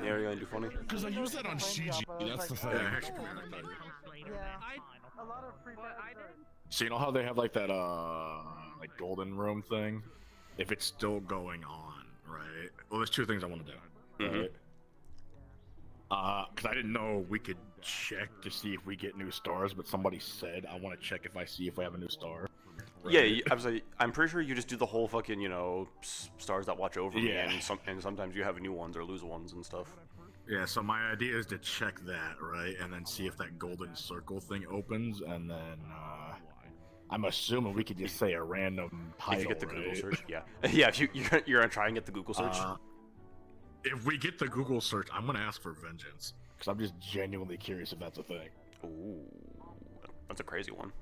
area and do funny. Because I use that on CG, that's the thing. A lot of free So you know how they have like that like golden room thing? If it's still going on, right? Well, there's two things I want to do. Right? Because I didn't know we could check to see if we get new stars, but somebody said I want to check if I see if we have a new star. Right? Yeah, I'm pretty sure you just do the whole fucking, you know, stars that watch over me, and sometimes you have new ones or lose ones and stuff. Yeah, so my idea is to check that, right, and then see if that golden circle thing opens, and then I'm assuming we could just say a random title. If you get the Google right? search, yeah, yeah. If you're gonna try and get the Google search. If we get the Google search, I'm gonna ask for vengeance because I'm just genuinely curious if that's a thing. Ooh, that's a crazy one.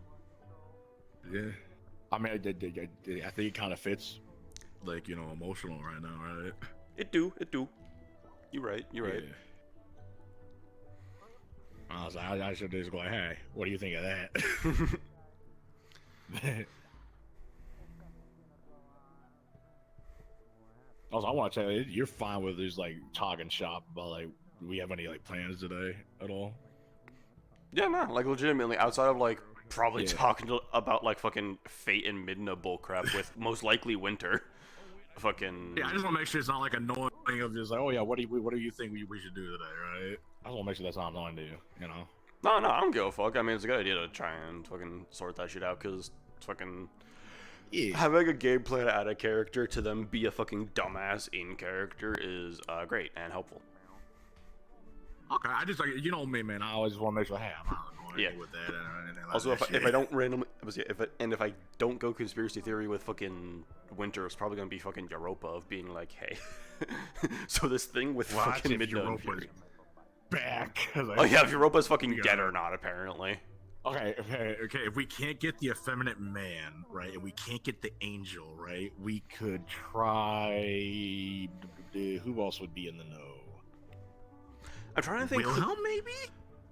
Yeah, I mean, I think it kind of fits, like, you know, emotional right now, right? It do. You're right. Yeah. I was like, I should just go, hey, what do you think of that? Also, I want to tell you, you're fine with this, like, talking shop about, like, do we have any, like, plans today at all? Yeah, no, like, legitimately, outside of, like, probably talking about, like, fucking Fate and Midna bullcrap with most likely Winter. Fucking... Yeah, I just want to make sure it's not, like, annoying of just, like, oh, yeah, what do you think we should do today, right? I just want to make sure that's not annoying to you, you know? No, I don't give a fuck. I mean, it's a good idea to try and fucking sort that shit out, because fucking... Yeah. Having a game plan out of character to them be a fucking dumbass in character is great and helpful. Okay, I just, like, you know me, man. I always want to make sure, hey, I'm not annoying with that. And also, if I don't randomly, if I don't go conspiracy theory with fucking Winter, it's probably gonna be fucking Europa of being like, hey, so this thing with fucking Midnight Fury back. Oh yeah, if Europa's fucking dead or not, apparently. Okay. If we can't get the effeminate man, right, and we can't get the angel, right, we could try. Who else would be in the know? I'm trying to think. Wilhelm, maybe?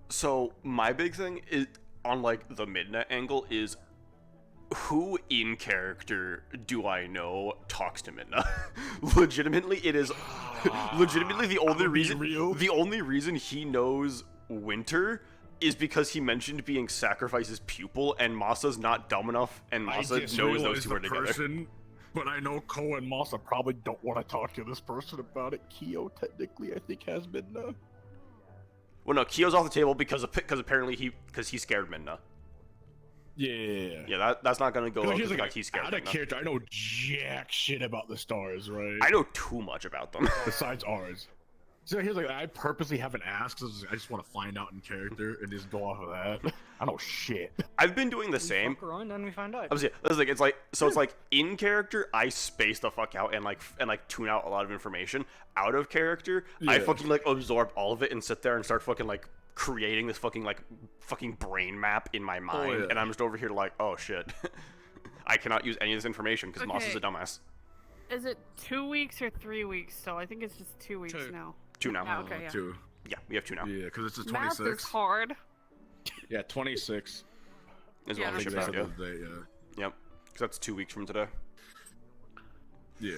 So my big thing is on like the Midna angle is who in character do I know talks to Midna? Legitimately, it is legitimately the only reason he knows Winter is because he mentioned being Sacrifice's pupil, and Masa's not dumb enough, and Masa knows those two are together. But I know Ko and Masa probably don't want to talk to this person about it. Kyo technically, I think, has Midna. Well, no, Kyo's off the table because apparently he scared Midna. Yeah, that's not gonna go well, like he's scared. Out of character, I know jack shit about the stars, right? I know too much about them. Besides ours. So here's like, I purposely haven't asked. I just want to find out in character and just go off of that. I know shit. I've been doing the same. Fuck around and we find out. It's like in character, I space the fuck out and like tune out a lot of information. Out of character, I fucking like absorb all of it and sit there and start fucking like creating this fucking brain map in my mind, and I'm just over here like, oh shit, I cannot use any of this information because Moss is a dumbass. Is it 2 weeks or 3 weeks? So I think it's just 2 weeks now. 2 now. Oh, okay, yeah. 2. Yeah, we have 2 now. Yeah, because it's the 26th. Math is hard. Yeah, 26. Is when we ship out, Yep, because that's 2 weeks from today. Yeah.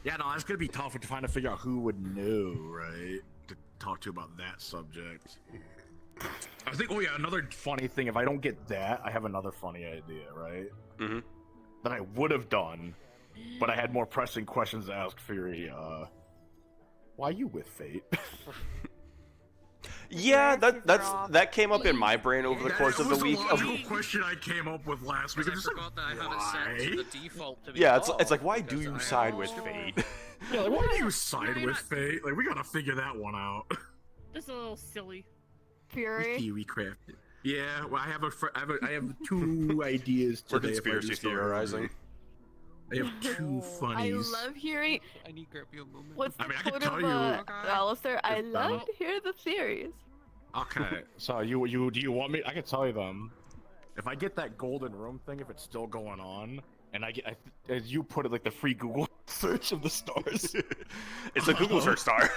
Yeah, no, it's gonna be tough to find to figure out who would know, right? To talk to about that subject. I think. Oh yeah, another funny thing. If I don't get that, I have another funny idea, right? Mm-hmm. That I would have done, but I had more pressing questions to ask Fury. Why you with Fate? Yeah, that came up in my brain over the course of the week. That was a logical question I came up with last week. I forgot that I had it set to the default to be it's like, why do you side with Fate? Yeah, like, why do you side with Fate? Like, we gotta figure that one out. This is a little silly. Fury. Theory crafted. Yeah, well, I have 2 ideas today. We're conspiracy theorizing. I have 2 funnies. I love hearing. I need to grab you a moment. What's the I can quote tell of you. Alistair? I love to hear the theories. Okay, so do you want me? I can tell you them. If I get that golden room thing, if it's still going on, and as you put it, like the free Google search of the stars. It's a Google search star.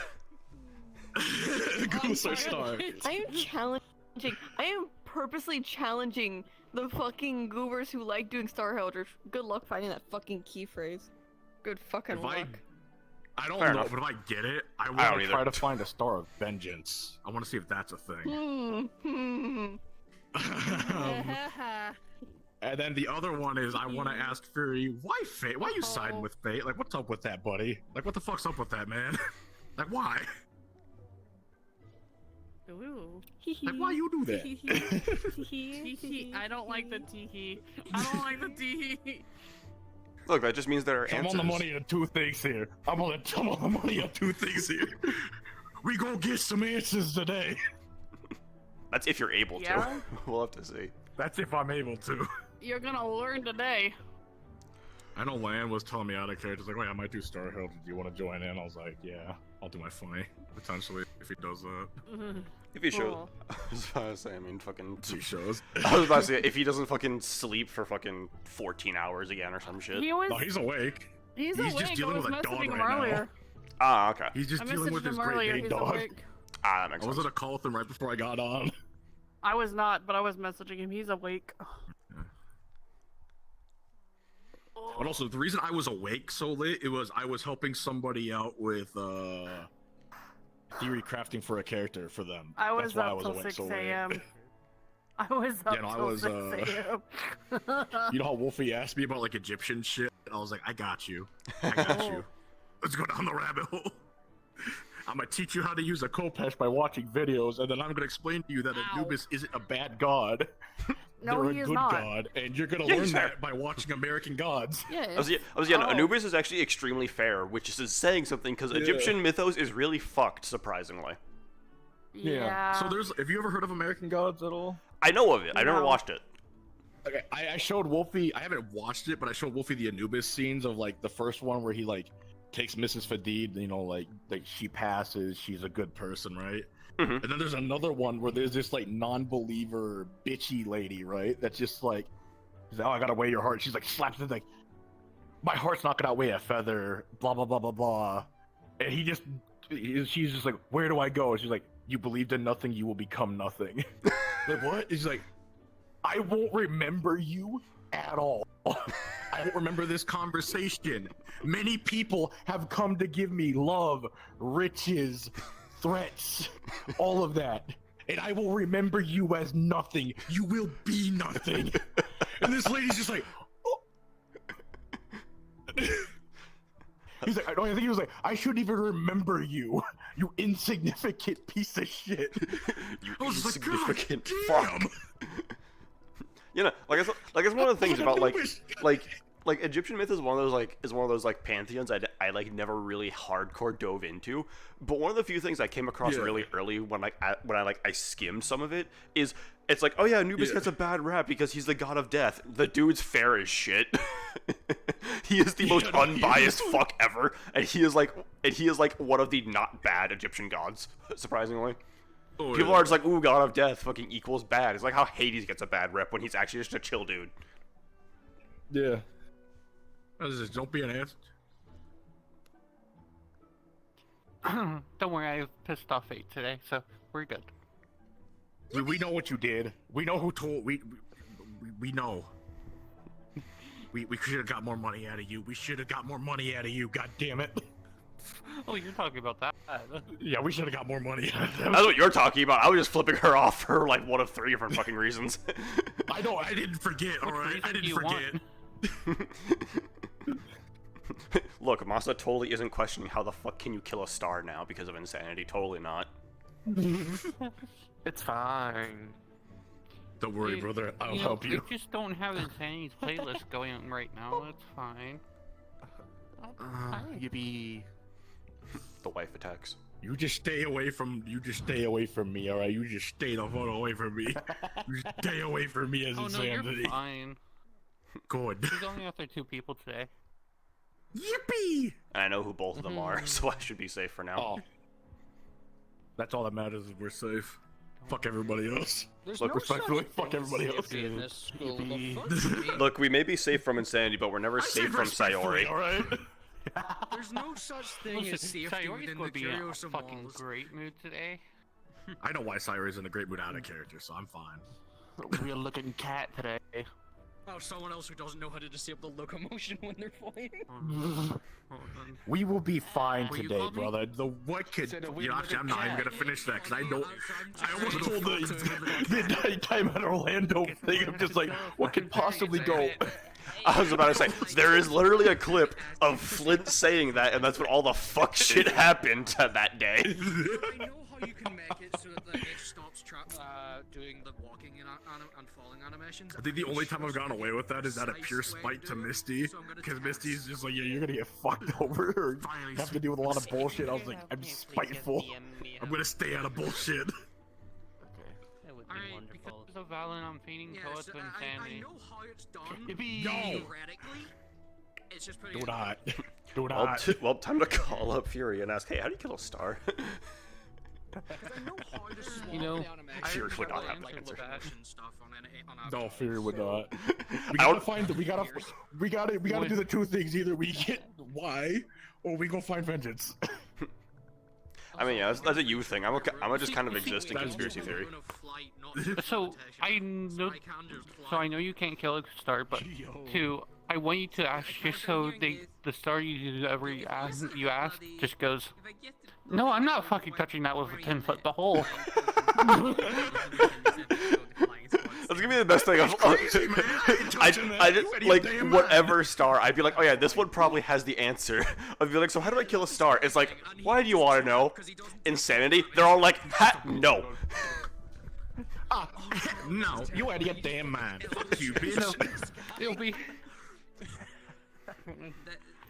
Google search star. I am challenging. I am purposely challenging the fucking goobers who like doing star holders. Good luck finding that fucking key phrase. Good fucking If luck. I don't Fair know, enough. but if I get it, I don't want to either. try to find a Star of Vengeance. I want to see if that's a thing. And then the other one is I want to ask Fury, why Fate? Why you siding with Fate? Like, what's up with that, buddy? Like, what the fuck's up with that, man? Like, why? Ooh. Like, why you do that? I don't like the tee. I don't like the tee. Look, that just means there are I'm answers. on the money on two things here. I'm on the money on two things here. We gonna get some answers today. That's if you're able Yeah? to. We'll have to see. That's if I'm able to. You're gonna learn today. I know Lan was telling me out of character, like, "Oh, yeah, I might do Star Hill. Do you want to join in?" I was like, "Yeah, I'll do my funny potentially if he does that." If he shows, Cool. I was about to say, I mean, fucking. He shows. I was about to say, if he doesn't fucking sleep for fucking 14 hours again or some shit. He was. No, he's awake. He's just awake. dealing I was with a dog messaging him right now. earlier. Ah, okay. He's just I dealing with messaged his him great earlier. Dane He's dog. awake. Ah, that makes I was sense. at a call with him right before I got on. I was not, but I was messaging him. He's awake. But also, the reason I was awake so late, I was helping somebody out with theory crafting for a character for them. I was That's why I up was till awake 6 so late. a.m. I was up Yeah, no, I till was, 6 a.m. You know how Wolfie asked me about like Egyptian shit? I was like, I got you. I got you. Let's go down the rabbit hole. I'm gonna teach you how to use a Kopesh by watching videos, and then I'm gonna explain to you that Ow. Anubis isn't a bad god. No, They're he a is good not. god, and you're gonna Yeah, learn he's fair. that by watching American Gods. Yeah. Yeah, Anubis is actually extremely fair, which is saying something because Yeah. Egyptian mythos is really fucked, surprisingly. Yeah. So have you ever heard of American Gods at all? I know of it. I never No. watched it. Okay, I showed Wolfie. I haven't watched it, but I showed Wolfie the Anubis scenes of like the first one where he like takes Mrs. Fadid. You know, like she passes. She's a good person, right? Mhm. And then there's another one where there's this like non-believer bitchy lady, right? That's just like, she's like, oh, I gotta weigh your heart. She's like slaps it like, my heart's not gonna outweigh a feather. Blah blah blah blah blah. And she's just like, where do I go? And she's like, you believed in nothing, you will become nothing. Like what? He's like, I won't remember you at all. I won't remember this conversation. Many people have come to give me love, riches, threats, all of that. And I will remember you as nothing. You will be nothing. And this lady's just like, oh. He's like, I think he was like, I shouldn't even remember you, you insignificant piece of shit. You I was just like, God insignificant damn. fuck. You know, it's one of the things about like Egyptian myth is one of those pantheons I like never really hardcore dove into, but one of the few things I came across Yeah. really early when I skimmed some of it is it's like, oh yeah, Anubis gets a bad rap because he's the god of death. The dude's fair as shit. He is the most no, he unbiased is. fuck ever, and he is like one of the not bad Egyptian gods, surprisingly. Oh, People yeah. are just like, ooh, god of death fucking equals bad. It's like how Hades gets a bad rep when he's actually just a chill dude. Yeah. Don't be an ass. Don't worry, I pissed off 8 today, so we're good. We know what you did. We know who told. We know. We should have got more money out of you. We should have got more money out of you. God damn it. Oh, you're talking about that. Yeah, we should have got more money out of them. That's what you're talking about. I was just flipping her off for like one of 3 different fucking reasons. I know. I didn't forget. All right. I reason do didn't you forget. want? Look, Masa totally isn't questioning how the fuck can you kill a star now because of insanity. Totally not. It's fine. Don't worry, You- brother. I'll know, help you. We just don't have Insanity's playlist going on right now. It's fine. Yippee. The wife attacks. You just stay away from. Me. All right. You just stay the fuck away from me. You stay away from me as Oh no, you're insanity. fine. Good. There's only other 2 people today. Yippee! And I know who both of them are, so I should be safe for now. Oh. That's all that matters is we're safe. Fuck everybody else. There's Look, no respectfully, such fuck thing as everybody else. safety in this school of Yippee. functioning. Look, we may be safe from insanity, but we're never I said safe from respectfully, Sayori. all right? There's no such thing as Listen, safety Sayori's within going the to be in a Curiosum fucking walls. great mood today. I know why Cyrus is in a great mood out of character, so I'm fine. Real looking cat today. Oh, someone else who doesn't know how to disable locomotion when they're flying. Hold on. We will be fine Will you today, call me? brother. The what could? Said a You weird know, actually, I'm little not even cat. gonna finish that because I don't. I I'm almost just told fucked the up. midnight time at Orlando thing. I'm just like, what could possibly go? I was about to say, there is literally a clip of Flint saying that, and that's when all the fuck shit happened that day. I know how you can make it so that like, it stops doing the walking and falling animations. I think the only time I've gotten away with that is out of pure spite to Misty, because Misty's just like, yeah, you're gonna get fucked over or have to deal with a lot of bullshit. I was like, I'm spiteful. I'm gonna stay out of bullshit. That would be Alright, wonderful. So Valen, I'm feeding Toad to I insanity. know how it's done. Yippee! No. Theoretically, it's just putting Do it not. Do Well, not. well, time to call up Fury and ask, hey, how do you kill a star? Because I know how this is You know, I Fury would not have like an answer. stuff on No, Fury would not. We I gotta don't- find the, we gotta do the two things. Either we get why, or we go find vengeance. I mean, yeah, that's a you thing. I'm just kind of exist in conspiracy theory. So I know, I know you can't kill a star, but I want you to ask just so the star you ask just goes. No, I'm not fucking touching that with a 10-foot hole. That's gonna be the best thing of. I just like whatever star. I'd be like, oh yeah, this one probably has the answer. I'd be like, so how do I kill a star? It's like, why do you want to know? Insanity. They're all like, ha, no. No, you out of your damn mind. Fuck you, bitch. It'll be.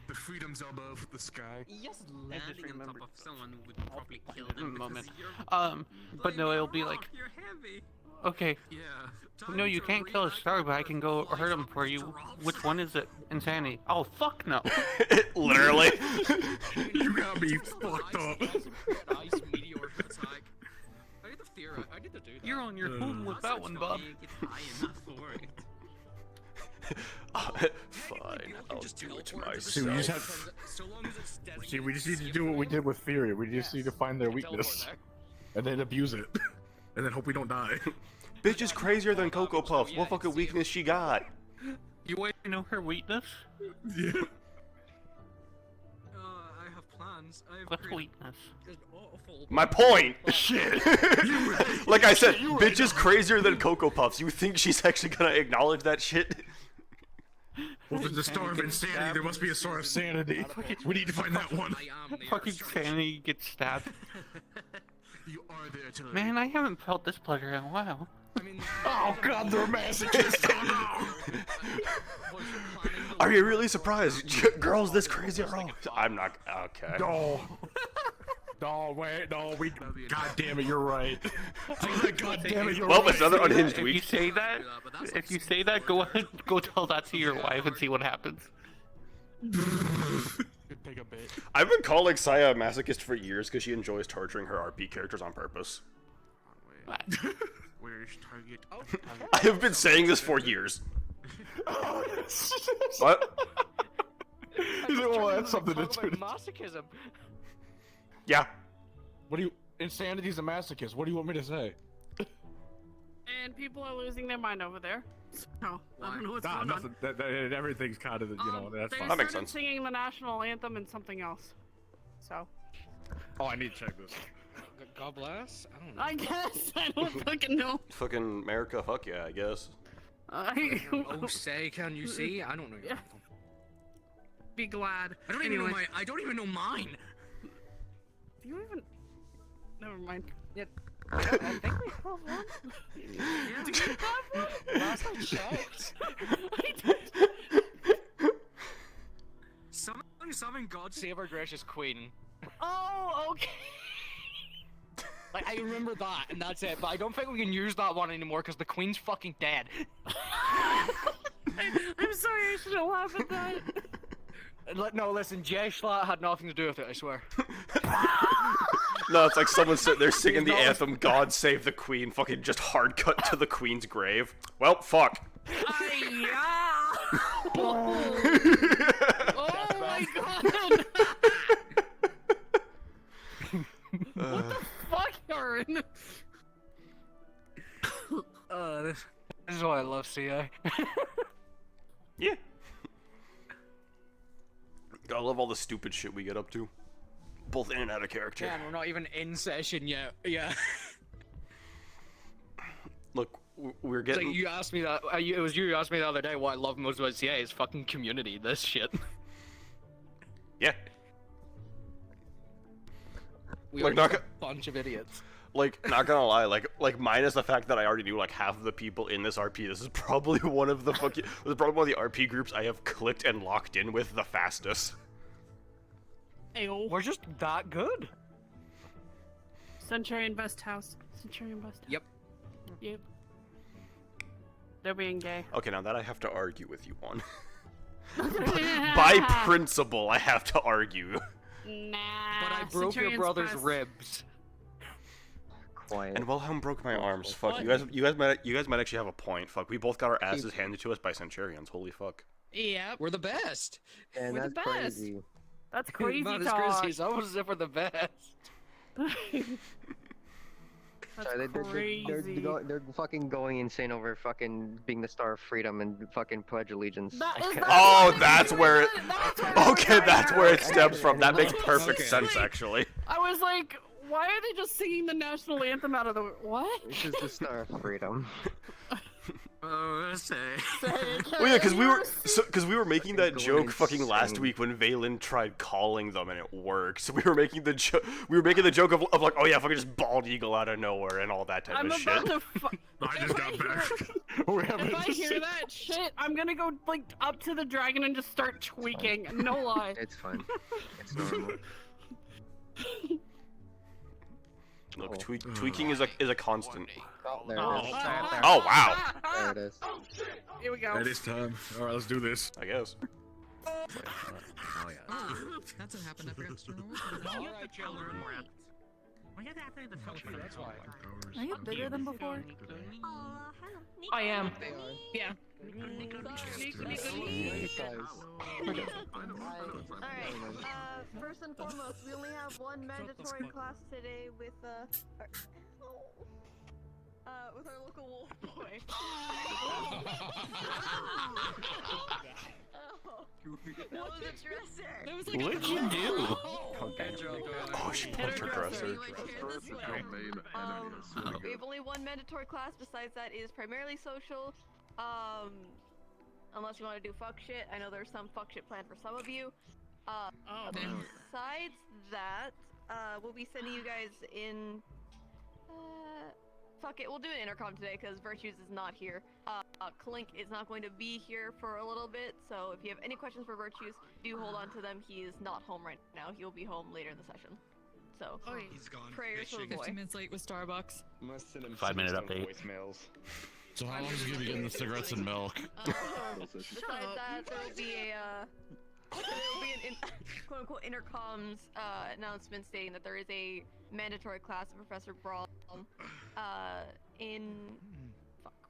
The freedom's above the sky. Yes, I just landing on top remembered of someone would probably kill them. Moment. Because you're, But no, it'll be like, you're heavy. okay, Yeah. no, you can't kill a star, but I can go hurt him for you. Which one is it? Insanity. Oh, fuck no. Literally. You got me fucked up. Ice meteor attack. I did the theory. I did the do that. You're on your own with that one, Bob. Fine, I'll do it to See, we just myself. have. See, we just need to do what we did with Fury. We just need to find their weakness and then abuse it, and then hope we don't die. Bitch is crazier than Cocoa Puffs. What fucking weakness she got? You want to know her weakness? Yeah. I have plans. I've What's created weakness? an awful. My point. Shit. Like I said, bitch is crazier than Cocoa Puffs. You think she's actually gonna acknowledge that shit? Well, there's a star of insanity. There must be a star of sanity. We need to find that one. I am the Fucking Earth's Sanity gets stabbed. You are there to Man, I haven't felt this pleasure in a while. I mean, Oh god, they're masochists. Oh Are you really surprised? Girls this crazy are all. I'm not. Okay. no. No, wait, no, we. God damn it, you're right. God damn it, you're Well, right. it's another unhinged If you week. say that, if you say that, go ahead, go tell that to your wife and see what happens. Could take a bit. I've been calling Saya a masochist for years because she enjoys torturing her RP characters on purpose. Where's target? Oh, I have been saying this for years. What? Well, that's something to do. masochism. Yeah. What do you? Insanity's a masochist. What do you want me to say? And people are losing their mind over there. So, I don't know what's Nah, going nothing. Everything's kind of, you know, that's they fine. That makes started sense. singing the national anthem and something else. So, Oh, I need to check this. God bless. I don't know. I guess I don't fucking know. Fucking America, fuck yeah, I guess. Oh, say, can you see? I don't know. Yeah. Be glad. I don't even know my. I don't even know mine. Do you even? Never mind. Yeah. I think we have one. Yeah. Do you have one? Last I checked. Summon God save our gracious queen. Oh, okay. Like I remember that, and that's it. But I don't think we can use that one anymore because the queen's fucking dead. I'm sorry. I should have laughed at that. No, listen, Jay Schlatt had nothing to do with it. I swear. No, it's like someone sitting there singing the anthem, God Save the Queen, fucking just hard cut to the Queen's grave. Well, fuck. Oh my god! What the fuck, Aaron? This is why I love CI. I love all the stupid shit we get up to, both in and out of character. Man, we're not even in session yet. Yeah. Look, we're It's like getting. you asked me that. It was you who asked me the other day what I love most about CA is fucking community. This shit. Yeah. We Like, are not just a bunch of idiots. Like, not gonna lie, like minus the fact that I already knew like half of the people in this RP. This is probably one of the fucking. This is probably one of the RP groups I have clicked and locked in with the fastest. Ayo. We're just that good. Centurion Best House. Centurion Best House. Yep. Yep. They're being gay. Okay, now that I have to argue with you on. By principle, I have to argue. Nah. But I broke your Centurion's brother's best. ribs. Quiet. And Wilhelm broke my arms. Fuck, you guys might actually have a point. Fuck, we both got our asses handed to us by Centurions. Holy fuck. Yep. We're the best. And We're the that's best. crazy. That's crazy Not as talk. crazy. It's almost as if we're the best. That's Sorry, crazy. they're fucking going insane over fucking being the Star of Freedom and fucking Pledge Allegiance. Oh, that's where it. Okay, that's where it stems from. That makes perfect Okay. sense, actually. I was like, why are they just singing the national anthem out of the what? This is the Star of Freedom. Oh, say. Well, yeah, because we were making that Going joke fucking last insane. week when Valen tried calling them and it worked. So we were making the joke of like, oh yeah, fucking just bald eagle out of nowhere and all that type I'm of about shit. to. I just got back. If I hear that shit, I'm gonna go like up to the dragon and just start tweaking. No lie. It's fine. It's normal. Look, tweaking is a constant. Oh, there Oh, it is. Oh wow, There it is. Here we go. It is time. Alright, let's do this. I guess. Oh, that's what happened after external. Alright, children. That's why. Are you bigger than before? I am. They are. Yeah. Alright, first and foremost, we only have one mandatory class today with our local wolf boy. That was a dresser. What'd you do? Oh, she punched her dresser. We have only one mandatory class. Besides that, is primarily social. Unless you want to do fuck shit. I know there's some fuck shit planned for some of you. Besides that, we'll be sending you guys in. Fuck it, we'll do an intercom today because Virtues is not here. Clink is not going to be here for a little bit, so if you have any questions for Virtues, do hold on to them. He is not home right now. He'll be home later in the session. So, He's gone. prayers for the boy. 15 minutes late with Starbucks. 5-minute update. So how long is he gonna be getting the cigarettes and milk? Besides that, there will be an quote-unquote intercoms announcement stating that there is a mandatory class of Professor Brawl in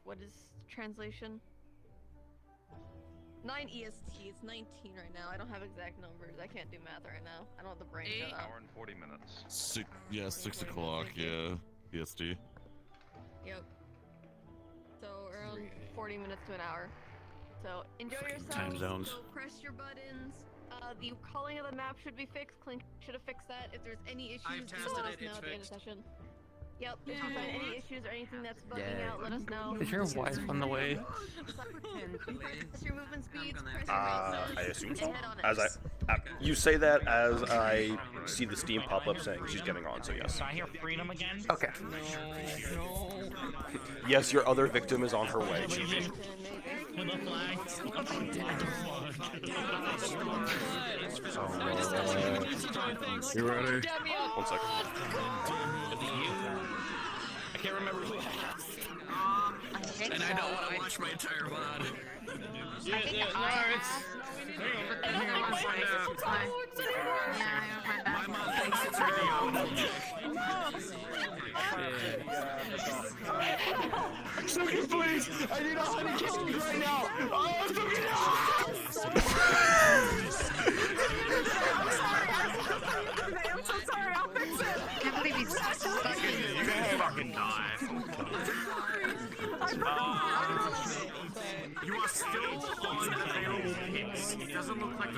what is translation? 9 EST. It's 19 right now. I don't have exact numbers. I can't do math right now. I don't have the brain for that. 40 minutes. 6 o'clock. Yeah, EST. Yep. So around 40 minutes to an hour. So enjoy yourselves. Time zones. So press your buttons. The calling of the map should be fixed. Clink should have fixed that. If there's any issues, I've just tested let us it, know it's at the end of fixed. session. Yep. If you find any issues or anything that's bugging out, let us know. Is your wife on the way? Press your movement speeds. Press I your assume and so. head on As X. you say that as I see the Steam pop up saying she's getting on, so yes. I hear freedom again? Okay. Yes, your other victim is on her way. With a flag. You ready? 1 second. I can't remember who And I don't want to watch my entire VOD. My mom thinks it's really Suki, please! I need 100 kills right now! Oh, Suki, I'm so sorry. I'll fix it. I can't believe he's fucking. You guys fucking die. You are still on available pits. doesn't look like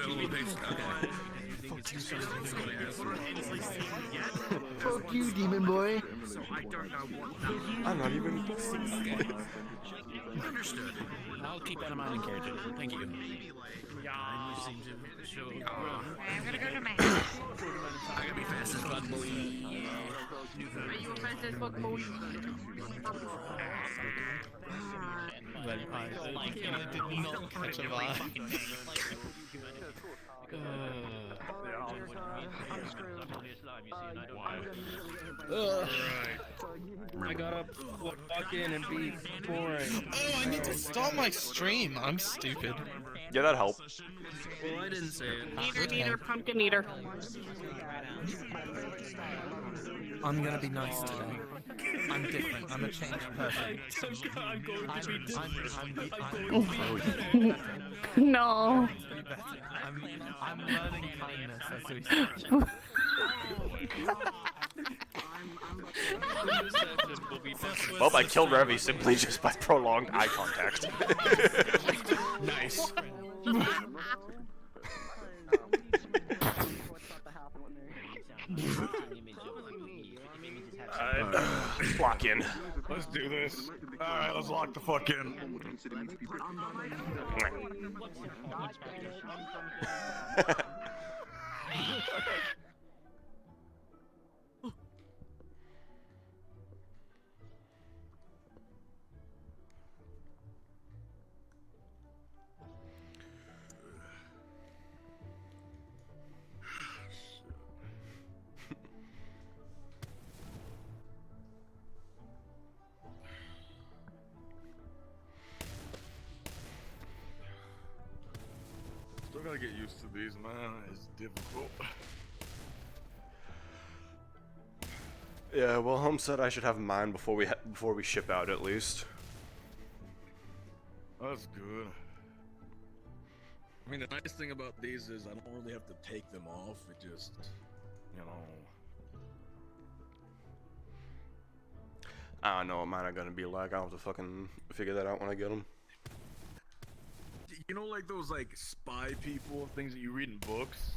Fuck you, demon boy. So I don't know what I'm not even. understood. I'll keep that in mind in character. Thank you. I'm gonna go to my I gotta be fast as fuck, boy. Are you a fast as fuck boy? But I did not catch a vibe. I gotta walk in and be boring. Oh, I need to stop my stream. I'm stupid. Yeah, that helped. Well, I didn't say it. Eater, pumpkin eater. I'm gonna be nice today. I'm different. I'm a changed person. I'm going to be different. No. I'm learning kindness as we speak. Well, I killed Revy simply just by prolonged eye contact. Nice. Lock in. Let's do this. Alright, let's lock the fuck in. Still gotta get used to these, man. It's difficult. Yeah, well, Home said I should have mine before we ship out at least. That's good. I mean, the nice thing about these is I don't really have to take them off. It just, you know. I don't know what mine are gonna be like. I'll have to fucking figure that out when I get them. You know, like those like spy people, things that you read in books.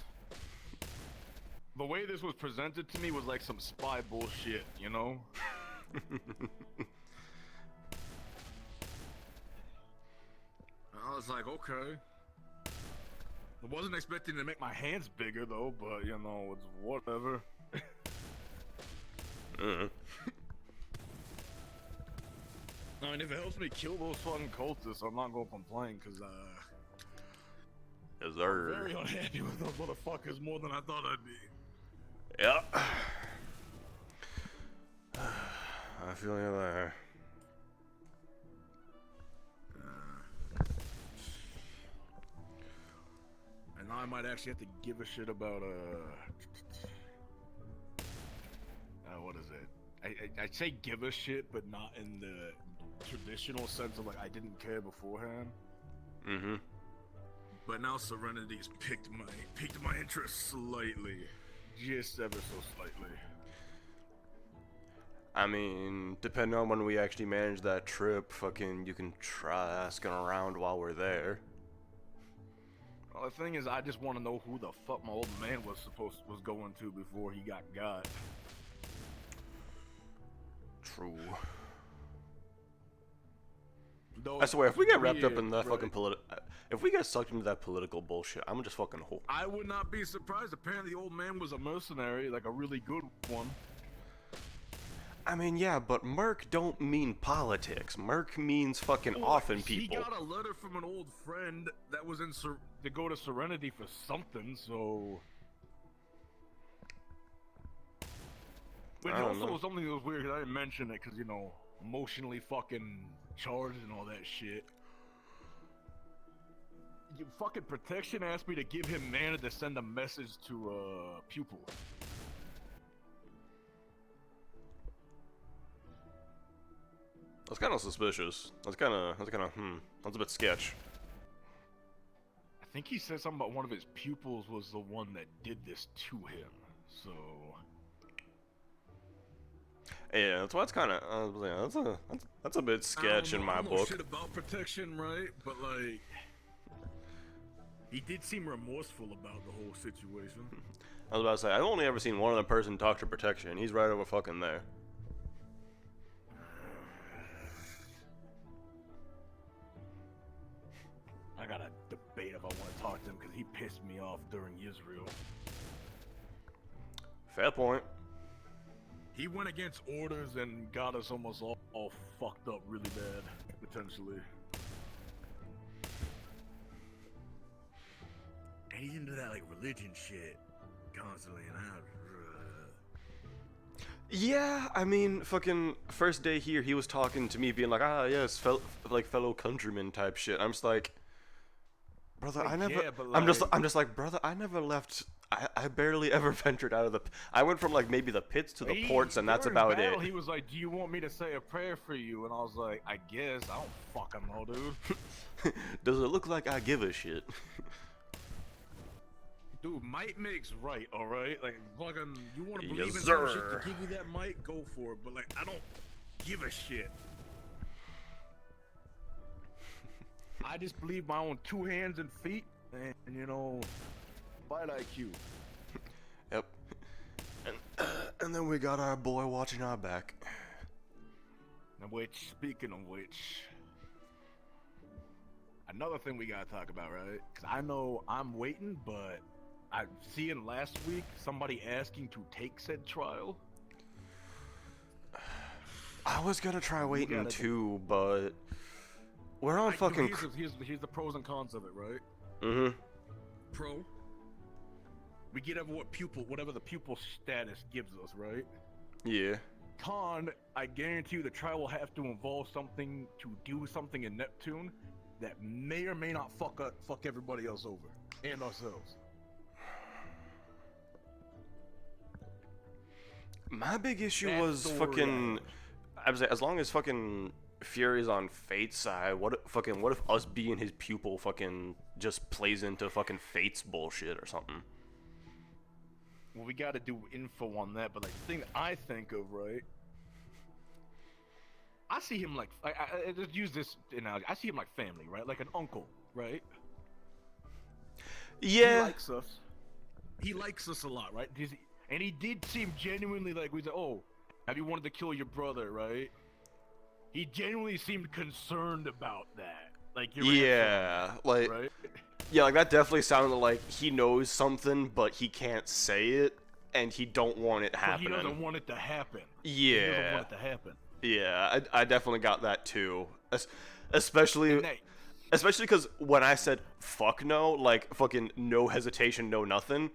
The way this was presented to me was like some spy bullshit, you know? I was like, okay. I wasn't expecting to make my hands bigger though, but you know, it's whatever. I mean, if it helps me kill those fucking cultists, I'm not gonna complain, cause Yes, sir. I'm very unhappy with those motherfuckers more than I thought I'd be. Yeah. I feel you there. And now I might actually have to give a shit about what is it? I say give a shit, but not in the traditional sense of like I didn't care beforehand. Mm-hmm. But now Serenity's piqued my interest slightly, just ever so slightly. I mean, depending on when we actually manage that trip, fucking, you can try asking around while we're there. Well, the thing is, I just want to know who the fuck my old man was going to before he got. True. Though I swear, if we get wrapped up weird, in that right? fucking if we get sucked into that political bullshit, I'm just fucking I would not be surprised. Apparently, the old man was a mercenary, like a really good one. I mean, yeah, but Merc don't mean politics. Merc means fucking offing people. He got a letter from an old friend that was to go to Serenity for something, so. Which also was something that was weird because I didn't mention it because, you know, emotionally fucking charged and all that shit. You fucking protection asked me to give him mana to send a message to a pupil. That's kind of suspicious. That's kind of, that's a bit sketch. I think he said something about one of his pupils was the one that did this to him, so... Yeah, that's why it's kind of, yeah, that's a bit sketch in my book. Shit about protection, right? But like, He did seem remorseful about the whole situation. I was about to say, I've only ever seen one other person talk to protection. He's right over fucking there. I gotta debate if I want to talk to him because he pissed me off during Israel. Fair point. He went against orders and got us almost all fucked up really bad, potentially. And he's into that like religion shit constantly, and Yeah, I mean, fucking first day here, he was talking to me, being like, ah, yes, fellow countrymen type shit. I'm just like, brother, I never. Yeah, but I'm just like, brother, I never left. I barely ever ventured out of the. I went from like maybe the pits to the ports, and that's about it. He was like, "Do you want me to say a prayer for you?" And I was like, "I guess. I don't fucking know, dude." Does it look like I give a shit? Dude, might makes right, alright? Like, fucking, you want to believe Yes, in sir. some shit to give you that might, go for it. But, like, I don't give a shit. I just believe my own 2 hands and feet, and you know, fight IQ. Yep. And then we got our boy watching our back. Which, speaking of which, another thing we gotta talk about, right? Because I know I'm waiting, but I seeing last week somebody asking to take said trial. I was gonna try waiting too, but we're on fucking. Here's the pros and cons of it, right? Mm-hmm. Pro. We get whatever the pupil status gives us, right? Yeah. Con, I guarantee you the trial will have to involve something to do something in Neptune that may or may not fuck everybody else over and ourselves. My big issue was fucking. I was like, as long as fucking Fury's on Fate's side, what if us being his pupil fucking just plays into fucking Fate's bullshit or something? Well, we gotta do info on that, but like the thing that I think of, right? I see him like I just use this analogy. I see him like family, right? Like an uncle, right? Yeah. He likes us. He likes us a lot, right? And he did seem genuinely like, we said, "Oh, have you wanted to kill your brother?" Right? He genuinely seemed concerned about that. Like your yeah, like right? Yeah, like that definitely sounded like he knows something, but he can't say it, and he don't want it happening. He doesn't want it to happen. Yeah. He doesn't want it to happen. Yeah, I definitely got that too. Especially because when I said fuck no, like fucking no hesitation, no nothing,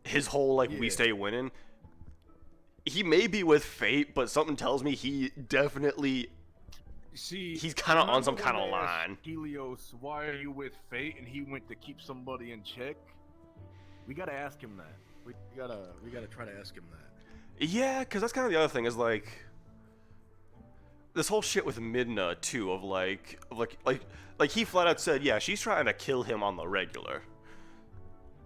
his whole like we stay winning, he may be with Fate, but something tells me he definitely he's kind of on some kind of line. Helios, why are you with Fate? And he went to keep somebody in check. We gotta ask him that. We gotta try to ask him that. Yeah, because that's kind of the other thing is like this whole shit with Midna too, of like he flat out said, yeah, she's trying to kill him on the regular.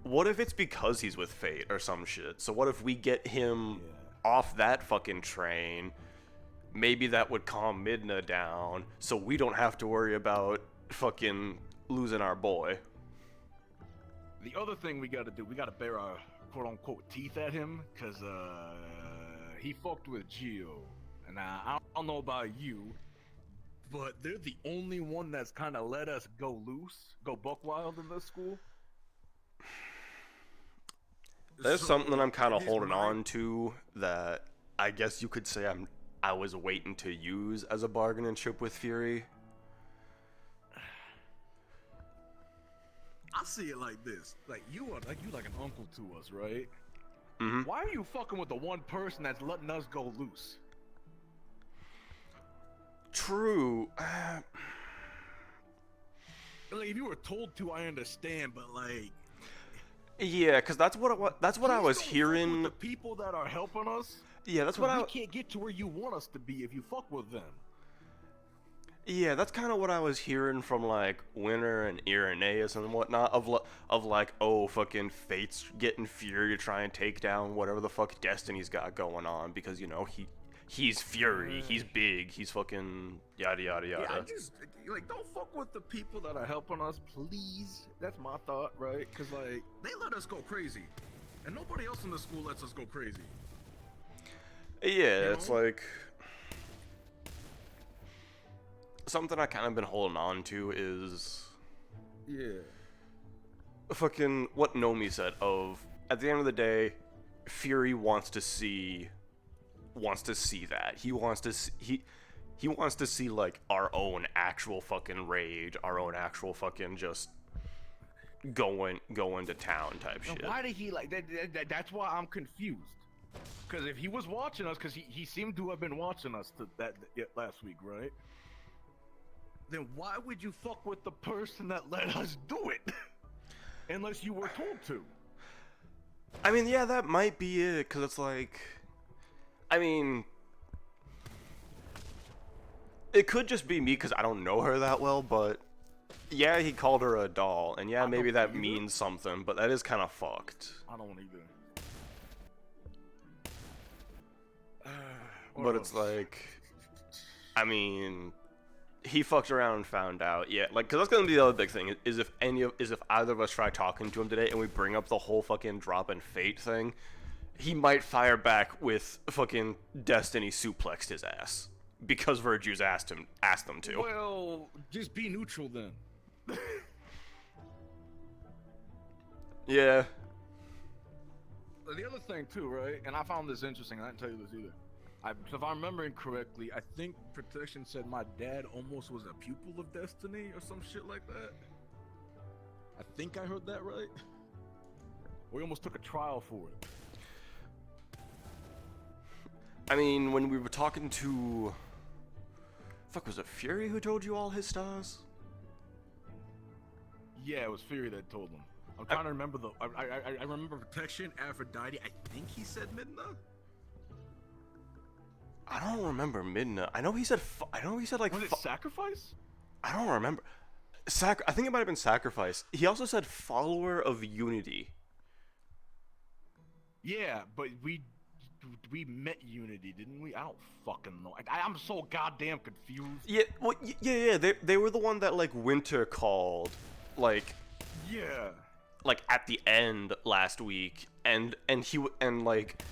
What if it's because he's with Fate or some shit? So what if we get him off that fucking train? Maybe that would calm Midna down, so we don't have to worry about fucking losing our boy. The other thing we gotta do, we gotta bear our quote-unquote teeth at him, because he fucked with Geo. And I don't know about you, but they're the only one that's kind of let us go loose, go buck wild in this school. There's something that I'm kind of holding on to that I guess you could say I was waiting to use as a bargaining chip with Fury. I see it like this: like you like an uncle to us, right? Mm-hmm. Why are you fucking with the one person that's letting us go loose? True. Like if you were told to, I understand, but like. Yeah, because that's what I was hearing. The people that are helping us. Yeah, that's what we can't get to where you want us to be if you fuck with them. Yeah, that's kind of what I was hearing from like Winter and Irenaeus and whatnot of like, oh, fucking Fate's getting Fury to try and take down whatever the fuck Destiny's got going on because you know he's Fury, he's big, he's fucking yada yada yada. Yeah, I just like don't fuck with the people that are helping us, please. That's my thought, right? Cause like they let us go crazy, and nobody else in the school lets us go crazy. Yeah, it's like something I kind of been holding on to is fucking what Nomi said of at the end of the day, Fury wants to see that. He wants to see like our own actual fucking rage, our own actual fucking just going to town type shit. Why did he like that? That's why I'm confused. Because if he was watching us, because he seemed to have been watching us last week, right? Then why would you fuck with the person that let us do it? Unless you were told to. I mean, yeah, that might be it, because it's like, I mean, it could just be me because I don't know her that well, but yeah, he called her a doll, and yeah, maybe that means something, but that is kind of fucked. I don't either. But it's like, I mean, he fucked around and found out. Yeah, like, cause that's gonna be the other big thing is if either of us try talking to him today and we bring up the whole fucking drop and fate thing, he might fire back with fucking Destiny suplexed his ass because Virtue's asked them to. Well, just be neutral then. Yeah. The other thing too, right? And I found this interesting. I didn't tell you this either. If I'm remembering correctly, I think Protection said my dad almost was a pupil of Destiny or some shit like that. I think I heard that right. We almost took a trial for it. I mean, when we were talking to... Fuck, was it Fury who told you all his stars? Yeah, it was Fury that told him. I'm trying to remember the... I remember Protection, Aphrodite, I think he said Midna? I don't remember Midna. I know he said like... Was it Sacrifice? I don't remember. I think it might have been Sacrifice. He also said Follower of Unity. Yeah, but we met Unity, didn't we? I don't fucking know. I'm so goddamn confused. Yeah, well, yeah. They were the one that like Winter called, like. Yeah. Like at the end last week, and like.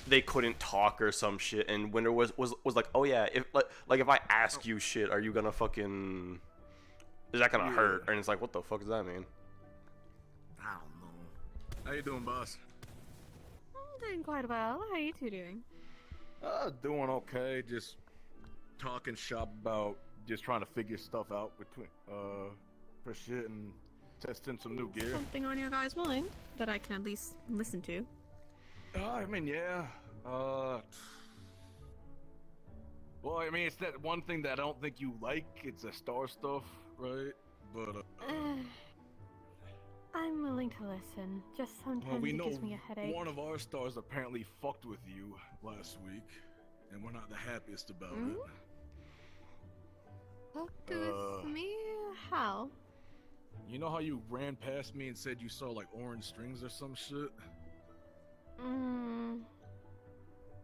They couldn't talk or some shit, and Winter was like, oh yeah, if like if I ask you shit, are you gonna fucking, is that gonna hurt? And it's like, what the fuck does that mean? I don't know. How you doing, boss? I'm doing quite well. How are you two doing? Doing okay. Just talking shop about just trying to figure stuff out between for shit and testing some new gear. Something on your guys' mind that I can at least listen to. I mean, yeah. Well, I mean, it's that one thing that I don't think you like. It's the star stuff, right? But I'm willing to listen. Just sometimes it gives me a headache. One of our stars apparently fucked with you last week, and we're not the happiest about it. Fucked with me? How? You know how you ran past me and said you saw like orange strings or some shit?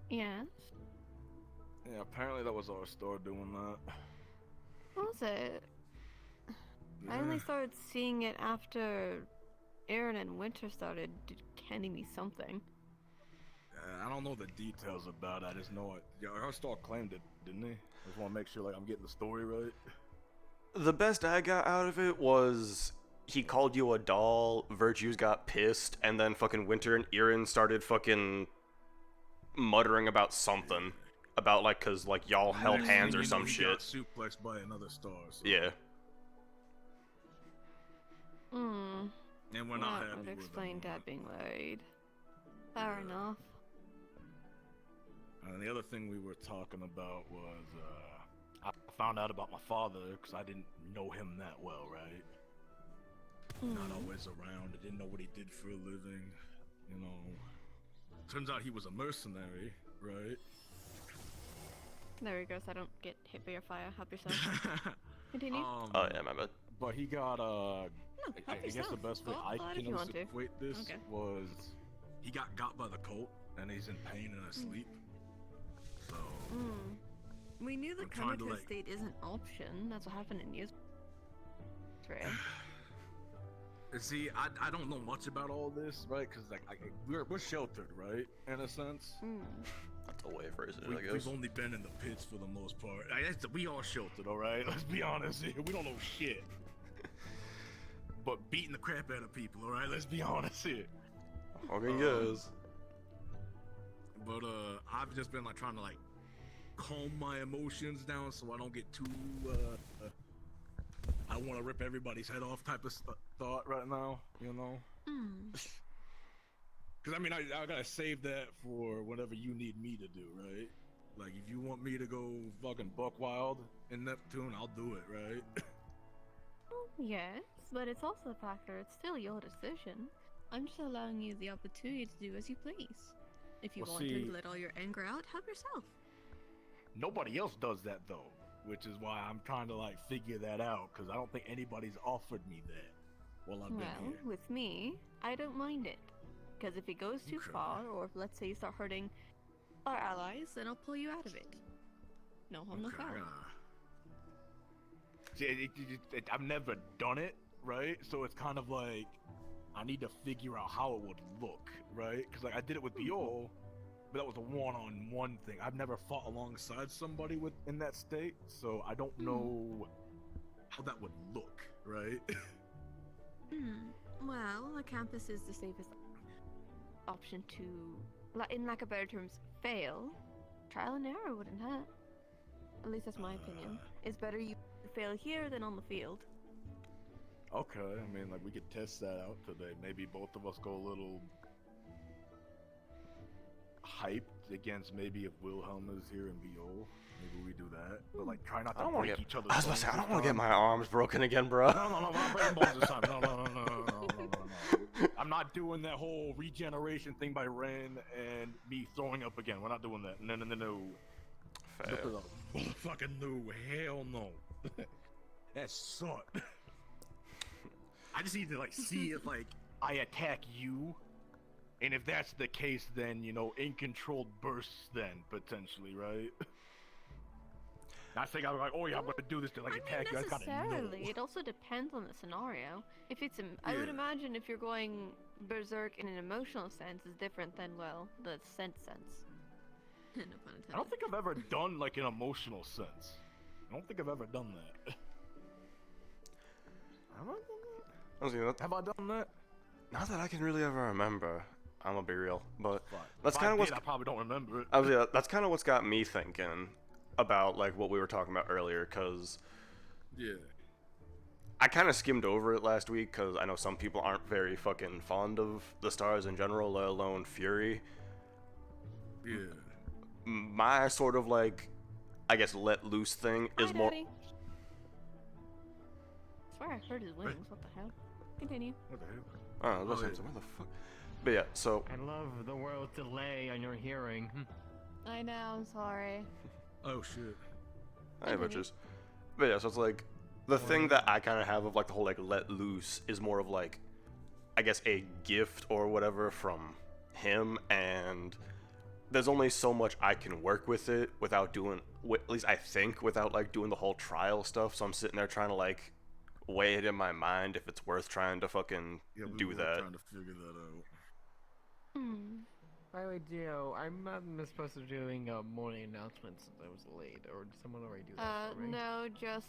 Yes. Yeah, apparently that was our star doing that. Was it? Yeah. I only started seeing it after Aaron and Winter started handing me something. I don't know the details about it. I just know it. Yeah, our star claimed it, didn't he? I just want to make sure like I'm getting the story right. The best I got out of it was he called you a doll, Virtues got pissed, and then fucking Winter and Aaron started fucking muttering about something. About like, cause like y'all held hands or some shit. Got suplexed by another star. So. Yeah. And we're not happy would with explain it. Dad being worried. Fair enough. And the other thing we were talking about was, I found out about my father because I didn't know him that well, right? Not always around. I didn't know what he did for a living. You know, turns out he was a mercenary, right? There he goes. I don't get hit by your fire. Help yourself. Continue. Oh yeah, my bad. But he got I guess yourself. the best way Go I on if can you want to. equate this Okay. was he got by the cult and he's in pain and asleep. So. We knew the I'm trying to, comatose like- state is an option. That's what happened in news. See, I don't know much about all this, right? Because like we're sheltered, right? In a sense. That's a way of phrasing it, I We've guess. only been in the pits for the most part. We all sheltered, all right? Let's be honest here. We don't know shit. But beating the crap out of people, all right? Let's be honest here. Fucking yes. But I've just been like trying to like calm my emotions down so I don't get too I don't want to rip everybody's head off type of thought right now, you know? Because I mean, I gotta save that for whatever you need me to do, right? Like, if you want me to go fucking buck wild in Neptune, I'll do it, right? Yes, but it's also a factor. It's still your decision. I'm just allowing you the opportunity to do as you please. If you Well, want see- to let all your anger out, help yourself. Nobody else does that though, which is why I'm trying to like figure that out, because I don't think anybody's offered me that while I've been Well, here. with me, I don't mind it. Because if it goes too far, or if let's say you start hurting our allies, then I'll pull you out of it. No harm, no foul. See, I've never done it, right? So it's kind of like I need to figure out how it would look, right? Because like I did it with Biol, but that was a one-on-one thing. I've never fought alongside somebody in that state, so I don't know how that would look, right? Well, the campus is the safest option to, in lack of better terms, fail. Trial and error wouldn't hurt. At least that's my opinion. It's better you fail here than on the field. Okay, I mean, like we could test that out today. Maybe both of us go a little hyped against maybe if Wilhelm is here and Biol. Maybe we do that, but like try not to break each other's I was about to say, I bones don't want this to get time. my arms broken again, bro. No, I'm not breaking bones this time. No. I'm not doing that whole regeneration thing by Ren and me throwing up again. We're not doing that. No. Fair. Fucking no. Hell no. That sucked. I just need to like see if like I attack you, and if that's the case, then you know, in controlled bursts, then potentially, right? Not saying I'm like, oh yeah, I'm gonna do this to like attack you. I kind of Necessarily. know. It also depends on the scenario. If it's, I would Yeah. imagine if you're going berserk in an emotional sense is different than, well, the sense. No pun intended. I don't think I've ever done like an emotional sense. I don't think I've ever done that. Have I done that? Have I done that? Not that I can really ever remember. I'm gonna be real, but Fine. that's If kind I of what's. did, I probably don't remember it. That's kind of what's got me thinking about like what we were talking about earlier, because Yeah. I kind of skimmed over it last week because I know some people aren't very fucking fond of the stars in general, let alone Fury. Yeah. My sort of like, I guess, let loose thing is more. Daddy. I swear I heard his wings. What the hell? Continue. What the hell? Oh, listen, where the fuck? But yeah, so. I love the world's delay on your hearing. I know. I'm sorry. Oh shit. Hey, bitches. But yeah, so it's like the thing that I kind of have of like the whole like let loose is more of like, I guess, a gift or whatever from him, and there's only so much I can work with it without doing, at least I think, without like doing the whole trial stuff. So I'm sitting there trying to like weigh it in my mind if it's worth trying to fucking do that. Trying to figure that out. By the way, Gio, I'm not supposed to be doing a morning announcement since I was late, or did someone already do that for me? No, just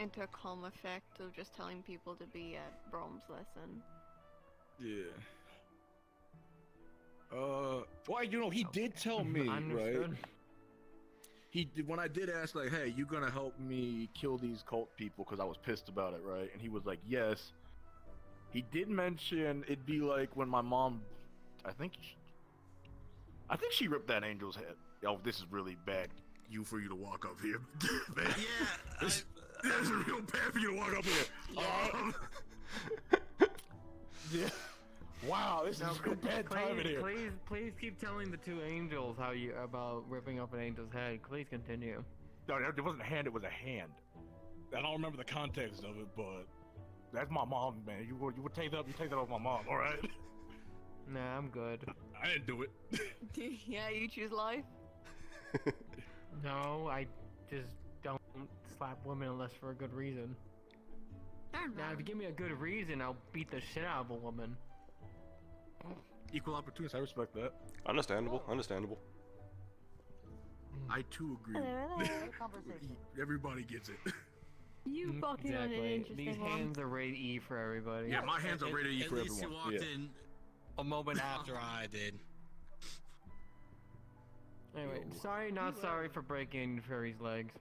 intercom effect of just telling people to be at Brom's lesson. Yeah. Well, you know, he did tell me, right? Understood. He did, when I did ask, like, hey, you gonna help me kill these cult people because I was pissed about it, right? And he was like, yes. He did mention it'd be like when my mom, I think she ripped that angel's head. Oh, this is really bad. For you to walk up here, man. Yeah, This is real bad for you to walk up here. Yeah. Wow, this is real bad time in here. Please keep telling the two angels about ripping up an angel's head. Please continue. No, it wasn't a hand, it was a hand. I don't remember the context of it, but that's my mom, man. You would take that off my mom, alright? Nah, I'm good. I didn't do it. Yeah, you choose life. No, I just don't slap women unless for a good reason. Now, if you give me a good reason, I'll beat the shit out of a woman. Equal opportunity. I respect that. Understandable. Understandable. I too agree. Everybody gets it. You fucking on an Exactly. interesting These one. hands are rated E for everybody. Yeah, my hands are rated E for At least everyone. you walked Yeah. in a moment after I did. Anyway, sorry, not sorry for breaking Furry's legs.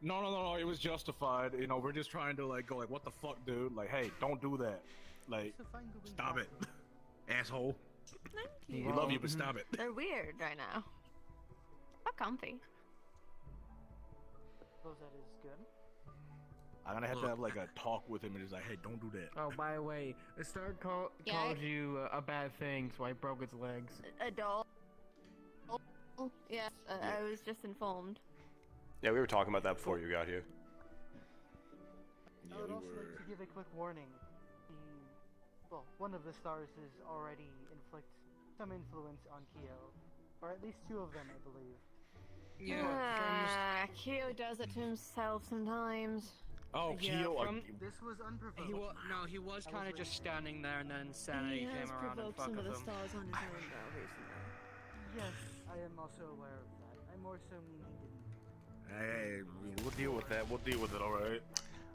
No. It was justified. You know, we're just trying to like go like, what the fuck, dude? Like, hey, don't do that. Like, stop it, asshole. Thank We you. love you, but stop it. They're weird right now. Not comfy. Suppose that is good. I'm gonna have to have like a talk with him and just like, hey, don't do that. Oh, by the way, the star called you a bad thing, so I broke its legs. Adult. Yes, I was just informed. Yeah, we were talking about that before you got here. I would also like to give a quick warning. One of the stars is already inflict some influence on Kyo, or at least two of them, I believe. Yeah, Kyo does it to himself sometimes. Oh, Yeah, Kyo. This was unprovoked. He was kind of just standing there, and then Sanity He has came around and provoked fucked some of with the him. stars on his own though recently. Yes, I am also aware of that. I more so mean he didn't. Hey, we'll deal with that. We'll deal with it, all right.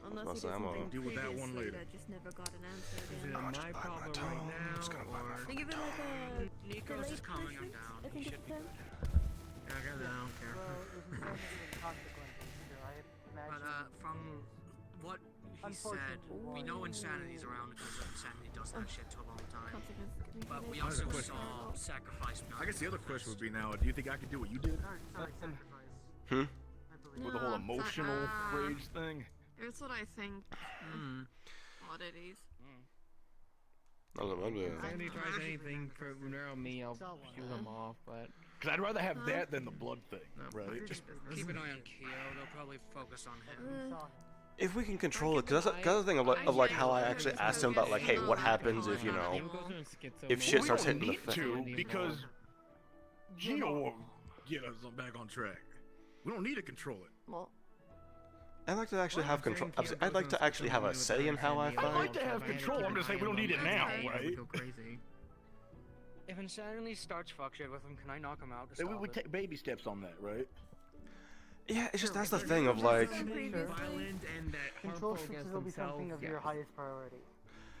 Unless Plus, he did I'm something deal with that one previously later. that just never got an answer Is again. it my problem right now, or... Think of it like a Nico's delayed just calming him punishment, down. I He think should it's be termed. good. I don't care. Well, it was intended in consequences, so I imagine. But from what he said, we know Insanity's around because Insanity does that shit to a long time. Consequences could be But we heavy. also question. saw Sacrifice. I guess the other question would be now, do you think I could do what you did? Sorry, sacrifice. Hmm? I believe. With the whole No, emotional rage thing? Here's what I think. Oddities. If anybody tries anything for around me, I'll shoot them off, but... Because I'd rather have that than the blood thing, right? Just keep an eye on Kyo. They'll probably focus on him. If we can control it, because that's the thing of like how I actually asked him about like, hey, what happens if, you know, if shit starts hitting the fan? to, because Gino will get us back on track. We don't need to control it. Well, I'd like to actually have control. I'd like to actually have a say in how I I'd like fight. to have control. I'm just saying we don't need it now, right? If Insanity starts fuck shit with him, can I knock him out to Then stop we it? take baby steps on that, right? Yeah, it's just that's the thing of like. Violent and that Control harmful should against still be something themselves, of your highest priority.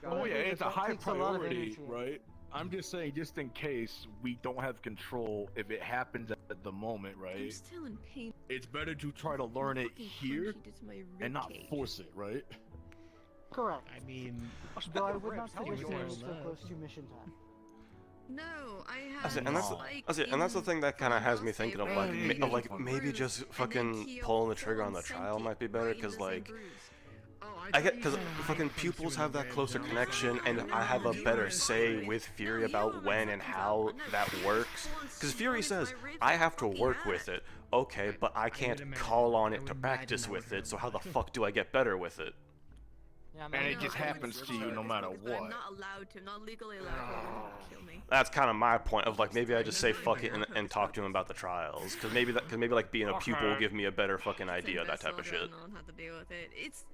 Oh yeah, it's a That high takes a lot of priority, energy. right? I'm just saying, just in case we don't have control, if it happens at the moment, I'm right? still in pain. It's better to try to learn it here and not force it, right? Correct. I mean... Though I would not How suggest would you doing so know? close to mission time. No, I That's had it, and that's like and that's the thing that kind of has me thinking of like, Right. maybe just fucking Kyo pulling the trigger on the sent trial it might be better, right in because the same like. bruise. I get, because fucking pupils have that closer connection, and I have a better say with Fury about when and how that works. Because Fury says, I have to work with it. Okay, but I can't call on it to practice with it, so how the fuck do I get better with it? Yeah, And it No, just I would happens to still you no focus, matter but I'm what. not allowed to. I'm not legally allowed to kill me. That's kind of my point of like, maybe I just say fuck it and talk to him about the trials. Because maybe like being a pupil will give me a better fucking idea of that type of shit. On how to deal with it. It's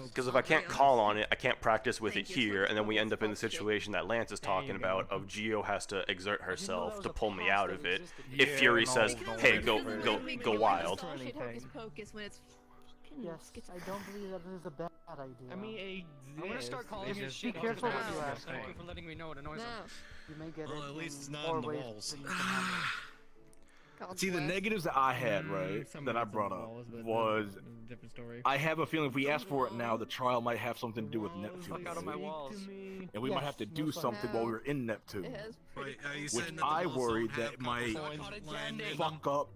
Because if I can't call on it, I can't practice with it here, and then we end up in the situation that Lance is talking about of Geo has to exert herself to pull me out of it. If Yeah, Fury no, says, don't hey, worry. go wild. It's all shit hocus pocus when it's fucking Yes, I don't believe that is a bad idea. I mean, I'm gonna start calling it's his just shit. Be careful all the what you time. ask Thank for. you for letting me know it annoys him. no. You may get Well, it at least it's in not more in the ways walls. than you can handle. God See, the bless. negatives that I had, right, that I brought up, was different story. I have a feeling if we ask for it now, the trial might have something to do with Neptune. Fuck out of my walls. And we might have to do Yes, something while we're in Neptune. It has Wait, are you Which saying that the I walls worry don't that have might coins landing in them? fuck up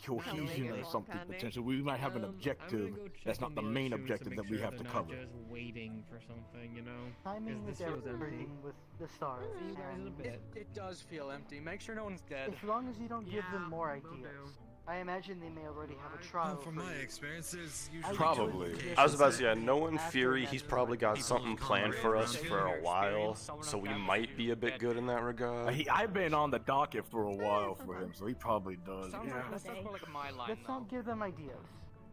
cohesion Make or it something pending. potentially. We might have an objective that's not the main objective that we have to cover. Just waiting for something, you know. Timing This is feels empty. everything with the stars. See you guys in a and bit. It does feel empty. Make sure no one's dead. As long as you don't give them more will ideas. do. I imagine they may already have a trial. From for my you. experience, there's I usually Probably. I was about to say, yeah, After knowing that Fury, he's probably got People something come planned for around us here, for a while, so we might be a bit good in that regard. I've been on the docket for a while for him, so he probably does. Sounds Yeah. like my line, Let's not give them ideas.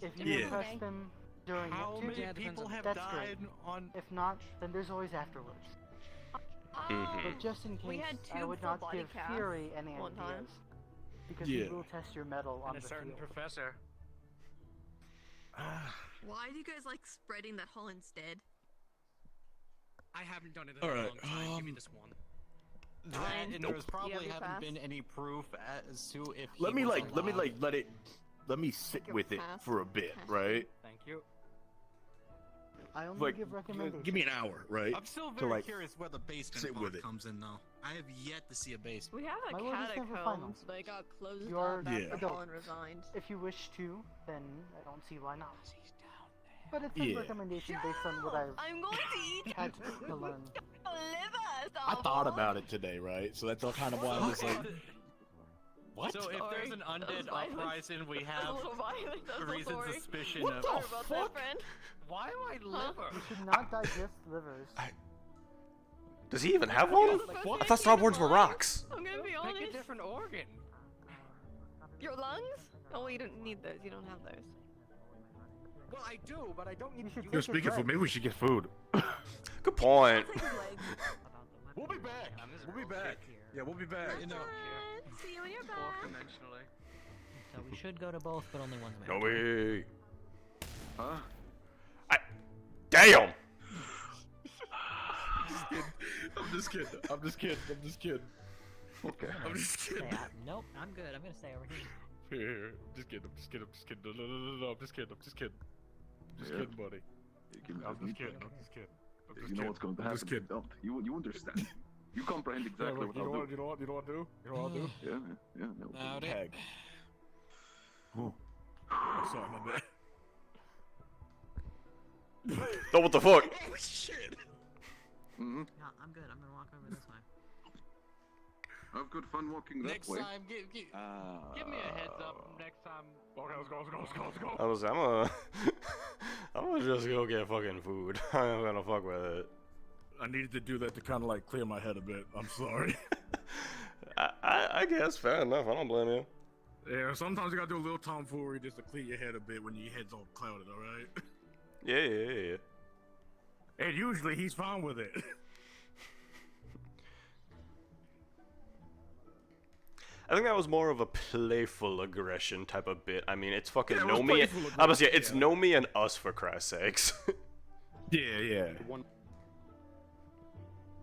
If you Yeah. impress them during How lectures, many people have that's died great. on? If not, then there's always afterwards. But just in We case, had I two would full not body give casts Fury any one time. ideas. Because Yeah. he will test your metal on And a the certain field. professor. Why do you guys like spreading that hole instead? I haven't done it in All a right, long time. Give me this one. Fine. And there was Do you have probably your haven't pass? been any proof as to if. Let he me was like alive. let me sit Your with it pass. for a bit, Pass. right? Thank you. I only Like, give recommendations. give me an hour, right? I'm still To, very like, curious where the Basement sit part with it. comes in though. I have yet to see a basement. We have a My word is never final. catacombs, but it got closed You're up after Yeah. Colin resigned. If you wish to, then I don't see why not. But it's a Yeah. recommendation based on what I've I'm going to eat had to learn. liver. I thought about it today, right? So that's all kind of why I was like, what? So if there's an undead violent. uprising, we That have was a little violent. I'm so reason sorry. suspicion What of. the Sorry about fuck? that, friend. Why am I liver? You should not digest livers. Does he even have one? I thought starboards were rocks. I'm gonna be Pick a honest. different organ. Your lungs? Oh, you don't need those. You don't have those. Well, I do, but I don't need You should to Yo, use. speaking for me, we should get food. Good point. I'll take his legs. We'll be back. We'll be back. Yeah, we'll be back. That's fine. See you when you're back. Fourth-dimensionally. So we should go to both, but only one's No mandatory. way. Huh? Damn. I'm just kidding. I'm just kidding. I'm just kidding. Okay. I'm just Say, kidding. nope, I'm good. I'm gonna stay over here. Here, just kidding. I'm just kidding. I'm just kidding. No, I'm just kidding. I'm just kidding. Just Yeah. kidding, buddy. I'm just kidding. I'm just kidding. I'm just You kidding. know what's going to I'm happen. just kidding. Don't you understand? You comprehend Yeah, exactly look, what I'll do. You know what I'll do? You know what I'll do? Yeah. No. Tag. Oh, sorry, my bad. Oh, what the fuck? Oh shit. Mm-hmm. No, I'm good. I'm gonna walk over this way. Have good fun walking that Next way. time, give me a heads up. Next time. Okay, let's go. I'm gonna just go get fucking food. I'm gonna fuck with it. I needed to do that to kind of like clear my head a bit. I'm sorry. I guess fair enough. I don't blame you. Yeah, sometimes you gotta do a little tomfoolery just to clear your head a bit when your head's all clouded, alright? Yeah. And usually he's fine with it. I think that was more of a playful aggression type of bit. I mean, it's fucking Yeah, it know was me. playful I was aggression, it's yeah. know me and us for Christ's sakes. Yeah.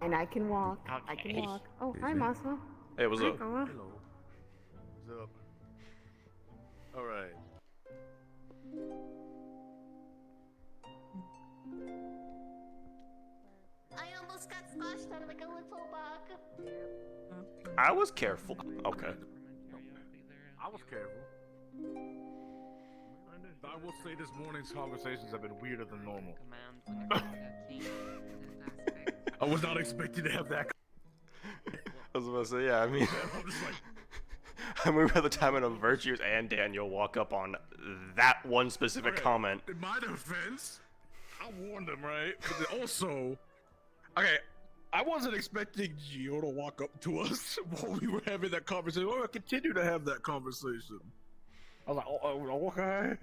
And I can walk. I can walk. Oh, hi, Masma. Hey, what's up? Hello. What's up? Alright. I almost got squashed out of like a little bug. I was careful. Okay. I was careful. I will say this morning's conversations have been weirder than normal. I was not expecting to have that. I was about to say, yeah, I mean, I'm just like, I remember the time when Virtues and Daniel walk up on that one specific okay, comment. in my defense, I warned them, right? But then also, okay, I wasn't expecting Gio to walk up to us while we were having that conversation. Oh, I continue to have that conversation. I was like, oh okay.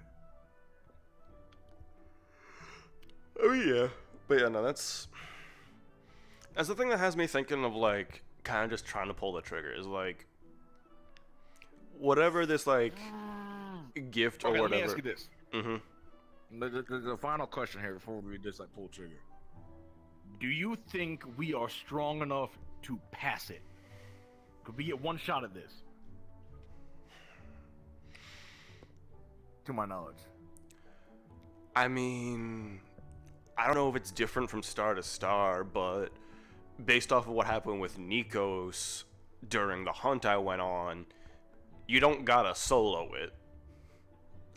Oh yeah, but yeah, no, that's the thing that has me thinking of like kind of just trying to pull the trigger is like whatever this like gift or Okay, whatever. let me ask you this. Mm-hmm. The final question here before we just like pull trigger. Do you think we are strong enough to pass it? Could we get one shot at this? To my knowledge. I mean, I don't know if it's different from star to star, but based off of what happened with Nikos during the hunt I went on, you don't gotta solo it.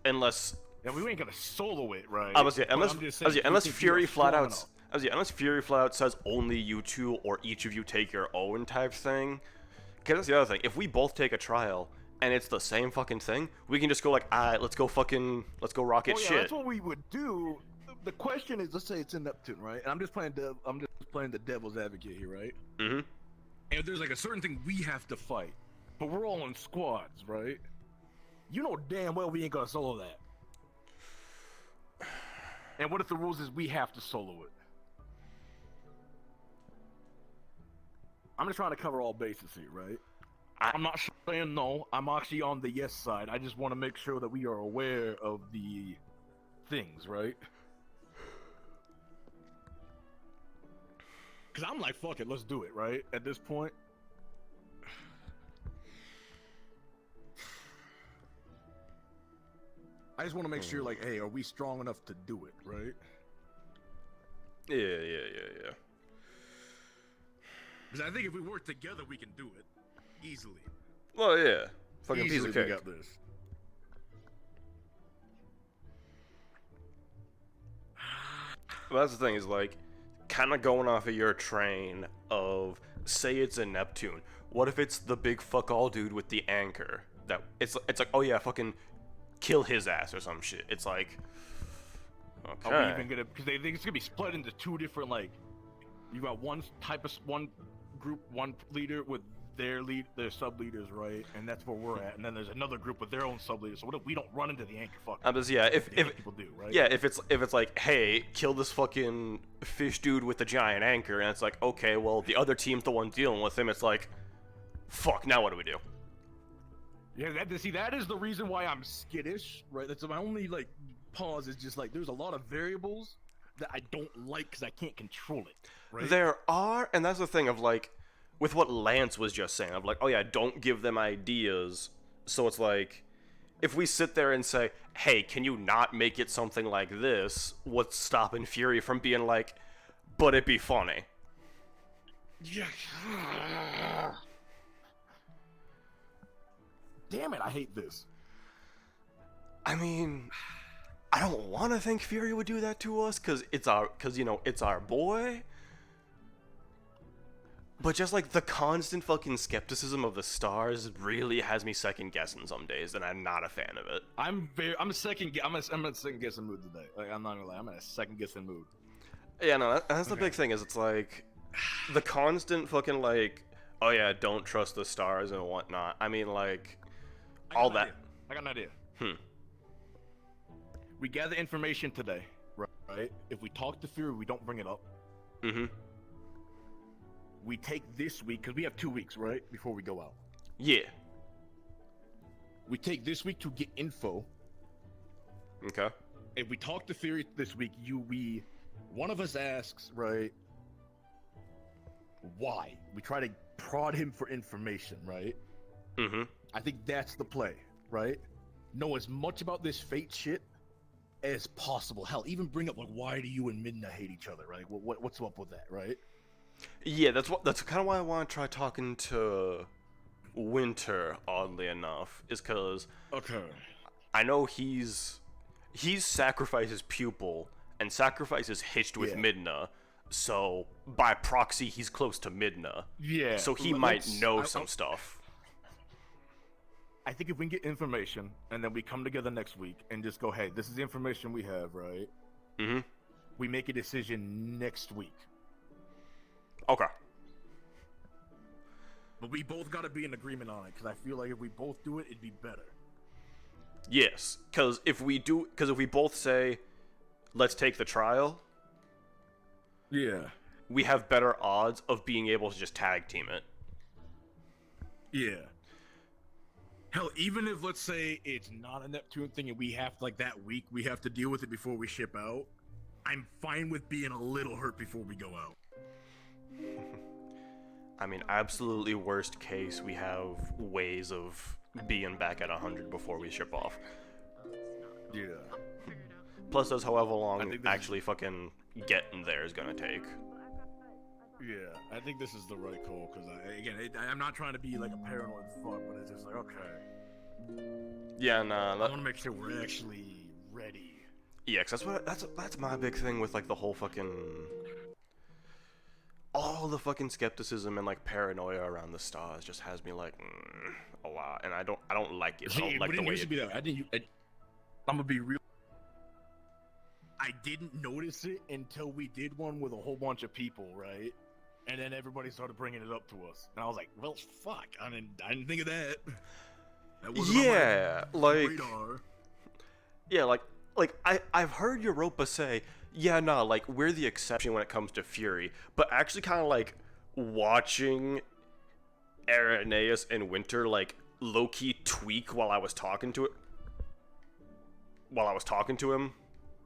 Unless... Yeah, we ain't gonna solo it, right? Unless Fury flat out... unless Fury flat out says only you two or each of you take your own type thing. Because that's the other thing. If we both take a trial and it's the same fucking thing, we can just go like, alright, let's go rocket shit. That's what we would do. The question is, let's say it's in Neptune, right? And I'm just playing the devil's advocate here, right? Mm-hmm. And there's like a certain thing we have to fight, but we're all in squads, right? You know damn well we ain't gonna solo that. And what if the rules is we have to solo it? I'm just trying to cover all bases here, right? I'm not saying no. I'm actually on the yes side. I just want to make sure that we are aware of the things, right? Because I'm like, fuck it, let's do it, right? At this point. I just want to make sure, like, hey, are we strong enough to do it, right? Yeah. Because I think if we work together, we can do it. Easily. Well, yeah. Fucking piece Easily of cake. we got this. Well, that's the thing, is like, kind of going off of your train of, say it's a Neptune. What if it's the big fuck all dude with the anchor? That it's like, oh yeah, fucking kill his ass or some shit. It's like, okay. Are we even gonna? Because they think it's gonna be split into two different, like, you got one group, one leader with their sub leaders, right? And that's where we're at. And then there's another group with their own sub leaders. So what if we don't run into the anchor fuck? Yeah, if people do, right? Yeah, if it's like, hey, kill this fucking fish dude with the giant anchor, and it's like, okay, well the other team's the one dealing with him. It's like, fuck, now what do we do? Yeah, that is the reason why I'm skittish, right? That's my only like pause. Is just like there's a lot of variables that I don't like because I can't control it. Right? There are, and that's the thing of like, with what Lance was just saying, of like, oh yeah, don't give them ideas. So it's like, if we sit there and say, hey, can you not make it something like this? What's stopping Fury from being like, but it'd be funny? Yeah. Damn it, I hate this. I mean, I don't want to think Fury would do that to us, because it's our boy. But just like the constant fucking skepticism of the stars really has me second guessing some days, and I'm not a fan of it. I'm in a second guessing mood today. Like, I'm not gonna lie, I'm in a second guessing mood. Yeah, no, that's the big thing, is it's like the constant fucking like, oh yeah, don't trust the stars and whatnot. I mean, like, all that. I got an idea. We gather information today, right? If we talk to Fury, we don't bring it up. Mm-hmm. We take this week, because we have 2 weeks, right? Before we go out. Yeah. We take this week to get info. Okay. If we talk to Fury this week, one of us asks, right? Why? We try to prod him for information, right? Mm-hmm. I think that's the play, right? Know as much about this fate shit as possible. Hell, even bring up like, why do you and Midna hate each other, right? What's up with that, right? Yeah, that's kind of why I want to try talking to Winter. Oddly enough, is because I know he's sacrificed his pupil and sacrifices hitched with Midna, so by proxy he's close to Midna. Yeah. So he might know some stuff. I think if we can get information and then we come together next week and just go, hey, this is the information we have, right? Mm-hmm. We make a decision next week. Okay. But we both got to be in agreement on it, because I feel like if we both do it, it'd be better. Yes, because if we both say, let's take the trial, yeah, we have better odds of being able to just tag team it. Yeah. Hell, even if, let's say, it's not a Neptune thing and we have, like, that week, we have to deal with it before we ship out, I'm fine with being a little hurt before we go out. I mean, absolutely worst case, we have ways of being back at 100 before we ship off. Yeah. Plus, that's however long actually fucking getting there is gonna take. Yeah, I think this is the right call, because, I'm not trying to be, like, a paranoid fuck, but it's just like, okay. Yeah, nah. I want to make sure we're actually ready. Yeah, cause that's my big thing with, like, the whole fucking... all all the fucking skepticism and like paranoia around the stars just has me like a lot, and I don't like it. I don't like the way I'm gonna be real. I didn't notice it until we did one with a whole bunch of people, right? And then everybody started bringing it up to us, and I was like, "Well, fuck! I didn't think of that." That wasn't on my radar. Yeah, like I've heard Europa say, yeah, nah, like we're the exception when it comes to Fury, but actually kind of like watching Irenaeus and Winter like low-key tweak while I was talking to him.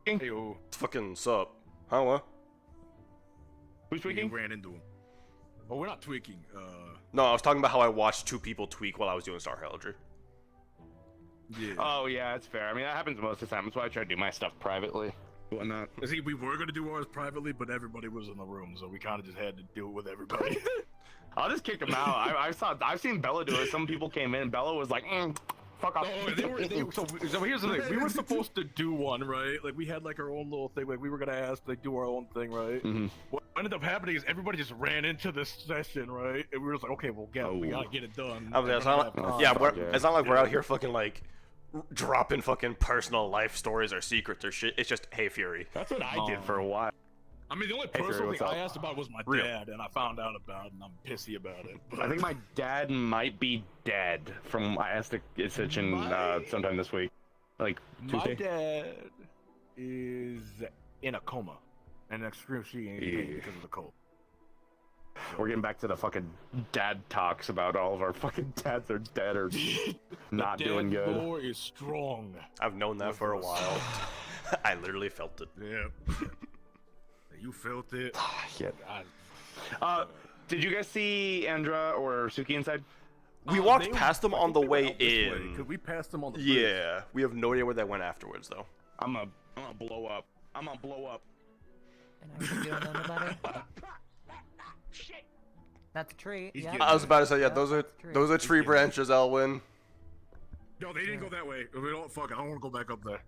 Hey, fucking sup? Huh? What? Who's tweaking? Ran into him. Oh, we're not tweaking. No, I was talking about how I watched two people tweak while I was doing Star Heraldry. Yeah. Oh yeah, that's fair. I mean, that happens most of the time. That's why I try to do my stuff privately. Whatnot. See, we were gonna do ours privately, but everybody was in the room, so we kind of just had to do it with everybody. I'll just kick them out. I've seen Bella do it. Some people came in, and Bella was like, fuck off. Oh, so here's the thing. We were supposed to do one, right? Like, we had, like, our own little thing. Like, we were gonna ask, like, do our own thing, right? Mm-hmm. What ended up happening is everybody just ran into this session, right? And we were just like, okay, well, we gotta get it done. It's not like we're out here fucking, like, dropping fucking personal life stories or secrets or shit. It's just, hey, Fury. That's what I did for a while. I mean, the only personal thing I asked about was my dad, and I found out about it, and I'm pissy about it. But... I think my dad might be dead from I asked a session sometime this week. Like, Tuesday? My dad is in a coma, and excruciating pain because of the cold. We're getting back to the fucking dad talks about all of our fucking dads are dead or not doing good. The lore is strong. I've known that for a while. I literally felt it. Yeah. You felt it. Yeah. Did you guys see Andra or Suki inside? We walked past them on the way in. Because we passed them on the bridge. Yeah. We have no idea where they went afterwards, though. I'm gonna blow up. I'm gonna blow up. And are you doing them about it? Shit. That's a tree. Yeah. I was about to say, yeah, those are tree branches, Elwin. No, they didn't go that way. We don't. Fuck, I don't want to go back up there.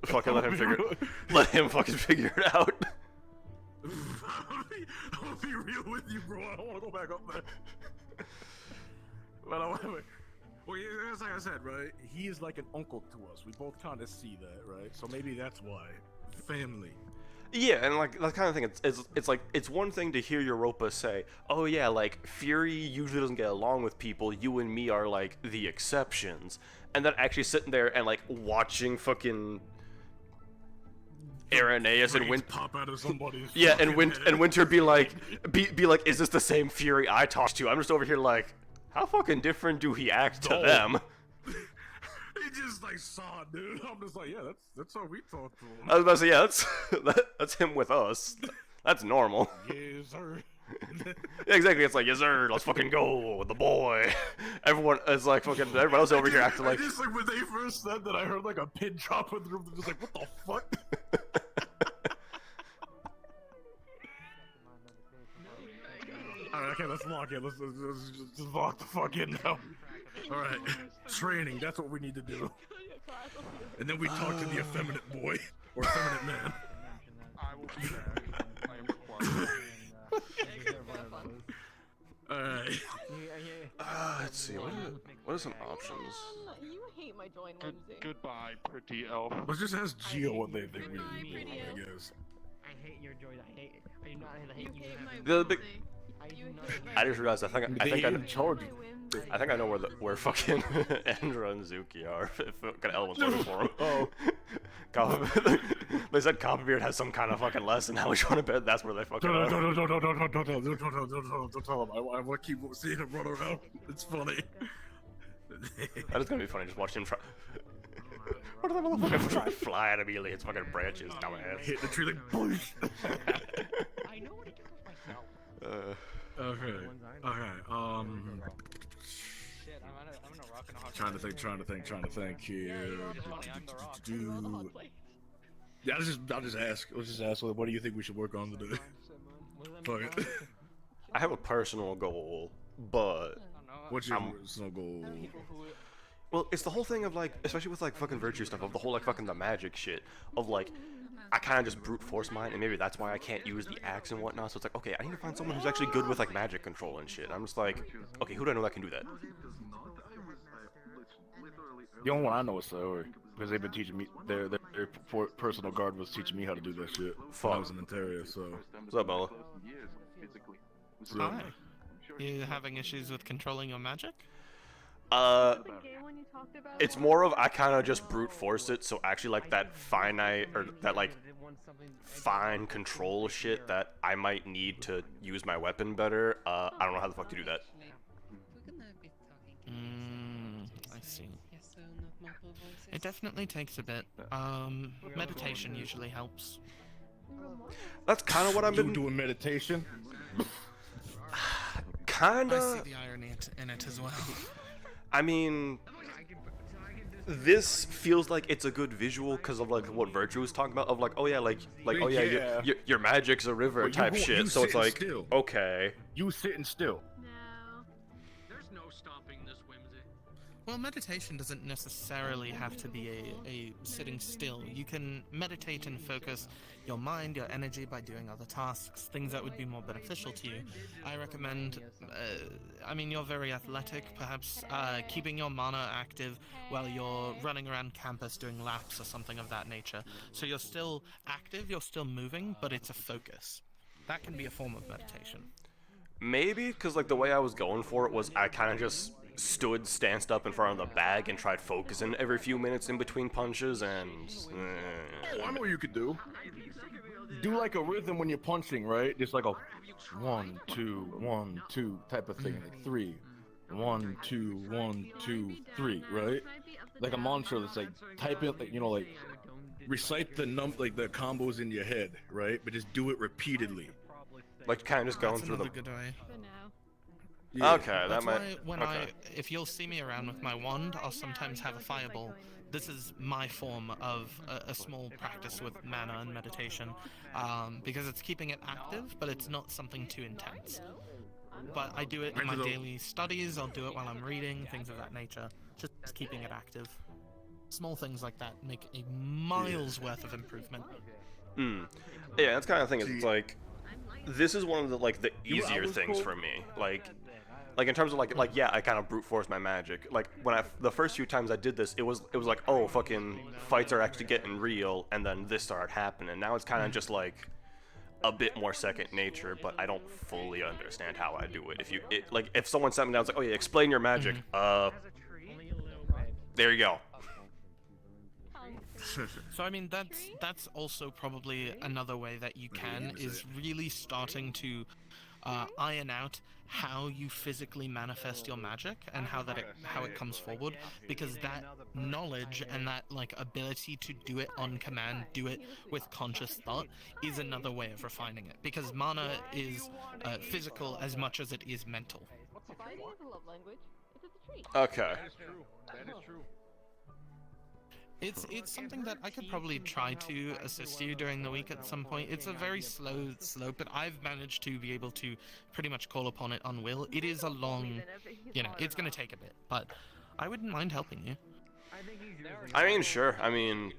Fucking let him fucking figure it out. I'll be real with you, bro. I don't want to go back up there. But well, yeah, that's like I said, right? He is like an uncle to us. We both kind of see that, right? So maybe that's why. Family. Yeah, and like that kind of thing. It's like it's one thing to hear Europa say, "Oh yeah, like Fury usually doesn't get along with people. You and me are like the exceptions," and then actually sitting there and like watching fucking Irenaeus and Winter pop out of somebody's and Winter be like, is this the same Fury I talked to? I'm just over here like, how fucking different do he act to them? He just like saw it, dude. I'm just like, yeah, that's how we talk to him. I was about to say, yeah, that's him with us. That's normal. Yes, sir. Yeah, exactly. It's like, yes, sir. Let's fucking go with the boy. Everyone is like fucking. Everyone else over here acting like. Just like when they first said that, I heard like a pin drop in the room. Just like, what the fuck? Alright, okay, let's lock it. Let's just lock the fuck in now. Alright, training, that's what we need to do. And then we talk to the effeminate boy, or effeminate man. I will be there. I am required. Alright. Let's see, what are some options? You hate my join whimsy. Goodbye, pretty elf. Let's just ask Gio what they think we need to do, I guess. I hate your joy. I hate it. I do not hate you. The big. I just realized. I think I know where fucking Andra and Zuki are. If fucking Elwin's looking for them. Oh. They said Copperbeard has some kind of fucking lesson. How we trying to bet that's where they fucking are. Don't tell him. I want to keep seeing him run around. It's funny. That is gonna be funny. Just watching him try. What are the motherfuckers try to fly out immediately? It's fucking branches, dumbass. Hit the tree like boosh. I know what to do with myself. Okay. Shit, I'm gonna rock and a hard Trying to think here. Yeah, I'll just ask. Let's just ask. What do you think we should work on today? Fuck it. I have a personal goal, but what's your personal goal? Well, it's the whole thing of like, especially with like fucking virtue stuff, of the whole like fucking the magic shit, of like, I kind of just brute force mine, and maybe that's why I can't use the axe and whatnot. So it's like, okay, I need to find someone who's actually good with like magic control and shit. I'm just like, okay, who do I know that can do that? The only one I know is Saori, because they've been teaching me. Their personal guard was teaching me how to do that shit when I was in Ontario. So. What's up, Bella? Hi. You having issues with controlling your magic? It's more of I kind of just brute forced it, so actually like that finite or that like fine control shit that I might need to use my weapon better. I don't know how the fuck to do that. I see. It definitely takes a bit. Meditation usually helps. That's kind of what I've been doing. Meditation. Kinda. I see the irony in it as well. I mean, this feels like it's a good visual because of like what Virtue was talking about of like, oh yeah, like oh yeah, your magic's a river type shit. So it's like, okay, you sitting still. There's no stopping this whimsy. Well, meditation doesn't necessarily have to be a sitting still. You can meditate and focus your mind, your energy by doing other tasks, things that would be more beneficial to you. I recommend, I mean, you're very athletic, perhaps keeping your mana active while you're running around campus doing laps or something of that nature. So you're still active, you're still moving, but it's a focus. That can be a form of meditation. Maybe, because like the way I was going for it was I kind of just stanced up in front of the bag and tried focusing every few minutes in between punches and... Oh, I know what you could do. Do like a rhythm when you're punching, right? Just like a 1, 2, 1, 2 type of thing. Like 3, 1, 2, 1, 2, 3, right? Like a mantra that's like type it, like, you know, like recite the like the combos in your head, right? But just do it repeatedly. Like kind of just going through the... Good way. Yeah. Okay, that That's might... why when if you'll see me around with my wand, I'll sometimes have a fireball. This is my form of a small practice with mana and meditation, because it's keeping it active, but it's not something too intense. But I do it in my daily studies, I'll do it while I'm reading, things of that nature, just keeping it active. Small things like that make a miles worth of improvement. Yeah, that's kind of thing. It's like, this is one of the like the easier things for me. Like in terms of like yeah, I kind of brute force my magic. Like when the first few times I did this, it was like, oh, fucking fights are actually getting real, and then this started happening. Now it's kind of just like a bit more second nature, but I don't fully understand how I do it. If someone sat me down, it's like, oh yeah, explain your magic. There you go. So I mean that's also probably another way that you can is really starting to iron out how you physically manifest your magic and how it comes forward, because that knowledge and that like ability to do it on command, do it with conscious thought, is another way of refining it, because mana is physical as much as it is mental. Okay. That is true. It's something that I could probably try to assist you during the week at some point. It's a very slow slope, but I've managed to be able to pretty much call upon it on will. It is a long, it's going to take a bit, but I wouldn't mind helping you. I mean, sure. I mean,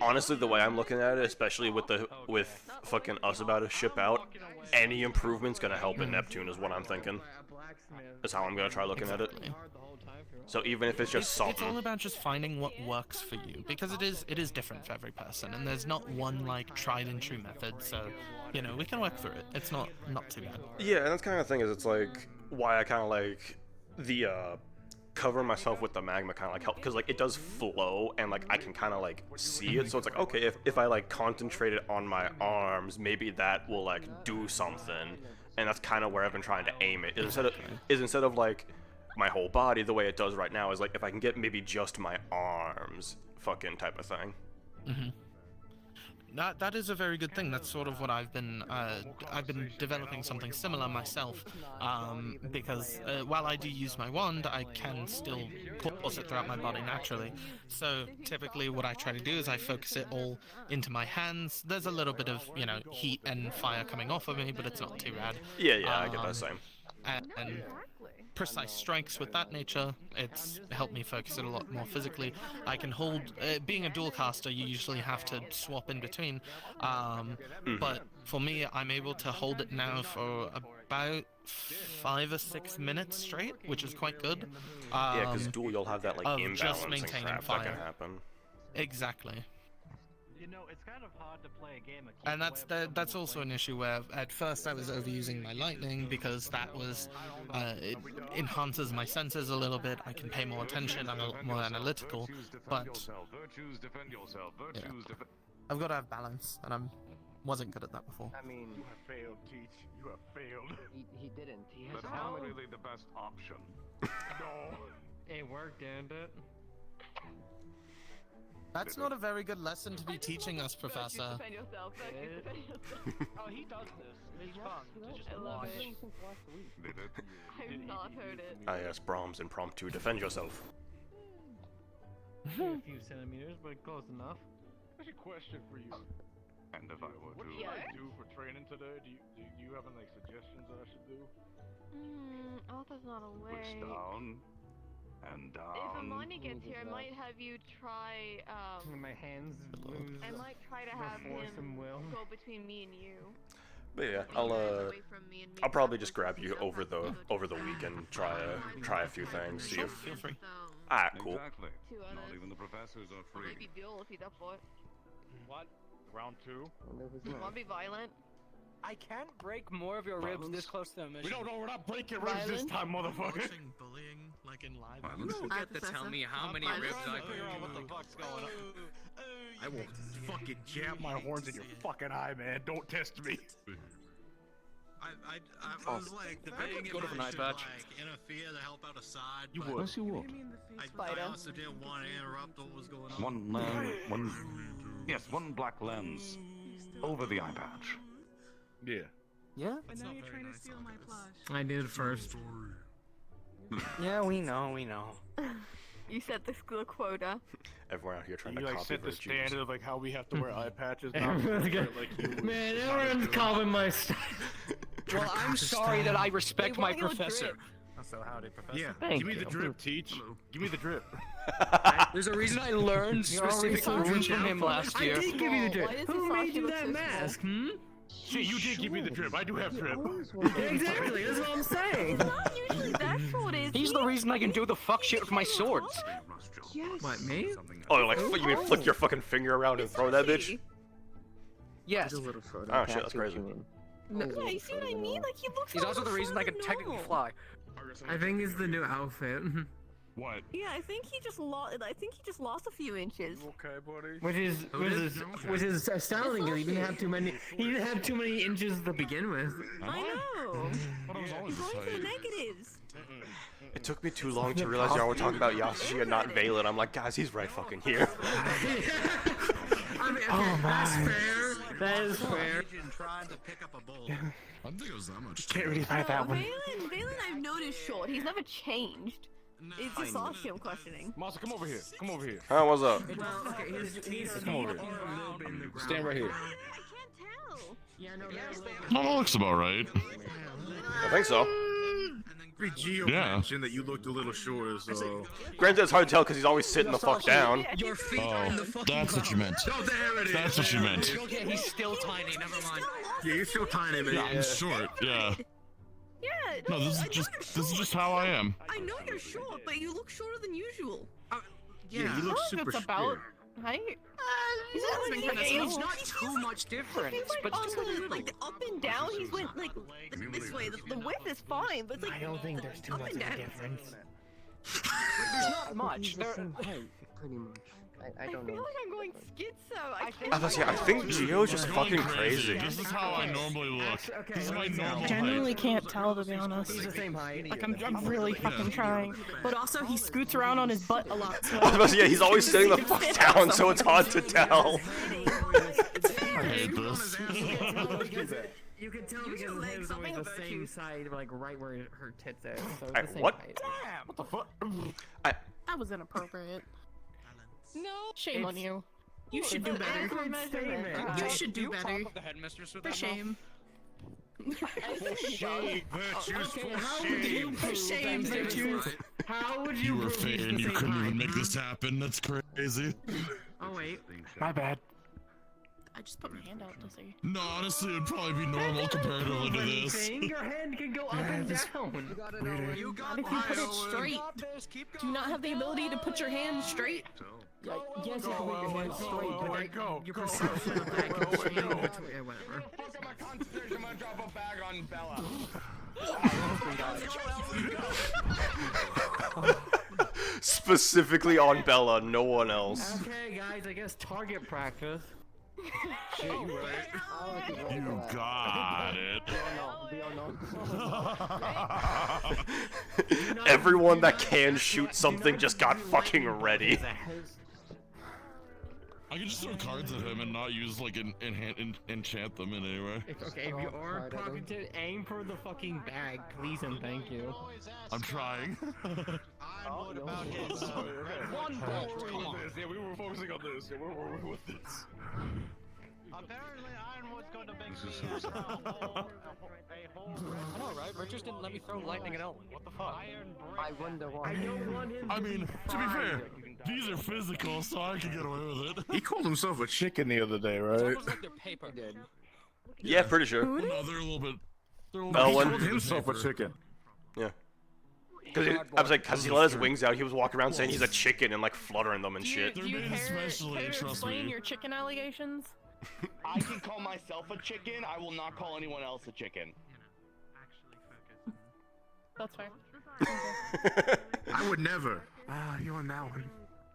honestly, the way I'm looking at it, especially with fucking us about to ship out, any improvement's going to help in Neptune is what I'm thinking. That's how I'm going to try looking at it. So even if it's just something, it's all about just finding what works for you, because it is different for every person, and there's not one like tried and true method. So, we can work through it. It's not too bad. Yeah, and that's kind of thing is it's like why I kind of like the cover myself with the magma kind of like help, because like it does flow and like I can kind of like see it. So it's like, okay, if I like concentrate it on my arms, maybe that will like do something, and that's kind of where I've been trying to aim it. Instead of like my whole body the way it does right now, is like if I can get maybe just my arms fucking type of thing. That is a very good thing. That's sort of what I've been developing something similar myself, because while I do use my wand, I can still pulse it throughout my body naturally. So typically what I try to do is I focus it all into my hands. There's a little bit of heat and fire coming off of me, but it's not too bad. Yeah, I get that same. And precise strikes with that nature. It's helped me focus it a lot more physically. I can hold. Being a dual caster, you usually have to swap in between. But for me, I'm able to hold it now for about 5 or 6 minutes straight, which is quite good. Yeah, because dual, you'll have that like of imbalance just and maintaining crap fire. that can happen. Exactly. You know, it's kind of hard to play a game. And that's also an issue where at first I was overusing my lightning because that was it enhances my senses a little bit. I can pay more attention. I'm a lot more analytical, but yeah. I've got to have balance, and I wasn't good at that before. I mean, You have failed, Teach. You have failed. he didn't. He has That's not really the best option. No. It worked, didn't it? That's not a very good lesson to be teaching us, Professor. Defend yourself. Virtues, defend yourself. Oh, he does this. It's fun to just I love watch. it. I've not heard it. Ah yes, Brahms impromptu, defend yourself. A few centimeters, but close enough. There's a question for you. And if I were to do for training today, do you have any suggestions that I should do? Arthur's not away. Push down and down. If Amani gets here, I might have you try. My hands lose. I might try to have him will. go between me and you. But yeah, I'll probably just grab you over the weekend, try a few things, see if. Feel free. Ah, cool. Exactly. Two Not others. even the professors are free. Maybe Bill if he's up for it. What? Round 2? Wanna be violent? I can't break more of your ribs this close to the mission. We're not breaking ribs this time, motherfucker. Bullying, like in live. You forget to tell me how many ribs I can Figure out what the fuck's going on. I will fucking jam My horns in your fucking eye, man. Don't test me. I was like debating if I should like interfere to help out Assad. You but would. Yes, you would. I also didn't want to interrupt what was going on. One black lens over the eye patch. Yeah. Yeah? But now you're trying to steal my plush. I did first. Yeah, we know. You set the quota. Everyone out here trying You to like copy set the Virtues. standard of like how we have to wear eye patches. Now Man, everyone's calling my style. Well, I'm sorry that I respect my professor. So howdy, Professor. Yeah, Thank give me you. the drip, Teach. Give me the drip. There's a reason I learned specific rules from him last year. I did give you the Why drip. does Who Sasha made you look that so mask? Shit, you did give me the drip. I do have drip. Exactly, that's what I'm saying. Not usually that short, is He's he? the reason I can do the fuck shit with my swords. Yes. What, me? Oh, like you mean flick your fucking finger around and throw that bitch? Yes. Oh shit, that's crazy. No, yeah, you see what I mean? Like he looks. He's a also the little reason I shorter can than technically normal. fly. I think it's the new outfit. What? Yeah, I think he just lost. I think he just lost a few inches. Okay, buddy. Which is astounding because he didn't have too many. He didn't have too many inches to begin with. I know. He's going for the negatives. It took me too long to realize y'all were talking about Yasushi and not Valen. I'm like, guys, he's right fucking here. I mean, okay, that's fair. That is fair. Trying to pick up a bull. I don't think it was that much. Can't really find that one. Valen, I've noticed short. He's never changed. It's just Sashi I'm questioning. Masa, come over here. Come over here. Huh, what's up? Well, okay, he's Come over here. Stand right here. I can't tell. Yeah, no, That looks about right. I think so. Gio mentioned that you looked a little shorter, so. Granted, it's hard to tell because he's always sitting the fuck down. Your feet are in the fucking That's what you meant. Oh, there it is. That's what you meant. Okay, he's still tiny. Never mind. Yeah, you're still tiny, man. Yeah, I'm short. Yeah. Yeah. No, this is just how I am. I know you're short, but you look shorter than usual. Yeah, you look super it's about square. height. He's It's not too much difference, but just a little. like the up and down. He's went like this way. The width is fine, but it's like I don't think there's too up much and of a down. difference. There's not much. There, Pretty much. I I don't feel know. like I'm going schizo. I think Gio's just fucking Going crazy. This is how I normally look. This is my normal Genuinely height. can't tell, to be honest. He's the same height. Like I'm really fucking trying, but also he scoots around on his butt a lot. So I was about to say, yeah, he's always sitting the fuck down, so it's hard to tell. I hate this. You can tell because his always the same side, like right where her tits are. So it's Hey, the same what? height. What the fuck? that was inappropriate. No. Shame on you. You should do It's an better. accurate measurement. statement. You should do better. The headmistress with For that shame. Shame, Virtues, Okay, for how would shame. you prove shame, that Virtues. How would You you were prove he's Fane. the You same couldn't height? even make this happen. That's crazy. Oh wait. My bad. I just put my hand out to see. No, honestly, it'd probably be normal comparatively to this. Anything, your hand can go up and down. Not if you put it straight. Do you not have the ability to put your hand straight? Yes, you can put your hand straight, but Your perception of that can change. Yeah, whatever. I'm gonna drop a bag on Bella. Specifically on Bella, no one else. Okay, guys, I guess target practice. Shit, you right. You got it. Everyone that can shoot something just got fucking ready. I can just throw cards at him and not use like enchant them in any way. Okay, if you are talking to aim for the fucking bag, please and thank you. I'm trying. What about his one ball? Come on. Yeah, we were focusing on this. Yeah, where were we with this? Apparently, Ironwood's going to make me a hole. I know, right? Richards didn't let me throw lightning at Ellen. What the fuck? I wonder why. I don't want him I to mean, to be fair, these are physical, so I can get away with it. He called himself a chicken the other day, It's right? almost like they're paper. Yeah, pretty sure. No, they're a little bit. They're a He little called bit himself a paper. chicken. Yeah. I was like, cause he let his wings out, he was walking around saying he's a chicken and like fluttering them and shit. They're Do you made especially, care to trust explain me. your chicken allegations? I can call myself a chicken. I will not call anyone else a chicken. That's fair. I would never. Ah, you on that one.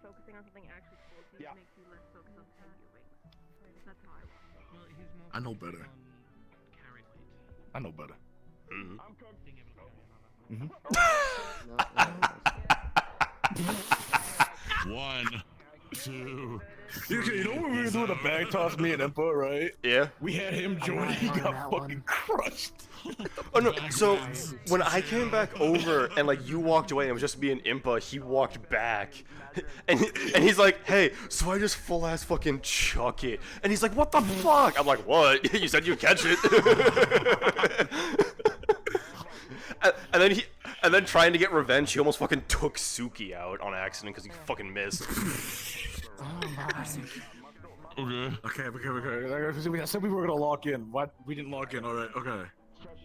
Focusing on something actually cool Yeah. makes you less focused on your wings. That's how I I know better. I know better. One, two. Okay, you know when we were doing the bag toss, me and Impa, right? Yeah. We had him join. He got fucking crushed. Oh no, so when I came back over and like you walked away and it was just me and Impa, he walked back. And he's like, hey, so I just full ass fucking chuck it. And he's like, what the fuck? I'm like, what? You said you'd catch it. and then trying to get revenge, he almost fucking took Suki out on accident because he fucking missed. Okay. Okay. We said we were gonna lock in. What? We didn't lock in. All right. Okay.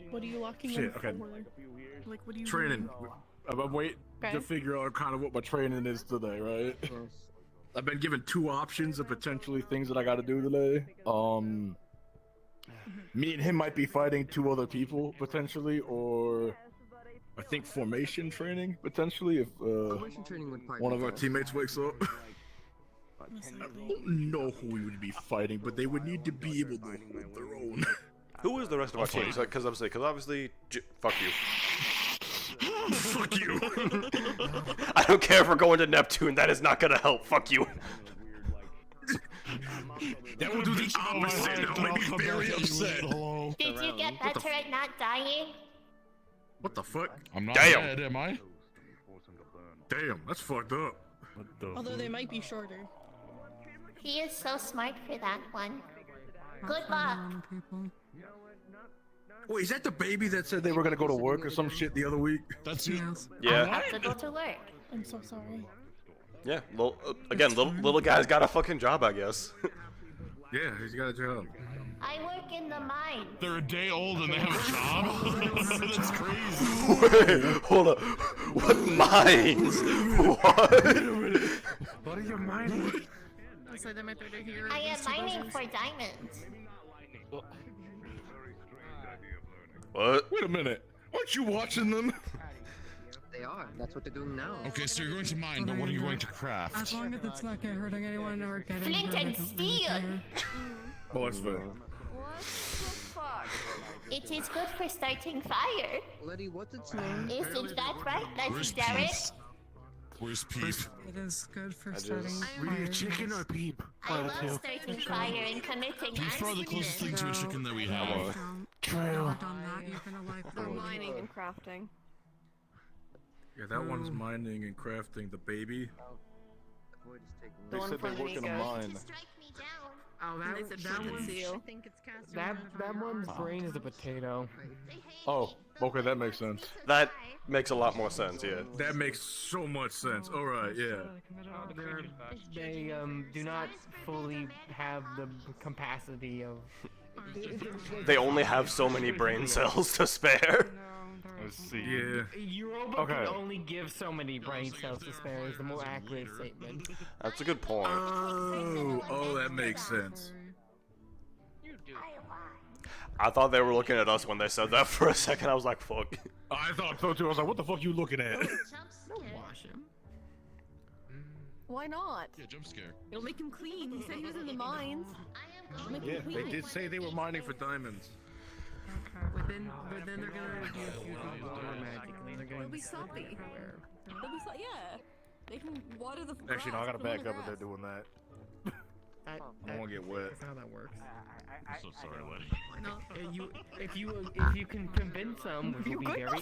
What are you locking Shit, in okay. for? Like, what do you Training. I'm waiting Okay. to figure out kind of what my training is today, right? I've been given two options of potentially things that I got to do today. Me and him might be fighting two other people potentially, or I think formation training potentially if Formation training would probably one be of our good. teammates wakes up. I don't know who we would be fighting, but they would need to be able to hold their own. Who is the rest of our team? Because obviously, fuck you. Fuck you. I don't care if we're going to Neptune. That is not gonna help. Fuck you. That will do the opposite. It'll make me very upset. Did you get better at not dying? What the fuck? I'm not Damn. dead, am I? Damn, that's fucked up. Although they might be shorter. He is so smart for that one. Good luck. Wait, is that the baby that said they were gonna go to work or some shit the other week? That's you. I Yeah. have to go to work. I'm so sorry. Yeah. Little guy's got a fucking job, I guess. Yeah, he's got a job. I work in the mine. They're a day old and they have a job? That's crazy. Wait, hold up. What mines? What? What are you mining? So they might be to hear I am these two mining buzzers. for diamonds. What? Wait a minute. Aren't you watching them? They are. That's what they're doing now. Okay, so you're going to mine, but what are you going to craft? As long as it's not hurting anyone or getting Flint and steel. Oh, that's fair. What the fuck? It is good for starting fire. Letty, what's its name? Isn't that right, Where's legendary? Peep? Where's Peep? It is good for just- starting We fire. need a chicken or Peep? I love starting fire and committing Peep's probably the closest thing to a chicken that we have. Never done that even a life. For mining and crafting. Yeah, that one's mining and crafting the baby. The one from the working a Nico. mine. Oh, And I said, "She can see you." that one's brain is a potato. Oh, okay, that makes sense. That makes a lot more sense, yeah. That makes so much sense. All right, yeah. They do not fully have the capacity of. They only have so many brain cells to spare. Let's see. Yeah. Europa Okay. can only give so many brain cells to spare is the more accurate statement. That's a good point. Oh, that makes sense. I thought they were looking at us when they said that for a second. I was like, fuck. I thought so too. I was like, what the fuck you looking at? Wash him. Why not? Yeah, jump scare. It'll make him clean. He said he was in the mines. It'll make Yeah, him they clean. did say they were mining for diamonds. But then they're gonna do a few things with their magic, and then they're gonna It'll be salty. It'll be yeah. They can water the Actually, no, I gotta grass, back put up if they're doing that. I don't want to get wet. That's how that works. I'm so sorry, lady. No, if you can convince them, which will be very.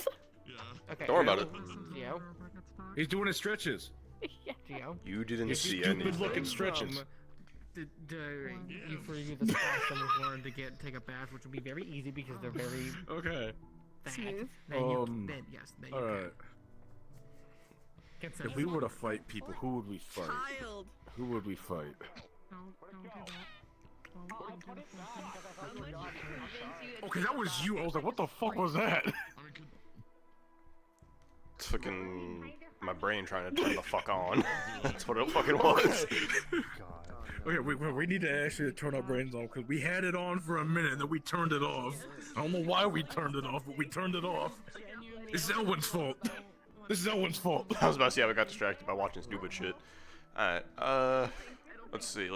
Yeah. Okay. Don't worry about it. Gio. He's doing his stretches. Gio. You didn't His see stupid anything. looking stretches. For you, the splash them with water to take a bath, which will be very easy because they're very Okay. fat. Smooth. Then yes, then you All can. right. If we were to fight people, who would we fight? Child. Who would we fight? Okay, that was you. I was like, what the fuck was that? It's fucking my brain trying to turn the fuck on. That's what it fucking was. Okay, we need to actually turn our brains on because we had it on for a minute and then we turned it off. I don't know why we turned it off, but we turned it off. It's Elwin's fault. This is Elwin's fault. I was about to say I got distracted by watching stupid shit. Alright, let's see.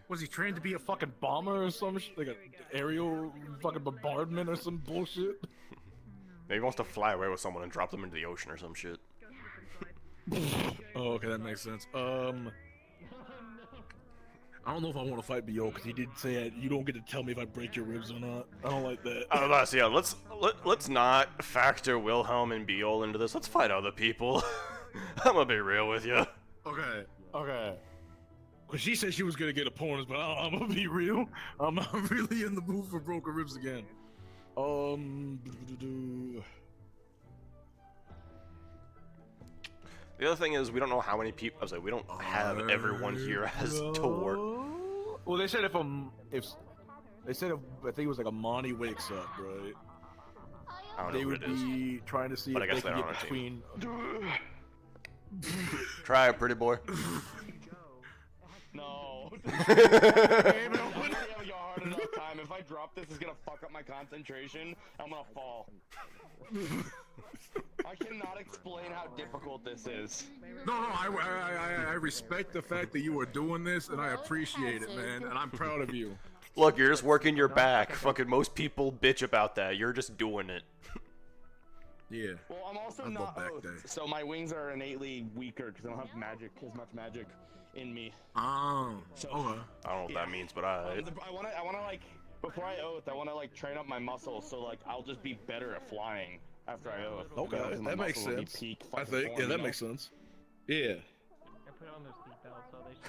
Was he trained to be a fucking bomber or some shit? Like a aerial fucking bombardment or some bullshit? Maybe he wants to fly away with someone and drop them into the ocean or some shit. Oh, okay, that makes sense. I don't know if I want to fight Bo because he did say you don't get to tell me if I break your ribs or not. I don't like that. I was about to say, yeah, let's not factor Wilhelm and Biol into this. Let's fight other people. I'm gonna be real with you. Okay. Cause she said she was gonna get opponents, but I'm gonna be real. I'm not really in the mood for broken ribs again. The other thing is we don't know how many people. I was like, we don't have everyone here as to work. Well, they said if I think it was like Amani wakes up, right? I don't know They what would it is. be trying to see But I if guess they can they're get on our team. between. Try it, pretty boy. No. I'm gonna have a hard enough time. If I drop this, it's gonna fuck up my concentration. I'm gonna fall. I cannot explain how difficult this is. No, I respect the fact that you are doing this, and I appreciate it, man, and I'm proud of you. Look, you're just working your back. Fucking most people bitch about that. You're just doing it. Yeah. Well, I'm also I'll go not back oath, there. so my wings are innately weaker because I don't have as much magic in me. Oh. So, Okay. I don't know what that means, but I wanna like before I oath, I wanna like train up my muscles so like I'll just be better at flying after I oath. Okay, Because my that makes muscles will be sense. peak I fucking think, form, yeah, you that know? makes sense. Yeah.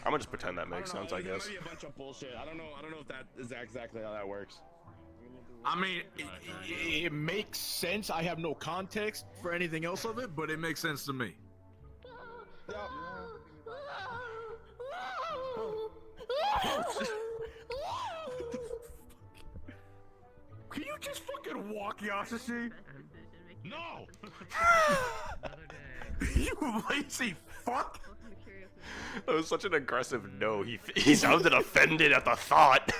I'm gonna just pretend that makes I don't sense, know, I it guess. might be a bunch of bullshit. I don't know if that is exactly how that works. I mean, it makes sense. I have no context for anything else of it, but it makes sense to me. Can you just fucking walk, Yasushi? No! You lazy fuck! That was such an aggressive no. He sounded offended at the thought.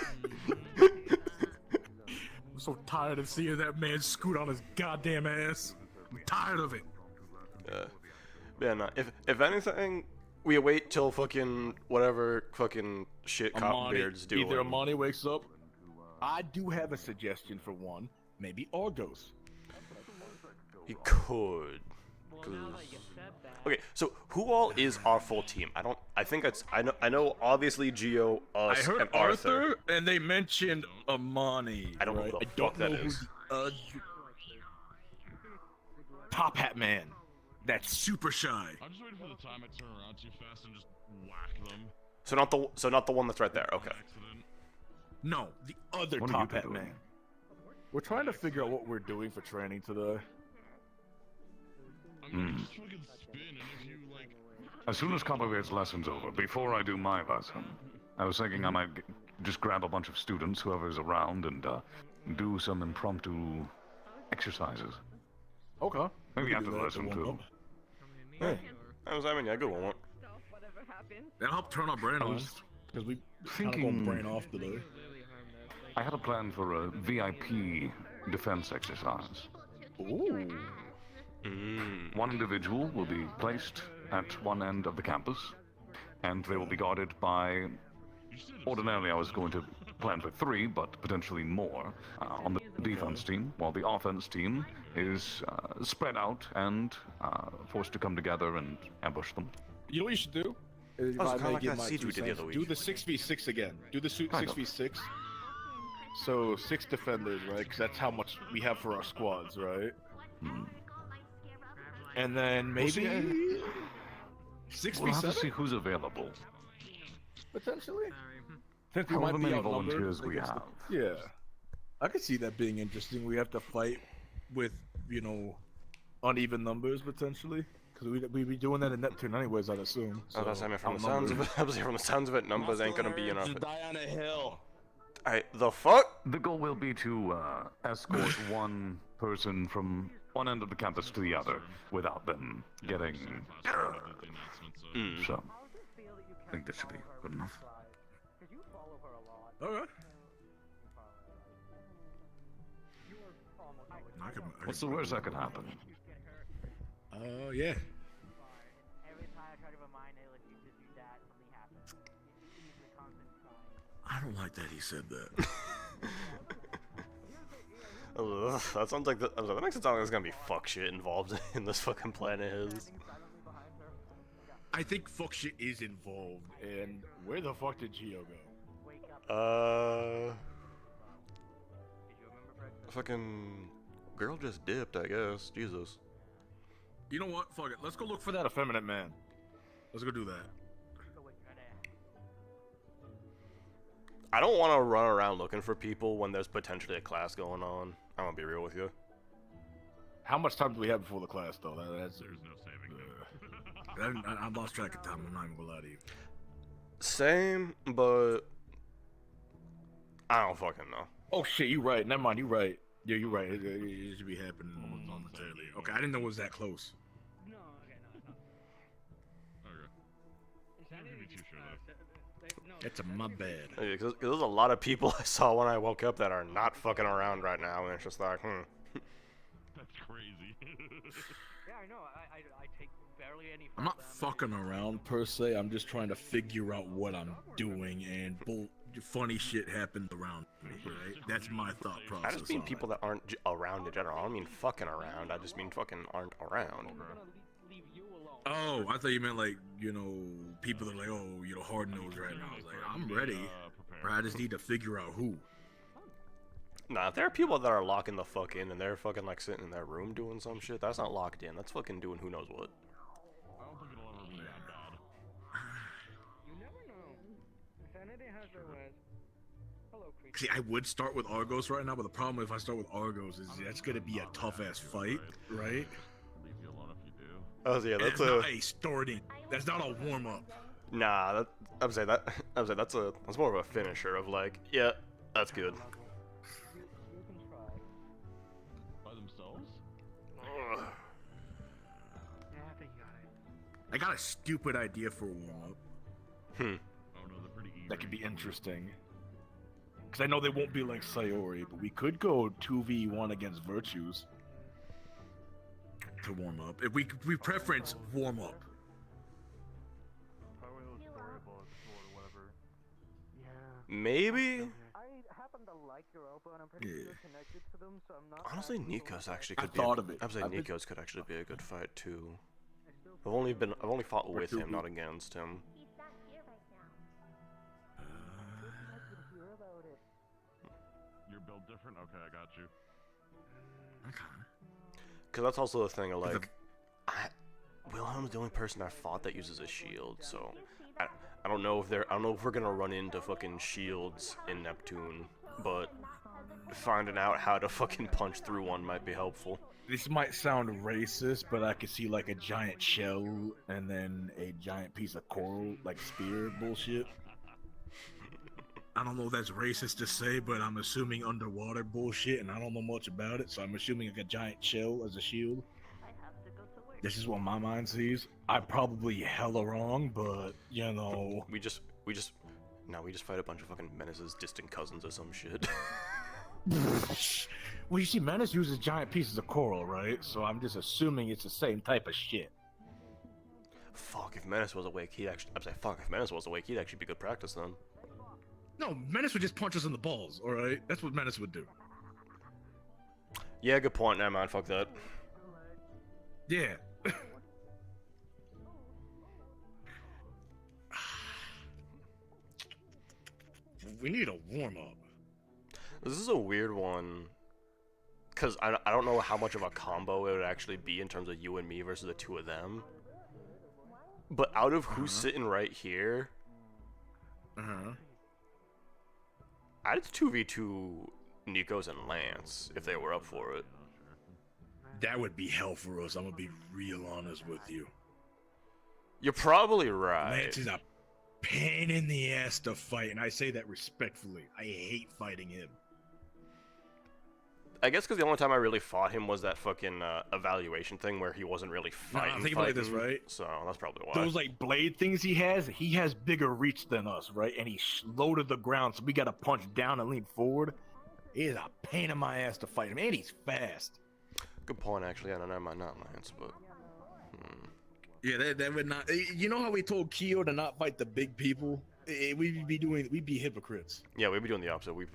I'm so tired of seeing that man scoot on his goddamn ass. I'm tired of it. Yeah, no, if anything, we wait till fucking whatever fucking shit cop beard's doing. Either Amani wakes up. I do have a suggestion for one. Maybe Argos. He could. Okay, so who all is our full team? I think it's. I know. Obviously, Geo, us, I heard and Arthur. and they mentioned Amani. I don't know right? who the I don't fuck that know who is. the Top Hat Man. That's super shy. I'm just waiting for the time I turn around too fast and just whack them. So not the one that's right there. Okay. No, the other What are you top hat doing? man. We're trying to figure out what we're doing for training today. As soon as Copperbeard's lesson's over, before I do my lesson, I was thinking I might just grab a bunch of students, whoever's around, and do some impromptu exercises. Okay. Maybe We can after do the that lesson, to too. warm up. Hey, I was having a good one. That'll help turn our brain I on. was Because we kind of going brain off today. I had a plan for a VIP defense exercise. Ooh. One individual will be placed at one end of the campus, and they will be guarded by... Ordinarily, I was going to plan for 3, but potentially more on the defense team, while the offense team is spread out and forced to come together and ambush them. You know what you should do? If Oh, so I kinda may like give that my siege 2 we did the cents, other do week. the 6v6 again. Do the Kind of. 6v6. So 6 defenders, right? Because that's how much we have for our squads, right? And then maybe We'll 6v7 We'll have to see who's available. potentially. Since we However might be many outnumbered volunteers we against have. Yeah, I could see that being interesting. We have to fight with, you know, uneven numbers potentially, because we be doing that in Neptune anyways, I'd assume. I was So, saying from the sounds of it, I was saying from the sounds of it, numbers ain't gonna be enough. Just die on a hill. Alright, the fuck? The goal will be to escort one person from one end of the campus to the other without them getting... So, I think this should be good enough. Alright. What's the worst that could happen? Yeah. I don't like that he said that. Ugh, that sounds like that makes it sound like there's gonna be fuck shit involved in this fucking planet is. I think fuck shit is involved, and where the fuck did Gio go? Fucking girl just dipped, I guess. Jesus. You know what? Fuck it. Let's go look for that effeminate man. Let's go do that. I don't want to run around looking for people when there's potentially a class going on. I'm gonna be real with you. How much time do we have before the class, though? There's no saving. I lost track of time. I'm not even gonna lie to you. Same, but I don't fucking know. Oh shit, you right. Never mind, you right. Yeah, you're right. It should be happening momentarily. Okay, I didn't know it was that close. That's my bad. Because there's a lot of people I saw when I woke up that are not fucking around right now, and it's just like, That's crazy. Yeah, I know. I take barely any. I'm not fucking around per se. I'm just trying to figure out what I'm doing, and funny shit happens around me. Right? That's my thought process. I just mean people that aren't around in general. I don't mean fucking around. I just mean fucking aren't around. Oh, I thought you meant like, you know, people that are like, oh, you know, hard nose right now. I was like, I'm ready. Or I just need to figure out who. Nah, if there are people that are locking the fuck in and they're fucking like sitting in their room doing some shit, that's not locked in. That's fucking doing who knows what. I don't think it'll ever be that bad. You never know. Sanity has their ways. Hello, creature. See, I would start with Argos right now, but the problem if I start with Argos is that's gonna be a tough ass fight, right? Leave you alone if you do. Oh yeah, that's not a starting. That's not a warm up. Nah, I'm saying that's more of a finisher of like, yeah, that's good. By themselves? I got a stupid idea for a warm up. Oh no, they're pretty easy. That could be interesting. Because I know they won't be like Sayori, but we could go 2v1 against Virtues to warm up. If we preference warm up. Maybe. I happen to like Europa, and I'm pretty good connected to them, so I'm not. Honestly, Nikos actually could I thought of it. I would say Nikos could actually be a good fight too. I've only fought with him, not against him. You're built different? Okay, I got you. Cause that's also the thing of like, Wilhelm's the only person I fought that uses a shield, so I I don't know if we're gonna run into fucking shields in Neptune, but finding out how to fucking punch through one might be helpful. This might sound racist, but I could see like a giant shell and then a giant piece of coral, like spear bullshit. I don't know if that's racist to say, but I'm assuming underwater bullshit, and I don't know much about it, so I'm assuming like a giant shell as a shield. This is what my mind sees. I'm probably hella wrong, but you know. We just fight a bunch of fucking Menace's distant cousins or some shit. Well, you see, Menace uses giant pieces of coral, right? So I'm just assuming it's the same type of shit. Fuck, if Menace was awake, if Menace was awake, he'd actually be good practice then. No, Menace would just punch us in the balls, alright? That's what Menace would do. Yeah, good point. Never mind, fuck that. Yeah. We need a warm-up. This is a weird one, because I don't know how much of a combo it would actually be in terms of you and me versus the two of them. But out of who's sitting right here, I'd 2v2 Nikos and Lance if they were up for it. That would be hell for us, I'm gonna be real honest with you. You're probably right. Lance is a pain in the ass to fight, and I say that respectfully. I hate fighting him. I guess because the only time I really fought him was that fucking evaluation thing where he wasn't really fighting. Think about this, right? So that's probably why. Those like blade things he has bigger reach than us, right? And he's low to the ground, so we gotta punch down and lean forward. It is a pain in my ass to fight him, and he's fast. Good point, actually. I don't know, not Lance, but. Yeah, that would not. You know how we told Kyo to not fight the big people? We'd be hypocrites. Yeah, we'd be doing the opposite. We'd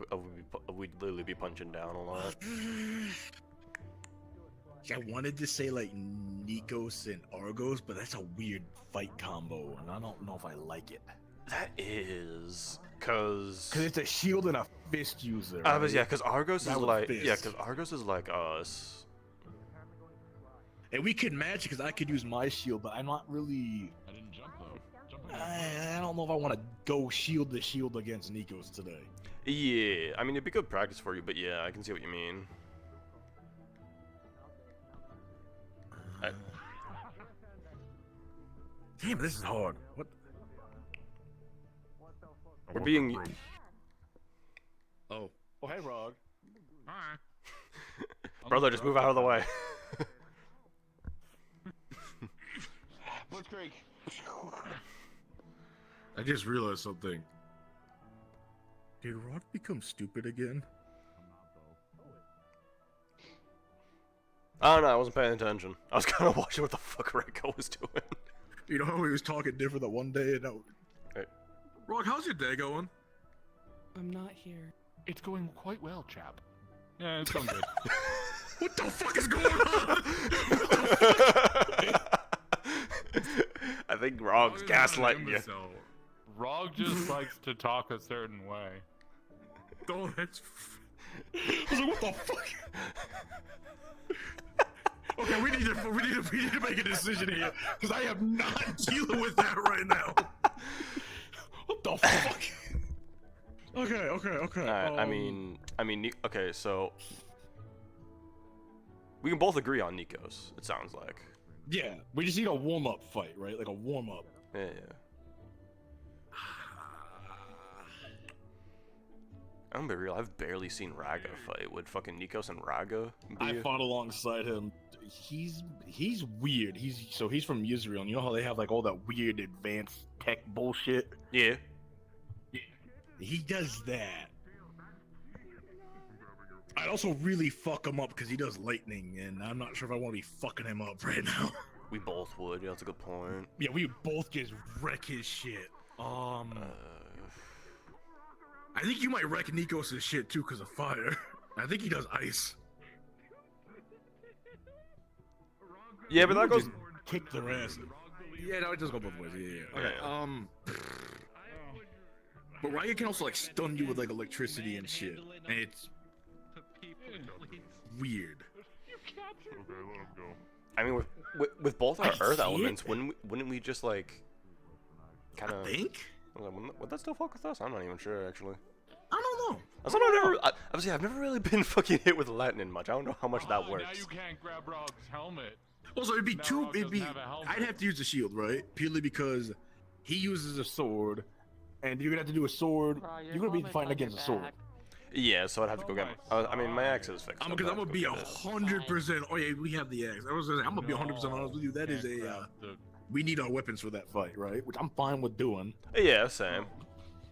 literally be punching down a lot. I wanted to say like Nikos and Argos, but that's a weird fight combo, and I don't know if I like it. That is, cause it's a shield and a fist user. Right? Yeah, cause Argos is like fist. Argos is like us. And we could match because I could use my shield, but I'm not really. I didn't jump though. I don't know if I want to go shield to shield against Nikos today. Yeah, I mean it'd be good practice for you, but yeah, I can see what you mean. Damn, this is hard. What? We're being. Oh, hey, Rog. Hi. Brother, just move out of the way. Blitzkrieg. I just realized something. Did Rod become stupid again? I don't know, I wasn't paying attention. I was kind of watching what the fuck Reiko was doing. You know how he was talking different that one day? And Hey. Rod, how's your day going? I'm not here. It's going quite well, chap. Yeah, it's going good. What the fuck is going on? I think Rog's gaslighting you. Rog just likes to talk a certain way. Oh, that's. I was like, what the fuck? Okay, we need to make a decision here because I am not dealing with that right now. What the fuck? Okay. Alright, I mean, okay, so we can both agree on Nikos. It sounds like. Yeah, we just need a warm-up fight, right? Like a warm-up. Yeah. I'm gonna be real. I've barely seen Raga fight. Would fucking Nikos and Raga be? I fought alongside him. He's weird. He's from Israel, and you know how they have like all that weird advanced tech bullshit. Yeah. He does that. I'd also really fuck him up because he does lightning, and I'm not sure if I want to be fucking him up right now. We both would. Yeah, that's a good point. Yeah, we both just wreck his shit. I think you might wreck Nikos' shit too because of fire. I think he does ice. Yeah, but that goes. Kick their ass. Yeah, no, it does go both ways. Yeah. Okay. But Raga can also like stun you with like electricity and shit, and it's weird. I mean, with both our earth elements, wouldn't we just like kind of think? Would that still fuck with us? I'm not even sure, actually. I don't know. Obviously, I've never really been fucking hit with lightning much. I don't know how much that works. Now you can't grab Rog's helmet. Also, it'd be Now two. Rog It'd be. doesn't have a helmet. I'd have to use the shield, right? Purely because he uses a sword, and you're gonna have to do a sword. You're gonna be fighting against a sword. Yeah, so I'd have to go get. I mean, my axe is fixed. Because I'm gonna be 100%. Oh yeah, we have the axe. I was gonna say, I'm gonna be 100% honest with you. That is a. We need our weapons for that fight, right? Which I'm fine with doing. Yeah, same.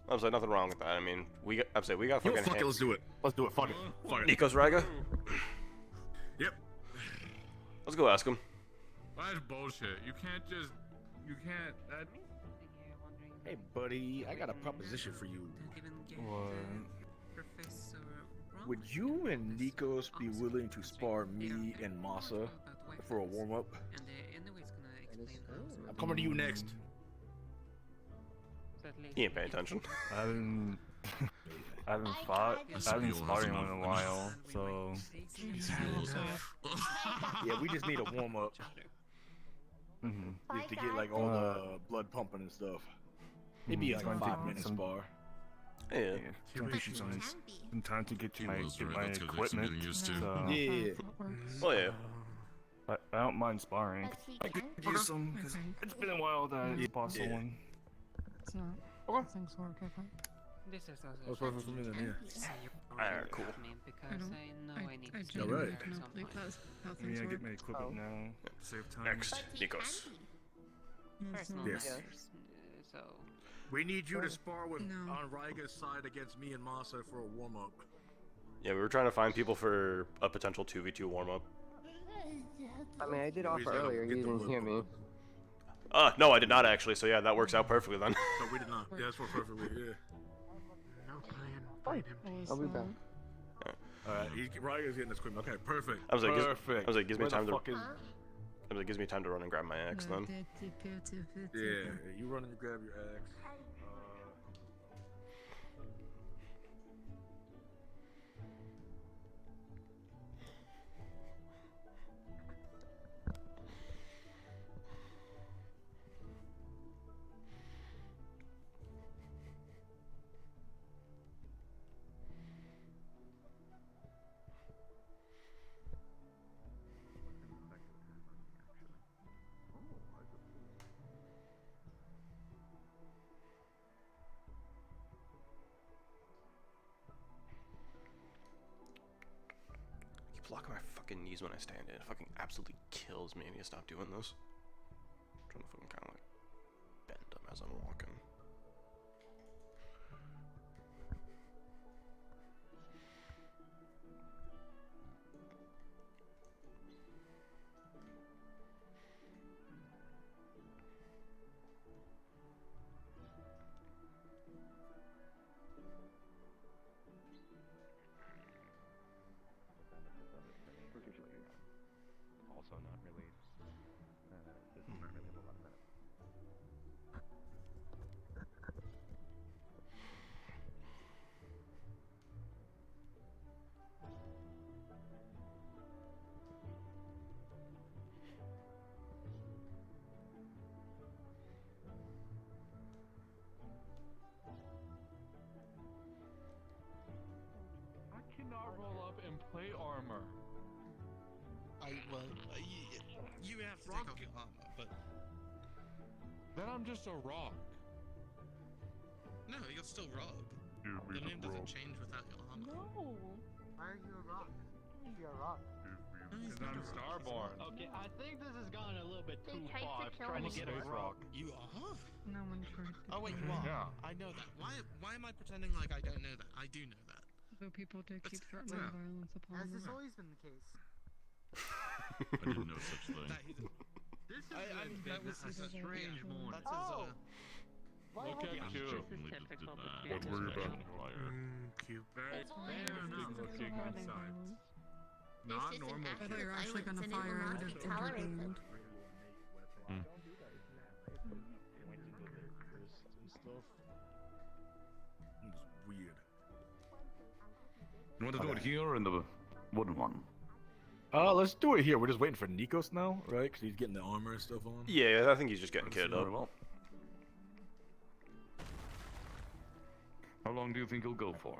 I was like, nothing wrong with that. I mean, we got. I'm saying we got Yo, fucking. fuck it, let's do it. Let's do it. Fuck it. Fuck it. Nikos Raga. Yep. Let's go ask him. That's bullshit. You can't just. You can't. That. Hey, buddy, I got a proposition for you. What? Would you and Nikos be willing to spar me and Masa for a warm-up? I'm coming to you next. He ain't paying attention. I haven't fought. I haven't sparred in a while, so. Yeah, we just need a warm-up. Just to get like all the blood pumping and stuff. It'd be like a 5-minute spar. Yeah. Some time to get my equipment. So, yeah. Oh yeah. I don't mind sparring. I could use some because it's been a while that I bought someone. It's not. Okay. Things work okay. This is That's perfect for me then, yeah. Alright, cool. Alright. I get my equipment now. Save time. Next, Nikos. Yes. We need you to spar with on Raiga's side against me and Masa for a warm-up. Yeah, we were trying to find people for a potential 2v2 warm-up. I mean, I did offer earlier, you didn't hear me. No, I did not actually, so yeah, that works out perfectly then. No, we did not. Yeah, that's what perfectly, yeah. No plan. I'll be back. Alright, Raiga's getting this equipment. Okay, perfect. I was like, perfect. I was like, gives me Where the time to. fuck is- I was like, gives me time to run and grab my axe then. Yeah, you run and grab your axe. Blocking my fucking knees when I stand in. It fucking absolutely kills me. I need to stop doing this. I'm trying to fucking kind of like bend them as I'm walking. Also, not really. This is not really a lot of minutes. I cannot roll up in plate armor. You have to take off your armor, but Then I'm just a rock. no, you're still Rob. The name doesn't change without your armor. No. Why are you a rock? You're a rock. Because I'm Starborn. Okay, I think this has gone a little bit They too tried far. to kill Trying to me. get a rock. You are? No one tried. Oh wait, you are. Yeah. I know that. Why am I pretending like I don't know that? I do know that. So people do keep But- threatening yeah. violence upon Has this them. always been the case? I didn't know such thing. This is That was a strange morning. That's his, Look at you. What were you about? Looking inside. Not normal. I thought you were actually gonna fire. I would have intervened. It's weird. You want to do it here or in the wooden one? Let's do it here. We're just waiting for Nikos now, right? Because he's getting the armor and stuff on. Yeah, I think he's just getting kitted up. Well. How long do you think you'll go for?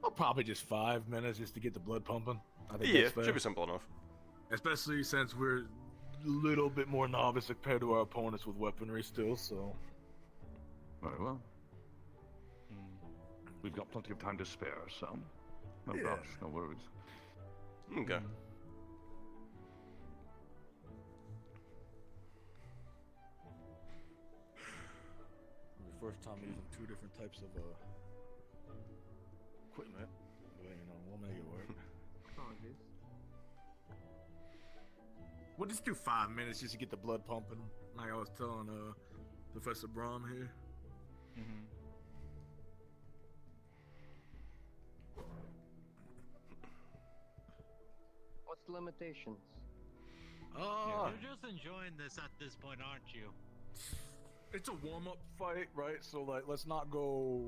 Well, probably just 5 minutes just to get the blood pumping. I think Yeah, that's fair. should be simple enough. Especially since we're a little bit more novice compared to our opponents with weaponry still, so. Very well. We've got plenty of time to spare, so no rush, no worries. Okay. First time using 2 different types of equipment, but you know, we'll make it work. We'll just do 5 minutes just to get the blood pumping, like I was telling Professor Braun here. What's the limitations? Oh, You're just enjoying this at this point, aren't you? it's a warm-up fight, right? So like, let's not go.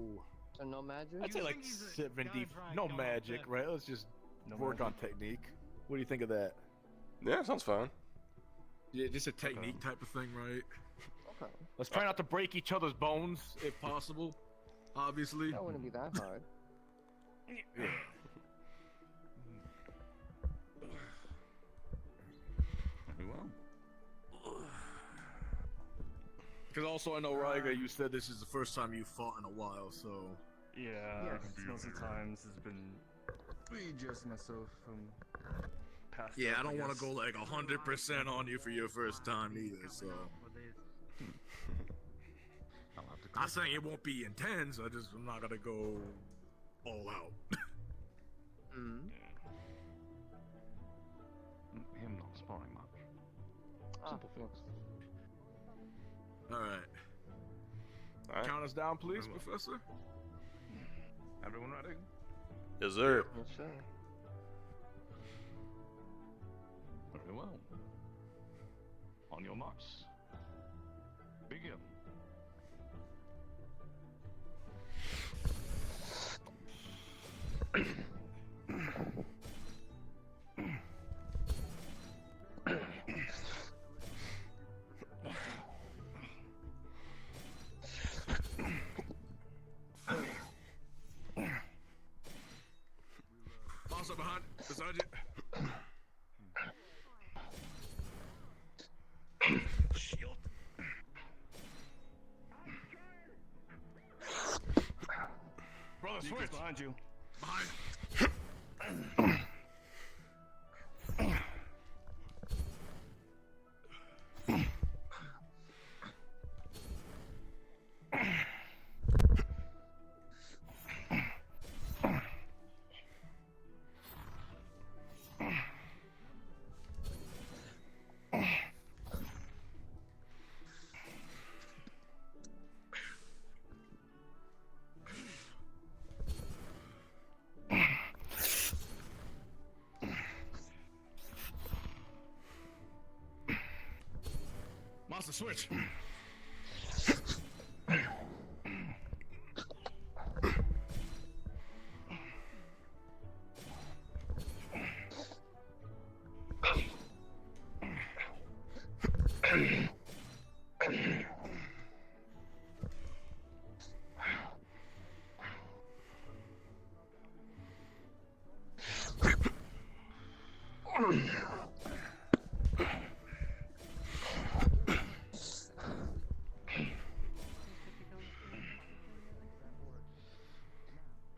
So no magic? I'd say like 70. No magic, right? Let's just work on technique. What do you think of that? Yeah, sounds fine. Yeah, just a technique type of thing, right? Okay. Let's try not to break each other's bones, if possible. Obviously. That wouldn't be that hard. Yeah. Very well. Because also I know, Ryga, you said this is the first time you fought in a while, so. Yeah, most of the times has been readjust myself from past. Yeah, stuff, I don't want to guess. go like 100% on you for your first time either, so. Not saying it won't be intense, I'm not gonna go all out. Him not sparring much. Simple fix. Alright. Count us down, please, Professor. Everyone ready? Yes, sir. Yes, sir. Very well. On your marks. Begin. Monster beside you. Shield. Brother, switch behind you. Behind. Monster switch.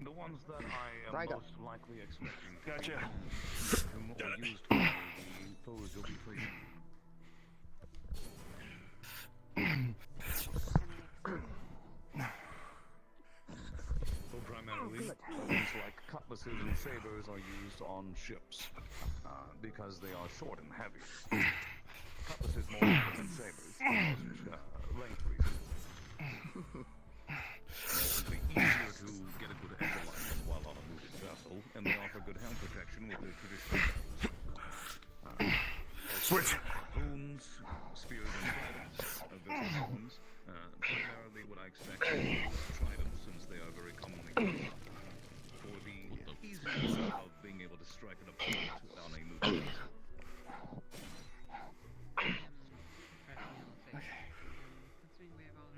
The ones that I am most likely expecting. Gotcha. Or used for the foes you'll be facing. So primarily, things like cutlasses and sabers are used on ships because they are short and heavy. Cutlasses more than sabers, length reasons. They're simply easier to get a good angle on them while on a moving vessel, and they offer good helm protection with their traditional switch. Wounds, spears, and tridents of various forms. Primarily what I expect is tridents, since they are very commonly used for the ease of being able to strike an opponent on a moving vessel.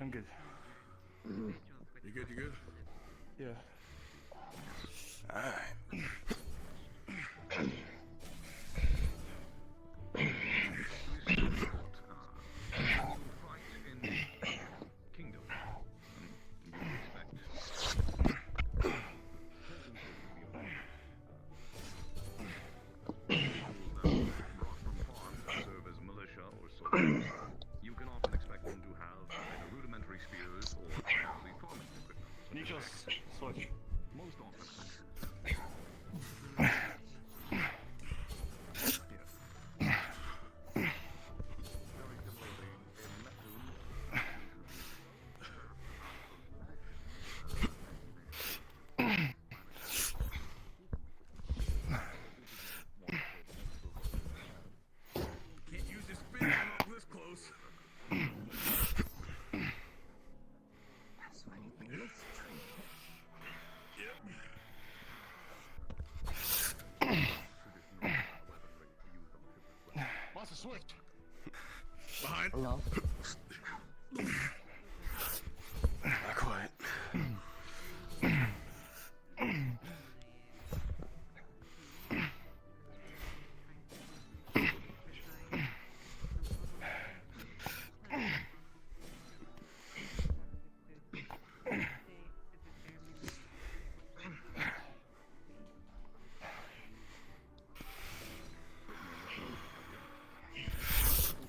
I'm good. You good? You good? Yeah. Alright. You can often expect them to have either rudimentary spears or actually farming equipment. Nico, switch. Most often. Can't use your spin when I'm this close. Monster switch. Behind. No. Not quite.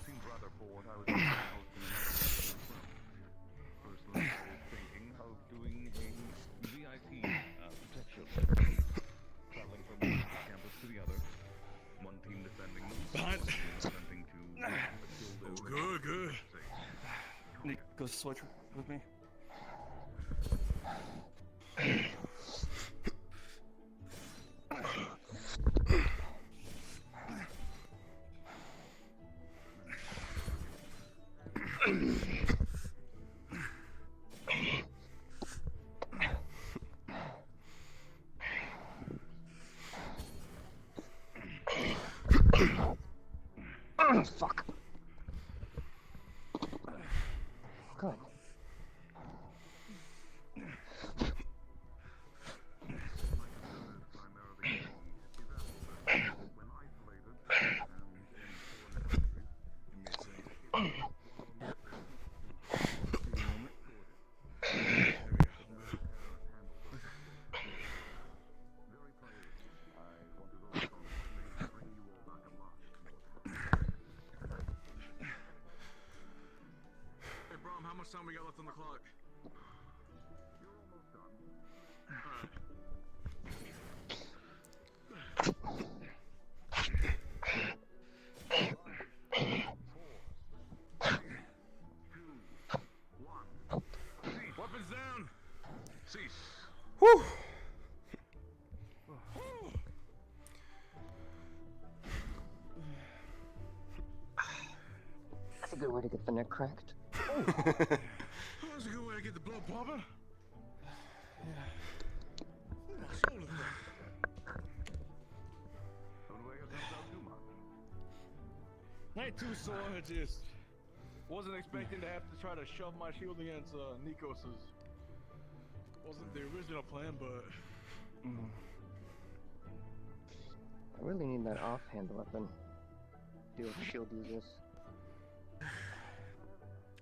Seemed rather bored. I was thinking of doing a VIP protection. Traveling from one campus to the other. One team defending Behind. defending to Good, good. Nick, go switch with me. Fuck. Good. Hey, Brom, how much time we got left on the clock? You're almost done. Alright. Weapons down. Cease. Whew. That's a good way to get the neck cracked. That's a good way to get the blood pumping. My shoulder thing. Don't wear yourself out too much. Ain't too sore. I just wasn't expecting to have to try to shove my shield against Nikos's. Wasn't the original plan, but. I really need that offhand weapon. Deal with shield users.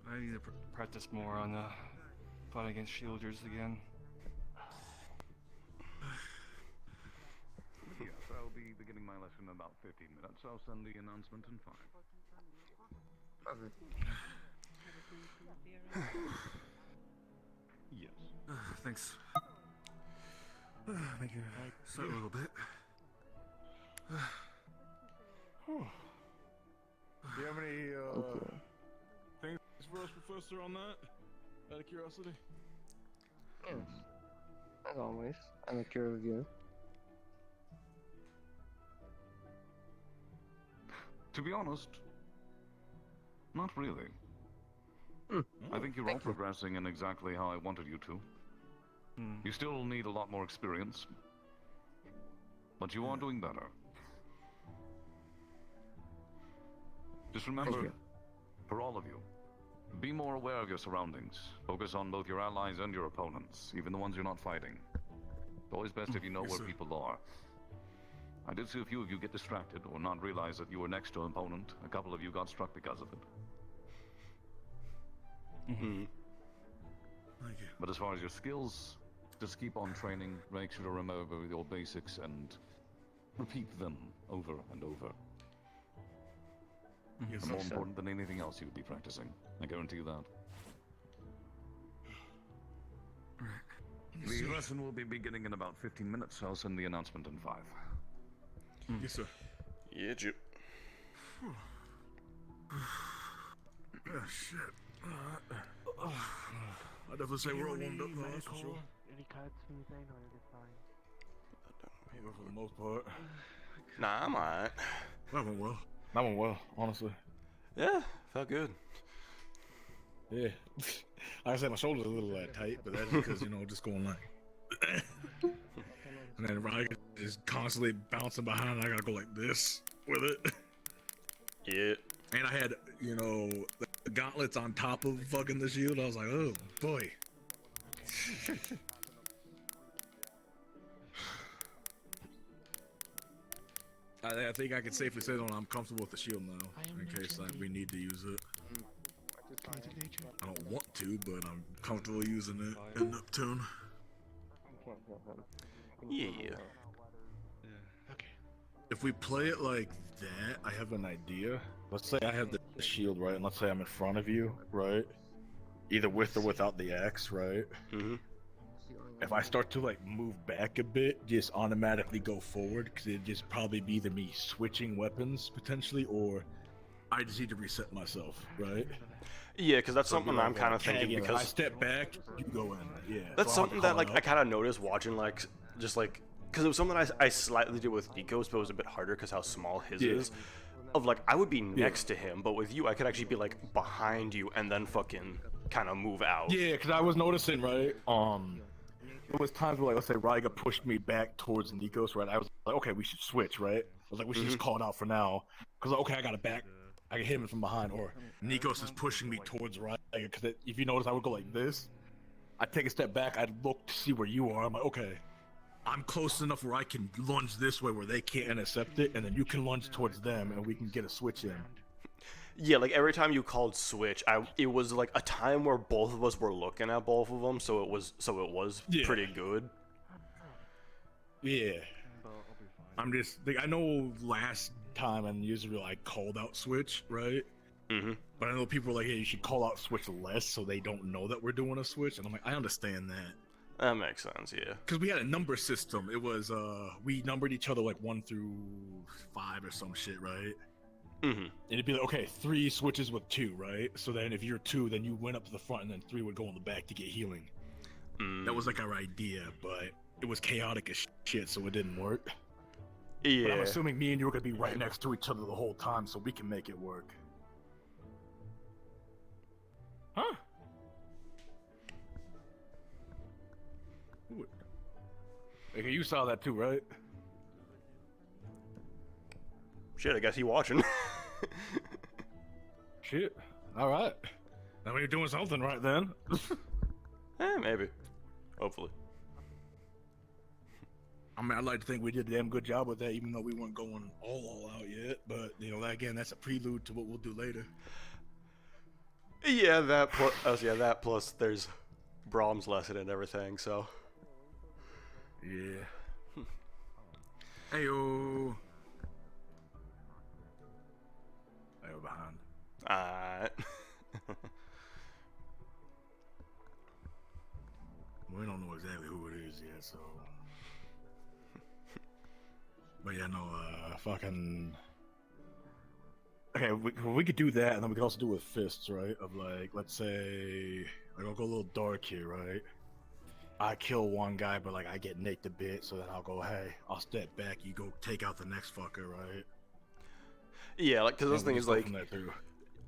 I need to practice more on fighting against shielders again. Yes, I'll be beginning my lesson in about 15 minutes. I'll send the announcement in 5. Yes. Thanks. Make you sweat a little bit. Do you have any things for us, Professor, on that? Out of curiosity? Yes. As always, I like your review. To be honest, not really. I think you're all progressing in exactly how I wanted you to. You still need a lot more experience, but you are doing better. Just remember, for all of you, Be more aware of your surroundings. Focus on both your allies and your opponents, even the ones you're not fighting. It's always best if you know where people are. I did see a few of you get distracted or not realize that you were next to an opponent. A couple of you got struck because of it. Mm-hmm. Thank you. But as far as your skills, just keep on training, make sure to remember your basics and repeat them over and over. Yes, More sir. important than anything else you would be practicing. I guarantee you that. The lesson will be beginning in about 15 minutes. I'll send the announcement in 5. Yes, sir. Yeah, Jip. Oh, shit. I definitely say we're all warmed up, though, that's for sure. Any cuts, anything, or is it fine? Yeah, for the most part. Nah, I'm alright. That went well. That went well, honestly. Yeah, felt good. Yeah. Like I said, my shoulders are a little tight, but that's because, you know, just going like... and then Ryan is constantly bouncing behind, and I gotta go like this with it. Yeah. And I had, you know, the gauntlets on top of fucking the shield. I was like, oh, boy. I think I can safely say that I'm comfortable with the shield now, in case like, we need to use it. I don't want to, but I'm comfortable using it in Neptune. Yeah. Okay. If we play it like that, I have an idea. Let's say I have the shield, right? And let's say I'm in front of you, right? Either with or without the axe, right? Mm-hmm. If I start to like move back a bit, just automatically go forward, because it'd just probably be either me switching weapons potentially, or I just need to reset myself, right? Yeah, because that's something I'm kind of thinking, If because I step back, you go in. Yeah. that's so I'll something that call like out. I kind of noticed watching, like just like because it was something I slightly did with Nikos, but it was a bit harder because how small his Yeah. is. Of like I would be next to him, but with you I could actually be like behind you and then fucking kind of move out. Yeah, because I was noticing, right? There was times where, like, let's say Ryga pushed me back towards Nikos, right? I was like, okay, we should switch, right? I was like, we should just call it out for now, because okay, I got it back. I can hit him from behind, or Nikos is pushing me towards Ryga, because if you notice, I would go like this. I'd take a step back. I'd look to see where you are. I'm like, okay, I'm close enough where I can lunge this way where they can't intercept it, and then you can lunge towards them, and we can get a switch in. Yeah, like every time you called switch, it was like a time where both of us were looking at both of them, so it was Yeah. pretty good. Yeah. I'm just like, I know last time in Israel I called out switch, right? Mm-hmm. But I know people are like, hey, you should call out switch less so they don't know that we're doing a switch, and I'm like, I understand that. That makes sense, yeah. Because we had a number system. It was we numbered each other like 1 through 5 or some shit, right? Mm-hmm. And it'd be like, okay, 3 switches with 2, right? So then if you're 2, then you went up to the front, and then 3 would go in the back to get healing. That was like our idea, but it was chaotic as shit, so it didn't work. Yeah. But I'm assuming me and you are gonna be right next to each other the whole time, so we can make it work. Huh? Okay, you saw that too, right? Shit, I guess he watching. Shit. All right. Now you're doing something right then. Maybe. Hopefully. I mean, I'd like to think we did a damn good job with that, even though we weren't going all out yet. But, you know, again, that's a prelude to what we'll do later. Yeah, that plus there's Brahms' lesson and everything, so. Yeah. Heyo. They were behind. Alright. We don't know exactly who it is yet, so. But yeah, no, fucking. Okay, we could do that, and then we could also do it with fists, right? Of like, let's say, like, I'll go a little dark here, right? I kill one guy, but like I get nicked a bit, so then I'll go, hey, I'll step back. You go take out the next fucker, right? Yeah, like, cause this thing is like, I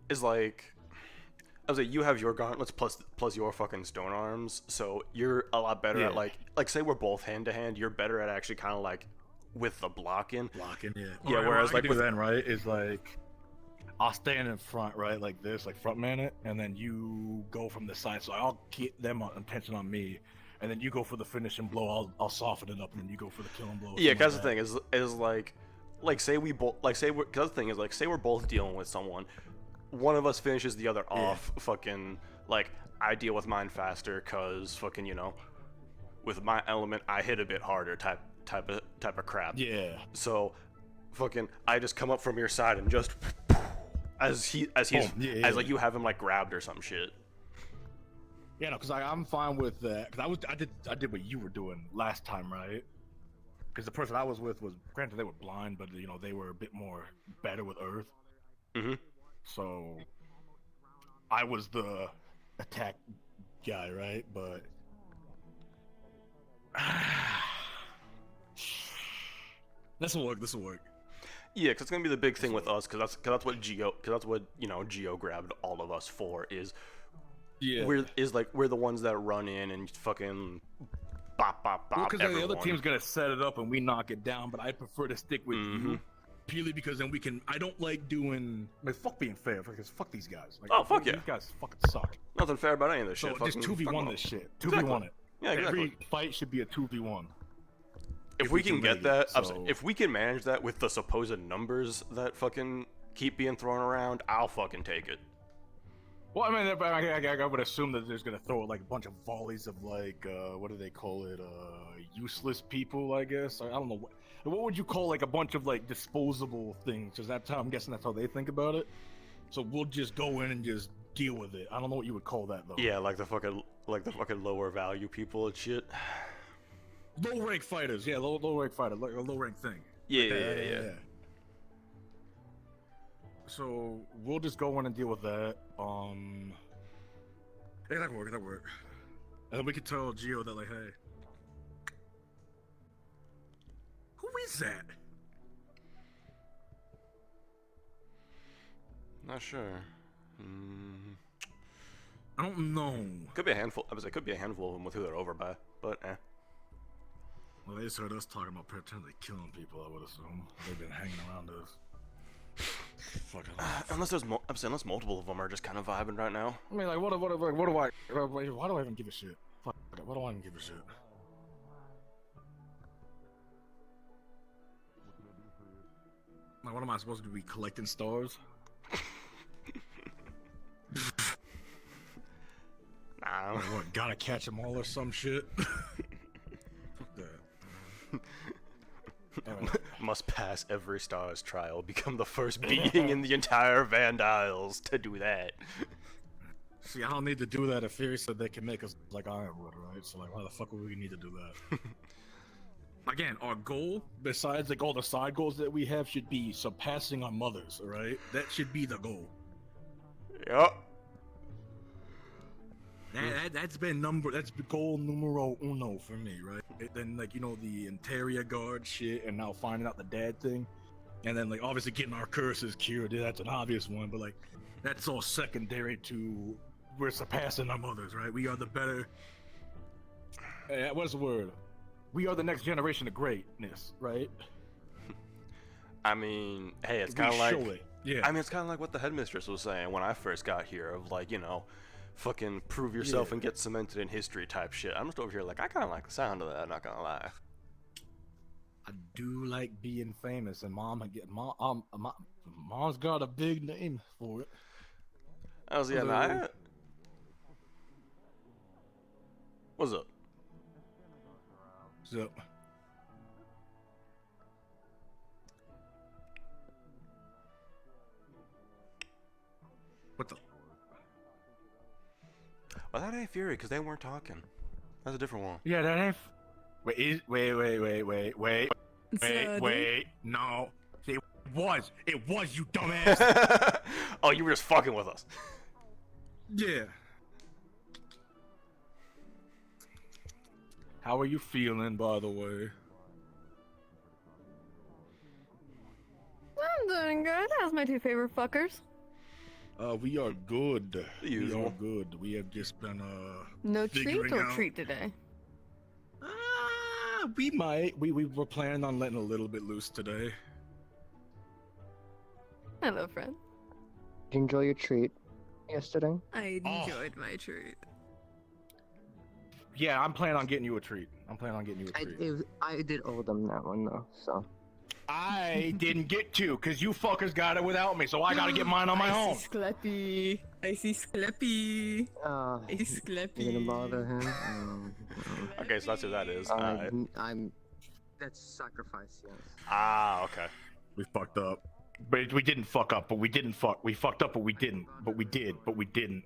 was like, you have your gauntlets plus your fucking stone arms, so you're a lot better at like say we're both hand to hand, you're better at actually kind of like with the blocking. Blocking, yeah. Yeah, whereas like with then, right, is like I'll stand in front, right, like this, like front man it, and then you go from the side. So I'll keep them attention on me, and then you go for the finishing blow. I'll soften it up, and then you go for the killing blow. Yeah, because the thing is like say we both because the thing is like say we're both dealing with someone, one of us finishes the other off. Fucking like I deal with mine faster, cause fucking with my element I hit a bit harder type of crap. Yeah. So fucking I just come up from your side and just as like you have him like grabbed or some shit. Yeah, no, because I'm fine with that. Because I did what you were doing last time, right? Because the person I was with was, granted, they were blind, but they were a bit more better with Earth. Mm-hmm. So I was the attack guy, right? But this will work. Yeah, because it's gonna be the big thing with us, because that's what Geo grabbed all of us for is. Yeah. We're the ones that run in and fucking bop. Because the other team's gonna set it up and we knock it down, but I prefer to stick with you purely because then we can. I don't like doing. Fuck being fair, because fuck these guys. Fuck yeah, these guys fucking suck. Nothing fair about any of this shit. So just 2v1 this shit. 2v1 it. Yeah, exactly. Every fight should be a 2v1. If we can get that, if we can manage that with the supposed numbers that fucking keep being thrown around, I'll fucking take it. Well, I mean, I would assume that there's gonna throw like a bunch of volleys of like, what do they call it? Useless people, I guess. I don't know. What would you call like a bunch of like disposable things? Because that's how I'm guessing that's how they think about it. So we'll just go in and just deal with it. I don't know what you would call that though. Yeah, like the fucking lower value people and shit. Low rank fighters, yeah, low rank fighter, like a low rank thing. Yeah. So we'll just go in and deal with that. Yeah, that work. And then we can tell Geo that like, hey, who is that? Not sure. I don't know. Could be a handful. I was like, could be a handful of them with who they're over by, but eh. Well, they just heard us talking about potentially killing people. I would assume they've been hanging around us. Unless multiple of them are just kind of vibing right now. I mean, like, why do I even give a shit? Fuck it, why do I even give a shit? Like, what am I supposed to be collecting stars? Nah. Like, what, gotta catch them all or some shit? Fuck that. Must pass every star's trial, become the first being in the entire Van Isles to do that. See, I don't need to do that if Fury said they can make us like Ironwood, right? So like, why the fuck would we need to do that? Again, our goal, besides like all the side goals that we have, should be surpassing our mothers, alright? That should be the goal. Yup. That's been goal numero uno for me, right? Then like, the interior guard shit, and now finding out the dad thing, and then like obviously getting our curses cured. That's an obvious one, but like that's all secondary to we're surpassing our mothers, right? We are the better. What's the word? We are the next generation of greatness, right? I mean, hey, it's kind of like I mean, it's kind of like what the headmistress was saying when I first got here, of like, fucking prove yourself and get cemented in history type shit. I'm just over here like, I kind of like the sound of that, I'm not gonna lie. I do like being famous, and mom's got a big name for it. What's up? What's up? What the? Well, that ain't Fury, because they weren't talking. That's a different one. Yeah, that ain't... Wait. No. It was, you dumbass. Oh, you were just fucking with us. Yeah. How are you feeling, by the way? I'm doing good. How's my two favorite fuckers? We are good. We are good. We have just been no treat or treat today? We might. We were planning on letting a little bit loose today. Hello, friend. you enjoy your treat yesterday? I enjoyed my treat. Yeah, I'm planning on getting you a treat. I'm planning on getting you a treat. I did owe them that one though, so. I didn't get to, cause you fuckers got it without me, so I gotta get mine on my own. I see Scleppy. I see Scleppy. You gonna bother him? Okay, so that's who that is. I'm. That's sacrifice, yes. Ah, okay. We fucked up. But we didn't fuck up, but we didn't fuck. We fucked up, but we didn't. But we did, but we didn't.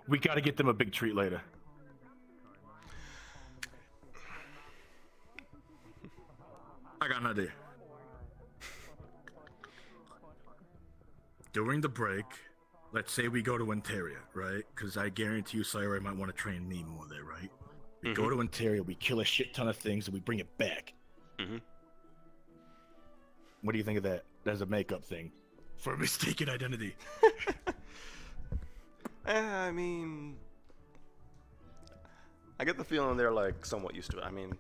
We gotta get them a big treat later. I got an idea. During the break, let's say we go to Ontario, right? Because I guarantee you Sayori might want to train me more there, right? We go to Ontario, we kill a shit ton of things, and we bring it back. What do you think of that? As a makeup thing. For mistaken identity. I mean... I get the feeling they're, like, somewhat used to it. I mean...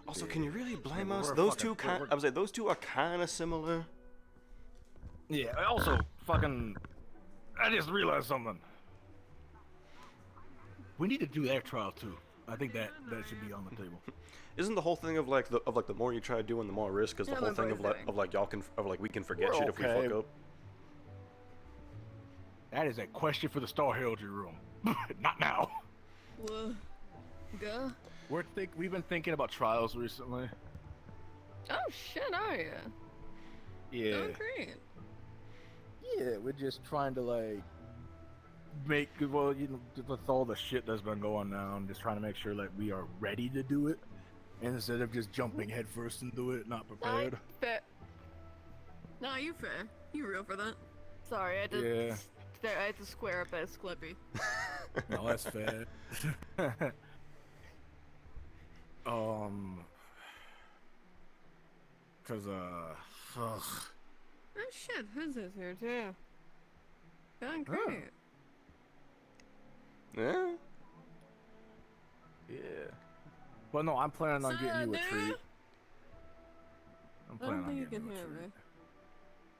Also, can you really blame us? Those two I would say those two are kind of similar. Yeah, also, fucking... I just realized something. We need to do their trial, too. I think that should be on the table. Isn't the whole thing of the more you try doing, the more risk is the whole thing of we can forget shit if we fuck up? That is a question for the Star Heraldry room. Not now. Go. We've been thinking about trials recently. Oh shit, are you? Yeah. Oh great. Yeah, we're just trying to like make with all the shit that's been going on, just trying to make sure like we are ready to do it instead of just jumping headfirst into it, not prepared. Fair. No, you fair. You real for that. Sorry, I Yeah. I had to square up as Clippy. No, that's fair. Oh shit, who's this here too? Going great. Yeah. Yeah. Well, no, I'm planning on getting you a treat. I don't think you can hear me.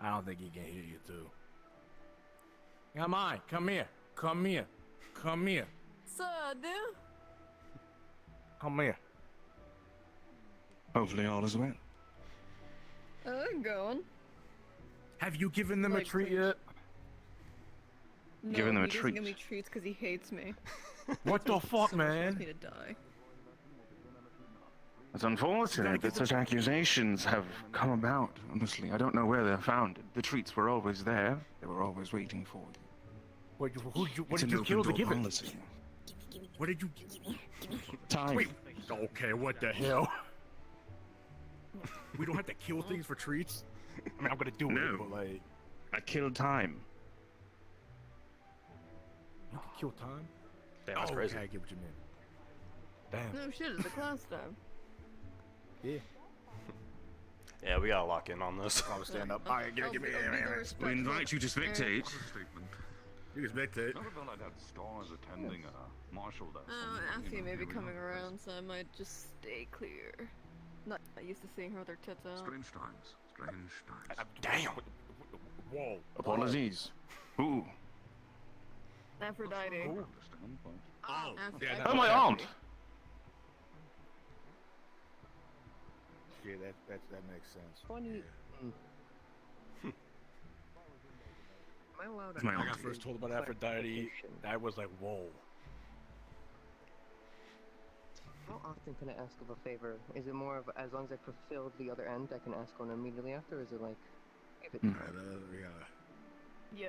I don't think he can hear you too. Come on, come here. Come here. Come here. So, dude? Come here. Hopefully all is well. I'm going. Have you given them a treat yet? No, Giving them a he doesn't treat. give me treats because he hates me. What the fuck, He man? wants me to die. It's unfortunate that such accusations have come about, honestly. I don't know where they're founded. The treats were always there. They were always waiting for you. What It's did an you kill to open-door give it? policy. What did you... Time. Wait, okay, what the hell? We don't have to kill things for treats? I mean, I'm gonna do it, but like... I killed time. You can kill time? Damn, that's crazy. Okay, I get what you mean. Damn. No shit, it's a class time. Yeah. Yeah, we gotta lock in on this. I'll stand up. Alright, give me... We invite you to spectate. You can spectate. Not about I'd had stars attending a marshal there. Oh, Effie may be coming around, so I might just stay clear. Not used to seeing her with her tits out. Strange times. Strange times. Damn! Whoa. Apologies. Who? Aphrodite. Oh, Aphrodite. Oh, my aunt! Yeah, that makes sense. Funny. Am I allowed to? When I got first told about Aphrodite, I was like, whoa. How often can I ask of a favor? Is it more of as long as I fulfill the other end, I can ask one immediately after? Or is it like, give it? Yeah.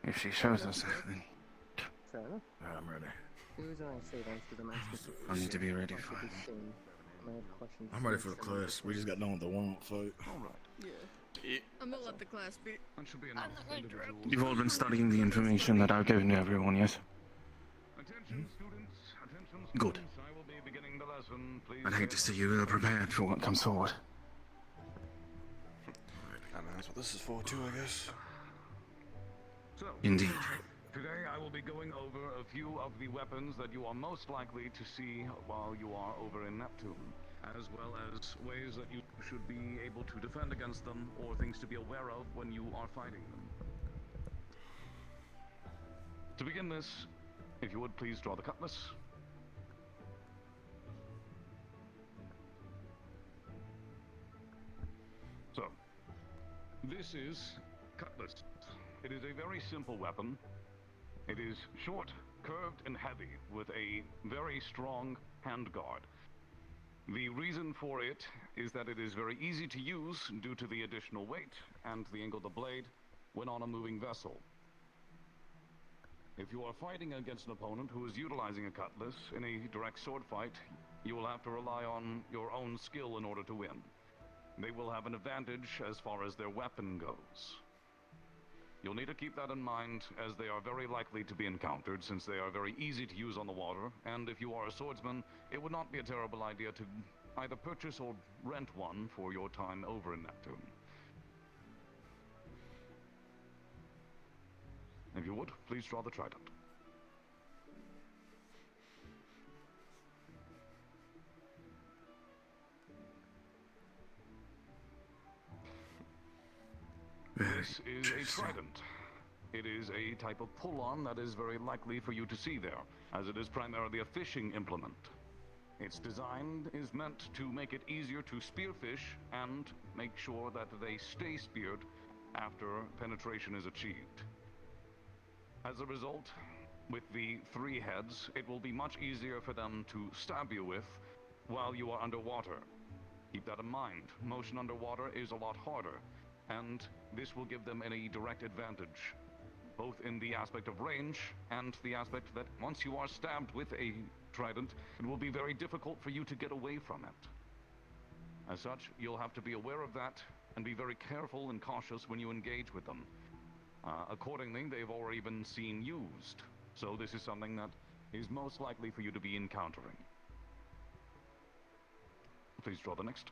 If she shows us anything, Fair enough. I'm ready. The reason I say that is because I'm asking. I need to be ready for it. I'm ready for the class. We just got done with the warm-up fight. Yeah. I'm gonna let the class be. That should be enough. You've all been studying the information that I've given to everyone, yes? Attention, students. Attention, students. Good. I will be beginning the lesson. Please. I'd hate to see you ill prepared for what comes forward. I mean, that's what this is for, too, I guess. Indeed. Today I will be going over a few of the weapons that you are most likely to see while you are over in Neptune. as well as ways that you should be able to defend against them or things to be aware of when you are fighting them. To begin this, if you would please draw the cutlass. So, this is cutlass. It is a very simple weapon. It is short, curved, and heavy with a very strong handguard. The reason for it is that it is very easy to use due to the additional weight and the angle of the blade when on a moving vessel. If you are fighting against an opponent who is utilizing a cutlass in a direct sword fight, you will have to rely on your own skill in order to win. They will have an advantage as far as their weapon goes. You'll need to keep that in mind, as they are very likely to be encountered since they are very easy to use on the water, and if you are a swordsman, it would not be a terrible idea to either purchase or rent one for your time over in Neptune. If you would, please draw the trident. This is a trident. It is a type of pull-on that is very likely for you to see there, as it is primarily a fishing implement. Its design is meant to make it easier to spear fish and make sure that they stay speared after penetration is achieved. As a result, with the 3 heads, it will be much easier for them to stab you with while you are underwater. Keep that in mind. Motion underwater is a lot harder, and this will give them a direct advantage, both in the aspect of range and the aspect that once you are stabbed with a trident, it will be very difficult for you to get away from it. As such, you'll have to be aware of that and be very careful and cautious when you engage with them. Accordingly, they've already been seen used, so this is something that is most likely for you to be encountering. Please draw the next.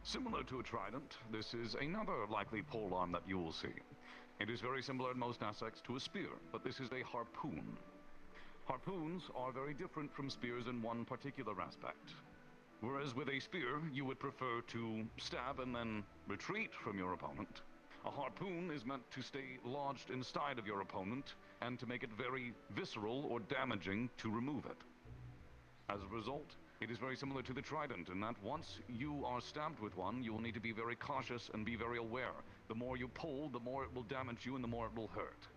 Similar to a trident, this is another likely pole-arm that you will see. It is very similar in most aspects to a spear, but this is a harpoon. Harpoons are very different from spears in one particular aspect. Whereas with a spear, you would prefer to stab and then retreat from your opponent. A harpoon is meant to stay lodged inside of your opponent and to make it very visceral or damaging to remove it. As a result, it is very similar to the trident in that once you are stabbed with one, you will need to be very cautious and be very aware. The more you pull, the more it will damage you and the more it will hurt.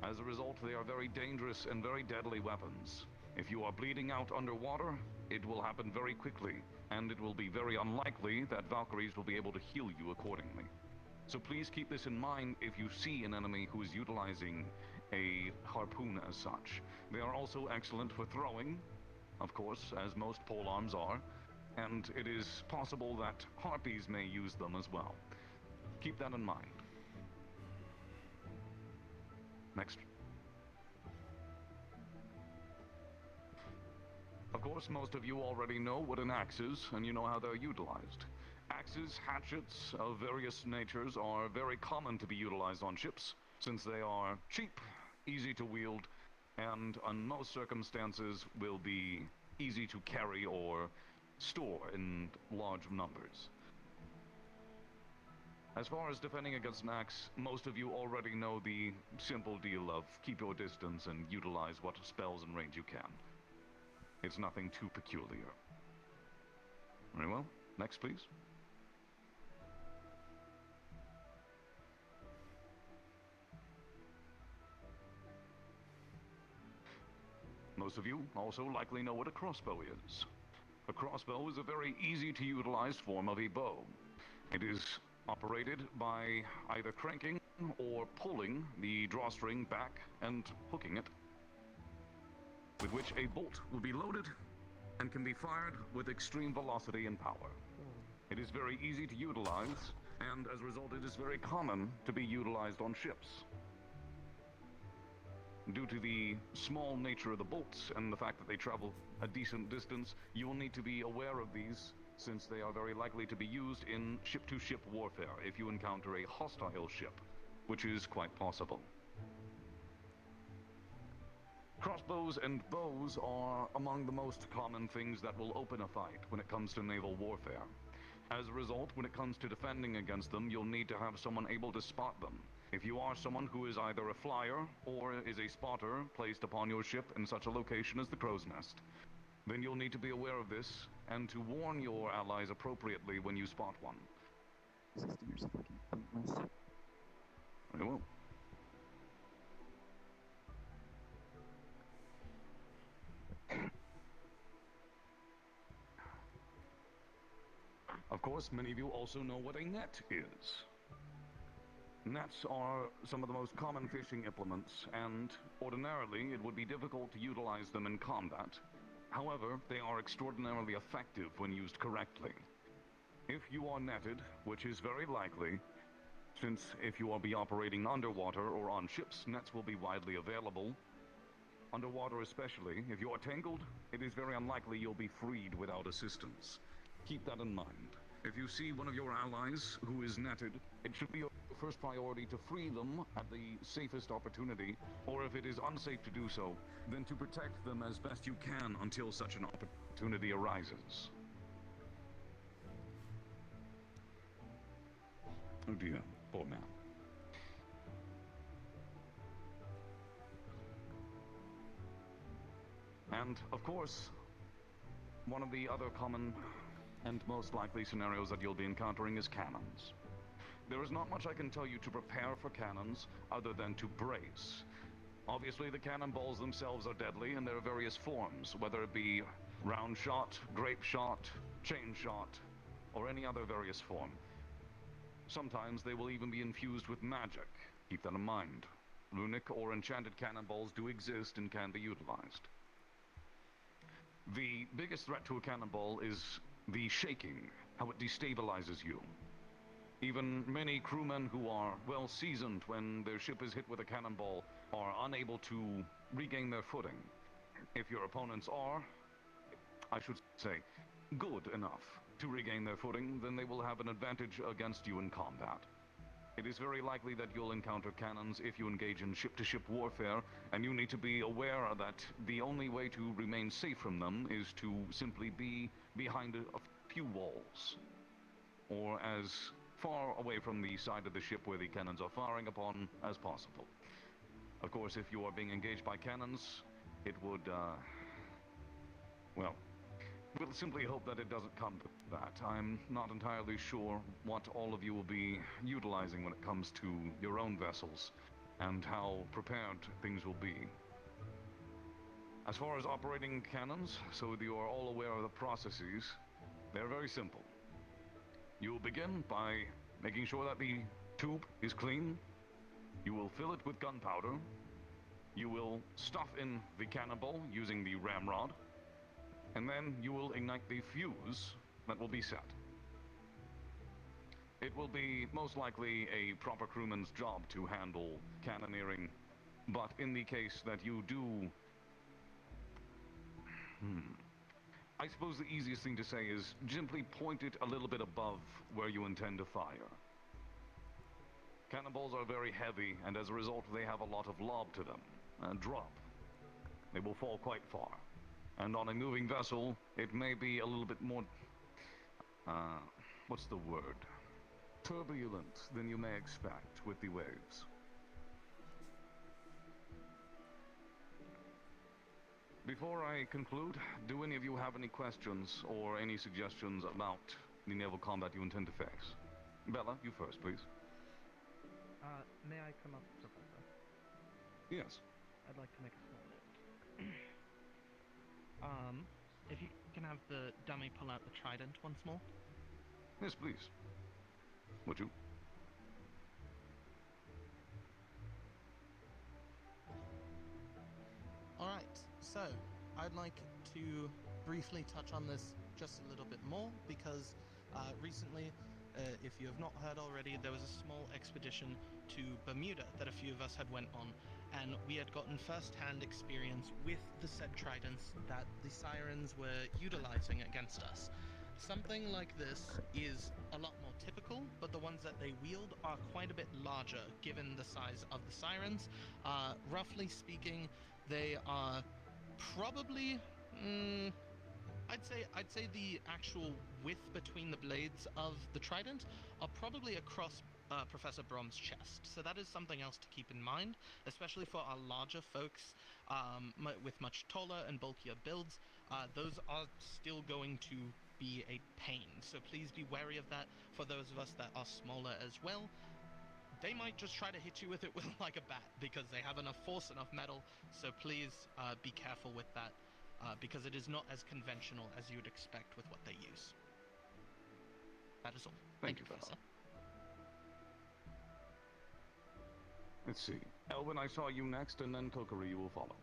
As a result, they are very dangerous and very deadly weapons. If you are bleeding out underwater, it will happen very quickly, and it will be very unlikely that Valkyries will be able to heal you accordingly. So please keep this in mind if you see an enemy who is utilizing a harpoon as such. They are also excellent for throwing, of course, as most polearms are, and it is possible that harpies may use them as well. Keep that in mind. Next. Of course, most of you already know what an axe is, and you know how they're utilized. Axes, hatchets of various natures are very common to be utilized on ships, since they are cheap, easy to wield, and in most circumstances will be easy to carry or store in large numbers. As far as defending against an axe, most of you already know the simple deal of keep your distance and utilize what spells and range you can. It's nothing too peculiar. Very well. Next, please. Most of you also likely know what a crossbow is. A crossbow is a very easy to utilize form of a bow. It is operated by either cranking or pulling the drawstring back and hooking it, with which a bolt will be loaded and can be fired with extreme velocity and power. It is very easy to utilize, and as a result it is very common to be utilized on ships. Due to the small nature of the bolts and the fact that they travel a decent distance, you will need to be aware of these since they are very likely to be used in ship-to-ship warfare if you encounter a hostile ship, which is quite possible. Crossbows and bows are among the most common things that will open a fight when it comes to naval warfare. As a result, when it comes to defending against them, you'll need to have someone able to spot them. If you are someone who is either a flyer or is a spotter placed upon your ship in such a location as the Crow's Nest, then you'll need to be aware of this and to warn your allies appropriately when you spot one. Systems are fucking pointless. Very well. Of course, many of you also know what a net is. Nets are some of the most common fishing implements, and ordinarily it would be difficult to utilize them in combat. However, they are extraordinarily effective when used correctly. If you are netted, which is very likely, since if you will be operating underwater or on ships, nets will be widely available. Underwater especially, if you are tangled, it is very unlikely you'll be freed without assistance. Keep that in mind. If you see one of your allies who is netted, it should be your first priority to free them at the safest opportunity, or if it is unsafe to do so, then to protect them as best you can until such an opportunity arises. Oh dear, poor man. And, of course, one of the other common and most likely scenarios that you'll be encountering is cannons. There is not much I can tell you to prepare for cannons other than to brace. Obviously, the cannonballs themselves are deadly, and there are various forms, whether it be round shot, grape shot, chain shot, or any other various form. Sometimes they will even be infused with magic. Keep that in mind. Runic or enchanted cannonballs do exist and can be utilized. The biggest threat to a cannonball is the shaking, how it destabilizes you. Even many crewmen who are well seasoned when their ship is hit with a cannonball are unable to regain their footing. If your opponents are, I should say, good enough to regain their footing, then they will have an advantage against you in combat. It is very likely that you'll encounter cannons if you engage in ship-to-ship warfare, and you need to be aware that the only way to remain safe from them is to simply be behind a few walls, or as far away from the side of the ship where the cannons are firing upon as possible. Of course, if you are being engaged by cannons, it would, well, we'll simply hope that it doesn't come to that. I'm not entirely sure what all of you will be utilizing when it comes to your own vessels, and how prepared things will be. As far as operating cannons, so that you are all aware of the processes, they're very simple. You will begin by making sure that the tube is clean. You will fill it with gunpowder. You will stuff in the cannonball using the ramrod, and then you will ignite the fuse that will be set. It will be most likely a proper crewman's job to handle cannoneering, but in the case that you do... I suppose the easiest thing to say is simply point it a little bit above where you intend to fire. Cannonballs are very heavy, and as a result they have a lot of lob to them, and drop. They will fall quite far. And on a moving vessel, it may be a little bit more, what's the word? Turbulent than you may expect with the waves. Before I conclude, do any of you have any questions or any suggestions about the naval combat you intend to face? Bella, you first, please. May I come up, Professor? Yes. I'd like to make a small note. If you can have the dummy pull out the trident once more? Yes, please. Would you? Alright, so I'd like to briefly touch on this just a little bit more because recently, if you have not heard already, there was a small expedition to Bermuda that a few of us had went on, and we had gotten first-hand experience with the said tridents that the Sirens were utilizing against us. Something like this is a lot more typical, but the ones that they wield are quite a bit larger, given the size of the sirens. Roughly speaking, they are probably, I'd say the actual width between the blades of the trident are probably across Professor Brom's chest. So that is something else to keep in mind, especially for our larger folks with much taller and bulkier builds. Those are still going to be a pain, so please be wary of that. For those of us that are smaller as well, they might just try to hit you with it with like a bat, because they have enough force, enough metal, so please be careful with that, because it is not as conventional as you would expect with what they use. That is all. Thank you, Professor. Let's see. Elvin, I saw you next, and then Kokiri, you will follow.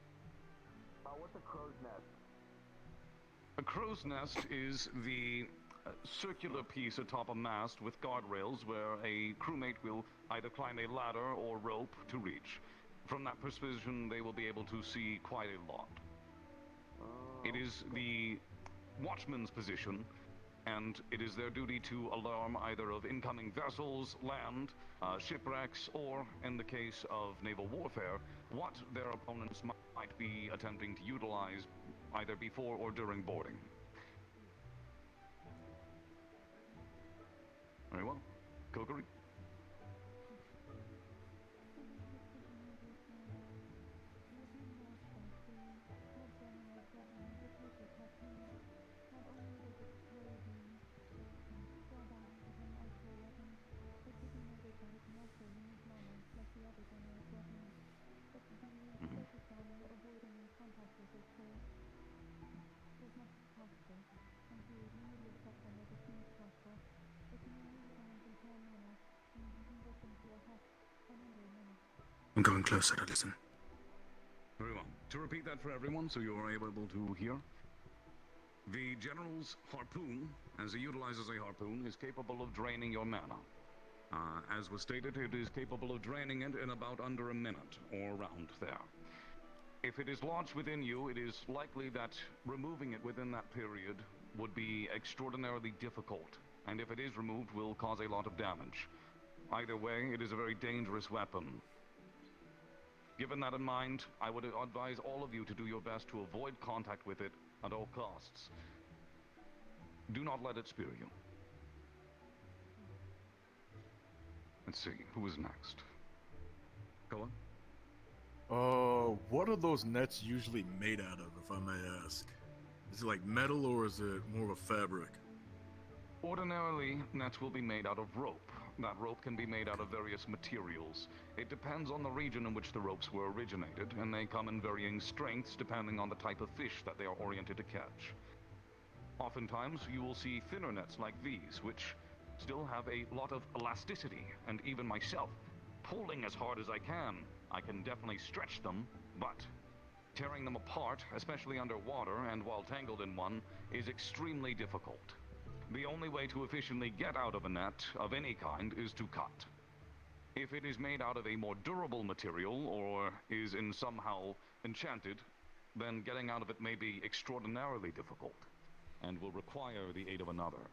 What's a crow's nest? A crow's nest is the circular piece atop a mast with guardrails where a crewmate will either climb a ladder or rope to reach. From that position, they will be able to see quite a lot. It is the watchman's position, and it is their duty to alarm either of incoming vessels, land, shipwrecks, or, in the case of naval warfare, what their opponents might be attempting to utilize either before or during boarding. Very well. Kokiri. I'm going closer to listen. Very well. To repeat that for everyone so you are able to hear. The General's harpoon, as he utilizes a harpoon, is capable of draining your mana. As was stated, it is capable of draining it in about under a minute, or around there. If it is lodged within you, it is likely that removing it within that period would be extraordinarily difficult, and if it is removed, will cause a lot of damage. Either way, it is a very dangerous weapon. Given that in mind, I would advise all of you to do your best to avoid contact with it at all costs. Do not let it spear you. Let's see, who is next? Go on. What are those nets usually made out of, if I may ask? Is it like metal or is it more of a fabric? Ordinarily, nets will be made out of rope. That rope can be made out of various materials. It depends on the region in which the ropes were originated, and they come in varying strengths depending on the type of fish that they are oriented to catch. Oftentimes, you will see thinner nets like these, which still have a lot of elasticity, and even myself, pulling as hard as I can definitely stretch them, but tearing them apart, especially underwater and while tangled in one, is extremely difficult. The only way to efficiently get out of a net of any kind is to cut. If it is made out of a more durable material or is in somehow enchanted, then getting out of it may be extraordinarily difficult and will require the aid of another.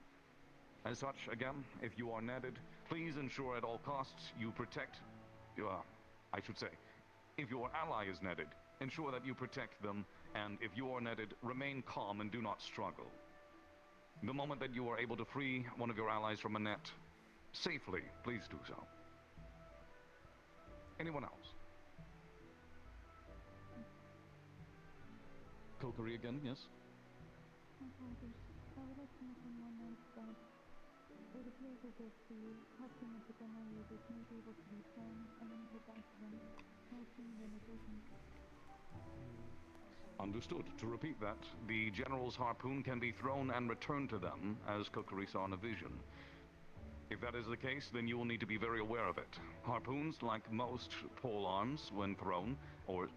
As such, again, if you are netted, please ensure at all costs you protect, if your ally is netted, ensure that you protect them, and if you are netted, remain calm and do not struggle. The moment that you are able to free one of your allies from a net safely, please do so. Anyone else? Kokiri again, yes? I would like to mention one note that it appears as if the costume of the demo users may be able to be thrown and then put back to them. No sooner than it isn't. Understood. To repeat that, the General's harpoon can be thrown and returned to them, as Kokiri saw in a vision. If that is the case, then you will need to be very aware of it. Harpoons, like most pole arms when thrown, or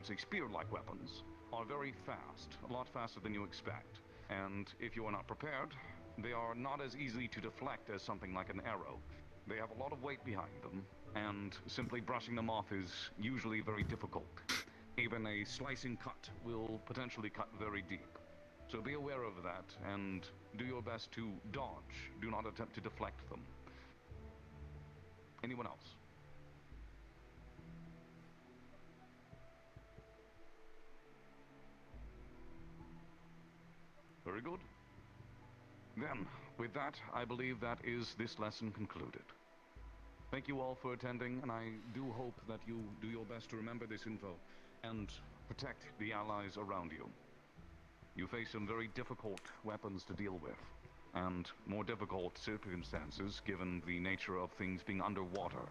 say spear-like weapons, are very fast, a lot faster than you expect. And if you are not prepared, they are not as easy to deflect as something like an arrow. They have a lot of weight behind them, and simply brushing them off is usually very difficult. Even a slicing cut will potentially cut very deep. So be aware of that, and do your best to dodge. Do not attempt to deflect them. Anyone else? Very good. Then, with that, I believe that is this lesson concluded. Thank you all for attending, and I do hope that you do your best to remember this info and protect the allies around you. You face some very difficult weapons to deal with, and more difficult circumstances given the nature of things being underwater.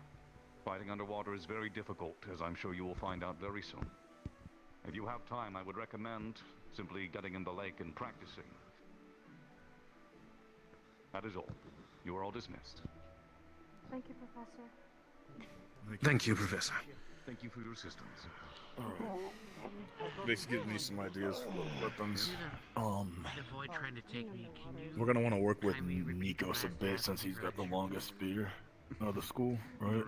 Fighting underwater is very difficult, as I'm sure you will find out very soon. If you have time, I would recommend simply getting in the lake and practicing. That is all. You are all dismissed. Thank you, Professor. Thank you, Professor. Thank you for your assistance. This gives me some ideas for little weapons. Avoid trying to take me. Can you? We're gonna want to work with Nikos a bit since he's got the longest spear out of the school, right?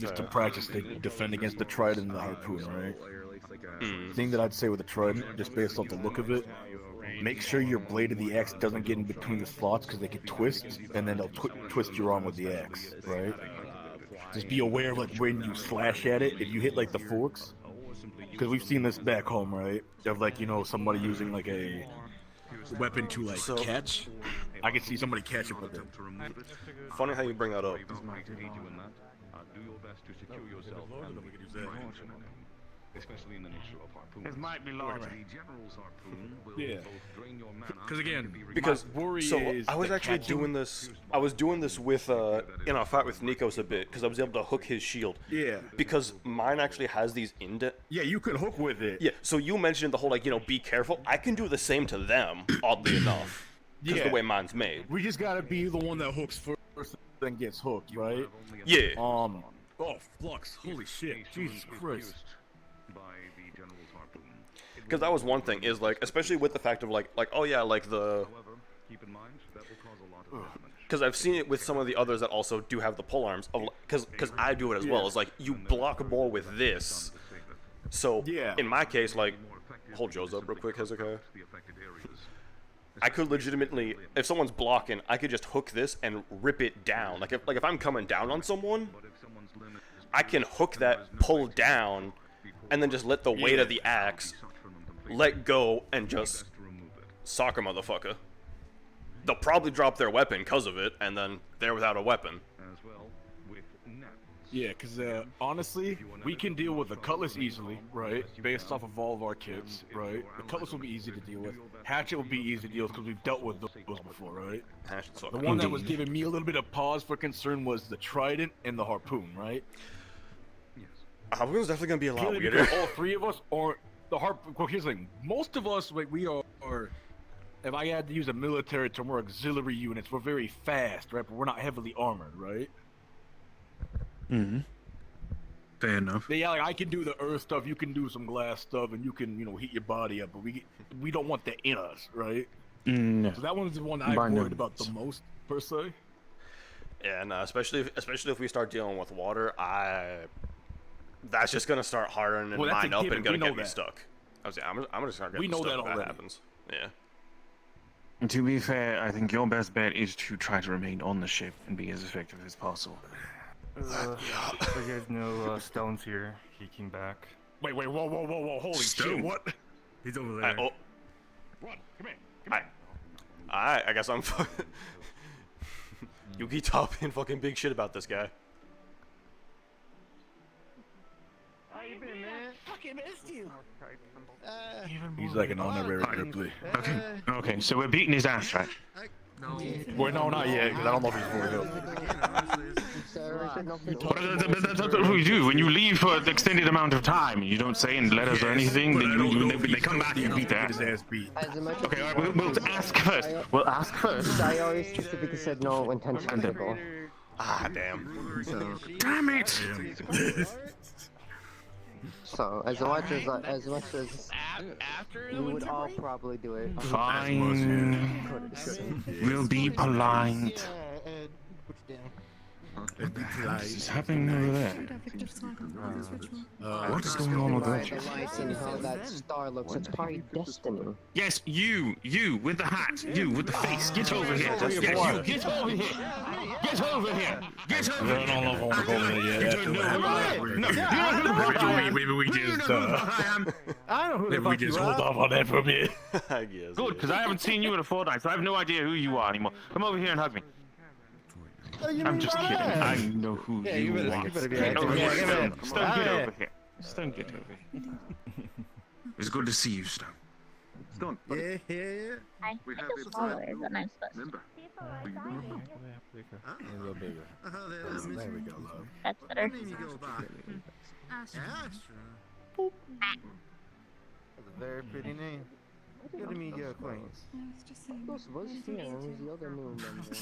Just to practice to defend against the trident and the harpoon, right? Thing that I'd say with the trident, just based off the look of it, make sure your blade of the axe doesn't get in between the slots because they can twist, and then they'll twist your arm with the axe, right? Just be aware of like when you slash at it, if you hit like the forks, because we've seen this back home, right? Of like, you know, somebody using like a weapon to like catch. I can see somebody catch it with it. Funny how you bring that up. Do your best to secure yourself and especially in the nature of harpoon. It might be large. The general's harpoon will Yeah. both drain your mana. Because again, Because my worry so is I was the actually catching. doing this. I was doing this with in our fight with Nikos a bit because I was able to hook his shield. Yeah. Because mine actually has these indent. Yeah, you could hook with it. Yeah. So you mentioned the whole like be careful. I can do the same to them. Oddly enough. Because the way mine's made. We just gotta be the one that hooks first, then gets hooked, right? Yeah. Oh, flux! Holy shit! Jesus Christ! Because that was one thing is like, especially with the fact of like oh yeah, like the. Keep in mind that will cause a lot of damage. Because I've seen it with some of the others that also do have the pole arms. Because I do it as well. It's like you block more with this. So in my case, like, hold Joe's up real quick, Hezekiah. I could legitimately, if someone's blocking, I could just hook this and rip it down. Like if I'm coming down on someone, I can hook that, pull down, and then just let the weight of the axe let go and just sock a motherfucker. They'll probably drop their weapon because of it, and then they're without a weapon. As well with nets. Yeah, because honestly, we can deal with the cutlass easily, right? Based off of all of our kits, right? The cutlass will be easy to deal with. Hatchet will be easy to deal with because we've dealt with those before, right? The one that was giving me a little bit of pause for concern was the trident and the harpoon, right? Harpoon's definitely gonna be a lot Purely weirder. because all three of us are the harpoon. Well, here's the thing: most of us, like we are. If I had to use a military term, we're auxiliary units. We're very fast, right? But we're not heavily armored, right? Mm-hmm. Fair enough. Yeah, like I can do the earth stuff, you can do some glass stuff, and you can, heat your body up. But we don't want that in us, right? No. So that one's the one I'm By no worried about the most, per se. Yeah, no, especially if we start dealing with water, that's just gonna start hardening Well, that's mine a up given. and gonna We know get me that. stuck. I'm gonna start getting We know stuck that if that already. happens. Yeah. To be fair, I think your best bet is to try to remain on the ship and be as effective as possible. There's no stones here. He came back. Wait, whoa, holy shit, what? He's over there. Run, come here. Alright, I guess I'm You keep talking fucking big shit about this guy. How you been, man? Fucking missed you. He's like an honorary Ripley. Okay, so we're beating his ass, right? No. Well, no, not yet, because I don't know if he's fully healed. That's what we do. When you leave for an extended amount of time, you don't say in letters or anything, then they come back and you beat their ass. Okay, all right, we'll ask first. We'll ask first. I always specifically said no intentional. Ah, damn. So, Damn it! so as much as we would all probably do it. Fine. We'll be polite. What is happening over there? What is going on with that? Realizing how that star looks, it's probably destiny. Yes, you with the hat, you with the face, get over here. Yes, you, get over here. Get over here. Get over here. I don't know if I want to go over there yet. You don't know who I am. No, you don't know who I am. Maybe we just, I know who the maybe we fuck just you hold are. off on that for a minute. I guess. Good, because I haven't seen you in a fortnight, so I have no idea who you are anymore. Come over here and hug me. I'm just kidding. I know who you are. You better be Get over here, Stone. Come Stone, on. get over here. Stone, get over here. It's good to see you, Stone. Stone. Yeah. We have a smaller than I'm supposed to. member. A little bigger. There we go, love. That's better. That's a very pretty name. Good to meet your acquaintance. Who's here? Who's the other new member?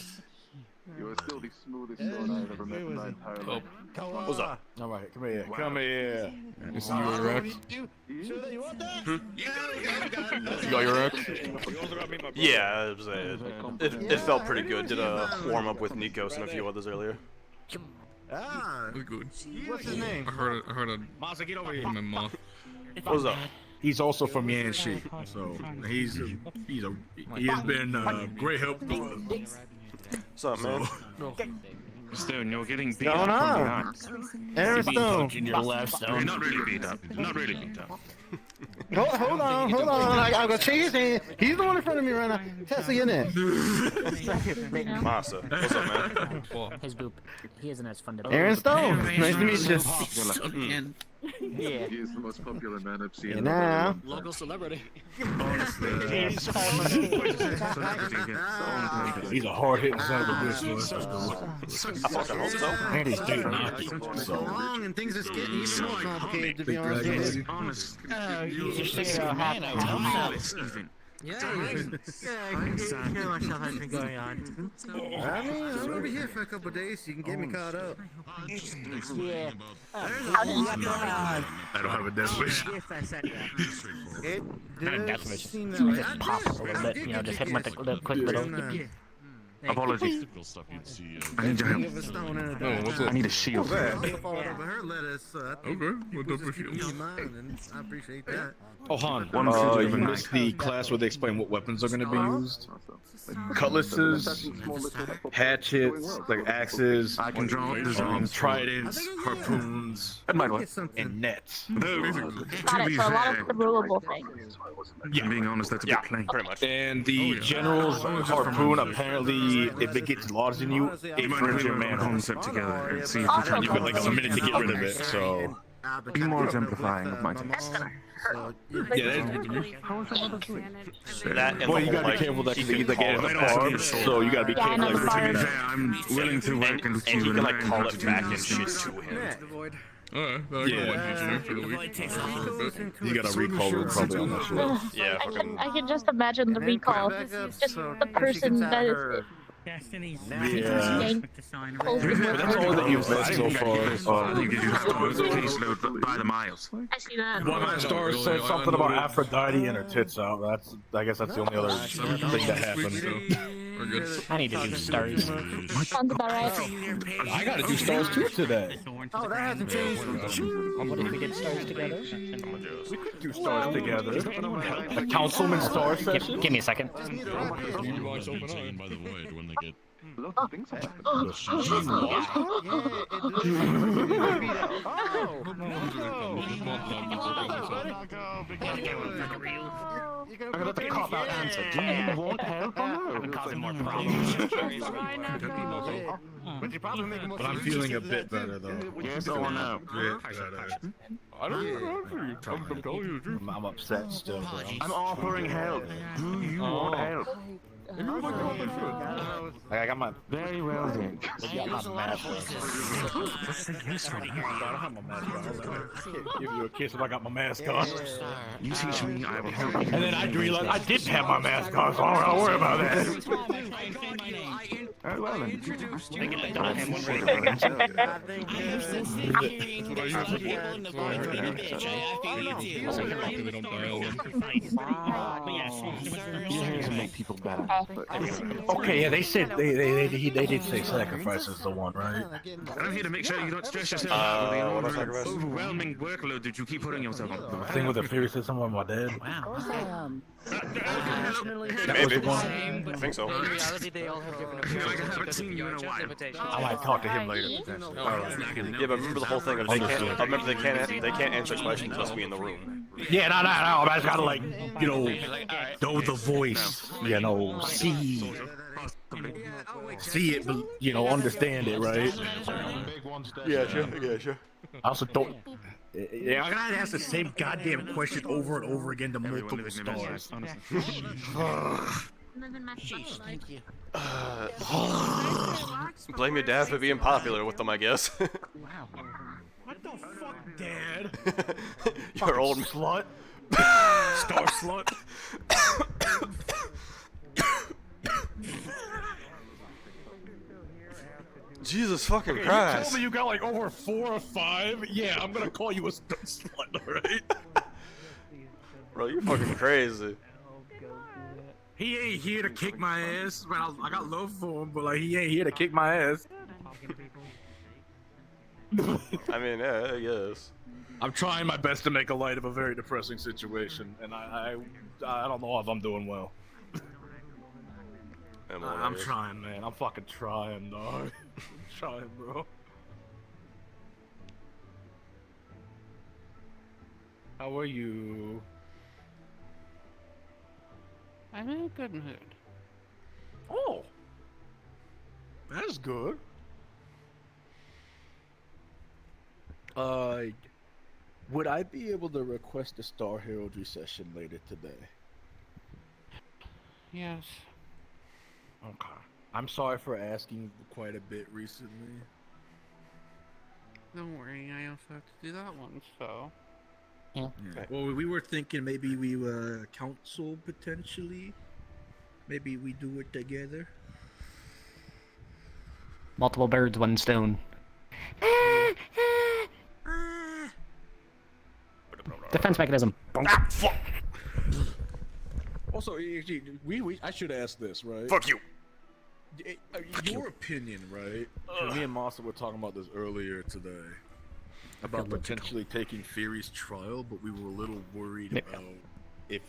You are still the smoothest sword I've ever met in my entire life. What's up? All right, come here. Wow. Come here. This is your Rex. You sure that you want that? You got your Rex? Yeah, it felt pretty good. Did a warm up with Nikos and a few others earlier. Ah, We're good. what's his name? I heard a Masa, get over here. from my mouth. What's up? He's also from Yanshi, so he has been great help to us. What's up, man? Stone, you're getting beat Going up from on? behind. Aaron Stone. In your left, Stone. Not really beat up. Not really beat up. Hold on. I'm gonna shake his hand. He's the one in front of me right now. Tesla, in there. Masa. What's up, man? His boop. He isn't as fun to Aaron Stone. Nice to meet you. Yeah. He is the most popular man I've seen. Yeah, in now. Local celebrity. He's a hard-hitting son of a bitch. I fucking hope so. And he's dating So long and things are getting even more complicated, to be honest with you. Honest. He's just thinking about half the time. Yeah, I feel myself has been going on. I mean, I'm over here for a couple of days so you can get me caught up. Yeah. I don't have a death wish. It Death does wish. seem I that way. just pop a little bit, just hit him with the quick little. Apologies. I need your help. What's up? I need a shield. Her letters, so I think people just keep me in mind, and I appreciate that. Oh, Han, One you shooter missed the class where they explain what weapons are going to be used. Cutlasses, hatchets, like axes, I can draw designs. tridents, harpoons, and nets. Got it, so a lot of the rulable things. Yeah, being honest, that's a bit plain. Pretty much. And the general's harpoon, apparently, if it gets lodged in you, it burns your man Concept together and see if we Awesome. can You've got like a minute to get rid of it, so... be more exemplifying of my That's taste. gonna hurt. Yeah, That and well, the you gotta whole, be careful that he he's can like call getting it the back. farm, so you gotta be Yeah, I know careful. the Like, farm. I'm willing to work and And he can like call it back and shit to him. Alright, Yeah. for the week. you gotta recall it probably on that shit. Yeah, I fucking. can just imagine the recall. Just the person that is. Yeah. Pulls the But that's all that you've read so far. You have to move the caseload by the miles. I see that. One of my stars said something about Aphrodite and her tits out. I guess that's the only other thing that happened. We're good. I need to do stars. Sounds about right. I gotta do stars too today. Oh, that hasn't changed. What if we did stars together? We could do stars together. A councilman star session. Give me a second. By the void when they get. Lots of things happen. I'm gonna have to cop out answer. Do you want help or no? I've been causing more problems. But I'm feeling a bit better though. Yes or no? I don't know. I'm upset still. Bro. I'm offering help. Do you want help? I got my Very well then. I got my mask on. I don't have my mask on. I'll give you a kiss if I got my mask on. You teach me, I will help you. And then I realized I didn't have my mask on, so I don't worry about that. Well then. to make people better. Oh. Okay, yeah, they said they did say sacrifice is the one, right? I'm here to make sure you don't stress yourself out with the what enormous, sacrifice? overwhelming workload that you keep putting yourself on. Thing with the fairy system on my dad. Wow. Maybe. I think so. In reality, they all have different approaches. I haven't seen you in a while. I might talk to him later. Yeah, but remember the whole thing of they can't. Remember they can't answer questions unless we in the room. Yeah, no. I just gotta like, you know the voice, you know, see it, you know, understand it, right? Yeah, sure. I also don't. Yeah, I gotta ask the same goddamn question over and over again to multiple stars. Sheesh, thank you. Blame your dad for being popular with them, I guess. Wow. What the fuck, Dad? Your old slut. Star slut. Jesus fucking You Christ. told me you got like over 4 or 5. Yeah, I'm gonna call you a slut, alright? Bro, you're fucking crazy. He ain't here to kick my ass. But I got love for him, but like he ain't here to kick my ass. I mean, yeah, I guess. I'm trying my best to make a light of a very depressing situation, and I don't know if I'm doing well. I'm trying, man. I'm fucking trying, dog. Trying, bro. How are you? I'm in a good mood. Oh, that's good. Would I be able to request a Star Heraldry session later today? Yes. Okay. I'm sorry for asking quite a bit recently. Don't worry, I also have to do that one, so. Yeah. Well, we were thinking maybe we council potentially. Maybe we do it together. Multiple birds, one stone. Defense mechanism. Ah, fuck. Also, I should ask this, right? Fuck you. Your opinion, right? Me and Masa were talking about this earlier today. About potentially taking Fury's trial, but we were a little worried about if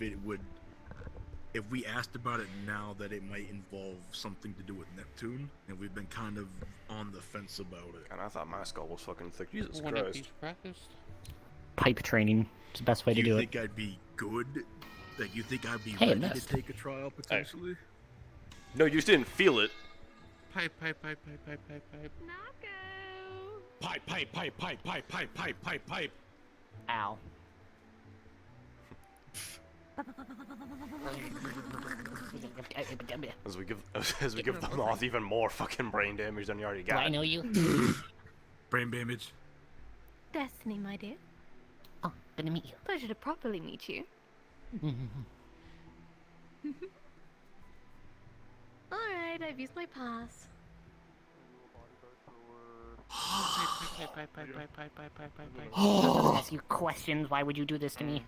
we asked about it now that it might involve something to do with Neptune, and we've been kind of on the fence about it. And I thought my skull was fucking thick. Jesus One of these Christ. practiced. Pipe training is the best way to do it. You think I'd be good? Like, you think I'd be Hey, ready missed. to take a trial potentially? No, you just didn't feel it. Pipe. Pipe. Ow. As we give the moth even more fucking brain damage than you already got. Do I know you? Brain damage. Destiny, my dear. Oh, good to meet you. Pleasure to properly meet you. Alright, I've used my pass. Ask you questions. Why would you do this to me?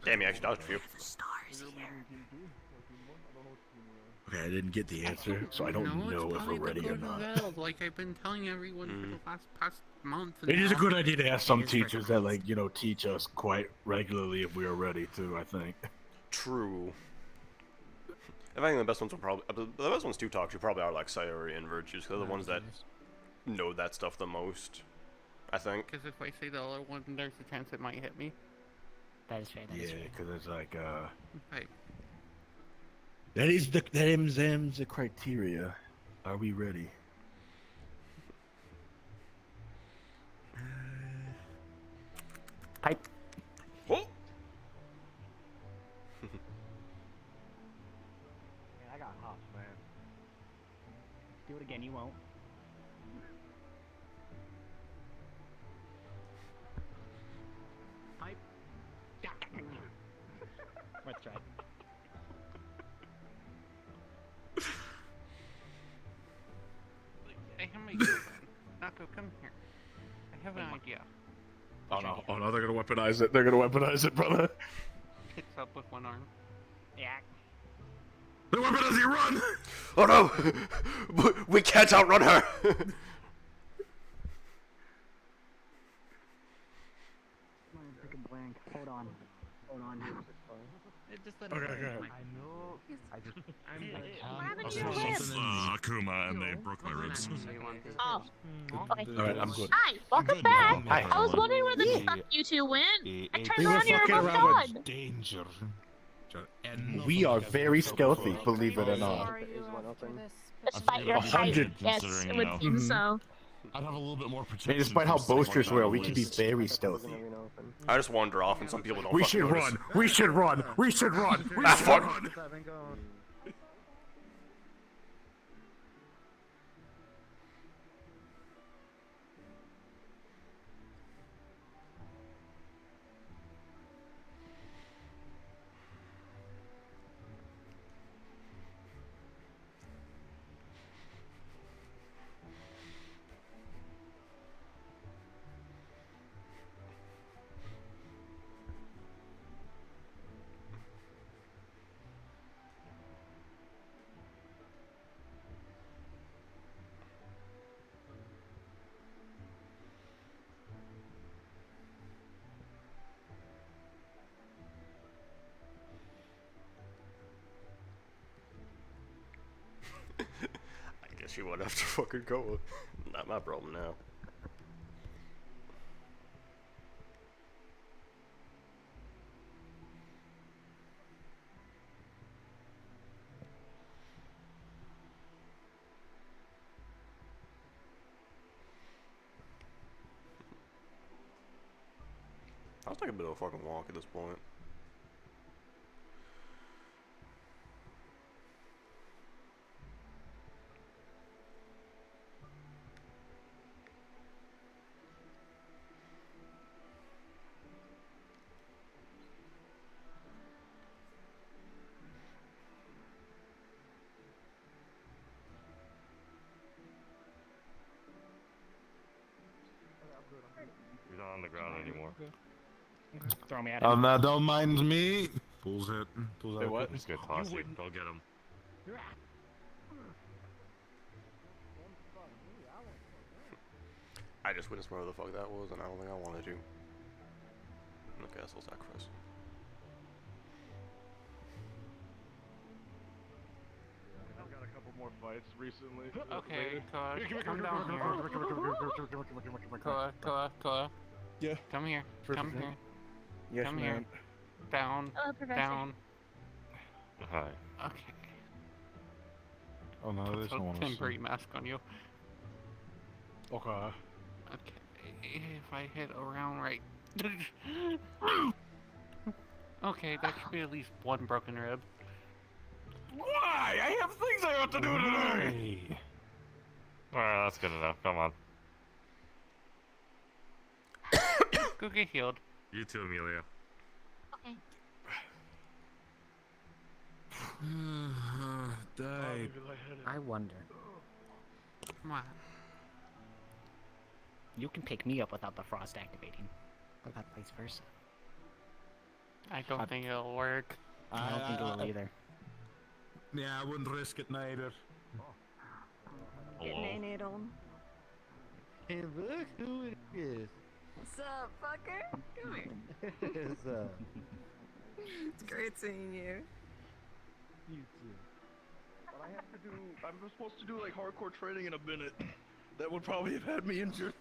Damn, he actually dodged a few. Okay, I didn't get the answer, so I don't know if we're ready or not. Like I've been telling everyone for the past month. It is a good idea to ask some teachers that, like, you know, teach us quite regularly if we are ready to, I think. True. I think the best ones will probably the best ones to talk to probably are like Sayori and Virtues, because they're the ones that know that stuff the most. I think. Because if I say the other one, there's a chance it might hit me. That is fair. Yeah, because it's like Right. that is the criteria. Are we ready? Pipe. Oh. I got hops, man. Do it again, you won't. Pipe. Let's try. I have my girlfriend. Nako, come here. I have an idea. Oh no, they're gonna weaponize it. They're gonna weaponize it, brother. kicks up with one arm. Yeah. The weapon as you run! Oh no! We can't outrun her! Take a blank. Hold on. Hold on. Okay. I know. Akuma, and they broke my ribs. Oh. Okay. Alright, I'm good. Hi, welcome back. Hi. I was wondering where the fuck you two went. I turned We were around, you're fucking both around with gone. Danger. We are very stealthy, believe it or not. Despite your height, 100. yes, it would seem so. I'd have a little bit more protection. And despite how boasters we are, we can be very stealthy. I just wander off and some people don't We fucking should notice. run. We should run. We should run. We Ah, should fuck. run. I guess you would have to fucking go. Not my problem now. I'll take a bit of a fucking walk at this point. He's not on the ground anymore. Throw me at him. That don't mind me. Pulls it. Pulls Wait, out. what? Just go toss you. Go get him. I just witnessed whatever the fuck that was, and I don't think I want to do. Okay, that's a sacrifice. I've got a couple more fights recently. Okay, come down here. Koa. Yeah. Come here. Come Perfect. here. Yes, Come ma'am. here. Down. Oh, Professor. Down. Hi. Okay. Oh no, there's Put no a one. temporary mask on you. Okay. Okay, if I hit around right. Okay, that should be at least one broken rib. Why? I have things I have to do today. Alright, that's good enough. Come on. Go get healed. You too, Amelia. Okay. Die. I wonder. Come on. You can pick me up without the frost activating. Or that vice versa. I don't think it'll work. I don't think it will either. Yeah, I wouldn't risk it neither. Hello. Hey, look who it is. What's up, fucker? Come here. What's up? It's great seeing you. You too. But I have to do. I'm supposed to do like hardcore training in a minute. That would probably have had me injured.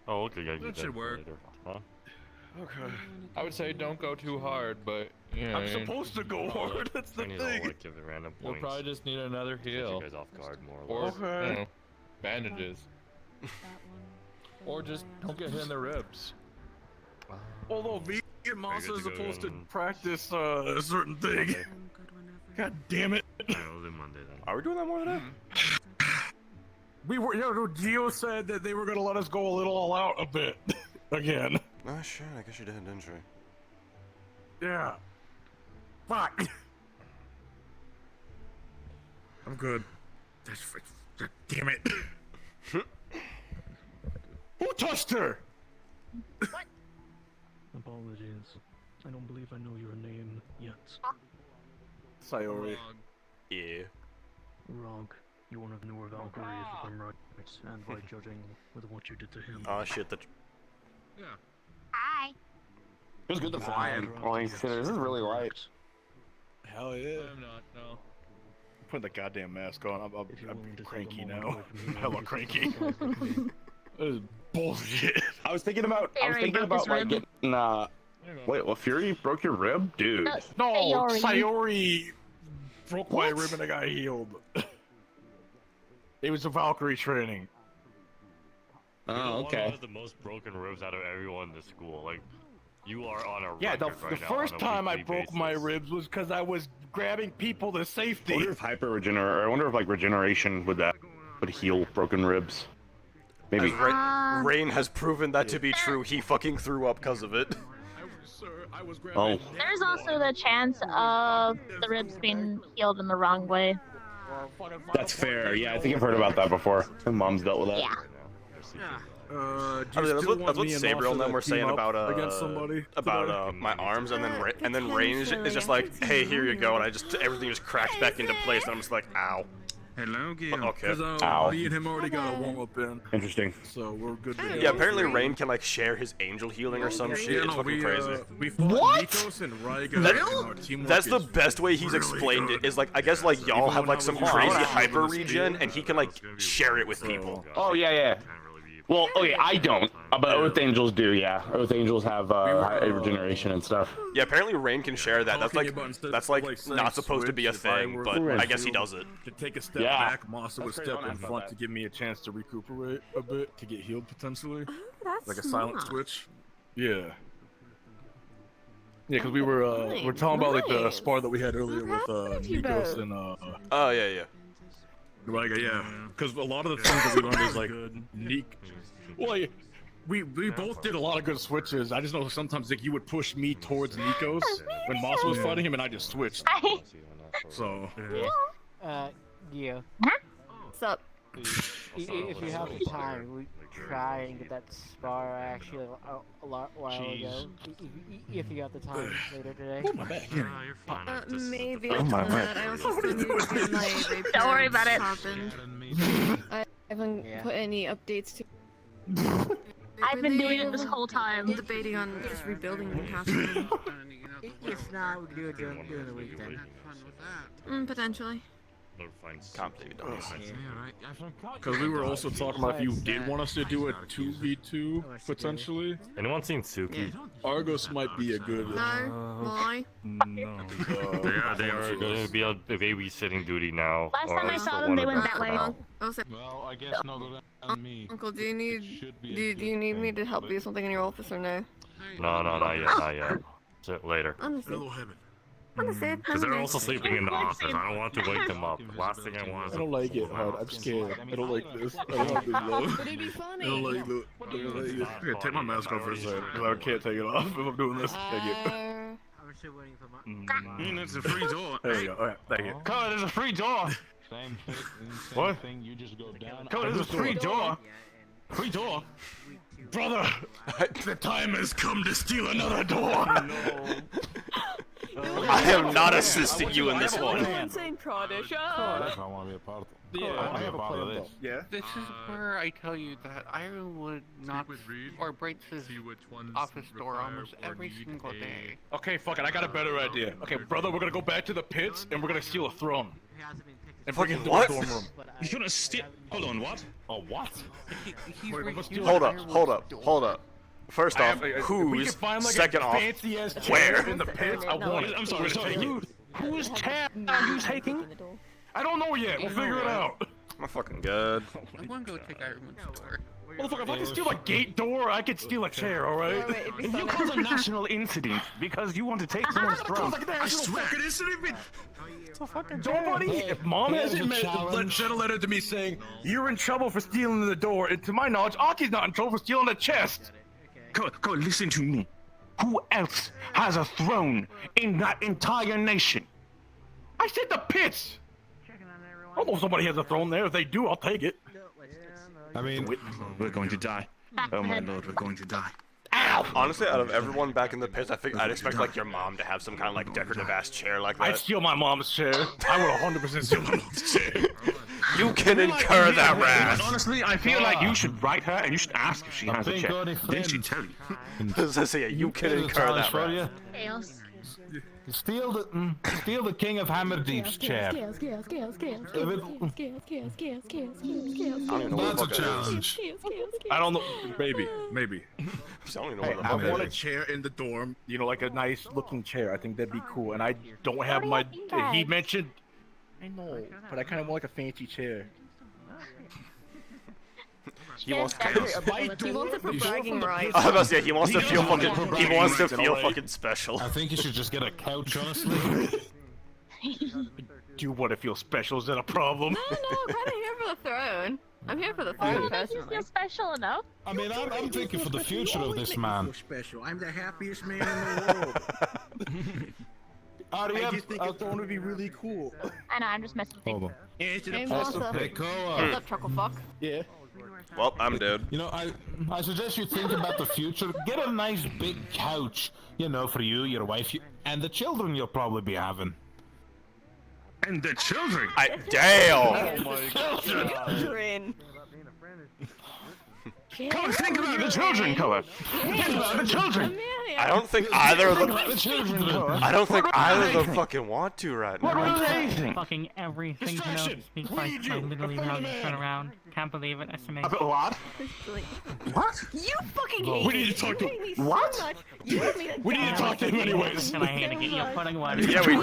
Oh, okay, guys. That should work. Later. Huh? Okay. I would say don't go too hard, but you know, I'm supposed to go hard. That's the I need thing. to like give the random You'll points. probably just need another Catch heal. you guys off guard more Or or less. you know, bandages. Or just don't get hit in the ribs. Although vegan Are Masa you is good to go supposed to then? practice a certain thing. Monday? God damn it. Yeah, we'll do Monday then. Are we doing that more than that? We were, Gio said that they were gonna let us go a little all out a bit. Again. Oh shit, I guess you did, didn't you? Yeah. Fuck. I'm good. Damn it. Who touched her? What? apologies. I don't believe I know your name yet. Sayori. Yeah. Rog, you're one of the newer Valkyries, if I'm right, and by judging with what you did to him. Oh shit, that... Yeah. Hi. It was good to fly in. Well, this is really light. Hell yeah. I'm not, no. Put the goddamn mask on. I'm cranky now. I'm hella cranky. That is bullshit. I was thinking about like getting wait, well, Fury broke your rib? Dude. No, Sayori. Sayori broke my rib and I got healed. It was a Valkyrie training. Oh, okay. One of the most broken ribs out of everyone in the school. Like, you are on a Yeah, the record right now first on a time I weekly broke basis. my ribs was because I was grabbing people to safety. I wonder if I wonder if like regeneration would heal broken ribs. Maybe. As Rain has proven that to be true. He fucking threw up because of it. Oh. There's also the chance of the ribs being healed in the wrong way. That's fair. Yeah, I think I've heard about that before. My mom's dealt with that. Yeah. That's what Sabriel and them were saying about my arms, and then Rain is just like, hey, here you go, and everything just cracks back into place, and I'm just like, ow. Hello, Gil. Okay. Ow. Me and him already got a warm up in. Interesting. So we're good to go. Yeah, apparently Rain can like share his angel healing or some shit. Yeah, It's no, fucking crazy. we fought Nikos and Raiga, and our teamwork That's the is best way he's explained it. Is like, I guess like y'all have like some crazy hyper regen, and he can like share it with people. Oh yeah. Well, okay, I don't, but Earth Angels do. Yeah, Earth Angels have regeneration and stuff. Yeah, apparently Rain can share that. That's like not supposed to be a thing, but I guess he does it. To take a step back, Masa would step in front to give me a chance to recuperate a bit, to get healed potentially. Like a silent switch. Yeah. Yeah, because we're talking about like the spar that we had earlier with Nikos and Oh yeah. Like yeah, because a lot of the things that we learned is like Nick. Well, like, we both did a lot of good switches. I just know sometimes like you would push me towards Nikos when Masa was fighting him, and I just switched. So. Yeah. What's up? If you have time, we try and get that spar actually a while ago. If you got the time later today. Oh my back. Maybe. Oh my I also still need to get my vape Don't worry about it. I haven't put any updates to. I've been doing it this whole time. Debating on just rebuilding the costume. If not, we can do it during the week then. Potentially. Can't believe you don't. Because we were also talking about if you did want us to do a 2v2 potentially. Anyone seen Suki? Argos might be a good. Why? No. They are going to be on babysitting duty now. Last time I saw them, they went that way. Well, I guess no go down me. Uncle, do you need me to help you with something in your office or no? No, not yet. Later. Understood. Because they're also sleeping in the office. I don't want to wake them up. Last thing I want is. I don't like it, Hard. I'm scared. I don't like this. I don't like this, though. But it'd be funny. I don't like this. Okay, take my mask off for a second. I can't take it off if I'm doing this. Thank you. I'm still waiting for my. It's a free door. There you go. Alright, thank you. Code, there's a free door. Same What? thing. You just go down. Code, there's a free door. Free door. Brother, the time has come to steal another door. I am not assisting you in this one. Insane Prodigy. I want to be a part of it. Yeah, I want to be a part of this. Yeah. This is where I tell you that I would not or breaks his office door almost every single day. Okay, fuck it. I got a better idea. Okay, brother, we're gonna go back to the pits and we're gonna steal a throne. And bring it to What? the dorm room. You're gonna steal? Hold on, what? Oh, what? Hold up. First off, we can who's? find like Second a off, fancy ass where? chair in the pits. I want it. I'm sorry. Whose tab are you taking? I don't know yet. We'll figure it out. I'm fucking good. I'm gonna go take Ironman's door. Motherfucker, if I can steal a gate door, I can steal a chair, alright? If you cause a national incident because you want to take someone's throne, I swear this isn't even. Nobody. If mom hasn't sent a letter to me saying you're in trouble for stealing the door, and to my knowledge, Aki's not in trouble for stealing the chest. Go, listen to me. Who else has a throne in that entire nation? I said the pits. I don't know if somebody has a throne there. If they do, I'll take it. I mean, we're going to die. Oh my lord, we're going to die. Honestly, out of everyone back in the pits, I think I'd expect like your mom to have some kind of like decorative ass chair like that. I'd steal my mom's chair. I would 100% steal my mom's chair. You can incur that wrath. Honestly, I feel like you should write her and you should ask if she has a chair. Then she'd tell you. You can incur that wrath. Chaos. Steal the King of Hammerdeep's chair. That's a challenge. I don't know. Maybe. I don't know Hey, what the I fuck want that a is. chair in the dorm. You know, like a nice looking chair. I think that'd be cool. And I don't have my. He mentioned. I know, but I kind of want like a fancy chair. He wants He wants it for bragging rights. I was about to say, he wants to feel fucking. He wants to feel fucking special. I think you should just get a couch, honestly. Do you want to feel special? Is that a problem? No, I'm kind of here for the throne. I'm here for the throne, You personally. feel special enough. I mean, I'm thinking for the future of this man. Special. I'm the happiest man in the world. I just think it's going to be really cool. I know, I'm just messing with you. Hold on. Hey, Martha. Hey, What's up, Chuckle Fuck? Yeah. Well, I'm dead. You know, I suggest you think about the future. Get a nice big couch, you know, for you, your wife, and the children you'll probably be having. And the children. Damn. Children. Color, think about the children, Color. Think about the children. I don't think either of them. The children, Color. I don't think What either of will them they fucking want to right What now. will they think? Fucking everything to know. Distraction. Speak What like do you do? I literally A round funny turn man. around. Can't believe it. Estimate. What? What? You fucking Well, hate we me. need to talk to- You hate me so What? much. You hate me We need to talk to him anyways. Can I hand it? You're putting one. Yeah, we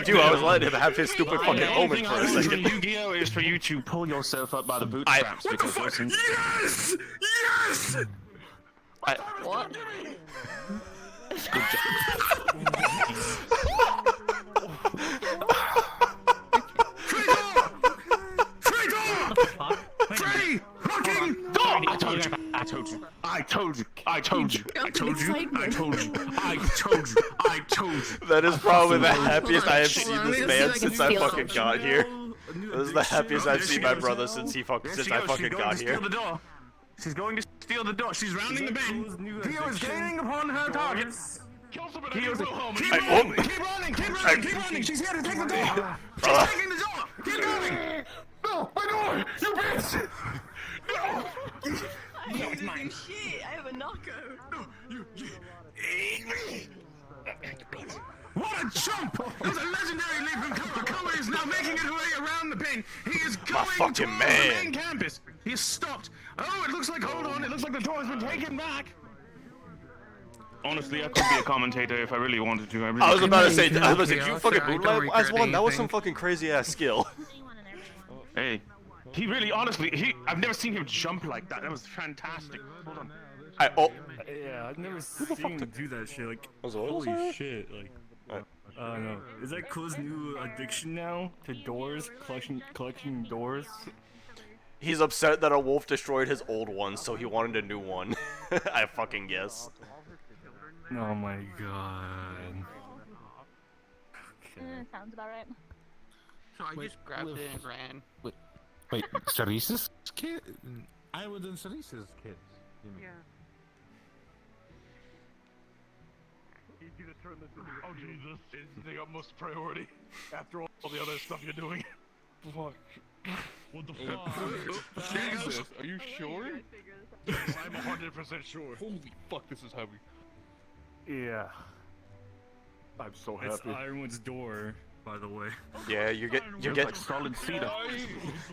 do. I was letting him have his stupid fucking The only moment thing for I a want from second. Yu-Gi-Oh is for you to pull yourself up by the bootstraps because listen. Yes! Yes! What? Freddy! Fucking door! I told you. I told you. I told you. I told you. I told you. I told you. I told you. I told you. That is probably the happiest I have Hold seen on, this let me man see if I can since I steal fucking something. got here. This is the happiest I've seen my brother since There since she I goes. fucking She's going got to here. steal the door. She's going to steal the door. She's rounding the bend. Theo is gaining upon her target. Theo's keep running. Keep running. Keep running. Keep running. She's here to take the door. She's taking the door. Keep going. No, my door! You bitch! No! No, it's mine. Shit, I have a knockout. No, you What a jump! It was a legendary leap from Color. Color is now making his way around the bend. He is going fucking towards the man. main campus. He is stopped. Oh, it looks like, hold on, it looks like the door has been taken back. Honestly, I could be a commentator if I really wanted to. I was about to say, you fucking moonlight as one? That was some fucking crazy ass skill. Hey, he really, honestly, I've never seen him jump like that. That was fantastic. Hold on. Yeah, I've never seen him do that shit. Like, holy holy shit. Like, no. Is that Cole's new addiction now to doors? Collecting doors? He's upset that a wolf destroyed his old one, so he wanted a new one. I fucking guess. Oh my god. Sounds about right. So I just grabbed it and ran. Wait, Cerese's kid? I was in Cerese's kids. Yeah. Oh Jesus! They got most priority after all the other stuff you're doing. Fuck. What the fuck? Jesus, are you sure? Yes, I'm 100% sure. Holy fuck, this is heavy. Yeah. I'm so It's happy. Ironwood's door, by the way. Yeah, you get like solid cedar.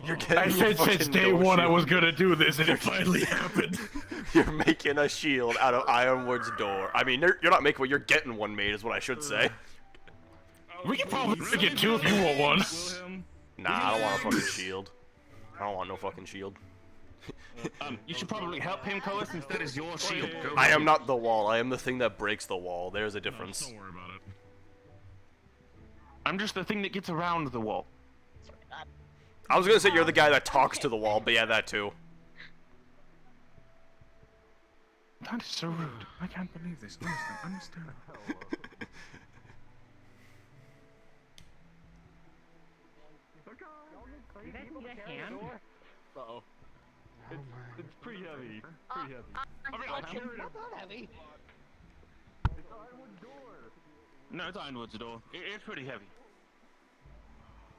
You're getting I your said since fucking day door one I shield. was gonna do this, and it finally happened. You're making a shield out of Ironwood's door. I mean, you're not making one. You're getting one made, is what I should say. We can probably get two if you want one. Nah, I don't want a fucking shield. I don't want no fucking shield. You should probably help him, Color, since that is your shield. Go I am ahead. not the wall. I am the thing that breaks the wall. There's a difference. Don't worry about it. I'm just the thing that gets around the wall. I was gonna say you're the guy that talks to the wall, but yeah, that too. That is so rude. I can't believe this. Understand. You guys need a hand? Uh-oh. pretty heavy. Pretty heavy. Not that heavy. No, it's Ironwood's door. It's pretty heavy.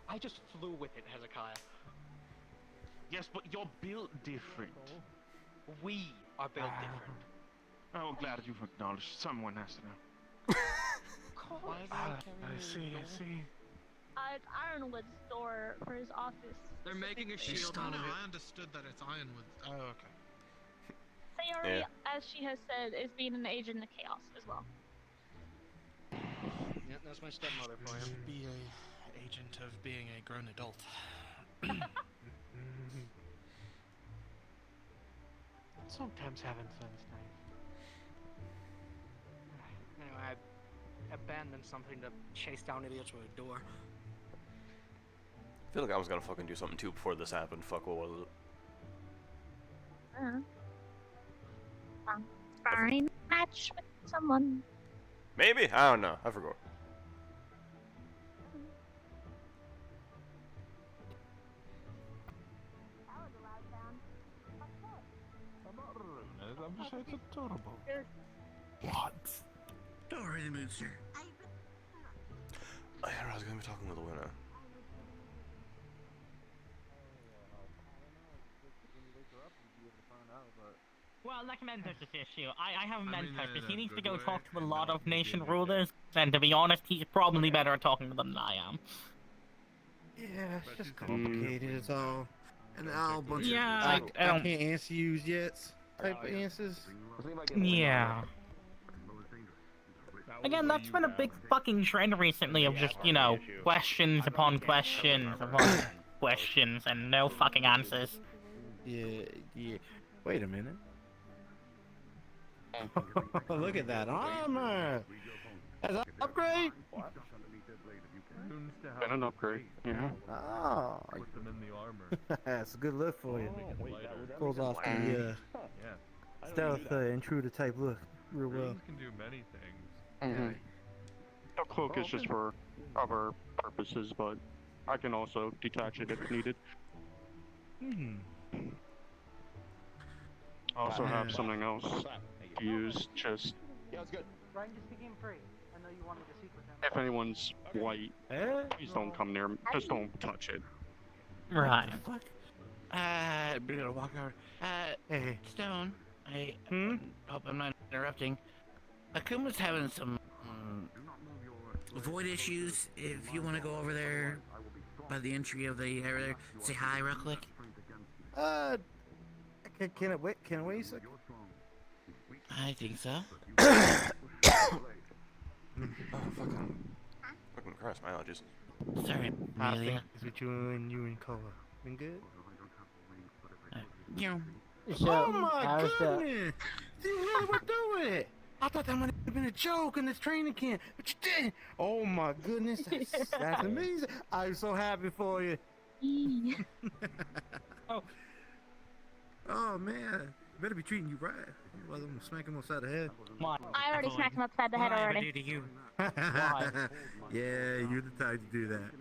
I just flew with it, Hezekiah. Yes, but you're built different. We are built different. Oh, I'm glad you've acknowledged. Someone has to know. I see. It's Ironwood's door for his office. They're making a shield on it. I understood that it's Ironwood. Oh, okay. Sayori, as she has said, is being an agent of chaos as well. Yeah, that's my stepmother for you. Be a agent of being a grown adult. Sometimes having fun's nice. Anyway, I abandoned something to chase down idiots with a door. I feel like I was gonna fucking do something too before this happened. Fuck, what was it? Sparring match with someone. Maybe? I don't know. I forgot. I'm just saying it's adorable. What? Don't worry, the monster. I was gonna be talking with the winner. Well, like Mentos' issue, I have Mentos. He needs to go talk to a lot of nation rulers, and to be honest, he's probably better at talking to them than I am. Yeah, it's just complicated, it's all. And now a bunch of I can't answer you yet type of answers. Yeah. Again, that's been a big fucking trend recently of just, you know, questions upon questions upon questions and no fucking answers. Yeah. Wait a minute. Look at that armor! That's an upgrade! And an upgrade, yeah. Oh, Put them in the armor. that's a good look for you. Pulls off the stealth intruder type look real well. Runes can do many things. The cloak is just for other purposes, but I can also detach it if needed. I also have something else to use, just Ryan just became free. I know you wanted to speak with him. if anyone's white, please don't come near me. Just don't touch it. Right. I'm gonna walk over. Hey. Stone, I hope I'm not interrupting. Akuma's having some void issues. If you want to go over there by the entry of the area there, say hi real quick. Can it wait? Can it wait a second? I think so. Oh, fucking Christ, my allergies. Sorry, I Amelia. think it's between you and Kola. Been good? Yeah. Oh my goodness! You really were doing it! I thought that might have been a joke in this training camp, but you didn't! Oh my goodness, that's amazing! I'm so happy for you. Oh man, better be treating you right. Otherwise I'm gonna smack him upside the head. I already smacked him upside the head already. Yeah, you're the type to do that.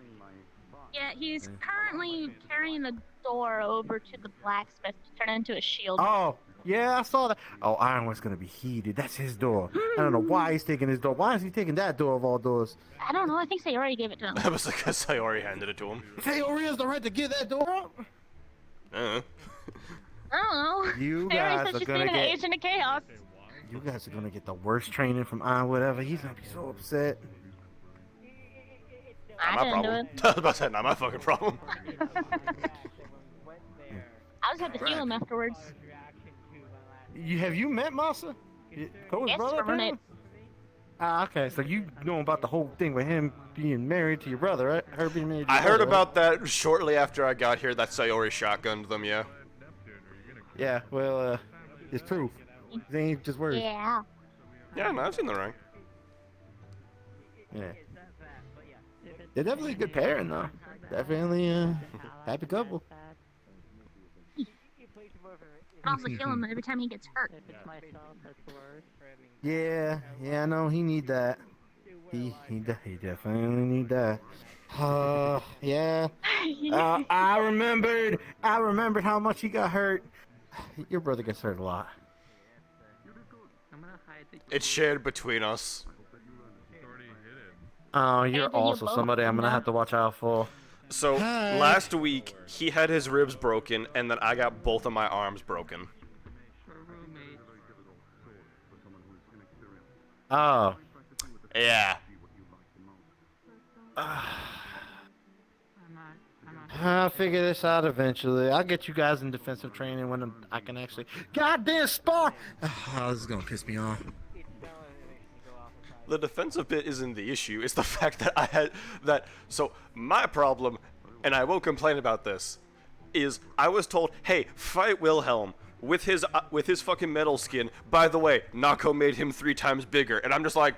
Yeah, he's currently carrying the door over to the blacksmith to turn it into a shield. Oh, yeah, I saw that. Oh, Ironwood's gonna be heated. That's his door. I don't know why he's taking his door. Why is he taking that door of all doors? I don't know, I think Sayori gave it to him. That was because Sayori handed it to him. Sayori has the right to get that door up? I don't know. You Sayori guys said are she's gonna being an get... agent of chaos. You guys are gonna get the worst training from Ironwood ever. He's gonna be so upset. Not my problem. I was about to say, not my fucking problem. I just had to heal him afterwards. Have you met Masa? Cole's Yes, brother? roommate. Okay, so you know about the whole thing with him being married to your brother, right? Her being married to your I heard brother, about that shortly after I got here, that Sayori shotgunned them, yeah. Yeah, well, it's proof. They ain't just words. Yeah. Yeah, no, I've seen the ring. Yeah. They're definitely a good pairing, though. Definitely happy couple. I also heal him every time he gets hurt. Yeah, I know he need that. He definitely need that. Yeah. I remembered how much he got hurt. Your brother gets hurt a lot. It's shared between us. Oh, you're Anthony, also both somebody I'm gonna have to watch out for. So Hi. last week he had his ribs broken, and then I got both of my arms broken. Oh. Yeah. I'll figure this out eventually. I'll get you guys in defensive training when I can actually. Goddamn spar! Oh, this is gonna piss me off. The defensive bit isn't the issue. It's the fact that I had that. So my problem, and I will complain about this, is I was told, "Hey, fight Wilhelm with his fucking metal skin." By the way, Nako made him 3 times bigger, and I'm just like,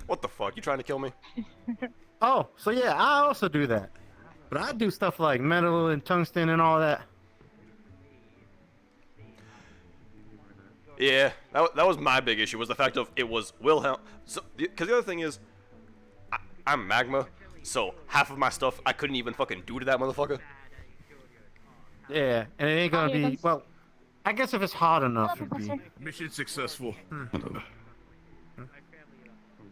"What the fuck? You trying to kill me?" Oh, so yeah, I also do that. But I do stuff like metal and tungsten and all that. Yeah, that was my big issue, was the fact of it was Wilhelm. So, because the other thing is, I'm magma, so half of my stuff I couldn't even fucking do to that motherfucker. Yeah, and it ain't gonna be, well, I guess if it's hot enough, it'd be. Mission successful.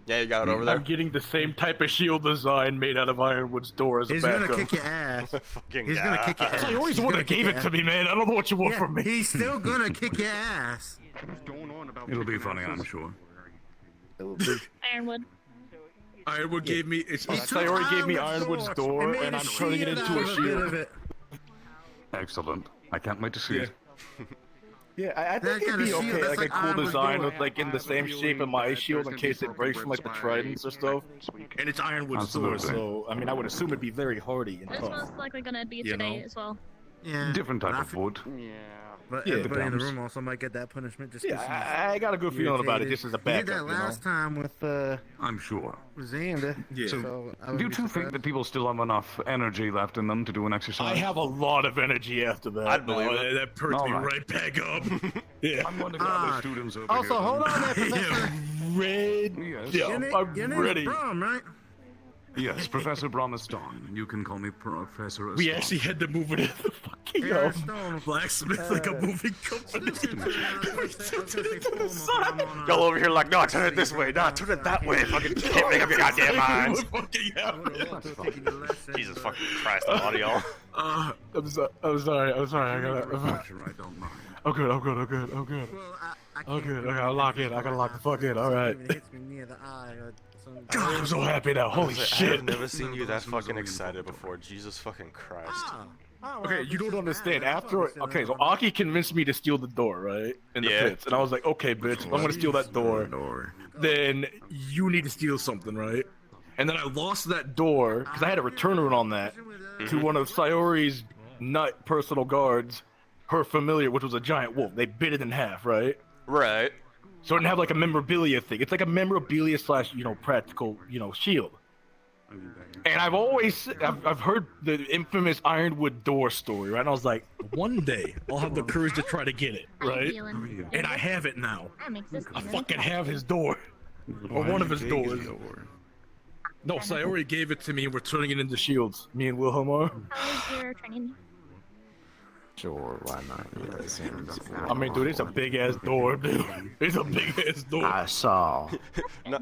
Yeah, you got it over there. I'm getting the same type of shield design made out of Ironwood's door as a He's backup. gonna kick your ass. Fucking He's gonna kick your ass. I always the one that gave it to me, man. I don't know what you want from me. He's still gonna kick your ass. It'll be funny, I'm sure. Ironwood. Ironwood gave me. Sayori gave me Ironwood's door, and I'm turning it into a shield. Excellent. I can't wait to see it. Yeah, I think it'd be okay, like a cool design with like in the same shape of my shield in case it breaks from like the tridents or stuff. And it's Ironwood's door, so I mean I would assume it'd be very hardy and It's tough. most likely gonna be You today know? as well. Yeah. Different type of wood. Yeah. But Yeah, everybody in the depends. room also might get that punishment just Yeah, I got a good feeling about it. Just as a He did backup, that you know? last time with I'm sure. Xander. Yeah. So I would Do you be two think surprised. that people still have enough energy left in them to do an exercise? I have a lot of energy after that. I'd believe it. That perked me right back up. Yeah. I'm going to grab the students over Also, here. hold on there, Professor. Red. Yes. Yeah, Your I'm name's ready. Brom, right? Yes, Professor Bromeston. You can call me Professor We Aston. actually had to move it in the fucking Yeah, Stone. blacksmith like a moving company. Y'all over here like, no, turn it this way, no, turn it that way. Fucking can't make up your goddamn minds. Jesus fucking Christ, I'm on y'all. I'm sorry. I gotta. I don't mind. I'm good. Okay, I'll lock in. I gotta lock the fuck in. All right. It hits me near the eye. God, I'm so happy now. Holy shit. I've never seen you that fucking excited before. Jesus fucking Christ. Okay, you don't understand. Okay, so Aki convinced me to steal the door, right? In the Yeah. pits. And I was like, okay, bitch, I'm gonna steal that door. Then you need to steal something, right? And then I lost that door, because I had a return rune on that, to one of Sayori's nut personal guards, her familiar, which was a giant wolf. They bit it in half, right? Right. So it didn't have like a memorabilia thing. It's like a memorabilia slash, practical, shield. And I've heard the infamous Ironwood door story, right? And I was like, one day I'll have the courage to try to get it, right? And I have it now. I fucking have his door. Or one of his doors. No, Sayori gave it to me and we're turning it into shields. Me and Wilhelm are. How was your training? Sure, why not? Yeah, it seems. I mean, dude, it's a big ass door, dude. It's a big ass door. I saw. No,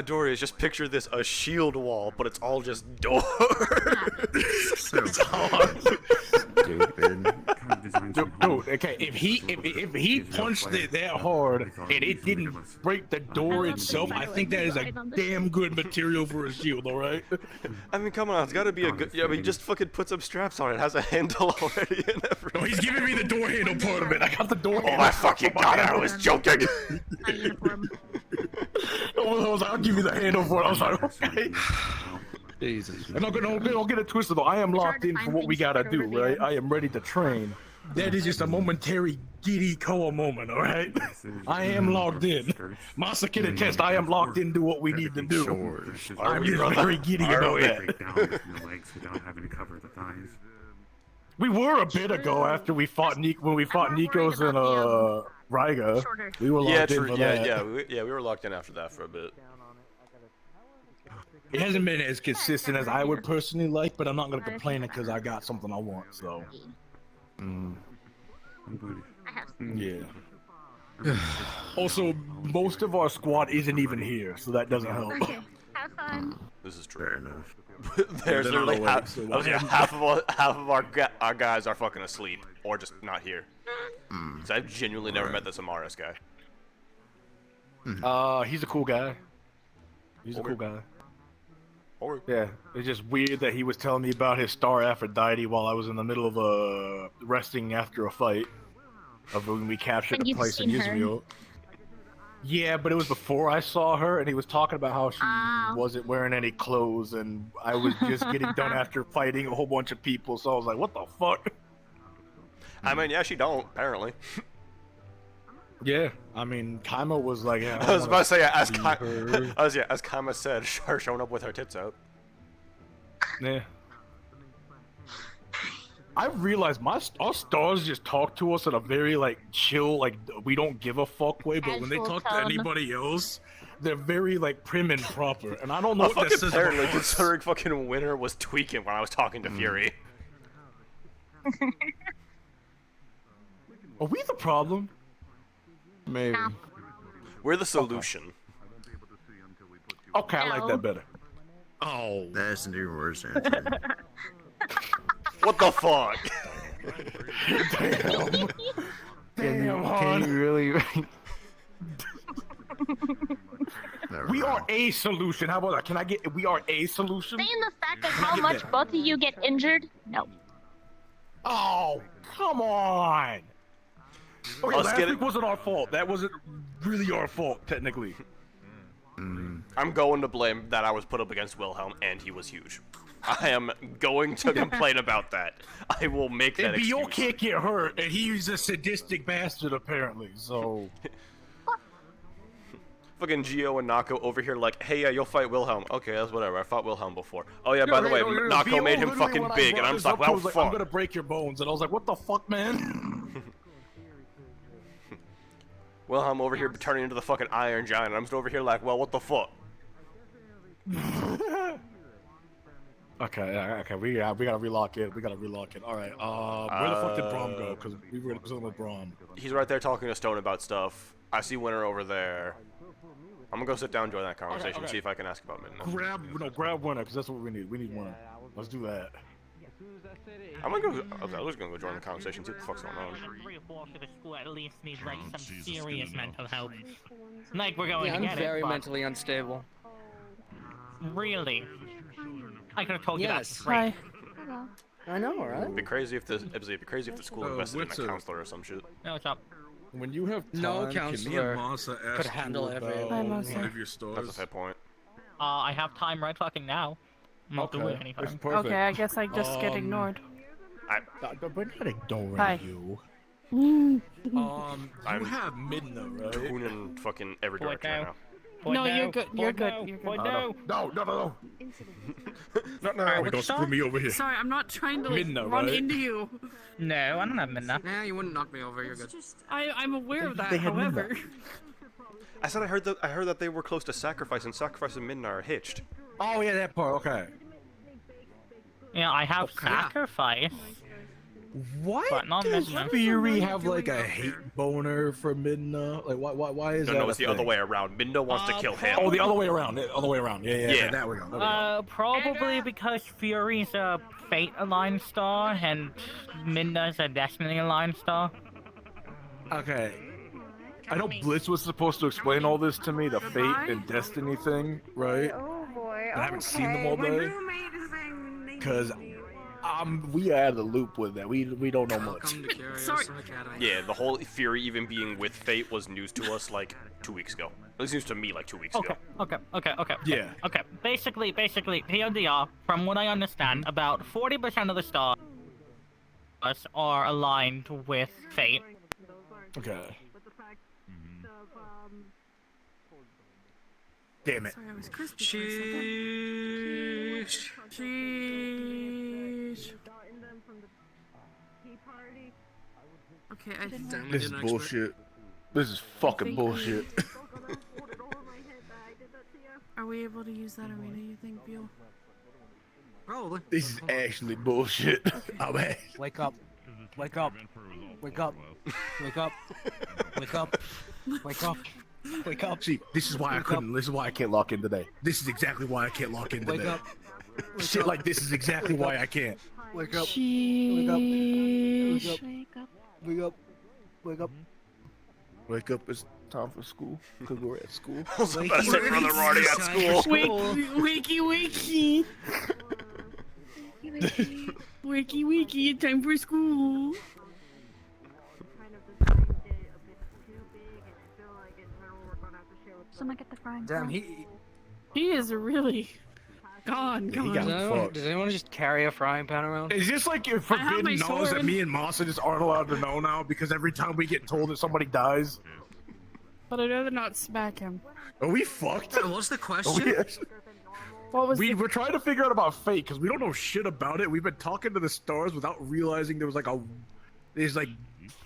Dorius, just picture this, a shield wall, but it's all just door. It's hard. Dude, okay, if he punched it that hard and it didn't break the door itself, I think that is a damn good material for a shield, alright? I mean, come on, it's gotta be a good. Yeah, I mean, just fucking put some straps on it. It has a handle already and everything. No, he's giving me the door handle part of it. I got the door handle. Oh my fucking god, I was joking. I'll give you the handle for it. I was like, okay. Jesus. And don't get it twisted though. I am locked in for what we gotta do, right? I am ready to train. That is just a momentary giddy Koa moment, alright? I am logged in. Masa can attest, I am locked into what we need to do. I'm just very giddy about that. We were a bit ago after we fought when we fought Nikos and Raiga. We were locked in for that. We were locked in after that for a bit. It hasn't been as consistent as I would personally like, but I'm not gonna complain because I got something I want, so. Yeah. Also, most of our squad isn't even here, so that doesn't help. Okay, have fun. This is true. Fair enough. There's They're not literally awake, so why- half of our guys are fucking asleep or just not here. So I've genuinely never met this Amaris guy. He's a cool guy. He's a cool guy. Yeah, it's just weird that he was telling me about his star Aphrodite while I was in the middle of resting after a fight of when we captured And the you've place in seen her. Israel. Yeah, but it was before I saw her, and he was talking about how she wasn't wearing any clothes, and I was just getting done after fighting a whole bunch of people, so I was like, what the fuck? I mean, yeah, she don't, apparently. Yeah, I mean, Kaima was like, yeah, I was about to say, as as Kama said, her showing up with her tits out. Yeah. I realized our stars just talk to us in a very, like, chill, like, we don't give a fuck way, but when they Casual talk to tone. anybody else, they're very, like, prim and proper, and I don't know what that says about Apparently, us. considering fucking Winter was tweaking when I was talking to Fury. Are we the problem? Maybe. We're the solution. Okay, I like that better. Oh, that's an even worse answer. What the fuck? Can you really? We are a solution. How about that? Can I get? We are a solution. Saying the fact of how much both of you get injured, no. Oh, come on. Okay, Let's last get week it. wasn't our fault. That wasn't really our fault, technically. I'm going to blame that I was put up against Wilhelm and he was huge. I am going to complain about that. I will make that And excuse. Bio can't get hurt, and he's a sadistic bastard, apparently, so... Fucking Gio and Nako over here like, hey, yeah, you'll fight Wilhelm. Okay, that's whatever. I fought Wilhelm before. Oh, yeah, by the way, Nako made him fucking big, and I'm just like, well, I'm fuck. gonna break your bones, and I was like, what the fuck, man? Wilhelm over here turning into the fucking Iron Giant, and I'm just over here like, well, what the fuck? Okay, we gotta relock it. All right, where the fuck did Braum go? Because we were going with Braum. He's right there talking to Stone about stuff. I see Winter over there. I'm gonna go sit down and join that conversation, okay. see if I can ask about Midnight. Grab Winner, because that's what we need. We need Winner. Let's do that. I'm gonna go. I was gonna go join the conversation, see what the fuck's going on. 3 or 4 for the school at least need like some serious mental help. Like we're going Yeah, to I'm get very it, but mentally unstable. really, I could have told you that Yes. straight. I know, right? It'd be crazy if the school invested in a Witzer. counselor or some shit. No, what's up? When you have time, No can me counselor and Masa could ask handle you everything. about Hi, one Masa. of your stores? That's a fair point. I have time right fucking now. I'm not doing anything. Okay, I guess I just get ignored. We're not ignoring Hi. you. You I'm have Midna, right? Cooning fucking every direction right now. No, you're good. You're good. You're good. No. Not now. What's Don't screw me over here. Sorry, I'm not trying to like, Midna, run right? into you. No, I don't have Midna. Nah, you wouldn't knock me over. You're good. I'm aware of that. They had However, I said I heard that they were close to sacrifice, and Sacrifice and Midnight are hitched. Oh yeah, that part. Okay. Yeah, I have sacrifice. Why But not does Midna. Fury have like a hate boner for Midna? Like, why is that? No, a it's the thing? other way around. Minda wants to kill him. Oh, the other way around. Other way around. Yeah. Yeah. That we go. Probably because Fury's a fate aligned star and Minda's a destiny aligned star. Okay. I know Blitz was supposed to explain all this to me, the fate and destiny thing, right? Oh boy. I haven't seen them all My day. roommate is saying Because we are out of the loop with that. We don't know much. Welcome to Curiosum Sorry. Academy. Yeah, the whole Fury even being with Fate was news to us like 2 weeks ago. It was news to me like 2 weeks ago. Okay. Yeah. Okay. Basically, PODR, from what I understand, about 40% of the stars are aligned with fate. Okay. Damn it. sorry, I was crispy. Sheesh. Sheesh. Okay, I think This is bullshit. This is fucking bullshit. Are we able to use that arena? You think, Beal? Probably. This is actually bullshit. Oh man. Wake up. Wake up. Wake up. Wake up. Wake up. Wake up. Wake up. See, this is why I couldn't. This is why I can't lock in today. This is exactly why I can't lock in today. Wake up. Shit like this is exactly why I can't. Wake up. Wake up. Wake up. Wake up. Wake up. Wake up! It's time for school because we're at school. I was about to say, brother, we're already at school. Wakey, wakey. Wakey, wakey, time for school. Someone get the frying Damn, pan. He is really gone. Does anyone just carry a frying pan around? Is this like your forbidden knowledge that me and Masa just aren't allowed to know now because every time we get told that somebody dies? But I'd rather not smack him. Are we fucked? What's the question? What was we're trying to figure out about fate because we don't know shit about it. We've been talking to the stars without realizing there was like there's like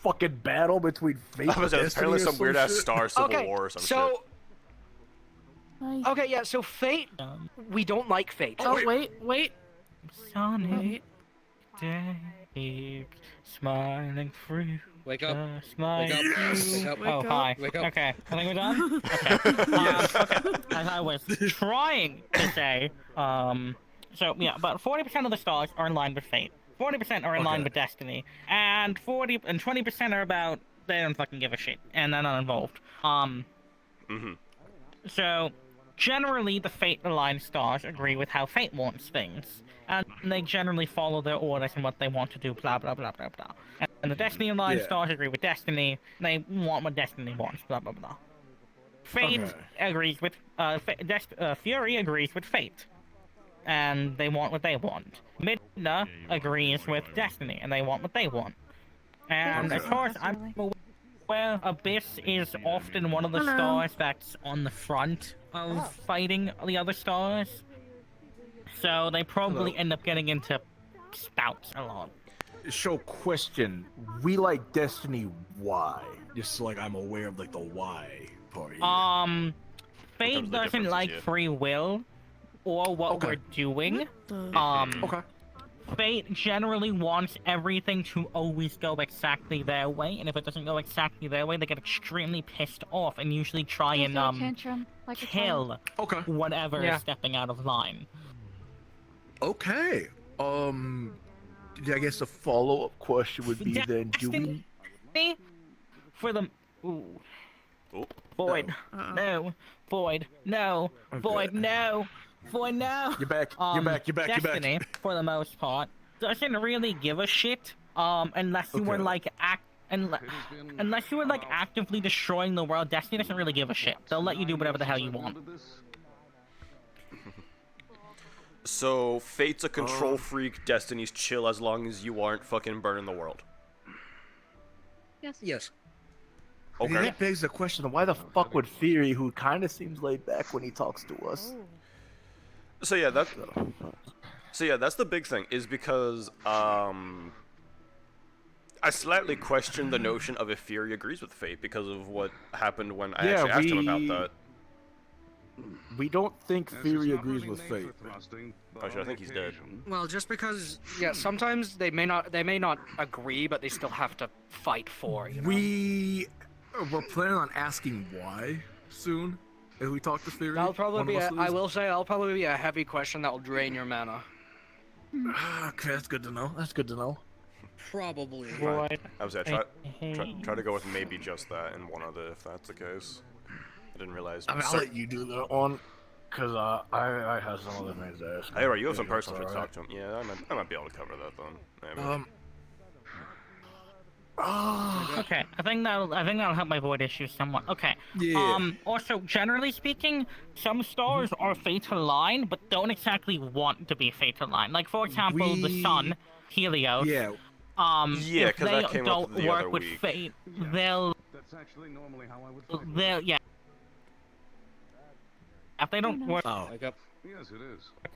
fucking battle between fate. I was and apparently destiny or some weird ass shit. star civil war or some shit. Okay, yeah, so Fate, we don't like Fate. Oh, wait. Sonic, smiling through. Wake up. Smile. Wake up. Oh, hi. Wake up. Okay, I think we're done? Okay. Okay. As I was trying to say, so yeah, about 40% of the stars are in line with fate. 40% are in line with destiny. And 20% are about, they don't fucking give a shit. And they're not involved. So, generally, the fate-aligned stars agree with how fate wants things, and they generally follow their orders and what they want to do, blah, blah, blah, blah, blah. And the destiny-aligned stars agree with destiny, they want what destiny wants, blah, blah, blah. Fate agrees with, Fury agrees with fate, and they want what they want. Midna agrees with destiny, and they want what they want. And as far as I'm aware, Abyss is often one of the stars that's on the front of fighting the other stars. So they probably end up getting into spouts a lot. So question, we like Destiny why? Just so, like I'm aware of like the why part here. Fate doesn't like free will or what we're doing. Fate generally wants everything to always go exactly their way, and if it doesn't go exactly their way, they get extremely pissed off and usually try and kill whatever is stepping out of line. Okay. I guess a follow-up question would be then, do we... For the... Void. No. Void. No. Void. No. Void. No. You're back. You're back. Destiny, for the most part, doesn't really give a shit. Unless you were like unless you were like actively destroying the world. Destiny doesn't really give a shit. They'll let you do whatever the hell you want. So, Fate's a control freak, Destiny's chill as long as you aren't fucking burning the world. Yes. Okay. That begs the question of why the fuck would Fury, who kind of seems laid back when he talks to us? So yeah, that's the big thing, is because, I slightly question the notion of if Fury agrees with Fate because of what happened when I actually asked him about that. We don't think Fury agrees with Fate. Actually, I think he's dead. Well, just because, yeah, sometimes they may not agree, but they still have to fight for, you know? We're planning on asking why soon. If we talk to Fury, That'll probably be I will say that'll probably be a heavy question that will drain your mana. Okay, that's good to know. That's good to know. Probably. I was try to go with maybe just that and one other if that's the case. I didn't realize. I mean, I'll let you do that one, cause I have some other things to ask. Hey, right, you have some personal shit to talk to him. Yeah, I might be able to cover that then. Maybe. Okay, I think that'll help my void issue somewhat. Okay. Yeah. Also, generally speaking, some stars are fate aligned, but don't exactly want to be fate aligned. Like, for example, the sun, Helios. Yeah. Yeah, if they that came don't up the work other with week. fate, That's actually normally how I would. Yeah. If they don't work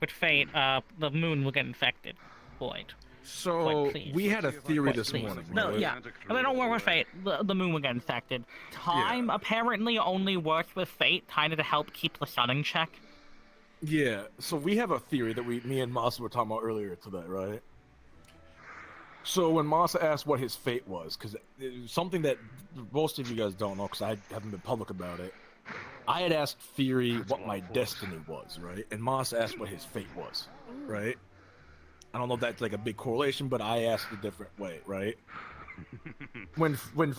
with fate, the moon will get infected. Void. So we had a theory this please. morning. No, right? yeah. If they don't work with fate, the moon will get infected. Time apparently only works with fate, kind of to help keep the sun in check. Yeah. So we have a theory that me and Masa were talking about earlier today, right? So when Masa asked what his fate was, because something that most of you guys don't know, because I haven't been public about it, I had asked Fury what my destiny was, right? And Masa asked what his fate was, right? I don't know if that's like a big correlation, but I asked a different way, right? When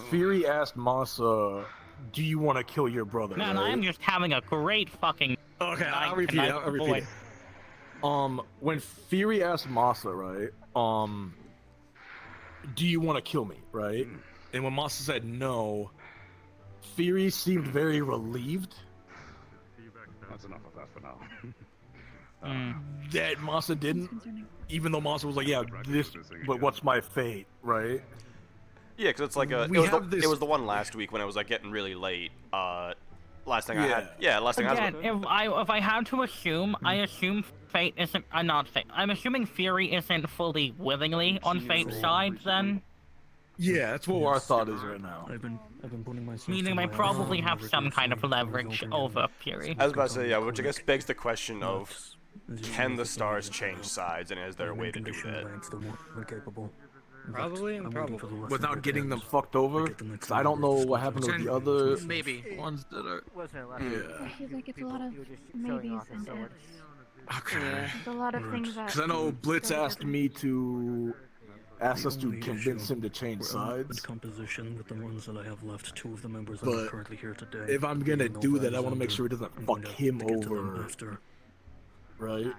Fury asked Masa, "Do you want to kill your brother?" Man, right? I'm just having a great fucking. Okay, night I'll repeat tonight, it. I'll repeat boy. it. When Fury asked Masa, right? Do you want to kill me, right? And when Masa said no, Fury seemed very relieved. That's enough of that for now. That Masa didn't, even though Masa was like, "Yeah, but what's my fate?" Right? Yeah, because it's like it was the one last week when it was like getting really late. Last thing I had. Yeah, last thing Again, I was. if I had to assume, I assume Fate isn't. Not Fate. I'm assuming Fury isn't fully willingly on Fate's side. Then. Yeah, that's what our thought is right now. I've been putting myself. Meaning they probably have some kind of leverage over Fury. I was about to say, yeah, which I guess begs the question of, can the stars change sides, and is there a way to do that? Probably. Without getting them fucked over, because I don't know what happened with the other ones that are. I feel like it's a lot of maybes and ifs. Okay. There's a lot of things that. Because I know Blitz asked us to convince him to change sides. Composition with the ones that I have left. Two of the members But are currently here today. if I'm gonna do that, I want to make sure he doesn't fuck him over. Right?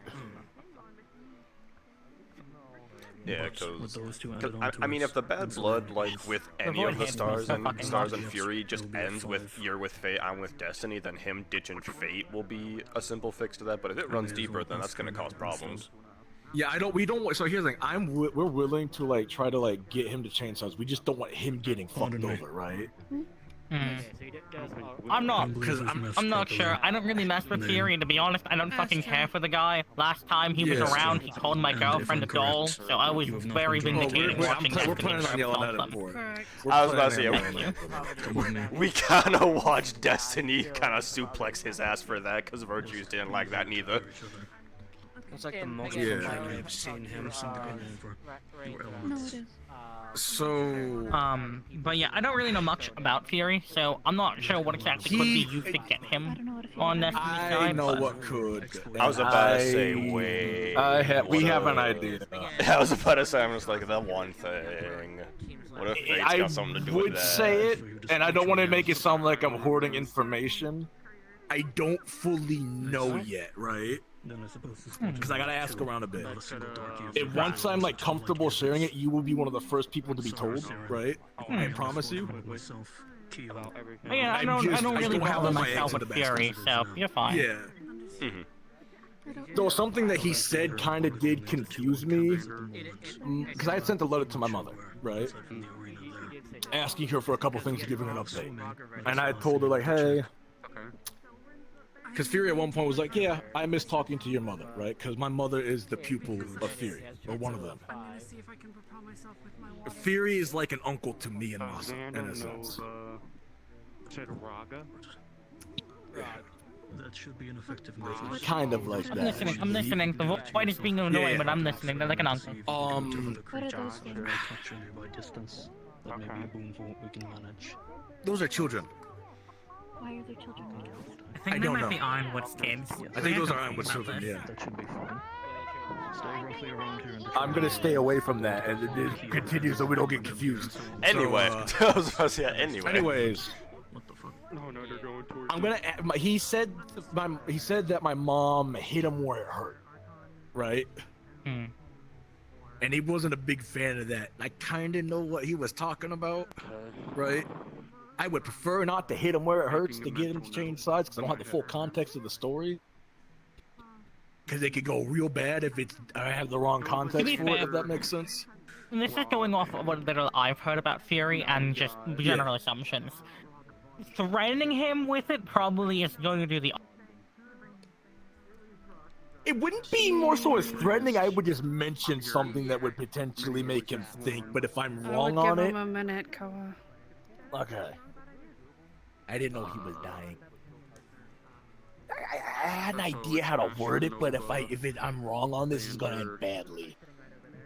Yeah, because I mean, if the bad blood, like with any of the stars and Fury, just ends with you're with Fate, I'm with Destiny, then him ditching Fate will be a simple fix to that. But if it runs deeper, then that's gonna cause problems. Yeah, we don't. So here's the thing. We're willing to like try to like get him to change sides. We just don't want him getting fucked over, right? I'm not, because I'm not sure. I don't really mess with Fury, to be honest. I don't fucking care for the guy. Last time he was around, he called my girlfriend a doll, so I was very vindicated watching We're planning on yelling at him for it. I was about to say, we kind of watched Destiny kind of suplex his ass for that, because Virtues didn't like that neither. It's like the most I've seen him since the beginning. No, it is. So, but yeah, I don't really know much about Fury, so I'm not sure what exactly could be used to get him on Destiny's side. I know what could. I was about to say, wait. We have an idea. I was about to say, I'm just like, that one thing. What if Fate's got something to do with that? I would say it, and I don't want to make it sound like I'm hoarding information. I don't fully know yet, right? Because I gotta ask around a bit. And once I'm like comfortable sharing it, you will be one of the first people to be told, right? I promise you. Yeah, I don't really bother myself with Fury, so you're fine. Yeah. Though something that he said kind of did confuse me, because I had sent a letter to my mother, right? Asking her for a couple things to give her an update. And I told her like, hey. Because Fury at one point was like, yeah, I miss talking to your mother, right? Because my mother is the pupil of Fury, or one of them. Fury is like an uncle to me and Masa, in a sense. That should be an effective message. Kind of like that. I'm listening. The voice is being annoying, but I'm listening. They're like an uncle. What are those things? That may be a boon for what we can manage. Those are children. Why are there children like those? I think they might be Ironwood's kids. I think those are Ironwood's children, yeah. That should be fine. Stay roughly around here. I'm gonna stay away from that, and it continues so we don't get confused. Anyway, I was about to say, anyway. Anyways. What the fuck? No, they're going towards. I'm gonna. He said that my mom hit him where it hurt, right? And he wasn't a big fan of that. I kind of know what he was talking about, right? I would prefer not to hit him where it hurts to get him to change sides because I don't have the full context of the story. Because it could go real bad if I have the wrong context for it, if that makes sense. This is going off of what little I've heard about Fury and just general assumptions. Threatening him with it probably is going to do the... It wouldn't be more so as threatening. I would just mention something that would potentially make him think. But if I'm wrong on it... Give him a minute, Koa. Okay. I didn't know he was dying. I had an idea how to word it, but if I'm wrong on this, it's gonna end badly.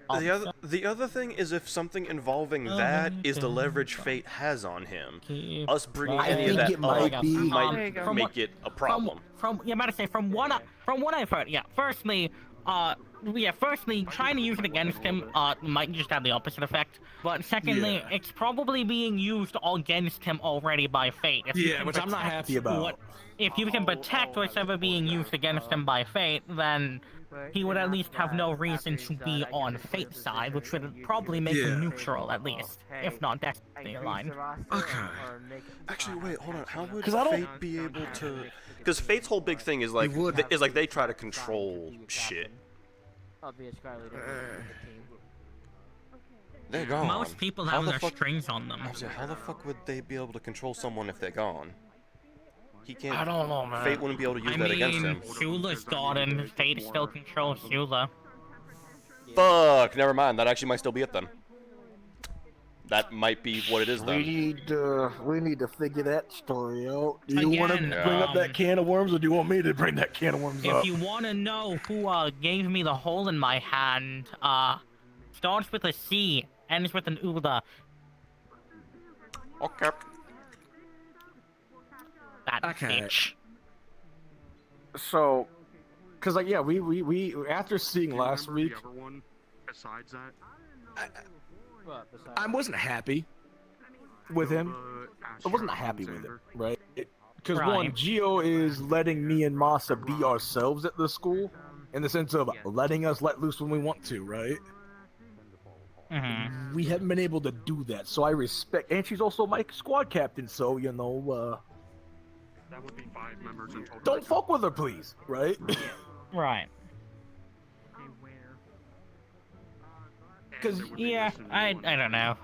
The The other thing is if something involving that is the leverage Fate has on him, us bringing any of that up might make it a problem. From what I've heard, yeah. Firstly, trying to use it against him might just have the opposite effect. But secondly, it's probably being used against him already by Fate. Which I'm not happy about. If you can protect what's ever being used against him by Fate, then he would at least have no reason to be on Fate's side, which would probably make him neutral at least, if not Destiny aligned. Okay. Actually, wait, hold on. How would Fate be able to? Because Fate's whole big thing is like they try to control shit. I'll be a Sky Leader for the team. They're gone. Most people have their strings on them. How the fuck would they be able to control someone if they're gone? He can't. I don't know, man. Fate wouldn't be able to use that against him. Shula's gone and Fate still controls Shula. Fuck, never mind. That actually might still be it then. That might be what it is then. We need to figure that story out. Do you want to bring up that can of worms, or do you want me to bring that can of worms up? If you want to know who gave me the hole in my hand, starts with a C, ends with an Ula. Okay. That bitch. So, cause like we after seeing last week, besides that, I wasn't happy with him. I wasn't happy with it, right? Because one, Gio is letting me and Masa be ourselves at the school, in the sense of letting us let loose when we want to, right? Mm-hmm. We haven't been able to do that, so I respect. And she's also my squad captain, so you know. That would be 5 members in total. Don't fuck with her, please, right? Right. Because I don't know.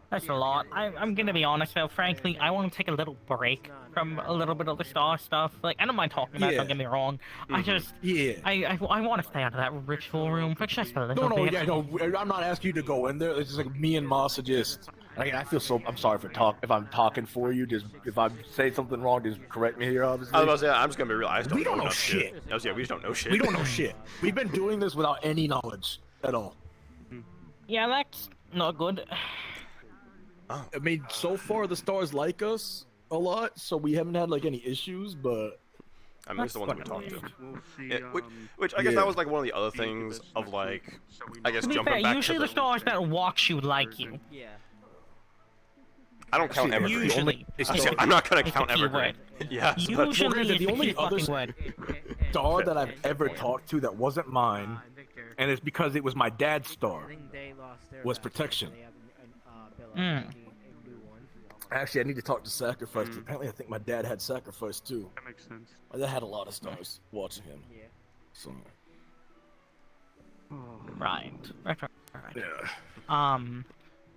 That's a lot. I'm gonna be honest though. Frankly, I want to take a little break from a little bit of the Star stuff. Like, I don't mind talking about it. Don't get me wrong. I just I want to stay out of that ritual room for just a little bit. I'm not asking you to go in there. It's just like me and Masa just. I feel so. I'm sorry if I'm talking for you. Just if I say something wrong, just correct me here. Obviously. I was about to say, I'm just gonna be real. We don't know shit. We just don't know shit. We don't know shit. We've been doing this without any knowledge at all. Yeah, that's not good. I mean, so far the stars like us a lot, so we haven't had like any issues. But I mean, it's the one that we talked to. Yeah, which I guess that was like one of the other things of like, I guess jumping back usually to the stars that watch you like you. Yeah. I don't count Evergreen. I'm not gonna count Evergreen. Yeah, usually the only other star that I've ever talked to that wasn't mine, and it's because it was my dad's star, was Protection. Actually, I need to talk to Sacrifice. Apparently, I think my dad had Sacrifice too. That makes sense. My dad had a lot of stars watching him. Yeah. So. Right. Yeah.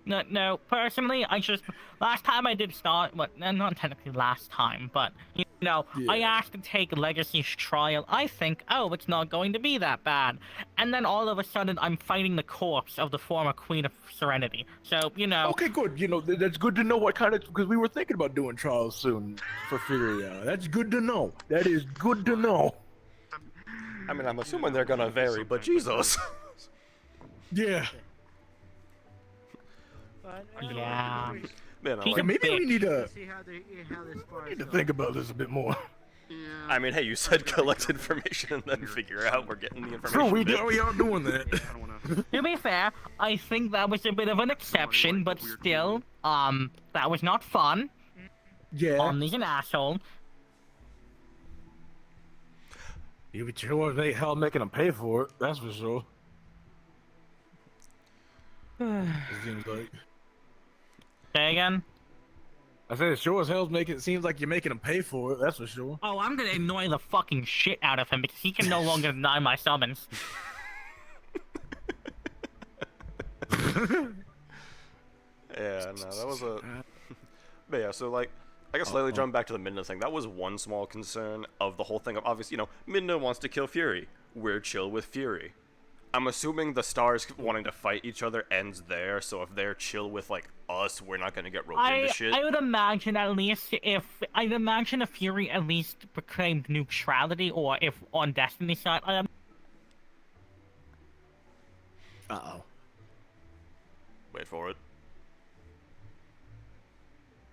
No, personally, last time I did start, not technically last time, but, you know, I asked to take Legacy's trial. I think, it's not going to be that bad. And then all of a sudden, I'm fighting the corpse of the former Queen of Serenity. So, you know. Okay, good. You know, that's good to know what kind of, because we were thinking about doing trials soon for Furia. That's good to know. That is good to know. I mean, I'm assuming they're gonna vary, but Jesus. Yeah. Yeah. Man, maybe we need to think about this a bit more. I mean, hey, you said collect information and then figure out we're getting the information. True, we are doing that. To be fair, I think that was a bit of an exception, but still, that was not fun. Yeah. Omni's an asshole. You would sure make hell making them pay for it, that's for sure. It seems like. Say again? I said it sure as hell seems like you're making him pay for it, that's for sure. Oh, I'm gonna annoy the fucking shit out of him because he can no longer deny my summons. Yeah, no, that was a... But yeah, so like, I guess slightly jumping back to the Midna thing, that was one small concern of the whole thing of, obviously, you know, Midna wants to kill Fury. We're chill with Fury. I'm assuming the stars wanting to fight each other ends there, so if they're chill with, like, us, we're not gonna get roped into shit. I would imagine at least if Fury at least proclaimed neutrality, or if on Destiny's side,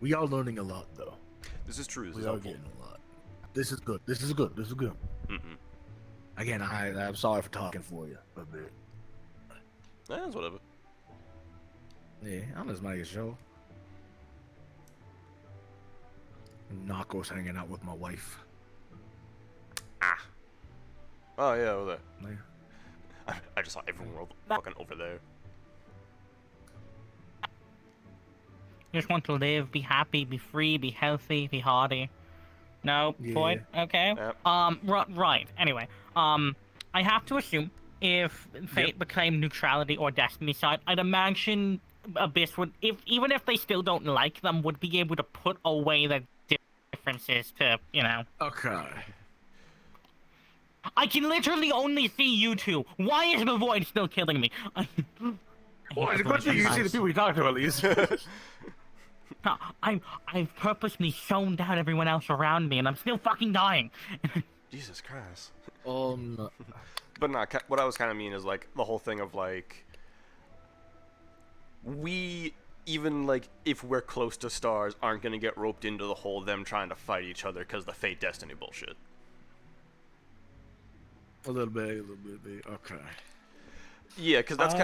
We are learning a lot, though. This is true. This We is are helpful. getting a lot. This is good. This is good. This is good. Mm-hmm. Again, I'm sorry for talking for you a bit. That's whatever. Yeah, I'm just making sure. Narcos hanging out with my wife. Ah. Oh yeah, over there. Yeah. I just saw everyone fucking over there. Just want to live, be happy, be free, be healthy, be hardy. No, Yeah. point. Okay. Yep. Right. Anyway, I have to assume if Fate became neutrality or Destiny side, I'd imagine Abyss would, even if they still don't like them, would be able to put away the differences to, you know. Okay. I can literally only see you two. Why is the void still killing me? Well, it's a good thing you see the people you talk to at least. I've purposely zoned down everyone else around me, and I'm still fucking dying. Jesus Christ. But no, what I was kind of mean is like the whole thing of like we even like if we're close to stars aren't gonna get roped into the whole them trying to fight each other because the Fate Destiny bullshit. A little bit. Okay. Yeah, because that's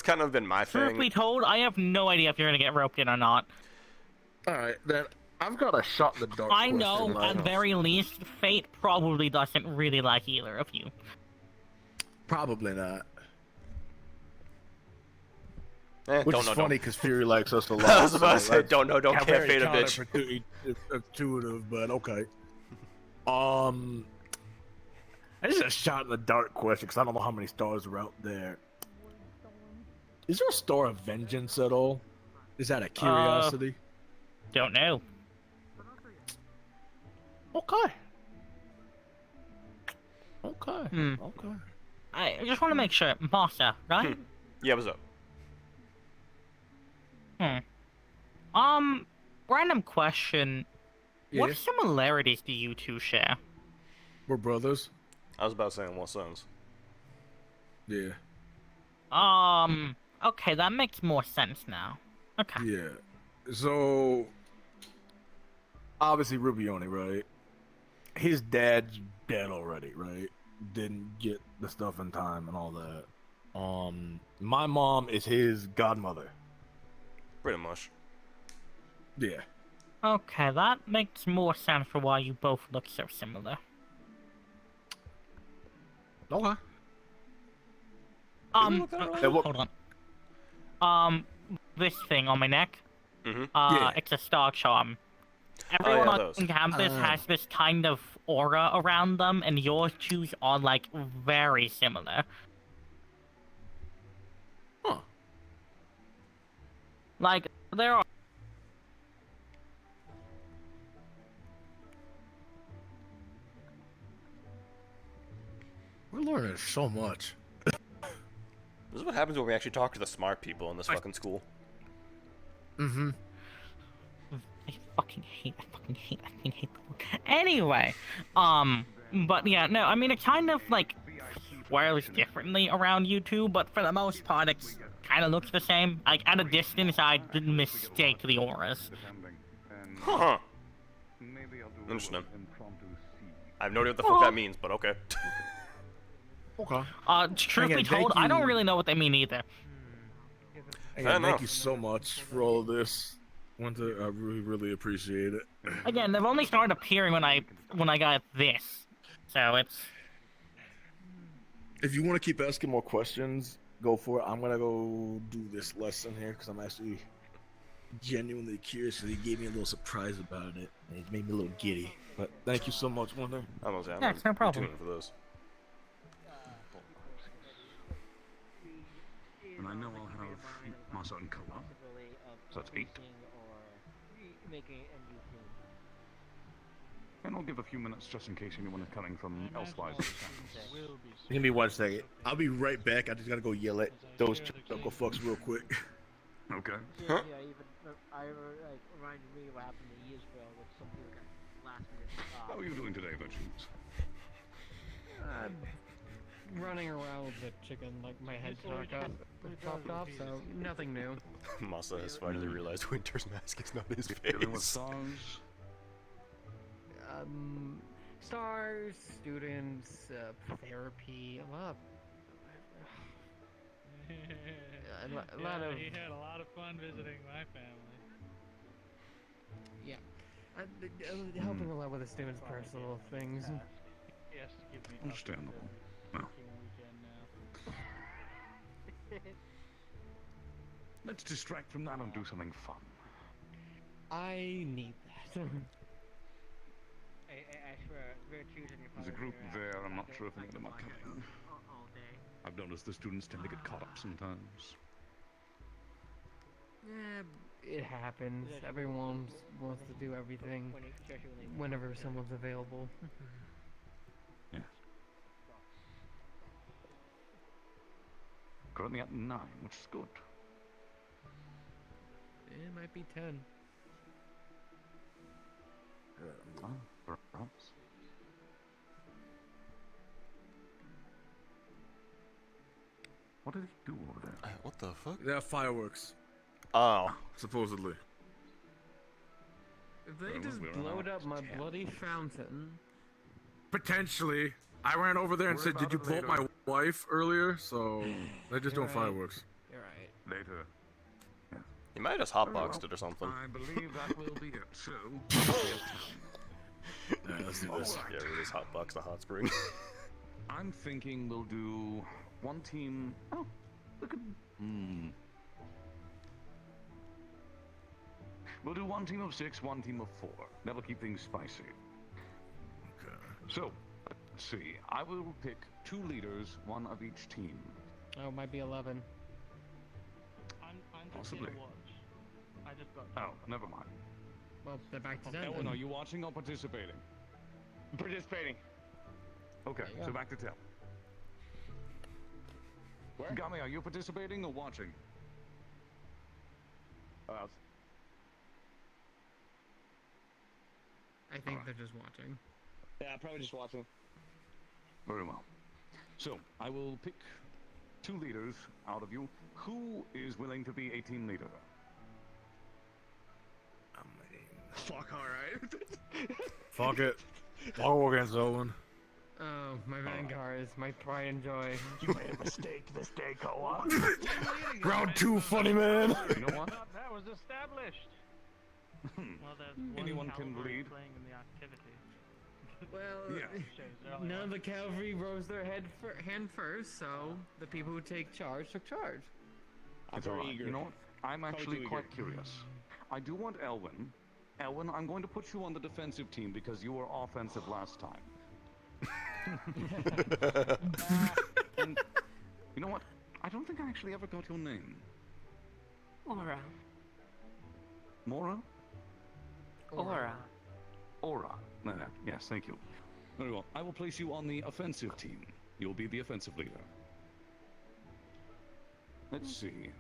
kind of been my Truth thing. be told, I have no idea if you're gonna get roped in or not. Alright, then I've got a shot in the dark. I know, at very least, Fate probably doesn't really like either of you. Probably not. Which Which don't is know, funny don't. because Fury likes us a lot. I was about to so say, that's don't know, don't care, very Fate a bitch. Intuitive, but okay. This is a shot in the dark question because I don't know how many stars are out there. Is there a star of vengeance at all? Is that a curiosity? Don't know. Okay. Okay. I just want to make sure, Masa, right? Yeah, what's up? Random question. Yeah? What similarities do you two share? We're brothers. I was about to say in what sense? Yeah. Okay, that makes more sense now. Okay. Yeah. So, obviously Rubioni, right? His dad's dead already, right? Didn't get the stuff in time and all that. My mom is his godmother. Pretty much. Yeah. Okay, that makes more sense for why you both look so similar. Okay. Hold on. This thing on my neck. Yeah. It's a star charm. Everyone on those. campus has this kind of aura around them, and yours two are like very similar. Huh. Like there are. We're learning so much. This is what happens when we actually talk to the smart people in this fucking school. Mm-hmm. I fucking hate the word. Anyway, but yeah, no, I mean, it kind of, like, swirls differently around you two, but for the most part, it kind of looks the same. Like, at a distance, I didn't mistake the auras. Huh. Interesting. I have no idea what the fuck that means, but okay. Okay. Truth be Again, told, thank I don't you. really know what they mean either. Again, thank you so much for all of this. I really appreciate it. Again, they've only started appearing when I got this, so it's. If you want to keep asking more questions, go for it. I'm gonna go do this lesson here because I'm actually genuinely curious. So he gave me a little surprise about it, and it made me a little giddy. But thank you so much, Wonder. Yeah, it's no problem. For this. And I know I'll have Masa and Koa. So that's 8. And I'll give a few minutes just in case anyone is coming from elsewise. Give me 1 second. I'll be right back. I just gotta go yell at those chuckle fucks real quick. Okay. Yeah, I reminded me what happened to Israel with some people last minute. How are you doing today, Virtues? running around with the chicken, like my head chopped off, so nothing new. Masa has finally realized Winter's mask is not his Dealing with face. stars. Stars, students, therapy, a lot of. He had a lot of fun visiting my family. Yeah, helping a lot with the students' personal things. He has to give me Understandable. Well, let's distract from that and do something fun. I need that. There's a group there. I'm not sure if any of them are coming. I've noticed the students tend to get caught up sometimes. It happens. Everyone wants to do everything whenever someone's available. Yes. Currently at 9, which is good. It might be 10. Perhaps. What did he do over there? What the fuck? They have fireworks. Oh. Supposedly. If they just blowed up my bloody fountain. Potentially. I ran over there and said, "Did you blow up my wife earlier?" So they're just doing right. fireworks. You're right. Later. You might have just hotboxed it or something. I believe that will be it. So. Yeah, let's do this. Yeah, we just hotbox the hot spring. I'm thinking we'll do one team. Oh, look at. We'll do one team of 6, one team of 4. That'll keep things spicy. Okay. So, let's see. I will pick 2 leaders, 1 of each team. Oh, it might be 11. I'm just Possibly. here to watch. I just got. Oh, never mind. Well, they're back to 10. Ellen, are you watching or participating? Participating. Okay, Yeah. so back to 10. Where? Gami, are you participating or watching? I think they're just watching. Yeah, probably just watching. Very well. So, I will pick 2 leaders out of you. Who is willing to be a team leader? Fuck, alright. Fuck it. I'll go against Owen. Oh, my Vanguard is my pride and joy. You made a mistake this day, co-op. Round 2, funny man. You know what? That was established. Well, there's one Anyone can cavalry lead. playing in the activity. Well, Yeah. none of the cavalry rose their hand first, so the people who take charge took charge. It's all right. You know what? I'm actually quite curious. I do want Elwin. Elwin, I'm going to put you on the defensive team because you were offensive last time. And you know what? I don't think I actually ever got your name. Aura. Mora? Aura. Aura. Yes, thank you. Very well. I will place you on the offensive team. You'll be the offensive leader. Let's see.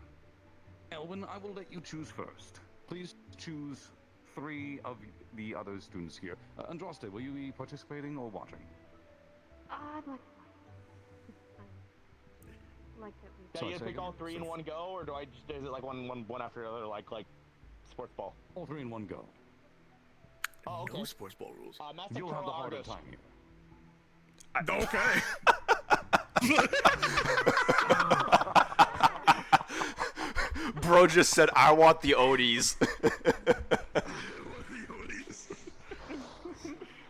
Elwin, I will let you choose first. Please choose 3 of the other students here. Andraste, will you be participating or watching? I'd like to. Do you pick all 3 in one go, or do I just is it like one after the other, like sports ball? All 3 in one go. Oh, okay. No sports ball rules. Master You'll have the harder Argus. time here. Okay. Bro just said, "I want the Odies."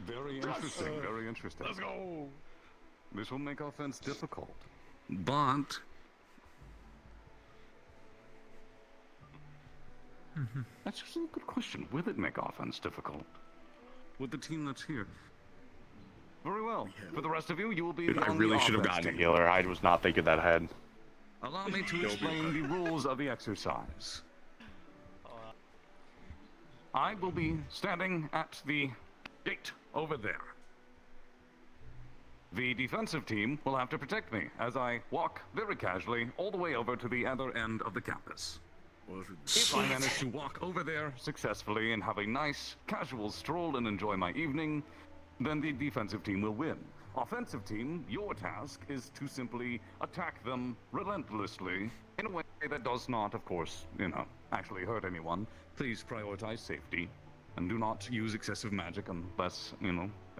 Very interesting, very interesting. Let's go. This will make offense difficult. But that's actually a good question. Will it make offense difficult? With the team that's here. Very well. For the rest of you, you will be I on really the should have offense gotten a team. healer. I was not thinking that ahead. Allow me to explain the rules of the exercise. I will be standing at the gate over there. The defensive team will have to protect me as I walk very casually all the way over to the other end of the campus. If I manage to walk over there successfully and have a nice casual stroll and enjoy my evening, then the defensive team will win. Offensive team, your task is to simply attack them relentlessly in a way that does not, of course, actually hurt anyone. Please prioritize safety and do not use excessive magic unless,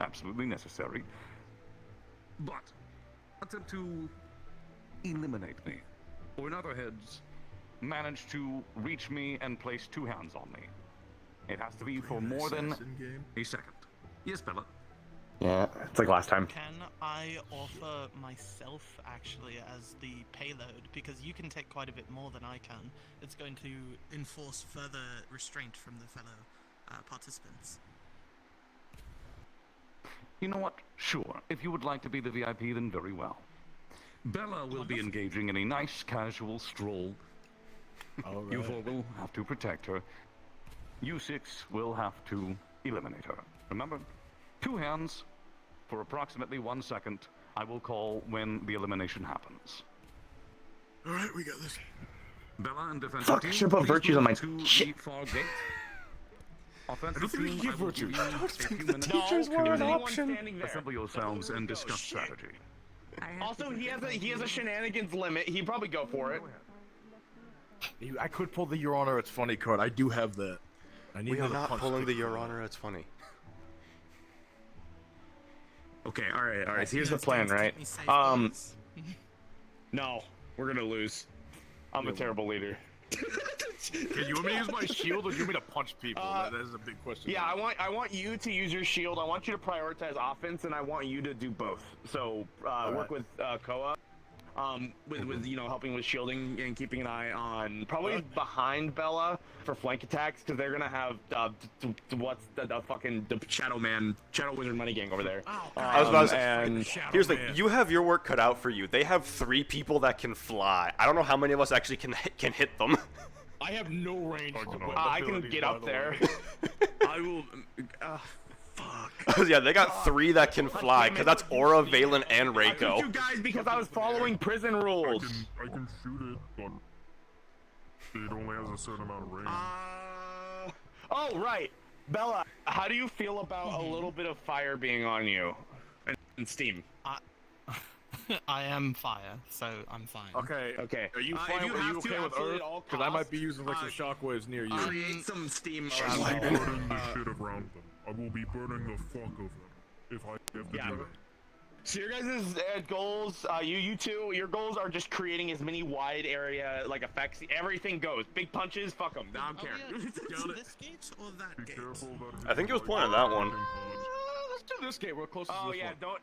absolutely necessary. But attempt to eliminate me, or in other heads, manage to reach me and place 2 hands on me. It has to be for more than a second. Yes, Bella? Yeah, it's like last time. Can I offer myself, actually, as the payload? Because you can take quite a bit more than I can. It's going to enforce further restraint from the fellow participants. You know what? Sure. If you would like to be the VIP, then very well. Bella will be engaging in a nice, casual stroll. All You right. 4 will have to protect her. You 6 will have to eliminate her. Remember? 2 hands for approximately 1 second. I will call when the elimination happens. All right, we got this. Bella and defensive Fuck, team, I should put please virtues move on my to shit. the far gate. Offensive I don't think we team, can I give will virtues. give you I don't a think few the minutes teachers to were an option. assemble yourselves and discuss strategy. Also, he has a shenanigans limit. He'd probably go for it. I could pull the Your Honor, it's funny card. I do have that. I need We are another not punch pulling kick the for Your that. Honor, it's funny. Okay, all right. Here's the plan, right? No, we're gonna lose. I'm a terrible leader. Okay, you want me to use my shield or do you want me to punch people? That is a big question. Yeah, I want you to use your shield. I want you to prioritize offense, and I want you to do both. So work with Koa, with helping with shielding and keeping an eye on probably behind Bella for flank attacks because they're gonna have what's the fucking Shadow Wizard Money Gang over there. I was about to say, and here's the thing, you have your work cut out for you. They have 3 people that can fly. I don't know how many of us actually can hit them. I have no range. I can get up there. I will. Fuck. Yeah, they got 3 that can fly, because that's Aura, Valen, and Reiko. You guys, because I was following prison rules. I can shoot it, but it only has a certain amount of range. Oh, right. Bella, how do you feel about a little bit of fire being on you? And steam. I am fire, so I'm fine. Okay. Okay. Are you If fine? you Are you have to, okay with absolutely Earth? at all Because I might costs, be using like some shockwaves near you. create some steam. I'm burning the shit around them. I will be burning the fuck of them if I have to do it. So your guys' goals, you two, your goals are just creating as many wide area like effects. Everything goes. Big punches, fuck them. I don't care. This gate or that gate? I think it was pointing at that one. Let's do this gate. We're close to this one. Don't.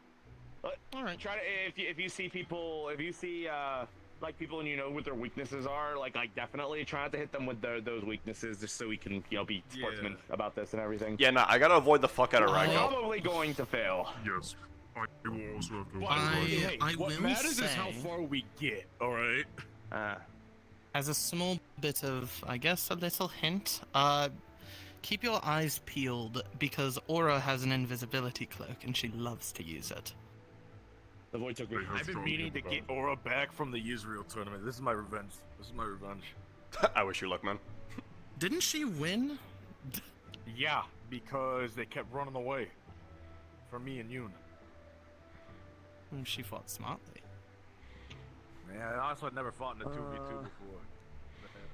All right. Try to if you see people, like people and you know what their weaknesses are, like definitely try not to hit them with those weaknesses, just so we can be sportsmen about this and everything. Yeah, nah, I gotta avoid the fuck out of I'm Reiko. probably going to fail. Yes. I will also have to I what will matters say, is how far we get, alright? as a small bit of, I guess, a little hint, keep your eyes peeled because Aura has an invisibility cloak and she loves to use it. The void took me. I've been meaning to get Aura back from the Israel tournament. This is my revenge. I wish you luck, man. Didn't she win? Yeah, because they kept running away from me and Yoon. She fought smartly. Yeah, I also had never fought in a 2v2 before.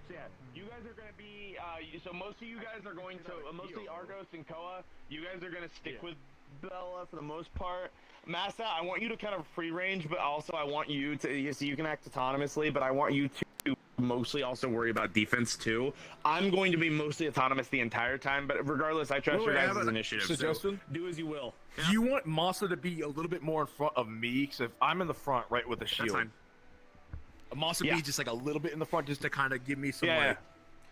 So yeah, you guys are gonna be. So most of you guys are going to, mostly Argos and Koa. You guys are gonna stick with Bella for the most part. Massa, I want you to kind of free range, but also I want you to, so you can act autonomously, but I want you to mostly also worry about defense too. I'm going to be mostly autonomous the entire time, but regardless, I trust your guys' initiative. Suggestion? So do as you will. Do you want Masa to be a little bit more in front of me? Because if I'm in the front, right, with the shield, fine. Masa be just like a little bit in the front, just to kind of give me some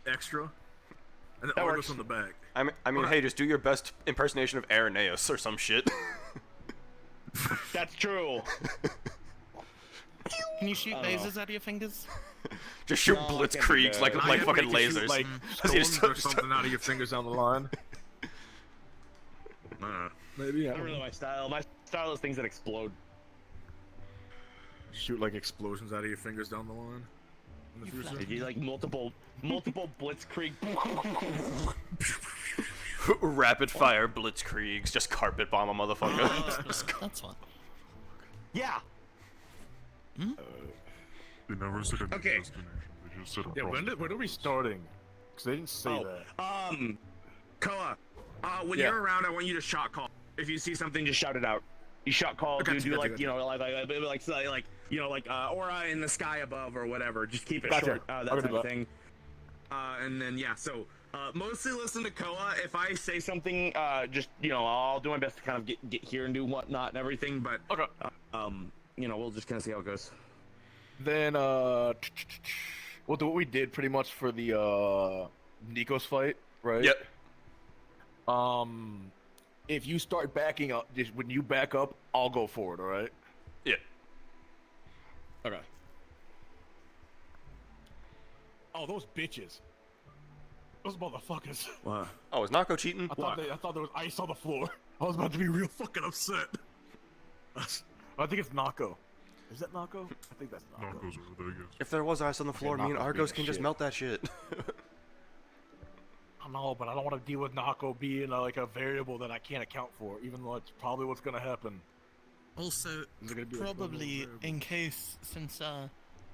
extra, and then That Argus works. on the back. I mean, hey, just do your best impersonation of Irenaeus or some shit. That's true. Can you shoot lasers out of your fingers? Just shoot blitzkriegs like fucking lasers. Like stones or something out of your fingers down the line. Maybe. I don't really know my style. My style is things that explode. Shoot like explosions out of your fingers down the line. Did you like multiple blitzkrieg? Rapid fire blitzkriegs, just carpet bomb a motherfucker. That's one. Yeah. They never said any destination. They just said a problem. When are we starting? Because they didn't say that. Koa, when Yeah. you're around, I want you to shot call. If you see something, just shout it out. You shot call, Okay, do gotcha, like, gotcha. you know, like you know, like aura in the sky above or whatever. Just keep it Gotcha. short, that I'll do type of that. thing. And then yeah, so mostly listen to Koa. If I say something, just you know, I'll do my best to kind of get here and do whatnot and everything. But okay, you know, we'll just kind of see how it goes. Then we'll do what we did pretty much for the Nikos fight, right? Yep. If you start backing up, just when you back up, I'll go forward. All right? Yeah. Okay. Oh, those bitches. Those motherfuckers. What? Oh, is Nako cheating? I thought there was ice on the floor. I was about to be real fucking upset. I think it's Nako. Is that Nako? I think that's Nako. Nako's over there, yes. If there was ice on the floor, me and Nako's Argos being can just shit. melt that shit. I know, but I don't want to deal with Nako being like a variable that I can't account for, even though it's probably what's gonna happen. Also, Is it gonna be like probably in case, since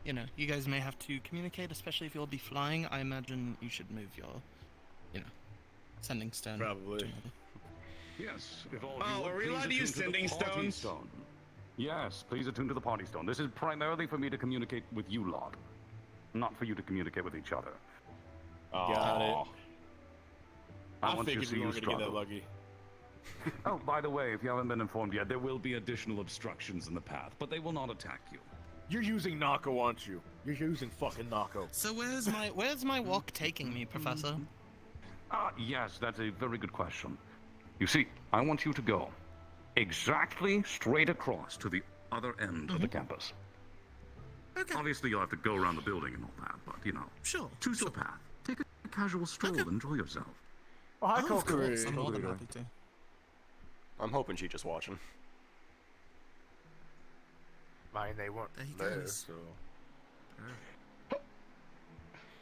you know, you guys may have to communicate, especially if you'll be flying. I imagine you should move your, you know, sending stone. Probably. Yes. If all Oh, are we allowed to use sending stones? Stone. Yes, please attune to the party stone. This is primarily for me to communicate with you lot, not for you to communicate with each other. Got it. I I want to figured see we you were gonna get that struggle. lucky. Oh, by the way, if you haven't been informed yet, there will be additional obstructions in the path, but they will not attack you. You're using Nako, aren't you? You're using fucking Nako. So where's my walk taking me, Professor? Yes, that's a very good question. You see, I want you to go exactly straight across to the other end of the campus. Okay. Obviously, you'll have to go around the building and all that, but, you know, Sure. choose your path. Take a casual stroll, enjoy yourself. Oh, hi, Oh, of Kokiri. course, I'm more than happy to. I'm hoping she's just watching. Mine, they weren't There he there, goes. so.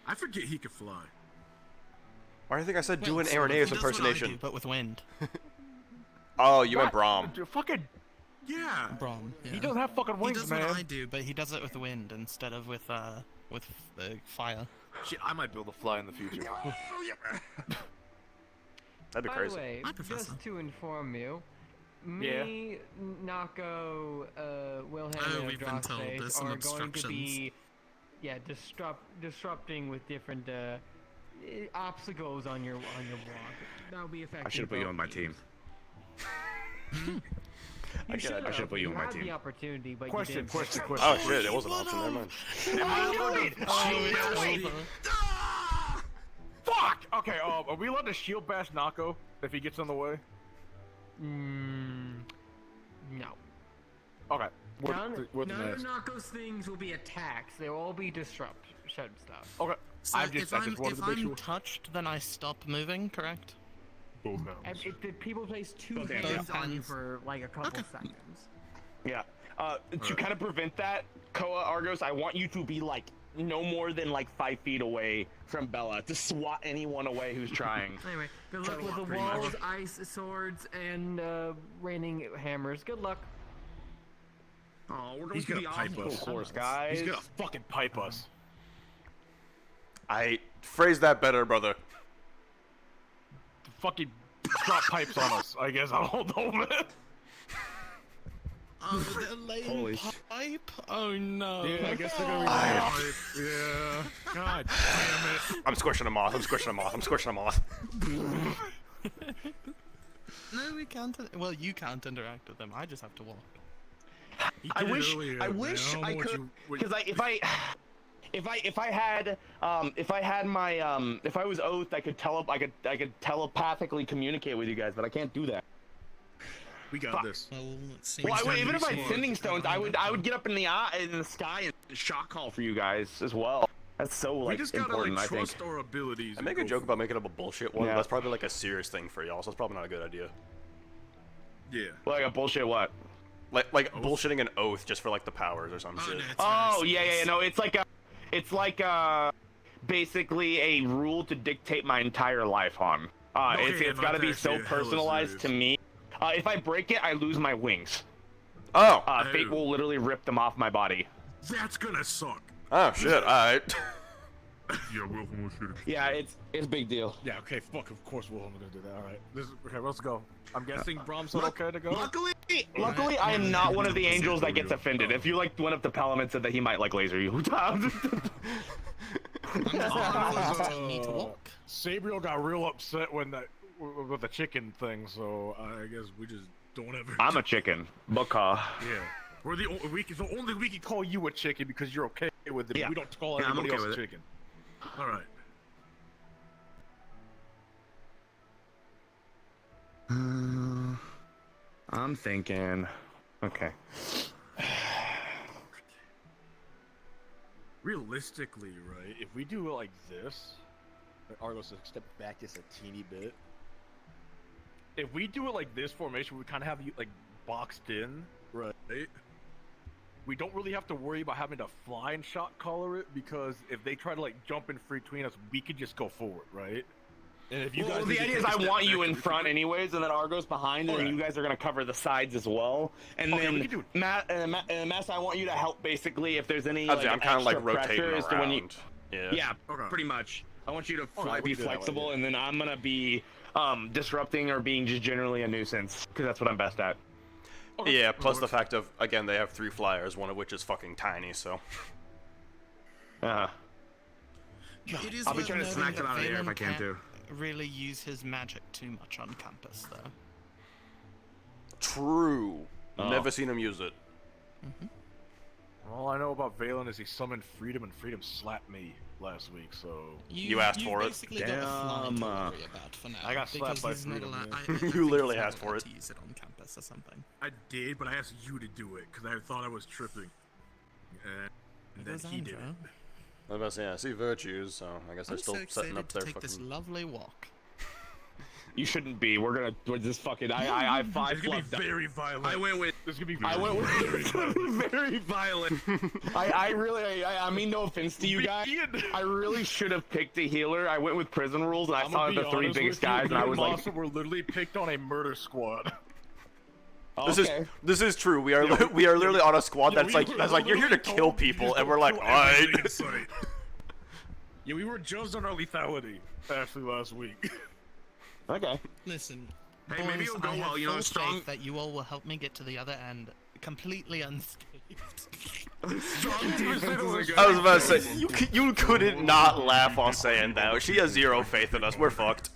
I forget he could fly. Why do you think I said do Well, an sort of. Irenaeus He does what I impersonation? do, but with wind. Oh, you meant What? Braum. Dude, fucking. Yeah. Braum. Yeah. He doesn't have fucking He wings, does man. what I do, but he does it with wind instead of with fire. Shit, I might be able to fly in the future. That'd be By crazy. the way, Hi, Professor. just to inform you, Yeah. me, Nako, Wilhelm, Oh, and we've been told Andraste there's some are going to be, obstructions. disrupting with different obstacles on your walk. That'll be affecting. I should have put you both on my teams. team. I get it. I should put you on my had team. the opportunity, but Question, you didn't. question. Oh shit, it was an option. Never mind. Fuck! Okay, are we allowed to shield bash Nako if he gets in the way? No. Okay. None We're the of next. Nako's things will be attacks. They'll all be disruption stuff. Okay. So I just wanted to if make I'm sure. touched, then I stop moving, correct? Both And hands. if the people place two Both hands hands. on you Hands. for like a couple seconds. Yeah. To kind of prevent that, Koa Argos, I want you to be like no more than like 5 feet away from Bella to swat anyone away who's trying. Anyway, good Try luck to with walk the pretty much. walls, ice, swords, and raining hammers. Good luck. Oh, we're going He's to gonna the pipe obstacle us. course, guys. He's gonna fucking pipe us. I phrased that better, brother. Fucking drop pipes on us. I guess I don't know, man. Oh, they're laying Holy pipe? Oh no. Yeah, I guess they're gonna be pipe. Yeah. God damn it. I'm squishing a moth. I'm squishing a moth. I'm squishing a moth. No, we can't. Well, you can't interact with them. I just have to walk. I wish I could, because if I had my if I was oath, I could telepathically communicate with you guys, but I can't do that. We got this. Well, let's see. Well, even if I had sending stones, I would get up in the sky and shot call for you guys as well. That's so We like just gotta important, like I think. trust our abilities. I make a and joke go about making up a bullshit one. Yeah. But that's probably like a serious thing for y'all, so it's probably not a good idea. Yeah. Like a bullshit what? Like bullshitting an oath just for like the powers or some shit. No, it's Oh very yeah, serious. no, it's like basically a rule to dictate my entire life on. It's got to be so personalized to me. If I break it, I lose my wings. Oh. Fate will literally rip them off my body. That's gonna suck. Oh shit! All right. Yeah, Wilhelm will shoot it. Yeah, it's a big deal. Yeah, okay, fuck, of course Wilhelm gonna do that. All right, okay, let's go. I'm guessing Brahms is okay to go. Luckily, I am not one of the angels that gets offended. If you went up to Pelham and said that he might laser you. Sabriel got real upset when with the chicken thing, so I guess we just don't ever. I'm a chicken, Baka. Yeah, we're the only we can call you a chicken because you're okay with it. Yeah. We don't call Yeah, anybody I'm okay else a with it. chicken. All right. I'm thinking. Okay. Realistically, right? If we do it like this, Argos, step back just a teeny bit. If we do it like this formation, we kind of have you like boxed in, right? We don't really have to worry about having to fly and shot color it because if they try to like jump in between us, we could just go forward, right? And if you guys the idea is I want you in front anyways, and then Argo's behind, and you guys are gonna cover the sides as well. And then Matt, I want you to help basically if there's any. I'm kind of like extra rotating pressure as to when you- around. Yeah, pretty much. I want you to be we can do that flexible, way, and then I'm gonna be disrupting or being just generally a nuisance because that's what I'm best at. Yeah, plus the fact of, again, they have 3 flyers, one of which is fucking tiny, so. It is I'll be worth trying to noting smack them that out of the air if Valen I can can't too. really use his magic too much on campus, though. True. Oh. Never seen him use it. All I know about Valen is he summoned Freedom, and Freedom slapped me last week, so... You asked for it. Basically got a fly to worry about for now. I got slapped by because he's not Freedom, allowed- yeah. I think You literally he's not asked for allowed it. to use it on campus or something. I did, but I asked you to do it, because I thought I was tripping. And then he did it. I was about to say, I see virtues, so I guess they're I'm still so setting up excited their to take this fucking... lovely walk. You shouldn't be. We're just fucking. I five. It's gonna be very violent. I went with. It's gonna be very violent. I mean no offense to you guys. I really should have picked a healer. I went with prison rules and I saw the 3 biggest guys and I was like, we're literally picked on a murder squad. This is true. We are literally on a squad that's like you're here to kill people, and we're like, alright. Yeah, we were judged on our lethality actually last week. Okay. Listen, Hey, boys, maybe it'll go I have well, you know, full strong- faith that you all will help me get to the other end completely unscathed. I was about to say, you couldn't not laugh while saying that. She has 0 faith in us. We're fucked.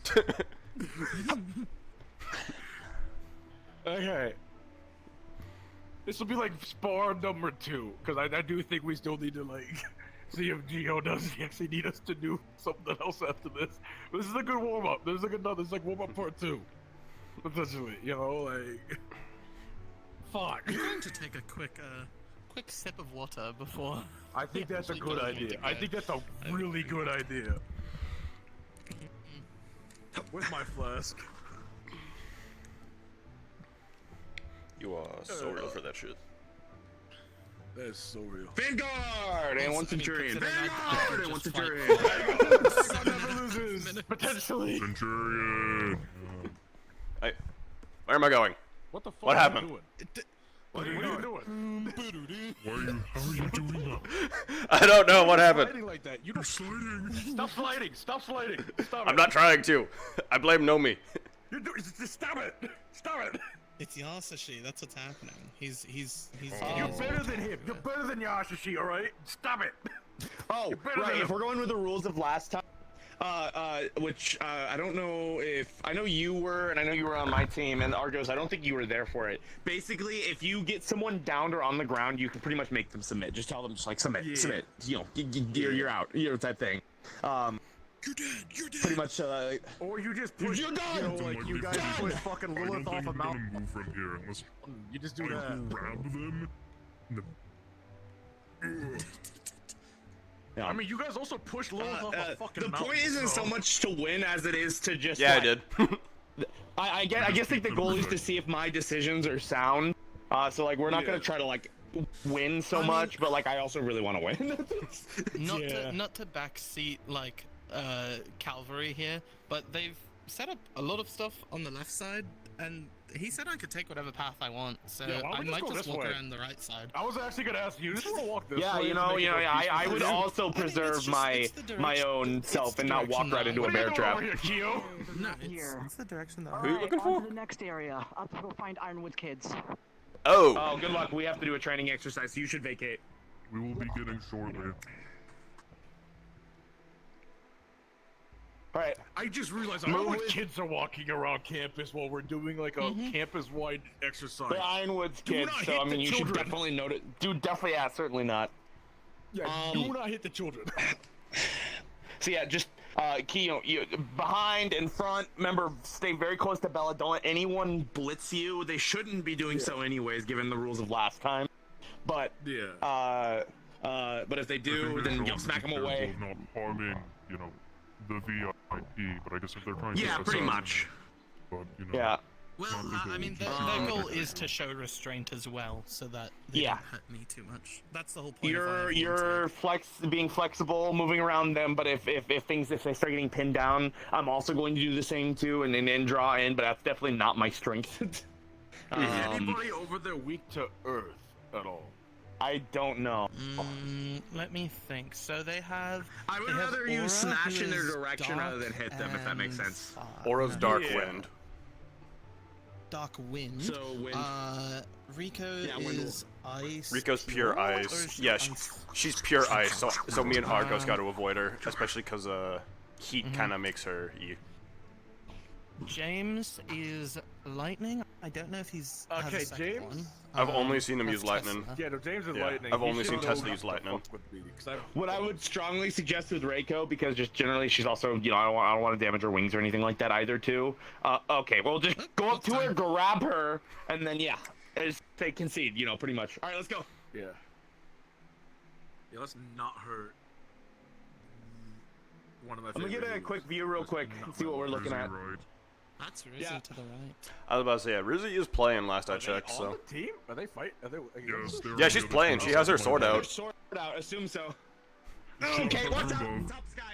Okay. This will be like spar number 2, because I do think we still need to like see if Geo does actually need us to do something else after this. But this is a good warm up. This is like warm up part 2, potentially. You know, like fuck. I'm going to take a quick sip of water before. I think that's a good idea. I think that's a really good idea. Where's my flask? You are so real for that shit. That is so real. Vanguard and one Centurion. Vanguard and one Centurion. Never loses. Potentially. Centurion. Where am I going? What the fuck? What happened? What are you doing? How are you doing that? I don't know what happened. Sliding like that. You don't sliding. Stop sliding. Stop sliding. Stop it. I'm not trying to. I blame Nomi. You're doing. Just stop it. Stop it. It's Yasashi, that's what's happening. He's You're better than him. You're better than Yashashi, alright? Stop it! Oh, right, if we're going with the rules of last time, which, I don't know if, I know you were, and I know you were on my team, and Argos, I don't think you were there for it. Basically, if you get someone downed or on the ground, you can pretty much make them submit. Just tell them, just like, submit, you know, you're out, you know, type thing. You're dead, you're dead! Pretty much, or you just push, you know, like, you guys push fucking Lilith off a mountain. Move from here unless you just do I that. grab them. Yeah. I mean, you guys also push Lilith off a fucking the mountain. point isn't so much to win as it is to just. Yeah, like, I did. I guess like the goal is to see if my decisions are sound. So like we're not gonna try to like win so much, but like I also really want to win. Not to backseat like Calvary here, but they've set up a lot of stuff on the left side, and he said I could take whatever path I want, so Yeah, why don't I we might go just this walk way? around the right side. I was actually gonna ask you. Just want to walk this Yeah, way. you to know, make it more I peaceful. would also preserve my own self and not walk right into a bear trap. No, it's the direction that Who are you looking for? To the next area. Up to go find Ironwood's kids. Oh. Oh, good luck. We have to do a training exercise, so you should vacate. We will be getting shortly. Alright. I just realized Ironwood kids are walking around campus while we're doing like a campus-wide exercise. They're Ironwood's Do kids, not so hit I mean, the you children. should definitely note it. Dude, definitely, yeah, certainly not. Yeah, do not hit the children. So yeah, just you behind and front. Remember, stay very close to Bella. Don't let anyone blitz you. They shouldn't be doing so anyways, given the rules of last time. But but if they do, then smack them away. Not harming, the VIP, but I guess if they're trying to Yeah, pretty much. But, Yeah. Well, I mean, their goal is to show restraint as well, so that they don't hurt me too much. That's the whole point. You're being flexible, moving around them. But if they start getting pinned down, I'm also going to do the same too, and then draw in. But that's definitely not my strength. Is anybody over there weak to Earth at all? I don't know. Let me think. So they have. I would rather you smash in their direction rather than hit them, if that makes sense. Aura's Dark Wind. Dark Wind. So wind. Rico is ice. Rico's pure ice. Yeah, she's pure ice. So me and Argos got to avoid her, especially because heat kind of makes her E. James is lightning. I don't know if he's has a second James. one. I've only seen him use lightning. Yeah, no, James is Yeah, lightning. I've He only should seen know Tesla not use to lightning. fuck with me, 'cause What I would strongly suggest with Reiko, because just generally she's also, I don't want to damage her wings or anything like that either, too. Okay, well, just go up to her, grab her, and then, just say concede, pretty much. All right, let's go. Yeah. Yeah, let's not hurt one of my I'm gonna get a quick view real quick and see what we're looking at. That's Rizzy to the right. I was about to say, yeah, Rizzy is playing last I checked, On so. the team? Are they fight? Are they? Yes, they're Yeah, on she's the other playing. side. She has her sword out. Sword out, assume so. Okay, Okay, what's up? above. What's up, Sky?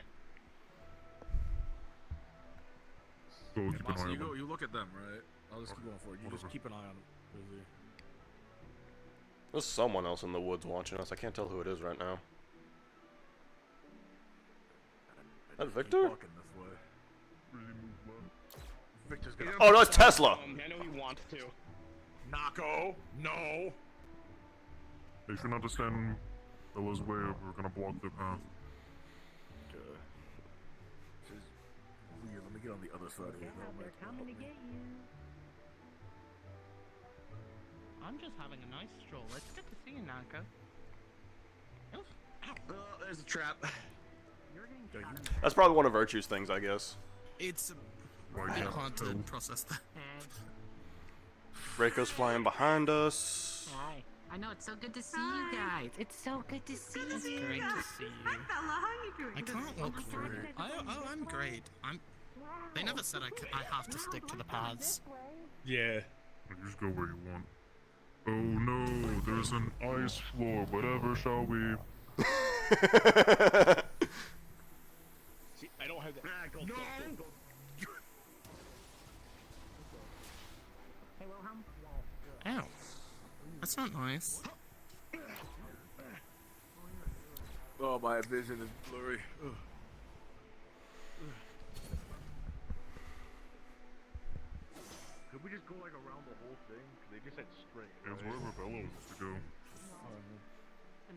So keep an eye So on you them. go. You look at them, right? I'll just keep going for it. You just Whatever. keep an eye on them. Rizzy. There's someone else in the woods watching us. I can't tell who it is right now. Is that Victor? Keep walking this way. Victor's gonna. Oh, no, it's Tesla! I know you want to. Nako, no. They should not stand in Bella's way or we're gonna block their path. Okay. This is weird. Let me get on the other side here. They're coming to get you. I'm just having a nice stroll. It's good to see you, Nako. Oh, there's a trap. That's probably one of Virtue's things, I guess. It's a bit hard to process that. Reiko's flying behind us. Hi. I know, it's so good to see you guys. It's so good to see It's you. great to see you. Hi, Bella. How are you doing? I can't look through. I'm great. They never said I have to stick to the paths. Yeah. You just go where you want. Oh no, there's an ice floor. Whatever shall we? See, I don't have that. No. Ow. That's not nice. Oh, my vision is blurry. Ugh. Could we just go like around the whole thing? 'Cause they just said straight. It's wherever Bella wants to go.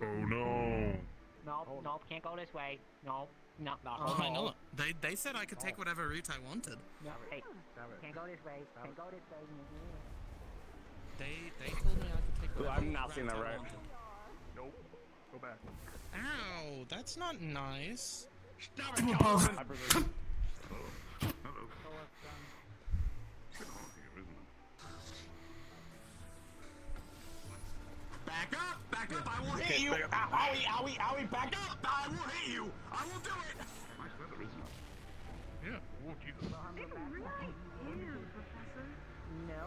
Oh no. Nope, can't go this way. Nope, no. Why not? They said I could take whatever route I wanted. No, hey, can't go this way. Can't go this way. They told me I could take whatever I'm not seeing that route I right. wanted. Nope. Go back. Ow, that's not nice. Stop it, Calvin. Back up, I will hit you! Owie, back up! I will hit you! I will do it! Yeah. Oh Jesus. No.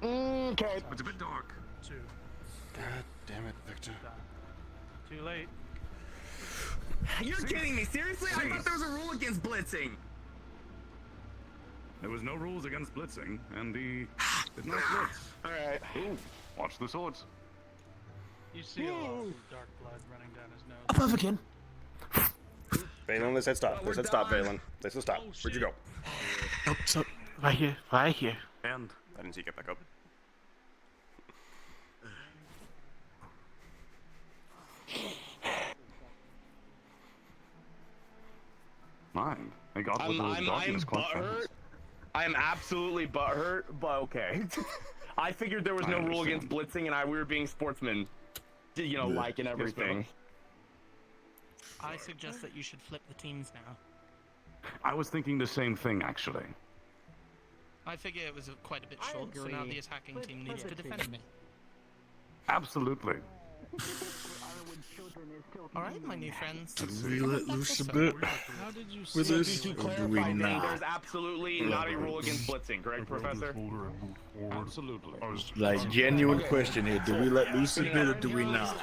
Oh. Okay. It's a bit dark. God damn it, Victor. Too late. You're kidding me, seriously? I thought there was a rule against blitzing. There was no rules against blitzing, and he did not blitz. All right. Ooh, watch the swords. You see a lot of dark blood running down his nose. Above again. Valen, they said stop. They said stop, Valen. They said stop. Where'd you go? Nope, so right here, right here. And I didn't see you get back up. Mind. I got I'm darkness butthurt. I am absolutely butthurt, but okay. I figured there was no rule against blitzing, and we were being sportsmen, you know, like and everything. I suggest that you should flip the teams now. I was thinking the same thing, actually. I figure it was quite a bit short, so now the attacking team needs to defend me. Absolutely. Alright, my new friends. Do we let loose a bit with this, To or do clarify, we then, not? there's absolutely not a rule against blitzing, correct, Professor? Absolutely. Like, genuine question here. Do we let loose a bit, or do we not?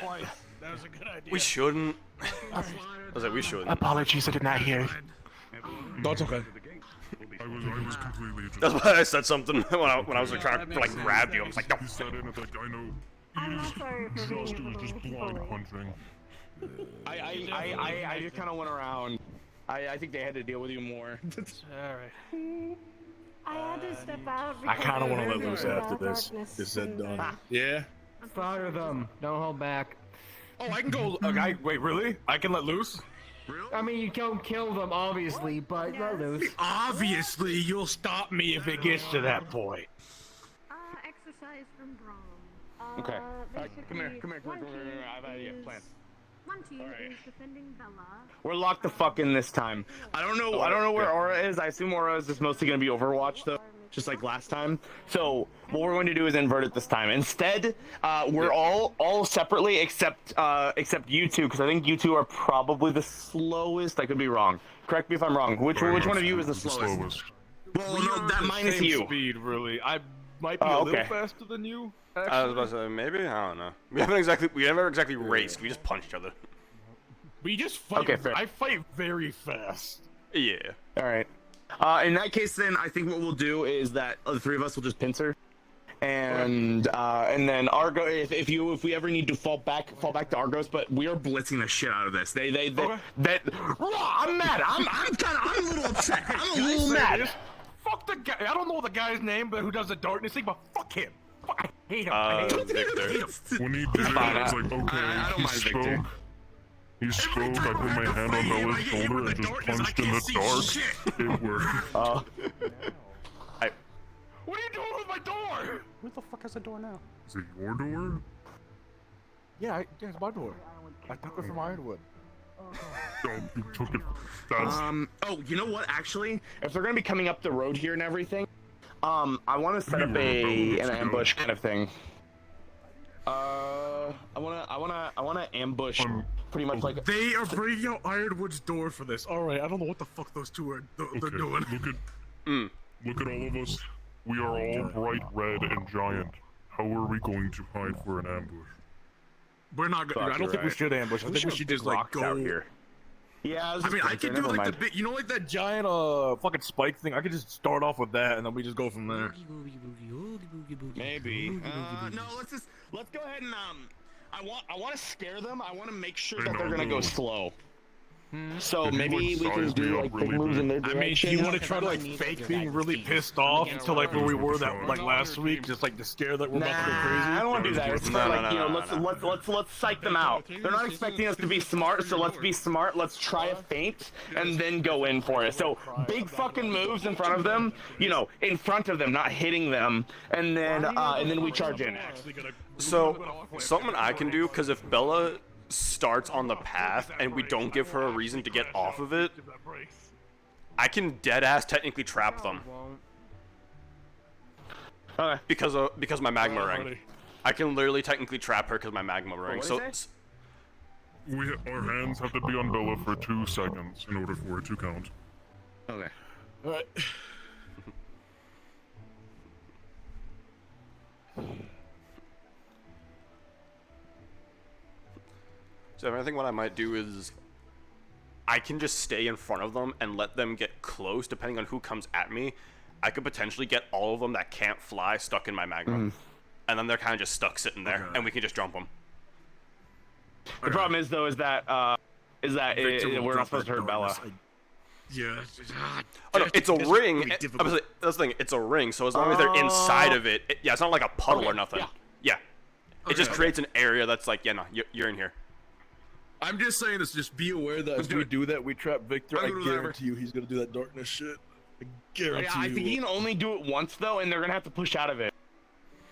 That was a good idea. We shouldn't. I was like, we shouldn't. Apologies, I did not hear. That's okay. I was completely. That's why I said something when I was like trying to like grab you. I was like, no. He said it, it's like, I know. I'm not sorry for being Just able to just blind punching. I just kind of went around. I think they had to deal with you more. Alright. I had to step out. I kind of want to let because loose after this. darkness Is that and, done? Yeah. Fire them. Don't hold back. Oh, I can go. Wait, really? I can let loose? I mean, you don't kill them, obviously, but let loose. Obviously, you'll stop me if it gets to that point. Exercise from Brahm. Okay. Come here. One team I have an idea. Plan. One team is defending Bella. We're locked the fuck in this time. I don't know where Aura is. I assume Aura is just mostly gonna be Overwatch though, just like last time. So what we're going to do is invert it this time. Instead, we're all separately except you two, because I think you two are probably the slowest. I could be wrong. Correct me if I'm wrong. Which one of you is the slowest? Well, no, that minus you. Speed, really. I might be a little faster than you. I was about to say, maybe? I don't know. We never exactly raced. We just punched each other. We just fight. Okay, fair. I fight very fast. Yeah. All right. In that case, then I think what we'll do is that the three of us will just pincer, and then Argo. If we ever need to fall back to Argos, but we are blitzing the shit out of this. I'm mad. I'm a little upset. I'm a little mad. Fuck the guy. I don't know the guy's name, but who does the darkness thing? But fuck him. I hate him. Victor. When he did it, I was like, okay, he spoke. He spoke, I put my hand on Bella's shoulder and just punched in the dark. It worked. What are you doing with my door? Where the fuck is the door now? Is it your door? Yeah, it's my door. I took it from Ironwood. Oh, you took it. That's... Oh, you know what? Actually, if they're gonna be coming up the road here and everything, I want to set up an ambush kind of thing. I wanna ambush pretty much like. They are bringing out Ironwood's door for this. All right, I don't know what the fuck those two are they're doing. Look at all of us. We are all bright red and giant. How are we going to hide for an ambush? We're not gonna. I don't think we should ambush. I think we should just like go out here. Yeah, I mean, I could do like the bit, you know, like that giant fucking spike thing. I could just start off with that, and then we just go from there. Maybe. No, let's go ahead and I want to scare them. I want to make sure that they're gonna go slow. So maybe we can do like big moves in their direction. I mean, you want to try to like fake being really pissed off to like where we were that like last week, just like to scare that we're about to go crazy. I don't want to do that. It's more like, you know, let's psych them out. They're not expecting us to be smart, so let's be smart. Let's try a feint and then go in for it. So big fucking moves in front of them, you know, in front of them, not hitting them, and then we charge in. So something I can do, because if Bella starts on the path and we don't give her a reason to get off of it, I can deadass technically trap them. Okay. Because my magma ring. I can literally technically trap her because my magma ring. So our hands have to be on Bella for 2 seconds in order for it to count. Okay. All right. So I think what I might do is I can just stay in front of them and let them get close depending on who comes at me. I could potentially get all of them that can't fly stuck in my Magnum. And then they're kind of just stuck sitting there, and we can just jump them. The problem is, though, is that we're not supposed to hurt Bella. Yeah. Oh no, it's a ring. That's the thing. It's a ring, so as long as they're inside of it, yeah, it's not like a puddle or nothing. Yeah. It just creates an area that's like, yeah, no, you're in here. I'm just saying this. Just be aware that if we do that, we trap Victor. I guarantee you, he's gonna do that darkness shit. I guarantee you. I think he can only do it once though, and they're gonna have to push out of it.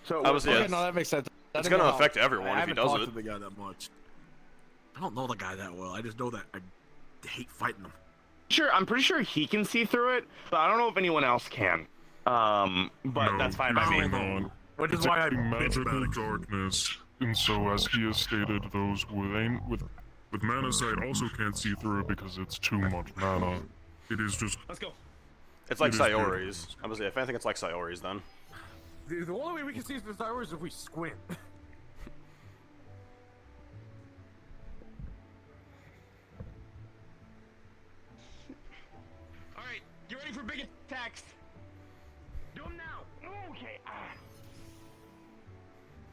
So no, that makes sense. It's gonna affect everyone if he does it. I haven't talked to the guy that much. I don't know the guy that well. I just know that I hate fighting him. Sure, I'm pretty sure he can see through it, but I don't know if anyone else can. But that's fine by me. Which is why I magical darkness, and so as he has stated, those with mana sight also can't see through it because it's too much mana. It is just. Let's go. It's like Sayori's. I was say, if anything, it's like Sayori's then. The only way we can see through Sayori is if we squint. Alright, get ready for big attacks. Do them now. Okay.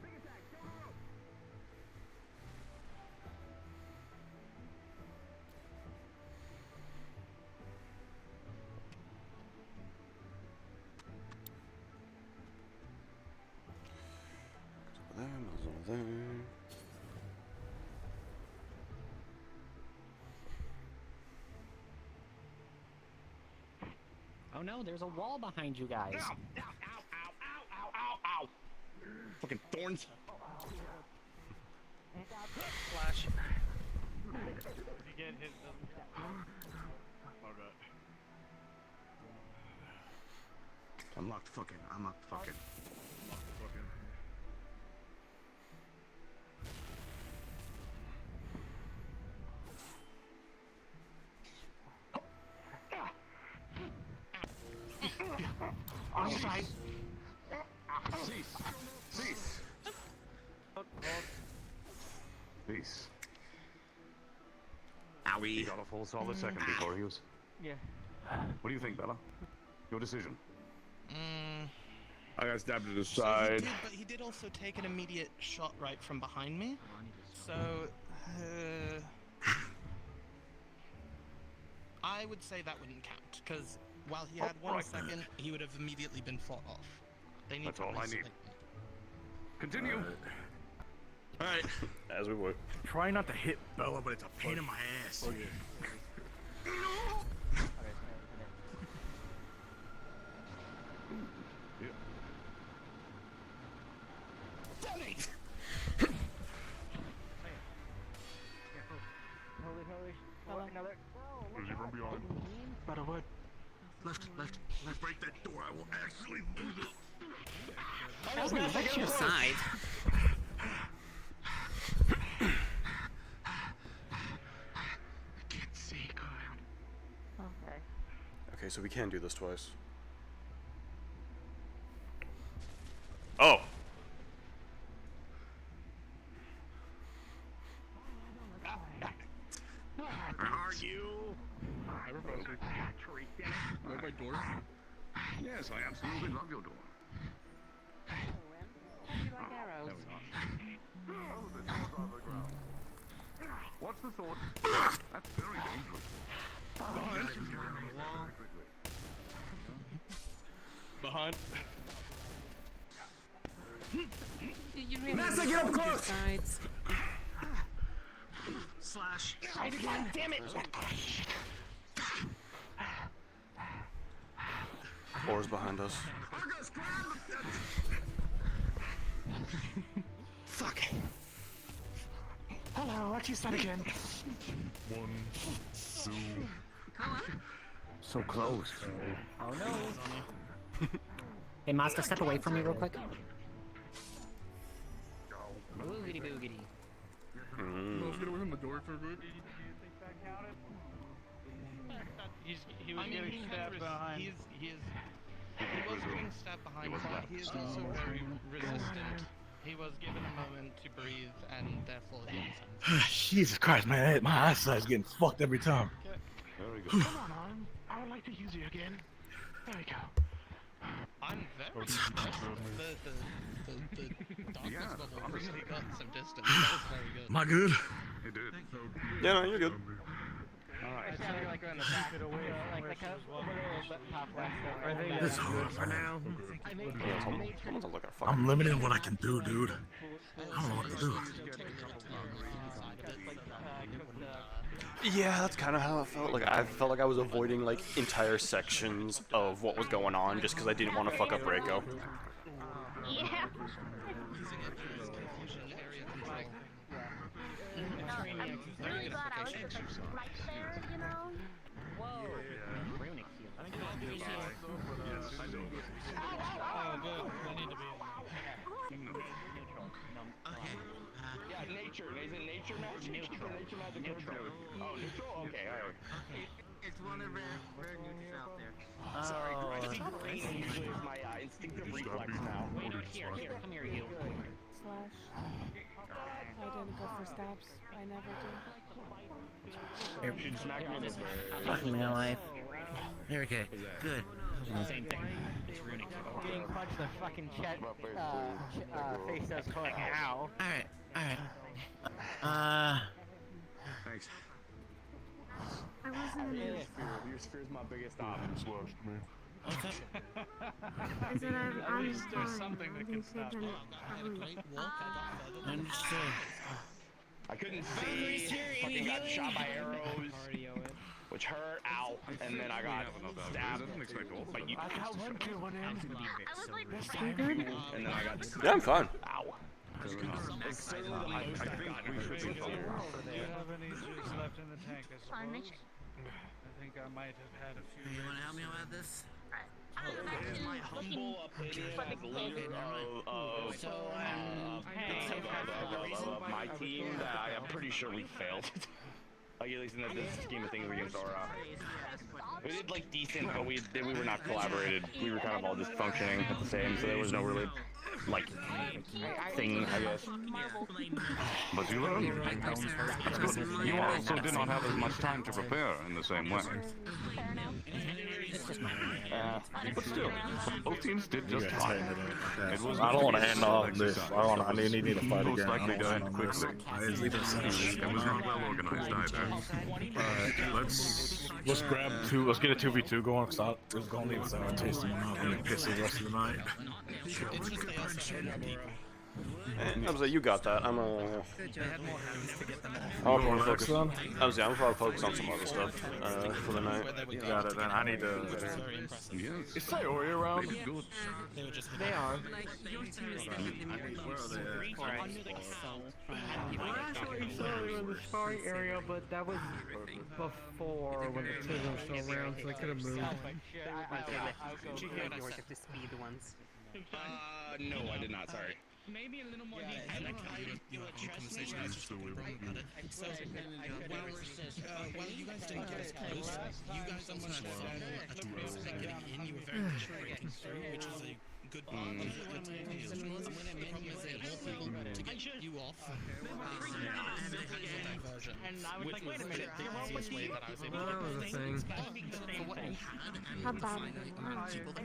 Big attack, go! Oh no, there's a wall behind you guys. Ow, ow, ow, ow, ow, ow. Fucking thorns. Flash. If you get hit, I'm locked fucking. On your side. Cease. Peace. Owie. He got a full solid second before he was. Yeah. What do you think, Bella? Your decision. I got stabbed to the So side. but he did also take an immediate shot right from behind me. So, I would say that wouldn't count, because while he had 1 second, he would have immediately been fought off. They need That's to all I isolate need. me. Continue. Alright. As we would. Try not to hit Bella, but it's a pain in my ass. Okay. Holy. Another. Does he run beyond? Better wood. Left. Break that door. I will actually move it. What's your side? Can't see. Go around. Okay. Okay, so we can do this twice. Oh! Are you? Right by door? Yes, I absolutely love your door. You like arrows? What's the thought? That's very dangerous. Behind. You really Massa, get up close! Sides. Slash. God damn it! Oars behind us. Fuck. Hello, what you said again? 1, 2. So close. Oh no. Hey, Master, step away from me real quick. Boogity boogity. Let's get away from the door for a bit. He was getting stabbed behind. He was getting stabbed behind, but he is also very resistant. He was given a moment to breathe, and therefore he was Jesus Christ, man, my eyesight's getting fucked every time. Very good. Come on, Arm. I would like to use you again. There we go. the darkness bubble really got some distance. That was very good. Am I good? It did. Yeah, no, you're good. Alright, so like on the back, This is hard for now. Someone's a look at fucking. I'm limiting what I can do, dude. I don't know what to do. Yeah, that's kind of how it felt. Like I felt like I was avoiding like entire sections of what was going on just because I didn't want to fuck up Reiko. Yeah. Really glad I was just like right there, you know? Whoa. Oh, good. I need to be. Yeah, nature. Is it nature magic? Nature magic. Neutral. Oh, neutral? Okay, alright. It's one of rare neutrals out there. Sorry, green usually is my instinctive reflex now. Wait, here, come here, you. Slash. Identical for stabs. I never do. Fuck my life. There we go. Good. Same thing. It's runic. Getting punched in the fucking face does hurt. Ow. Alright. Thanks. I wasn't in it. Your spear's my biggest op. Slashed me. I said I'm fine. something that can stop it. I had a great walk. I got Understood. I couldn't see. Fucking got shot by arrows, which hurt. Ow. And then I got stabbed. But you. And then I got. Yeah, I'm fine. Ow. It's certainly the most I've gotten. Do you have any juice left in the tank? I think I might have had a few. You want to help me with this? It is my humble opinion as leader of my team that I am pretty sure we failed. Like at least in the scheme of things against Aura. We did like decent, but we were not collaborated. We were kind of all just functioning at the same, so there was no really like thing, I guess. But you learned. You also did not have as much time to prepare in the same way. But still, both teams did just fine. It was I don't want to end off this. I need to fight most again. likely died quickly. It was not well organized either. Let's grab two. Let's get a 2v2 going. Stop. It's gonna leave us out tasting my mouth and piss the rest of the night. I was like, you got that. I'm I'll probably focus focus. on. I was, yeah, I'm probably focus on some other stuff for the night. You got it. Then I need to. Is Sayori around? They are. We're actually still in the sparring area, but that was before when the two were still around, so they could have moved. Did you hear you were just the speed ones? No, I did not. Sorry. Maybe a little more detail. Your conversation is just about it. So, while you guys didn't get as close, you guys almost at the risk of getting in. You were very much breaking through, which is a good part of your team. And when I meant you said more people to get you off, and they had your diversion, which was the easiest way that I was able to do things. For what you had, and How bad? people that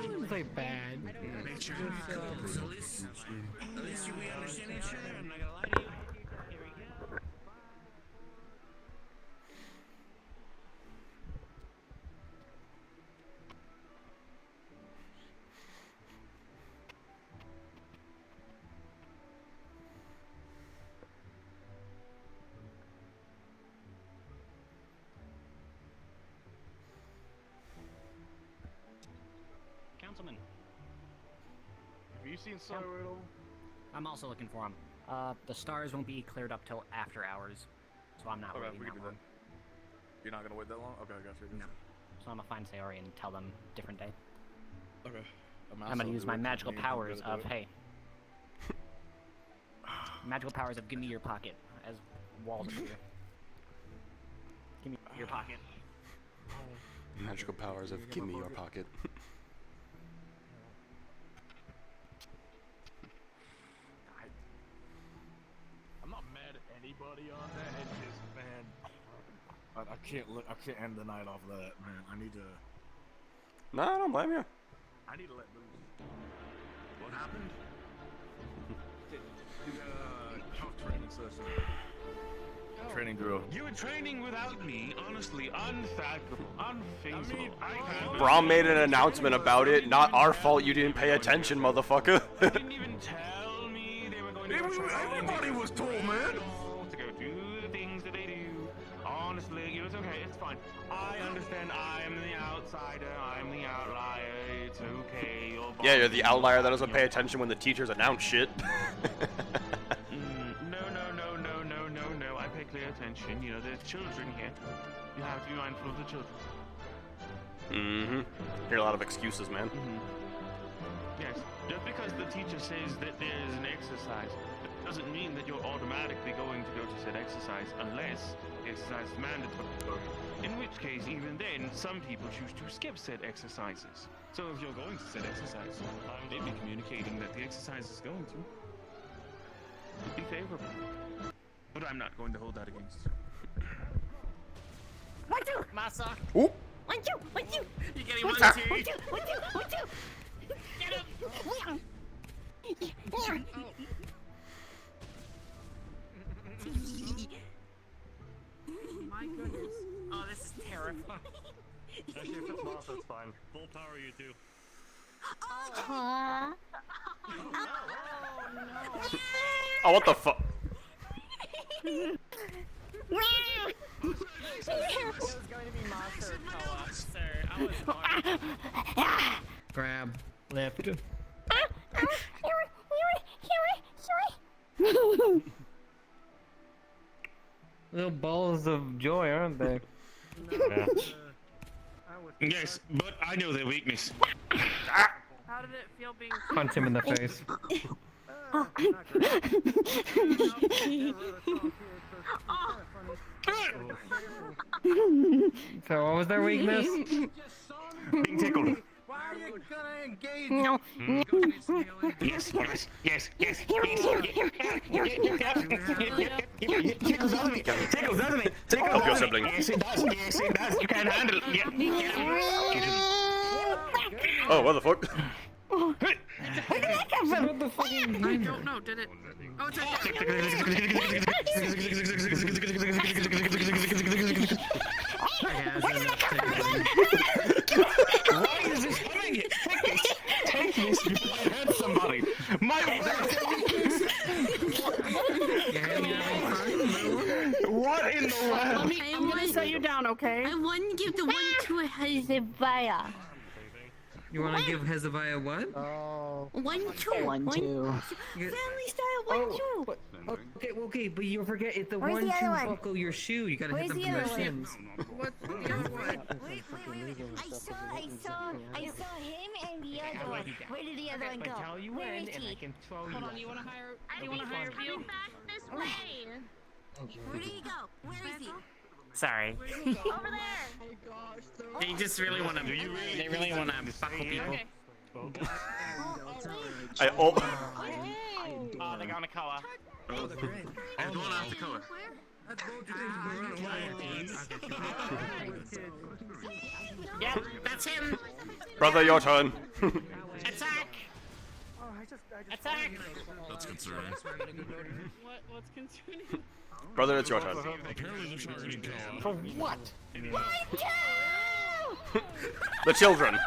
It was like bad. make sure at least we understand each other. I'm not gonna lie to you. Here we go. Councilman. Have you seen Sayori? I'm also looking for him. The stars won't be cleared up till after hours, so I'm not Okay, waiting we that can do long. that. You're not gonna wait that long? Okay, I got you. No. So I'm gonna find Sayori and tell them different day. Okay. I'm gonna use my magical powers of, hey. Magical powers of give me your pocket, as walls appear. Give me your pocket. Magical powers of give me your pocket. I'm not mad at anybody on that. It's just, man, I can't look. I can't end the night off of that, man. I need to. No, I don't blame you. I need to let them. What happened? tough training session. Training drill. You were training without me, honestly, unfathomable, unfeasible. Braum made an announcement about it. Not our fault you didn't pay attention, motherfucker. Didn't even tell me they were going to Everybody was told, man. To go do the things that they do. Honestly, it's okay, it's fine. I understand I am the outsider, I'm the outlier, it's okay. Yeah, you're the outlier that doesn't pay attention when the teachers announce shit. No, I pay clear attention. You know, there's children here. You have to be mindful of the children. Mm-hmm. Hear a lot of excuses, man. Yes, just because the teacher says that there is an exercise, doesn't mean that you're automatically going to go to said exercise unless the exercise is mandatory. In which case, even then, some people choose to skip said exercises. So if you're going to said exercise, they'd be communicating that the exercise is going to be favorable. But I'm not going to hold that against you. 1, 2! Masa! Oop! 1, 2! 1, 2! You're getting 1, 1, 2! 1, 2! 1, 2! 1, 2! Get him! My goodness. Oh, this is terrifying. Actually, if it's not, that's fine. Full power, you do. Oh, what the fuck? Grab. Lift. Little balls of joy, aren't they? Yeah. Yes, but I know their weakness. How did it feel being Punch him in the face. So what was their weakness? Being tickled. Why are you gonna engage? No. Yes. Tickles out of me. Help your sibling. Yes, it does. You can't handle it. Oh, what the fuck? Where did that come from? What the fuck? I don't know, did it? Oh, it's Why is this coming? Take this. You hurt somebody. My What in the world? I'm gonna set you down, okay? I want to give the 1 to Hezekiah. You want to give Hezekiah what? 1, 2. 1, 2. Family style 1, 2. Okay, but you forget it's the Where's 1, the 2 other one? buckle your shoe. You gotta Where's hit them the from other their one? shins. What? The other one? Wait. I saw him and the other one. Where did the other one go? Where is he? Hold on, you wanna hire? You wanna hire View? Back this way. Where did he go? Where is he? Sorry. Over there. They just really want to. They really want to buckle people. Oh. Oh, they're going to Koa. I'm going after Koa. Yep, that's him. Brother, your turn. Attack! Attack! That's concerning. What's concerning? Brother, it's your turn. Apparently they're targeting Koa. For what? The children.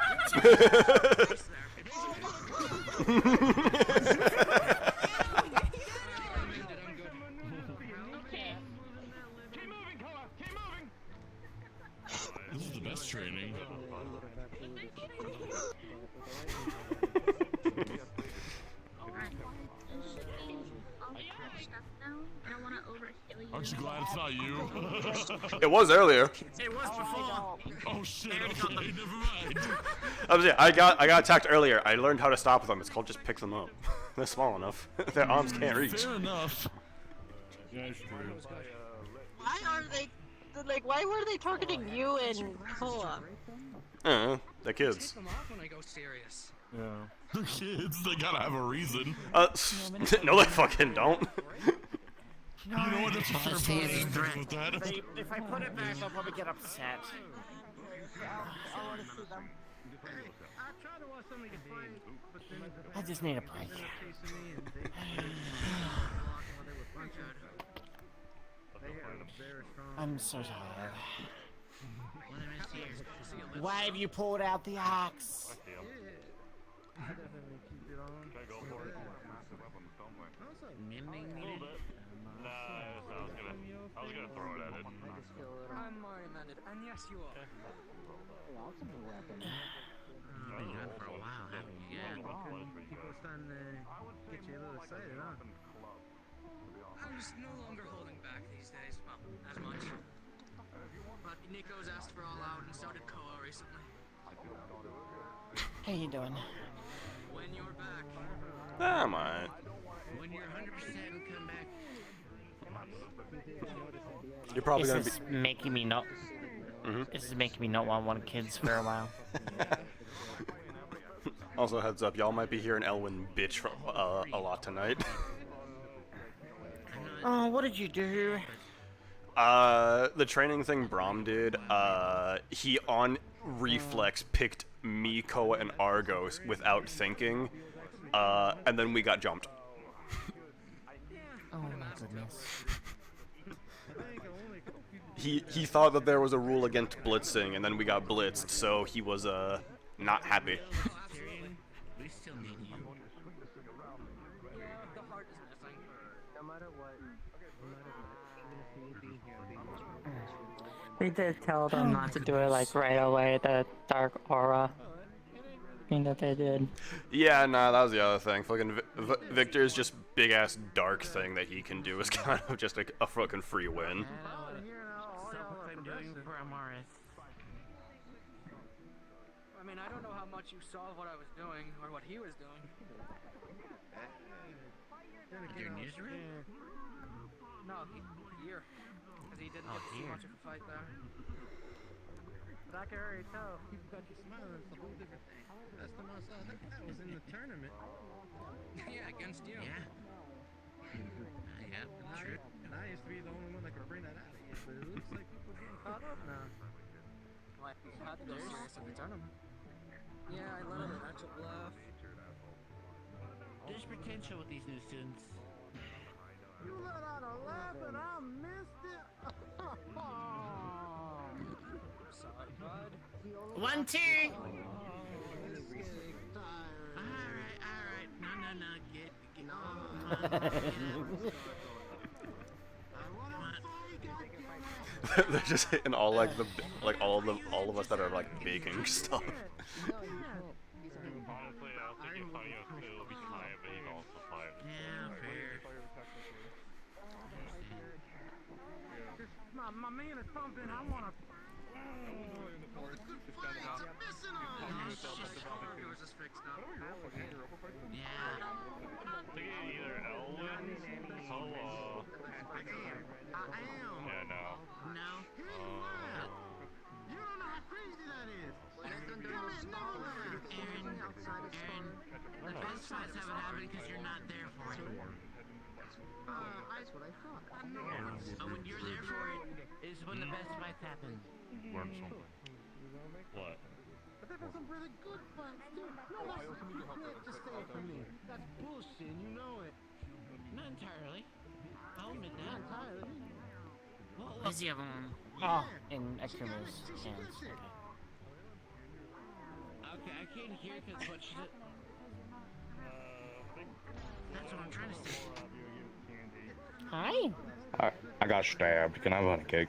This is the best training. Aren't you glad it's not you? It was earlier. It was before. Oh shit, okay, never mind. I got attacked earlier. I learned how to stop them. It's called just pick them up. They're small enough. Their arms can't reach. Fair enough. Yeah, it's true. Why are they, like, why were they targeting you and Koa? They're kids. Them off when I go serious. Yeah. They're kids, they gotta have a reason. No they fucking don't. You know what, that's a fair point with that. If I put it back, they'll probably get upset. I just need a break. I'm so tired. Why have you pulled out the axe? I was gonna throw it at it. I'm Mari-minded, and yes, you are. Been gone for a while, haven't you? Yeah. People starting to get you a little excited, huh? I'm just no longer holding back these days. Well, as much. But Nico's asked for all out, and so did Koa recently. How you doing? When you're back. I'm alright. When you're 100% come back. You're probably this gonna is making me not. This is making me not want kids for a while. Also, heads up, y'all might be hearing Elwin bitch for, a lot tonight. Oh, what did you do? The training thing Brahm did, he on reflex picked me, Koa, and Argos without thinking, and then we got jumped. Oh my goodness. He thought that there was a rule against blitzing, and then we got blitzed, so he was, not happy. We still need you. The heart is missing. No matter what. We did tell them not to do it like right away, the dark aura thing that they did. Yeah, nah, that was the other thing. Fucking Victor's just big ass dark thing that he can do is kind of just like a fucking free win. I'm doing for Amaris. I mean, I don't know how much you saw of what I was doing or what he was doing. Your newsroom? No, here. Because he didn't get too much of a fight there. But I can already tell. You've got you smiling. It's a whole different thing. Last time I saw that, that was in the tournament. Yeah, against you. Yeah. Yeah, true. And I used to be the only one that could bring that out of you. But it looks like people getting caught up now. Like, you had to go serious in the tournament. Yeah, I learned it. That's a bluff. There's potential with these new students. You let out a laugh and I missed it. Sorry, bud. 1, 2. Alright. No. Get They're just hitting all like the all of us that are like baking stuff. Honestly, I don't think Antonio will be tired, but he's also fired. My man is pumping. I want to. Either Elwin, Koa. Yeah, no. You don't know how crazy that is. Aaron, the best fights haven't happened because you're not there for it. That's what I thought. So when you're there for it, is when the best fights happen. Learn something. What? But there were some really good fights too. No, you can't just say it for me. That's bullshit. You know it. Not entirely. I'll admit that. Not entirely. What's the other one? Oh, in Extremis hands. Okay, I can't hear because what she said. That's what I'm trying to say. Hi. I got stabbed. Can I have a cake?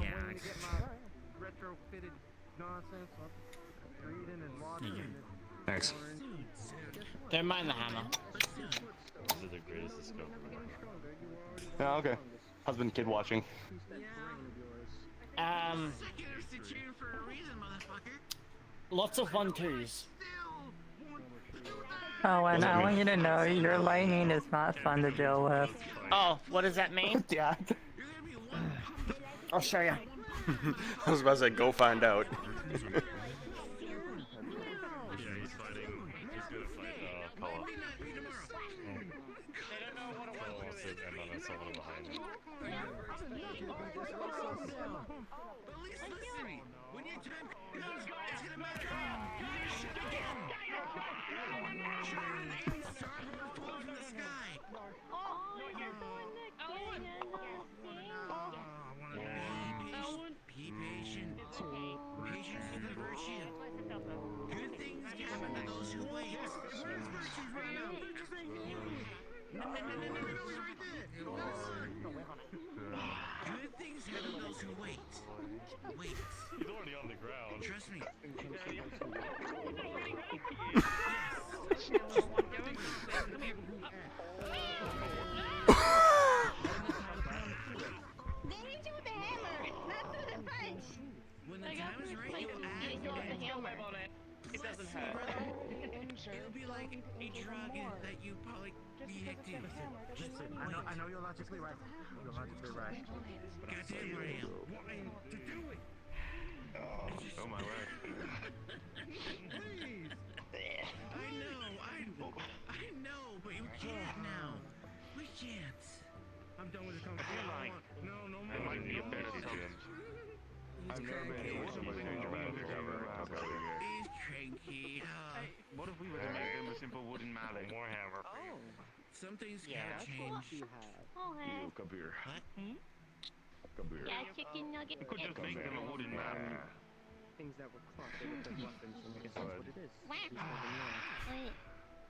Yeah. Retrofitted nonsense. Reading and watching. Thanks. Don't mind the hammer. This is the greatest discovery. Yeah, okay. Husband, kid watching. Lots of 1-2s. Oh, and I want you to know your lightning is not fun to deal with. Oh, what does that mean? Yeah. I'll show you. I was about to say, go find out. Yeah, he's gonna fight, Koa. Koa wants to end on someone behind him. she's running out. Just ain't moving. No, he's right there. Good things happen to those who wait. Wait. He's already on the ground. Trust me. They hit you with the hammer, not through the punch. When the time is right, you act. It doesn't hurt. It'll be like a drug that you probably be addicted to. Listen, I know you're logically right. You're logically right. Goddamn right I am. Wanting to do it. Oh my word. Please. I know, but we can't now. We can't. I'm done with this conversation. No more. That might be a better time. I've never been able to use a dramatic cover. He's cranky. What if we were to make him a simple wooden mallet? More hammer. Oh. Some things gotta change. Okay. Come here. What? Come here. Yeah, chicken nugget. You could just make them a wooden mallet. Things that were clocked, they look like weapons, and I guess that's what it is. Just never know. Wait.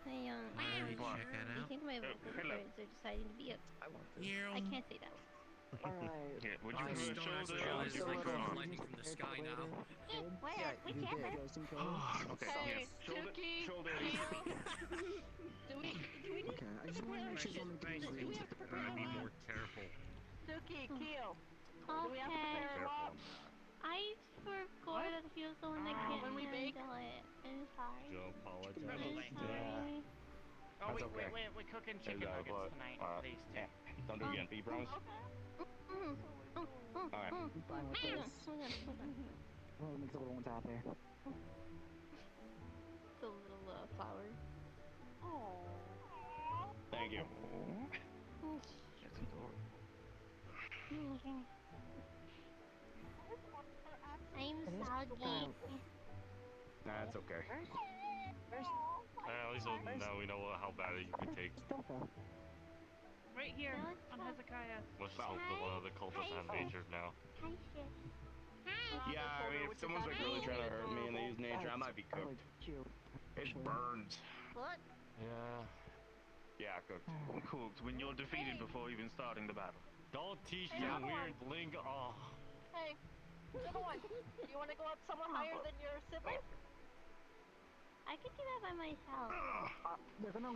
Check that I out. think my vocal cords are deciding to be up. I can't say that. Alright. Yeah, would you show the lightning from the sky now. Where? We can't. Okay, yes. Shoulder. Do we Okay, I just want to make sure something goes do we have to prepare Be him more careful. Suki, Keo. up? Do we have to prepare him up? I forgot that he was the one that can't When we bake? handle it. I'm sorry. Joe, apologize. I'm sorry. Oh, we're cooking chicken nuggets tonight, at least. Yeah. Don't do it again, you promise? Alright. Hold on. Well, it makes a little on top there. It's a little flower. Thank you. That's adorable. I'm soggy. Nah, it's okay. At least now we know how bad you can take. Right here, on Hezekiah. Let's just hope that one of the cultists have nature now. Hi, sis. Yeah, I mean, if someone's like really trying to hurt me and they use nature, I might be cooked. It's burned. What? Yeah. Yeah, cooked. Cooked when you're defeated before even starting the battle. Don't teach them weird lingo. Oh. Hey, little one, you want to go up somewhere higher than your sibling? I could do that by myself. They're gonna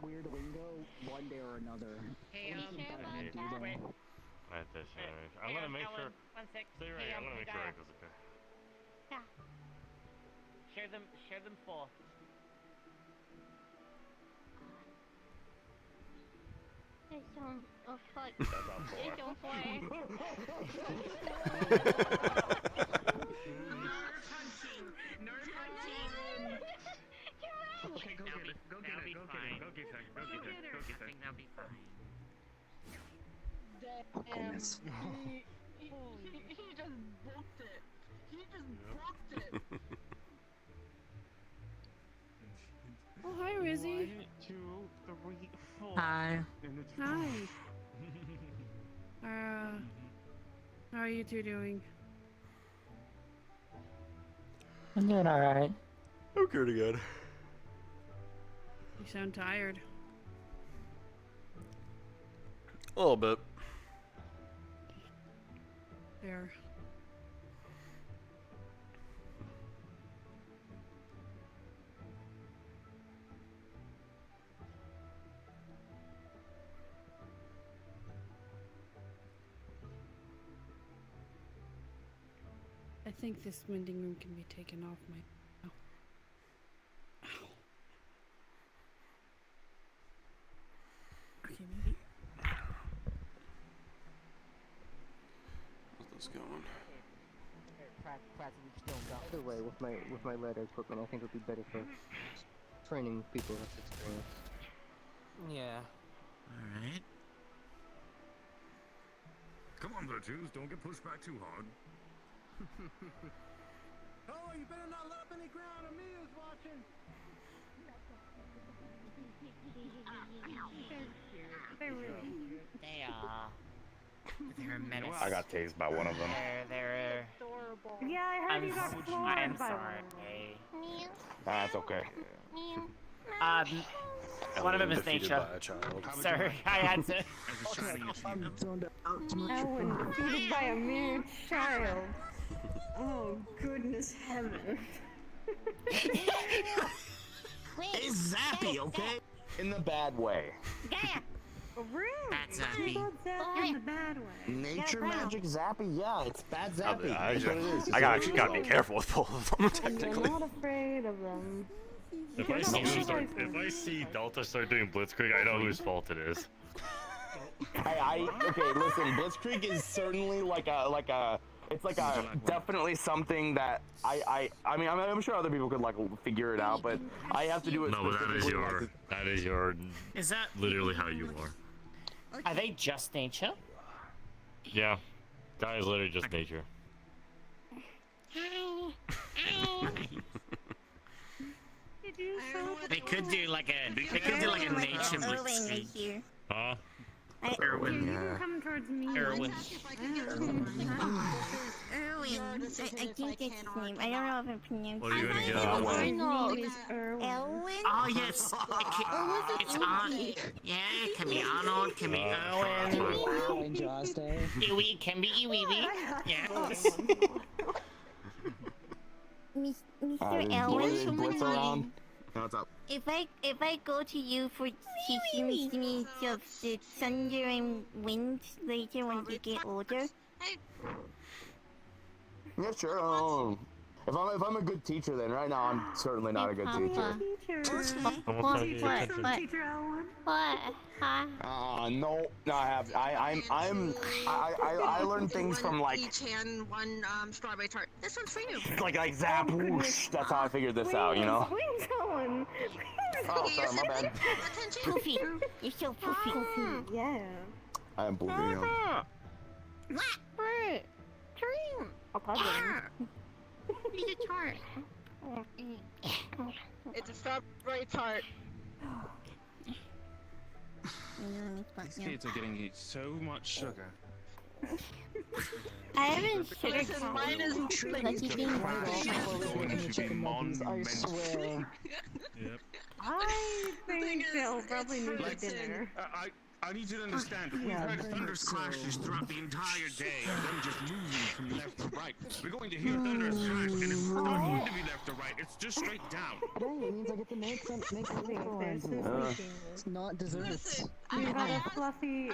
weird lingo one day or another. Hey, Wait. Right this I'm gonna make sure. 1 sec. Stay right here. I'm gonna make sure it goes okay. Yeah. Share them 4. There's some. Oh fuck. That's not 4. There's some 4. Okay, go get it. Go get it. Go get it. I think that'll be fine. Damn. He just booked it. He just booked it. Oh, hi, Rizzy. 1, 2, 3, 4. Hi. Hi. How are you two doing? I'm doing alright. I'm pretty good. You sound tired. A little bit. There. I think this mending room can be taken off my... Oh. Ow. Okay, maybe. How's this going? Either way, with my leather equipment, I think it would be better for training people with experience. Yeah. Alright. Come on, Virtues, don't get pushed back too hard. Oh, you better not let up any ground. Amia's watching. They're really cute. They are. They're a menace. I got tased by one of them. They're Adorable. Yeah, I heard you got floored I'm by sorry. Meow. That's okay. Meow. One of them is defeated nature. by a child. Sorry, I had to. Owen defeated by a mere child. Oh, goodness heaven. It's Zappy, okay? In the bad way. Really? That's Zappy. In the bad way. Nature magic Zappy, yeah, it's bad Zappy. I That's what it is. actually gotta be careful with both of them, You're technically. not afraid of them. If I see Delta start doing Blitzkrieg, I know whose fault it is. Okay, listen, Blitzkrieg is certainly it's definitely something that I mean, I'm sure other people could like figure it out, but I have to do it. No, but that is your Is that literally how you are. Are they just nature? Yeah, that is literally just nature. They could do like a nature Blitzkrieg. Huh? Erwin. You can come towards me. Erwin. Erwin. I think that's his name. I don't know if I'm pronouncing What are you gonna get Arnold. Erwin. Elwin? Oh yes. It's Arnold. Yeah, it can be Arnold. It can be Erwin. It can be Iwi. Yes. Mr. Elwin. What's up? If I go to you for teaching me the thunder and wind later when you get older. Yeah, sure. If I'm a good teacher, then right now I'm certainly not a good teacher. What? Huh? No, I learn things from like each hand one strawberry tart. This one's for you. like zap whoosh. That's how I figured this out, you know. Where's Owen? Oh, sorry, my bad. Poofy. You're so poofy. Yeah. I am poofy. Yeah. What? Dream. I'll pop it. It's a tart. It's a strawberry tart. These kids are getting so much sugar. I haven't sugar Listen, mine is because he's being I swear. Yep. I think they'll probably need for dinner. I need you to understand, we've heard thunderous crashes throughout the entire day, of them just moving from left to right. We're going to hear thunderous crash, and it's not going to be left to right, it's just straight down. Dang, it means I get to make something. It's not desserts. You got a fluffy.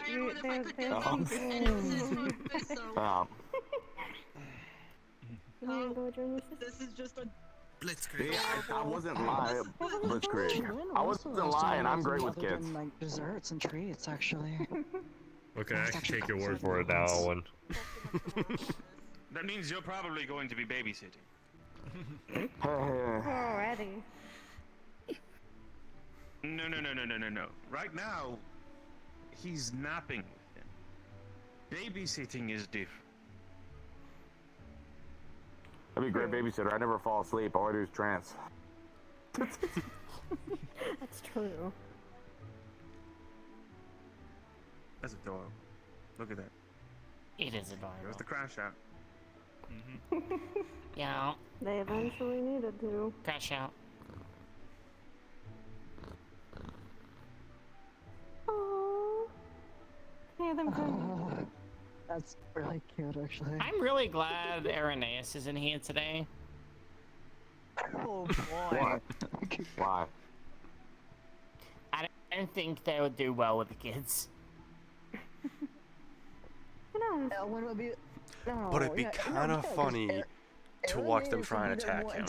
This is just a Blitzkrieg. Yeah, I wasn't lying. Blitzkrieg. I wasn't lying. I'm great with kids. Like desserts and treats, actually. Okay, I can take your word for it now, Owen. That means you're probably going to be babysitting. Already. No. Right now, he's napping with him. Babysitting is different. I'd be a great babysitter. I never fall asleep. All I do is trance. That's true. That's adorable. Look at that. It is adorable. There's the crash out. Yeah. They eventually needed to. Crash out. Aww. Hear them crying. That's really cute, actually. I'm really glad Irenaeus isn't here today. Oh boy. Why? I don't think they would do well with the kids. Elwin would be. No, But it'd be kind of funny to watch them try and attack him.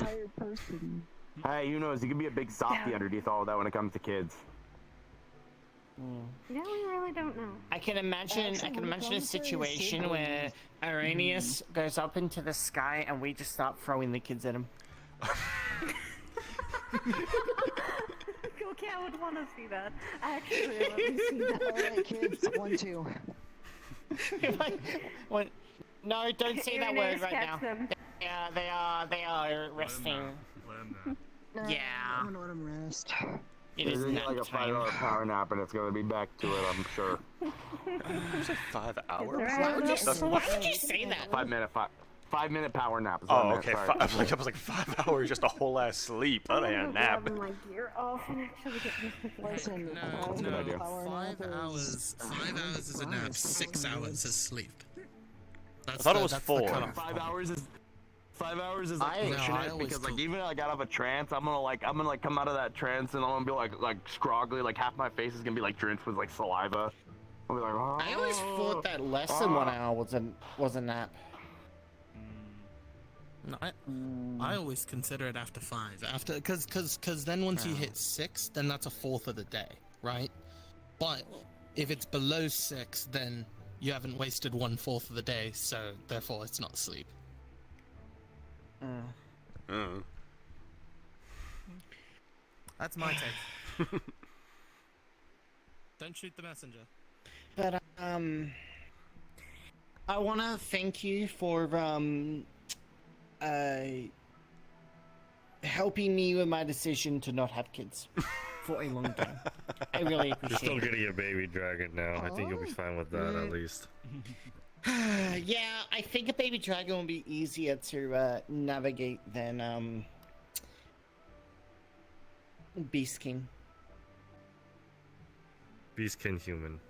Hey, you know, he could be a big softy underneath all of that when it comes to kids. Yeah, we really don't know. I can imagine a situation where Irenaeus goes up into the sky and we just start throwing the kids at him. Okay, I would want to see that. Actually, let me see that. Alright, kids, 1, 2. No, don't say that word right now. Them. Yeah, they are resting. Yeah. I'm gonna let him rest. It is like a nighttime. 5-hour power nap, and it's gonna be back to it, I'm sure. You said 5 hours? Why would you say that? 5 minute, 5-minute power nap. Is what I Oh, meant, okay. sorry. I was like 5 hours, just a whole ass sleep. That ain't a nap. my gear off and actually get Listen, No, idea. 5 hours. 5 hours is a nap. 6 hours is sleep. That's thought it was that's 4. The cutoff 5 point. hours is 5 hours is No, like I pushing it always because like cool. even if I got out of a trance, I'm gonna come out of that trance and I'm gonna be like scroggly, like half my face is gonna be like drenched with like saliva. I'll be like, oh. I always thought that less than 1 hour was a nap. No, I always consider it after 5. Cause then once you hit 6, then that's a fourth of the day, right? But if it's below 6, then you haven't wasted 1/4 of the day, so therefore it's not sleep. That's my take. Don't shoot the messenger. But I want to thank you for helping me with my decision to not have kids for a long time. I really You're appreciate still it. getting a baby dragon now. I think you'll be fine with that at least. Yeah, I think a baby dragon will be easier to navigate than Beastkin. Beastkin human.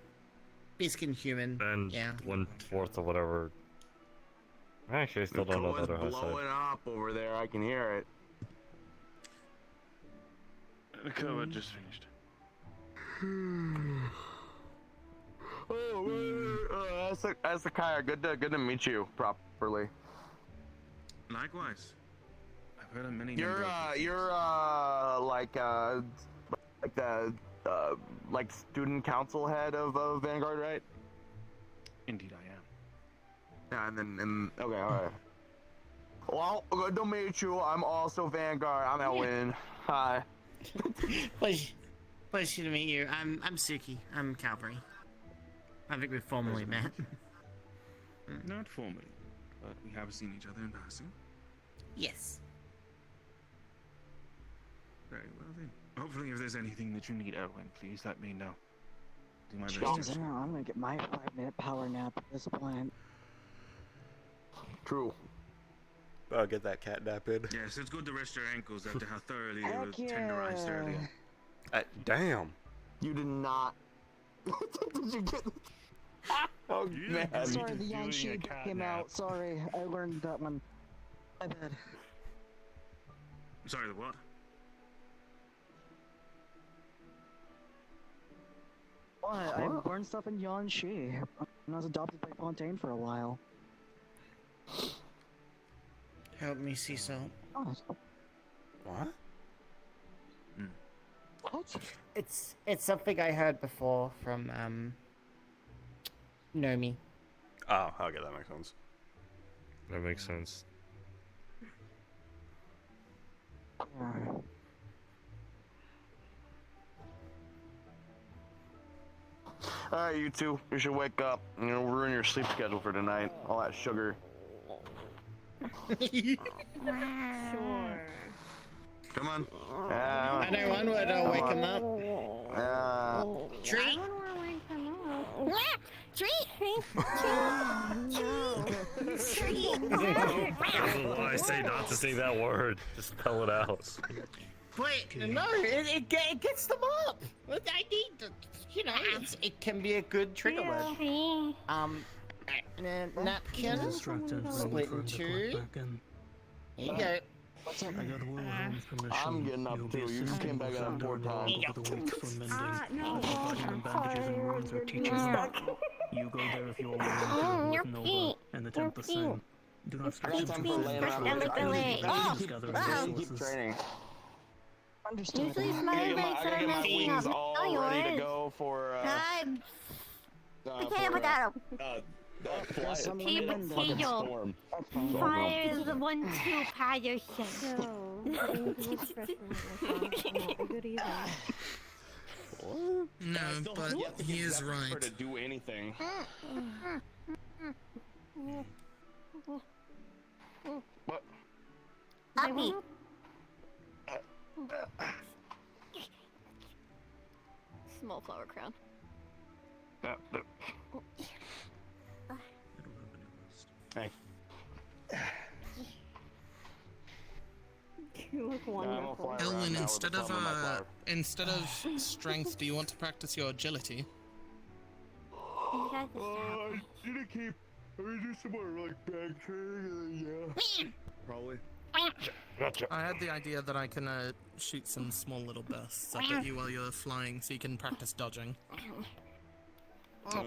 Beastkin human. And yeah. 1/4 of whatever. Actually, I still don't know It's the other blowing up over there. I can hear it. The cover just finished. That's the Kaya. Good to meet you properly. Likewise. I've heard of many. You're like the like student council head of Vanguard, right? Indeed, I am. Yeah, and okay, all right. Well, good to meet you. I'm also Vanguard. I'm Elwin. Hi. Pleasure to meet you. I'm Suki. I'm Calvary. I think we formally met. Not formally, but we have seen each other in passing. Yes. Very well then. Hopefully, if there's anything that you need, Erwin, please let me know. Do my best. Jesus, I'm gonna get my 5-minute power nap at this point. True. I'll get that cat nap in. Yes, it's good to rest your ankles after how thoroughly they Heck were tenderized yeah. earlier. Damn. You did not. Did you get? Oh man. Sorry, the young sheep came out. Sorry, I learned that one. My bad. Sorry, the what? What? I learned stuff in Yanxi. I was adopted by Fontaine for a while. Help me see some. Oh, What? what? It's something I heard before from Nomi. Oh, okay, that makes sense. That makes sense. Alright, you two. You should wake up. You know, ruin your sleep schedule for tonight. All that sugar. Sure. Come on. I know one would wake him up. Treat. I say not to say that word. Just spell it out. Wait, no, it gets them up. I need to, you know, it can be a good trigger word. Napkin, split in two. Here you go. I'm getting up too. You came back at 4 times. You go there if you are willing to with Nova and the 10%. Do not stretch I got time for laying around. Keep training. Understood. Usually I my legs gotta are get my messing wings up. all Not ready to yours. go for I can't put that up. Fire is the 1-2 Patterson. Good evening. No, but he is right. To do anything. What? Uppy. Small flower crown. Hey. You look wonderful. Elwin, instead of strength, do you want to practice your agility? I should keep. Let me do some more like back training. Yeah. Probably. Gotcha. I had the idea that I can shoot some small little bursts up at you while you're flying, so you can practice dodging. Okay.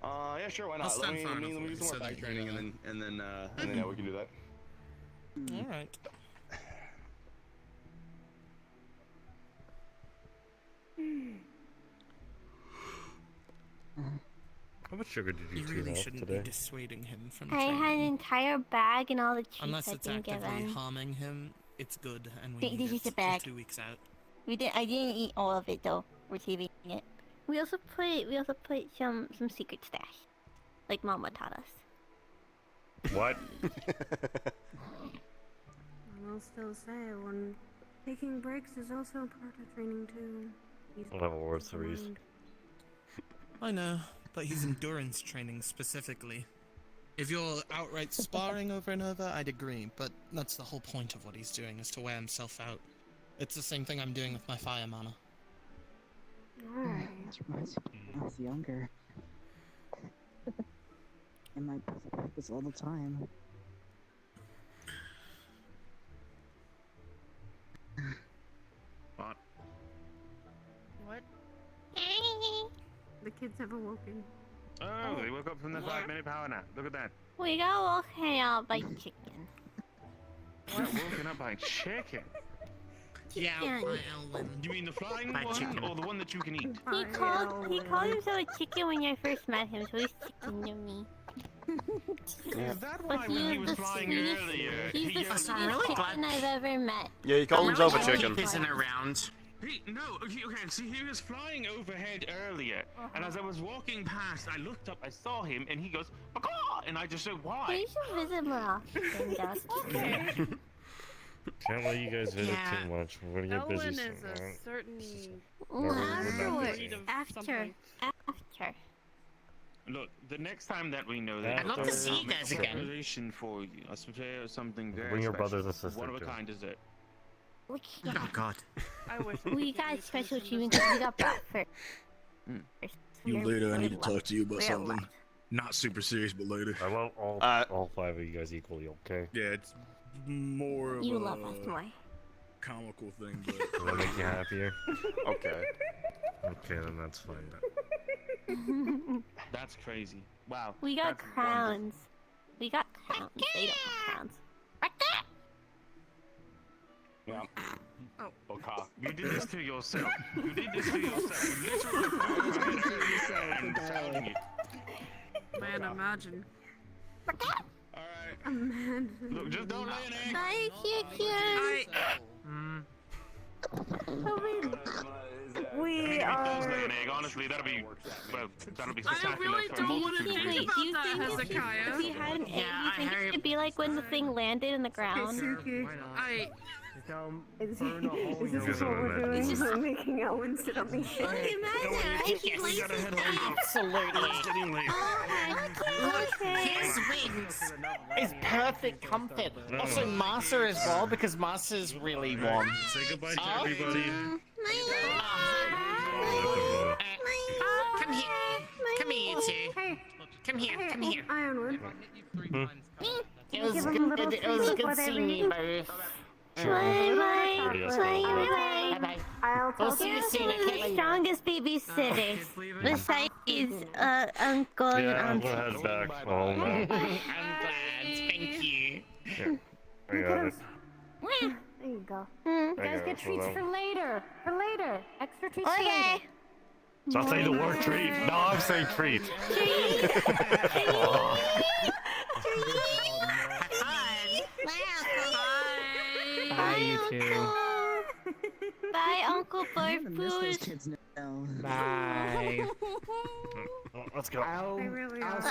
Yeah, sure. Why I'll not? stand far enough Let me do some so more that back training, you, and then yeah, we can do that. All right. How much sugar did you You chew really off shouldn't today? be dissuading him from I training. had an entire bag and all the treats Unless I've it's been actively given. harming him, it's good, and we This need is it a bag. 2 weeks out. I didn't eat all of it though. We're saving it. We also put some secret stash, like Mama taught us. What? I'll still say when taking breaks is also part of training too. Level War 3s. I know, but he's endurance training specifically. If you're outright sparring over and over, I'd agree, but that's the whole point of what he's doing, is to wear himself out. It's the same thing I'm doing with my fire mana. Alright. That reminds me when I was younger. In my practice all the time. What? What? The kids have awoken. Oh, they woke up from the 5-minute power nap. Look at that. We got woken up by chicken. Got woken up by chicken. Yeah, Chicken. You mean the flying By one, chicken. or the one that you can eat? He called himself a chicken when I first met him, so he's chicken to me. Is that why when he was flying earlier, He's he the yelled, sweetest chicken I've ever met. Yeah, he called himself a chicken. Isn't around. Okay, see, he was flying overhead earlier, and as I was walking past, I looked up, I saw him, and he goes, "Caw!" And I just said, "Why?" You should visit more often, Dusty. Can't let you guys visit too much. We're gonna get busy Elwin soon. is a alright? certain. Afterwards. After. Look, the next time that we know that, I'd love to see you guys again. Preparation for a spare something very Bring your special. brothers and sisters One of a too. kind dessert. Oh god. I wish We got special treatment because we got brought first. You later, I need to talk to you about We're something. left. Not super serious, but later. I love all 5 of you guys equally, okay? Yeah, it's more of You a love us more. comical thing, but... Does that make you happier? Okay. Okay, then that's fine. That's crazy. Wow. We got that's crowns. We got crowns. They don't have crowns. Yeah. Oh. Okay. You did this to yourself. You did this to yourself. You literally put your head and sounding it. Man, imagine. Alright. Man. Look, just don't lay an egg. Bye, Kiki. We Does are. lay an egg, honestly, that'll be I spectacular. really for don't me want to do. think about that, Hezekiah. If he had an egg, you think it should be like when the thing landed in the ground? Is this what we're doing? We're making Elwin sit on me. Absolutely. His wings is perfect comfort. Also, Masa as well, because Masa's really warm. Say goodbye to everybody. Come here. Come here, you two. Come here. Come here. Ironwood. It was good. It was good seeing you both. Bye. I'll We'll see you soon, okay? Strongest babysitters. Besides, Uncle and Yeah, Auntie. we'll head back. Oh no. I'm glad. Thank you. Here, I got it. There you go. I Guys got get it. treats Hold for on. later. For later. Extra treats for Okay. later. Stop saying the word treat. No, I'm saying treat. Bye, you two. Bye, Uncle I miss those Barfoot. kids now. Bye. Let's go. I really are.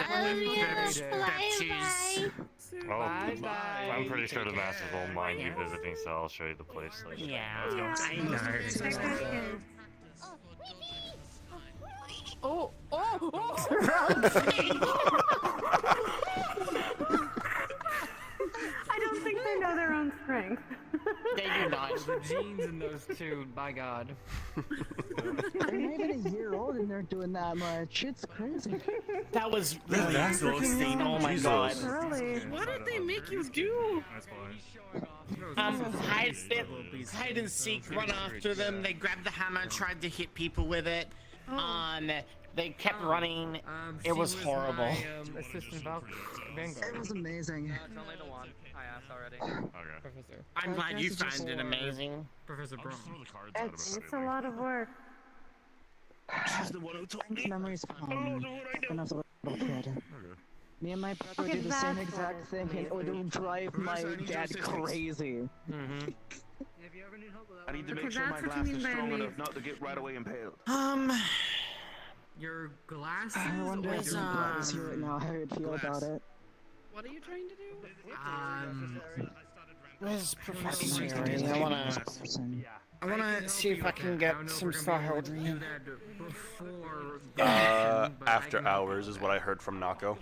I'm pretty sure the Masters won't mind you visiting, so I'll show you the place later. Yeah, Let's go. I know. Oh, oh, I don't think they know their own genes in those two, by God. They're not even a year old and they're doing that much. It's crazy. That was really exhausting. Oh my God. What did they make you do? Hide and seek, run after them. They grabbed the hammer, tried to hit people with it. They kept running. It was horrible. Assistant Vanguard. It was amazing. It's only the one. I asked already. Okay. Professor. I'm glad you found it amazing. Professor Brown. It's a lot of work. She's the one who told me. Memories from when I was a little kid. Me and my brother Okay, do the same that's exact thing, and it would drive my dad crazy. I need to Okay, make sure my that's what glass you is mean by strong amazing. enough not to get right away impaled. Your glasses? I wonder or if your your brother's here right now, how he'd feel about it. What are you trying to do? Where's Professor Siri? I wanna see if I can get some Star Dream. After hours is what I heard from Nako.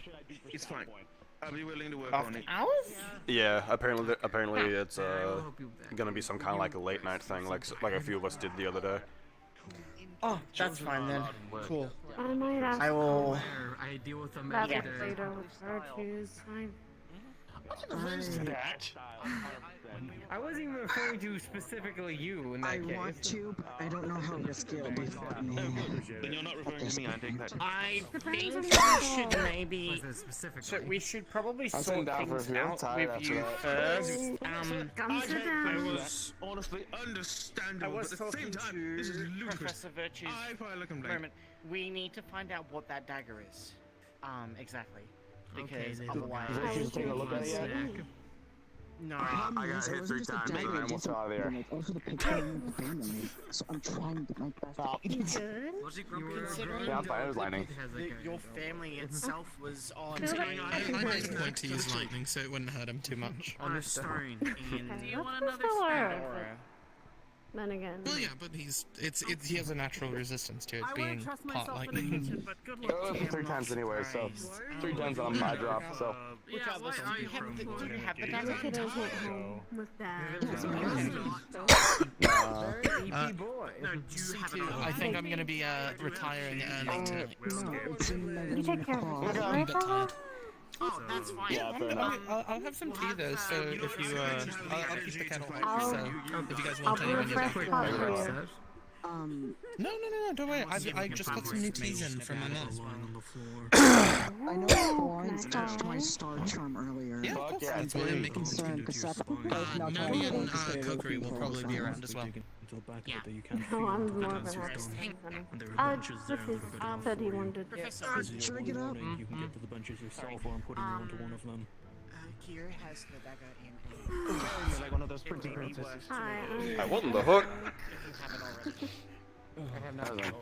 It's fine. I'll be willing to work on it. Hours? Yeah, apparently it's gonna be some kind of like a late night thing, like a few of us did the other day. Oh, that's fine then. Cool. I might ask. I will. I deal with them That every day. later with her too. It's fine. I wasn't even referring to specifically you in that I case. want to, but I don't know how risky it'll be for me. Then you're not referring to me, I take that. I think on we the should level. maybe. So we should probably I'm sort sitting down for a things few. I'm out tired with after you that. first. Come sit down. was honestly understandable, I was but at the same talking time, this is to ludicrous. Professor Virtue's I probably look him like. moment. We need to find out what that dagger is. Exactly. Because then. otherwise. Just taking a look at it yet? No. I got hit 3 times and I almost fell out of there. Also the picture of the family. So I'm trying to my best. Stop. Considering Yeah, I'm fine. It was lightning. your family itself was on I made a point to use lightning, so it wouldn't hurt him too much. on a stone. And Do you want another Aurora. Then again. Well, yeah, but he has a natural resistance to it being part lightning. It was 3 times anyway, so 3 times on my drop, so. Regardless, do you have the The dagger? kiddos went home with dad. EP boy. No, do you have it on? I think I'm gonna be retiring early tonight. No, it's in my You take care of car. it, I'm a right, bit Bella? tired. Oh, that's fine. Yeah, fair enough. I'll have some tea though, so if you I'll keep the kettle hot. I'll- So if you guys I'll want to, brew a when you fresh get pot back. for you. No, don't worry. I just got some new teas in from my mom. I know Florence touched my star charm earlier. Yeah, of course. yeah, That's why I'm making tea. concerned because that's now Noni and Kokiri will probably be around as well. Yeah. No, I'm more than happy. This is said he wanted. Should I get up? Kira has the dagger in Like one of those pretty princesses. Hi. I wasn't the hook. I have not already.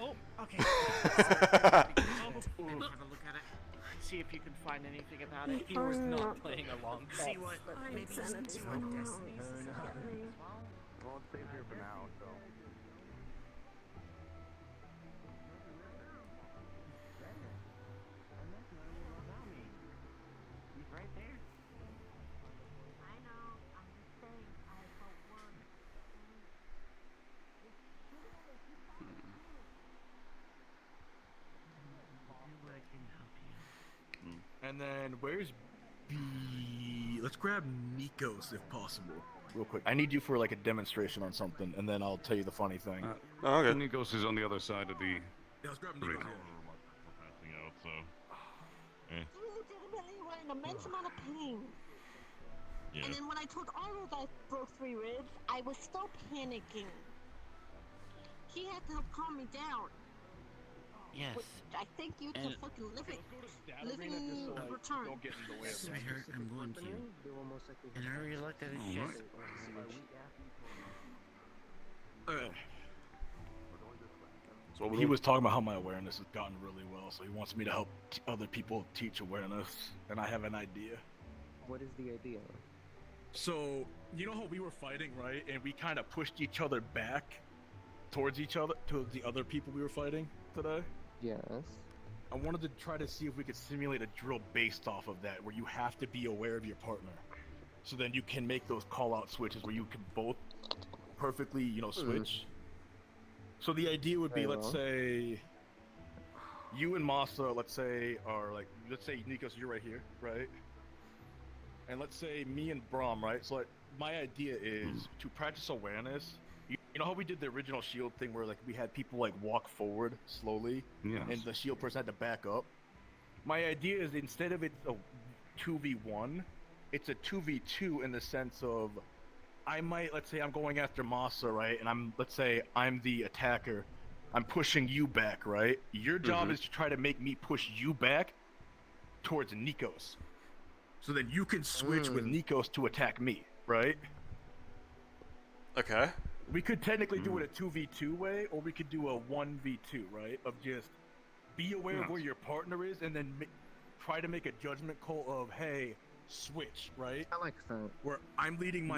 Oh, okay. Have a look at it. See if you can find anything about it. He was not playing along. See what maybe Insanity. some destiny. Well, it's safe here for now, so. And then where's B? Let's grab Nikos if possible. Real quick. I need you for like a demonstration on something, and then I'll tell you the funny thing. Okay. Nikos is on the other side of the. Yeah, let's grab Nikos. Passing out, so. You legitimately were in immense amount of pain. Yeah. And then when I told Aro that I broke 3 ribs, I was still panicking. He had to help calm me down. Yes. Which I thank you to And- fucking living return. Sweetheart, I'm going to. And I already looked at his chest. So He was talking about how my awareness has gotten really well, so he wants me to help other people teach awareness, and I have an idea. What is the idea? So, you know how we were fighting, right? And we kind of pushed each other back towards each other, towards the other people we were fighting today? Yes. I wanted to try to see if we could simulate a drill based off of that, where you have to be aware of your partner. So then you can make those call-out switches where you can both perfectly, switch. So the idea would be, Very let's well. say, you and Masa, let's say Nikos, you're right here, right? And let's say me and Braum, right? So my idea is to practice awareness. You know how we did the original shield thing where we had people walk forward slowly, Yes. and the shield person had to back up? My idea is instead of it's a 2v1, it's a 2v2 in the sense of let's say I'm going after Masa, right? And let's say I'm the attacker. I'm pushing you back, right? Your job is to try to make me push you back towards Nikos. So then you can switch with Nikos to attack me, right? Okay. We could technically do it a 2v2 way, or we could do a 1v2, right? Of just be aware of where your partner is, and then try to make a judgment call of, hey, switch, right? I like that. Where I'm leading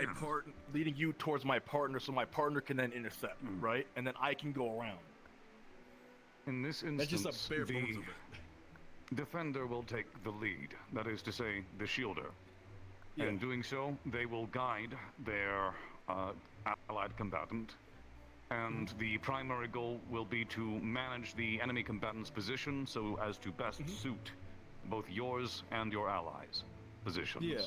leading you towards my partner, so my partner can then intercept, right? And then I can go around. In this That's instance, just a bare bones of it. defender will take the lead. That is to say, the shielder. Yeah. In doing so, they will guide their allied combatant, and the primary goal will be to manage the enemy combatant's position so as to best suit both yours and your allies' positions. Yeah.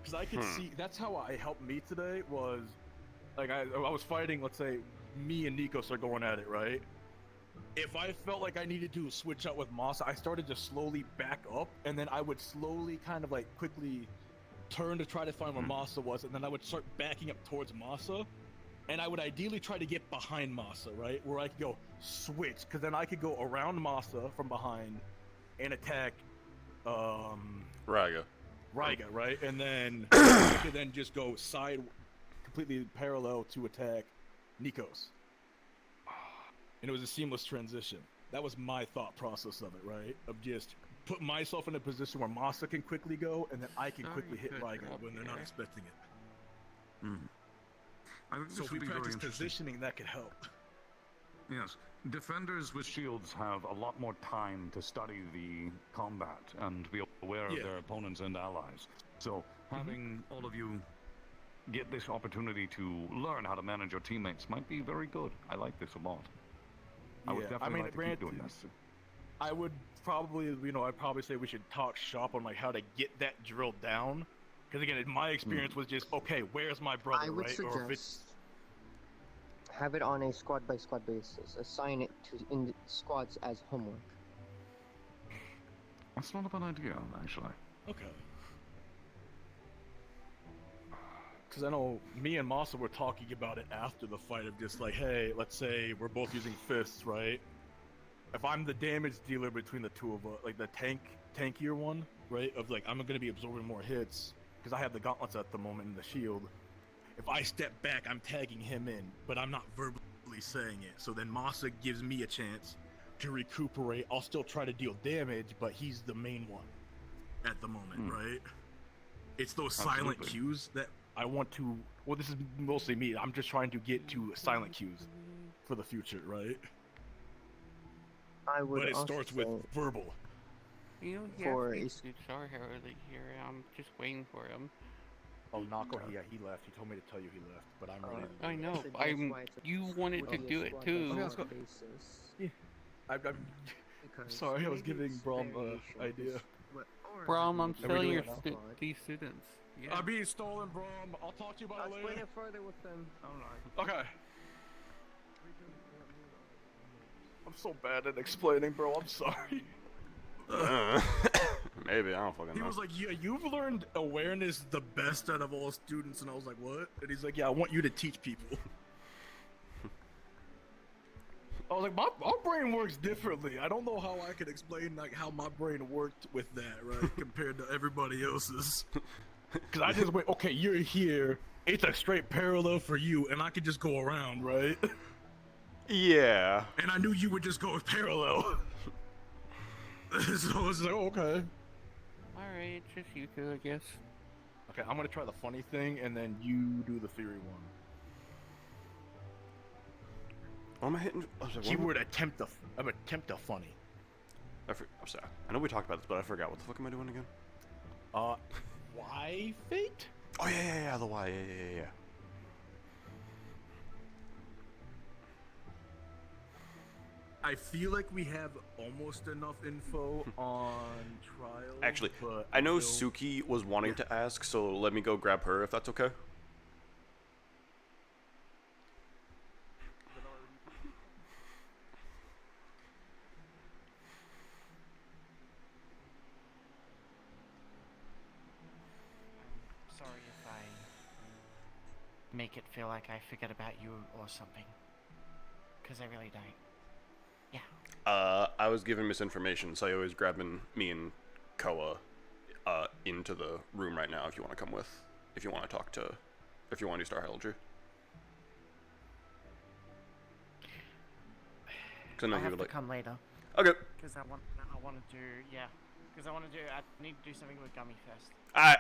Because I could see, that's how I helped me today, was, I was fighting, let's say, me and Nikos are going at it, right? If I felt like I needed to switch out with Masa, I started to slowly back up, and then I would slowly kind of quickly turn to try to find where Masa was, and then I would start backing up towards Masa, and I would ideally try to get behind Masa, right? Where I could go switch, because then I could go around Masa from behind and attack Raiga, right? And then I could then just go completely parallel to attack Nikos. And it was a seamless transition. That was my thought process of it, right? Of just put myself in a position where Masa can quickly go, and then I can quickly hit Raiga when they're not expecting it. I think So this if we would be very practice interesting. positioning, that could help. Yes. Defenders with shields have a lot more time to study the combat and be aware of their opponents and allies. So having all of you get this opportunity to learn how to manage your teammates might be very good. I like this a lot. I would definitely like to keep doing this. I would probably, I'd probably say we should talk shop on how to get that drilled down. Because again, my experience was just, okay, where's my brother, I would right? suggest Or if it's have it on a squad by squad basis. Assign it in the squads as homework. That's not a bad idea, actually. okay. Because I know me and Masa were talking about it after the fight of just hey, let's say we're both using fists, right? If I'm the damage dealer between the two of us, the tankier one, right? Of I'm gonna be absorbing more hits because I have the gauntlets at the moment and the shield. If I step back, I'm tagging him in, but I'm not verbally saying it. So then Masa gives me a chance to recuperate. I'll still try to deal damage, but he's the main one at the moment, right? It's those silent Absolutely. cues that I want to. Well, this is mostly me. I'm just trying to get to silent cues for the future, right? I would But it also starts with say verbal. You know, For yeah, a suits are early here. I'm just waiting for him. Oh, Nako, he left. He told me to tell you he left, but I'm ready. I know. So that's I'm. why it's a- You wanted would to be a do it squad by too. squad basis. I'm Because sorry, I was maybe giving it's Brom an variation idea. is what- or Brom, I'm maybe selling doing your it now? these students. Yeah. I'm being stolen, Brom. I'll talk to you about I'll it explain later. it further with them. Okay. I'm so bad at explaining, bro. I'm sorry. Maybe, I don't fucking He know. was like, yeah, you've learned awareness the best out of all students. And I was like, what? And he's like, yeah, I want you to teach people. I was like, my brain works differently. I don't know how I could explain how my brain worked with that, right? Compared to everybody else's. Because I just went, okay, you're here. It's a straight parallel for you. And I could just go around, right? Yeah. And I knew you would just go parallel. So I was like, oh, okay. Alright, it's just you two, I guess. Okay, I'm gonna try the funny thing, and then you do the theory one. What am I hitting? I was like, what am I- Keyword attempt a funny. I'm sorry. I know we talked about this, but I forgot. What the fuck am I doing again? Why fate? Oh, yeah, the Y. Yeah. I feel like we have almost enough info on trial. Actually, but I know still- Suki was wanting to ask, so let me go grab her if that's okay. Sorry if I make it feel like I forget about you or something. Because I really don't. I was given misinformation, so I was grabbing me and Koa into the room right now if you want to come with. If you want to talk to... If you want to do Star Heraldry. Because I know I you have would to like... come later. Okay. Because I want to do, yeah. Because I need to do something with Gummy first. Alright.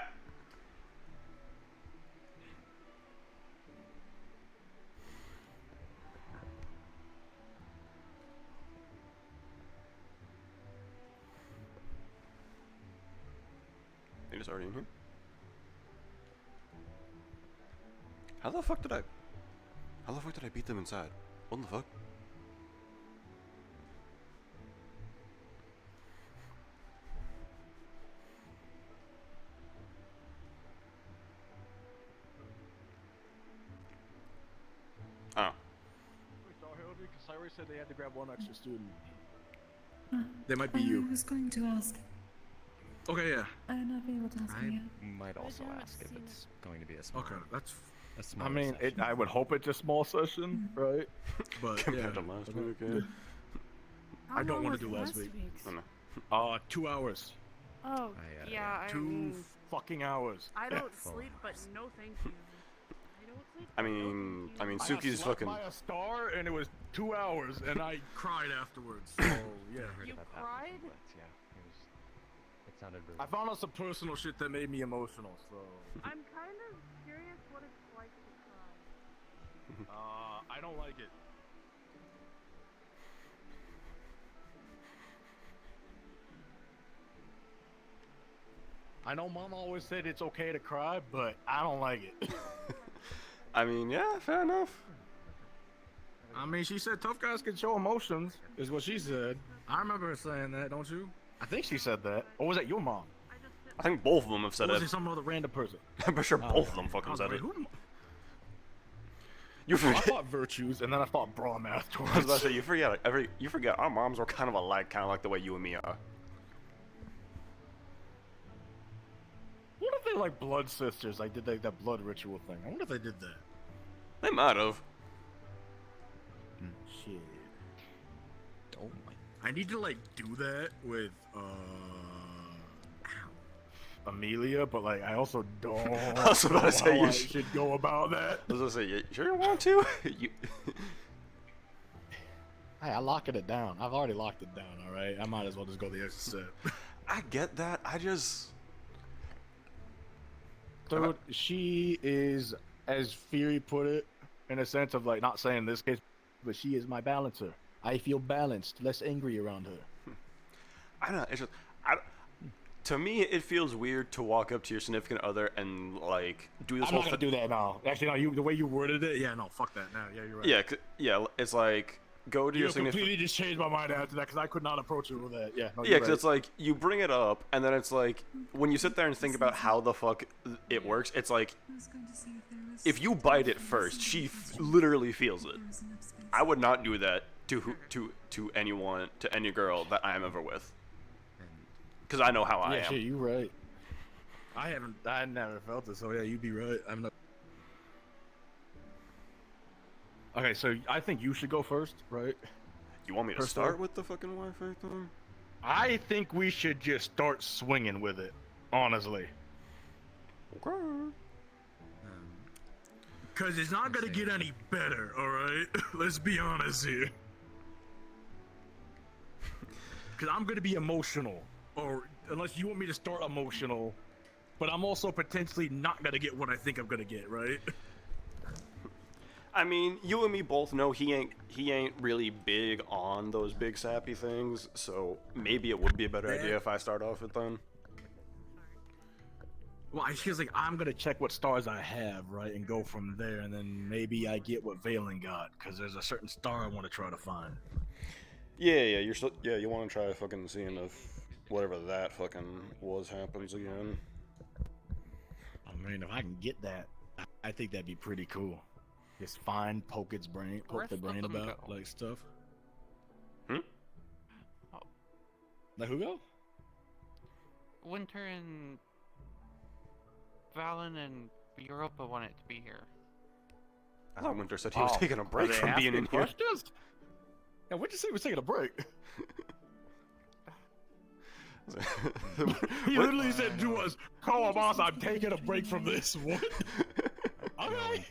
They just already in here? How the fuck did I beat them inside? What the fuck? Oh. Cyrus said they had to grab one extra student. They might be you. I was going to ask. Okay, yeah. I'm not able to ask him yet. Might also ask if it's going to be a small. Okay, that's. A small I mean, I would hope it's a small session, right? But Compared yeah, to last week, yeah. I don't want to do last week. Oh, no. 2 hours. Oh, yeah. I 2 mean, fucking hours. I don't sleep, but no thank you. I mean, I got Suki's slapped fucking... by a star, and it was 2 hours, and I cried afterwards. So yeah. You cried? Yeah, it sounded very. I found out some personal shit that made me emotional. So. I'm kind of curious what it's like to cry. I don't like it. I know Mom always said it's okay to cry, but I don't like it. I mean, yeah, fair enough. I mean, she said tough guys can show emotions, is what she said. I remember her saying that, don't you? I think she said that. Or was that your mom? I think both of them have said Or was it. it some other random person? I'm pretty sure Oh, both of okay. them fucking I was said like, it. who- You I forget. thought virtues, and then I thought bra math I was about to say, you forget our moms were kind of alike, kind of like the way you and me are. What if they like blood sisters? Like did that blood ritual thing? I wonder if they did that. They might have. Shit. Oh my. I need to like do that with Amelia, but like I also don't I was about know to say how you I should- should go about that. I was gonna say, you sure you want to? you... Hey, I locking it down. I've already locked it down. All right, I might as well just go the extra step. I get that. I just. Dude, she is, as Fury put it, in a sense of like not saying in this case, but she is my balancer. I feel balanced, less angry around her. I don't know. It's just. To me, it feels weird to walk up to your significant other and like do this I'm whole not gonna do that now. Actually, no. The way you worded it, yeah, no, fuck that. No, yeah, you're right. Yeah, yeah. It's like go to You your significant. completely just changed my mind after that because I could not approach it with that. Yeah, no, Yeah, you're because right. it's like you bring it up, and then it's like when you sit there and think about how the fuck it works, it's like if you bite it first, she literally feels it. I would not do that to anyone, to any girl that I am ever with, because I know how I yeah, am. shit, you right. I never felt it, so yeah, you'd be right. I'm not. Okay, so I think you should go first, right? You want me to Personally? start with the fucking Wi-Fi thing? I think we should just start swinging with it, honestly. Okay. Because it's not gonna get any better, alright? Let's be honest here. Because I'm gonna be emotional. Or, unless you want me to start emotional. But I'm also potentially not gonna get what I think I'm gonna get, right? I mean, you and me both know he ain't really big on those big sappy things, so maybe it would be a better idea if I start off with them. Well, it feels like I'm gonna check what stars I have, right, and go from there, and then maybe I get what Valen got, because there's a certain star I want to try to find. Yeah, you're still, yeah, you want to try fucking seeing if whatever that fucking was happens again. I mean, if I can get that, I think that'd be pretty cool. Just find, poke its brain, poke the brain about like stuff. Like who go? Winter and Valen and Europa wanted to be here. I thought Winter said he was taking a break from being in here. Yeah, Winter said he was taking a break. He literally said to us, "Call a boss, I'm taking a break from this." What? Okay.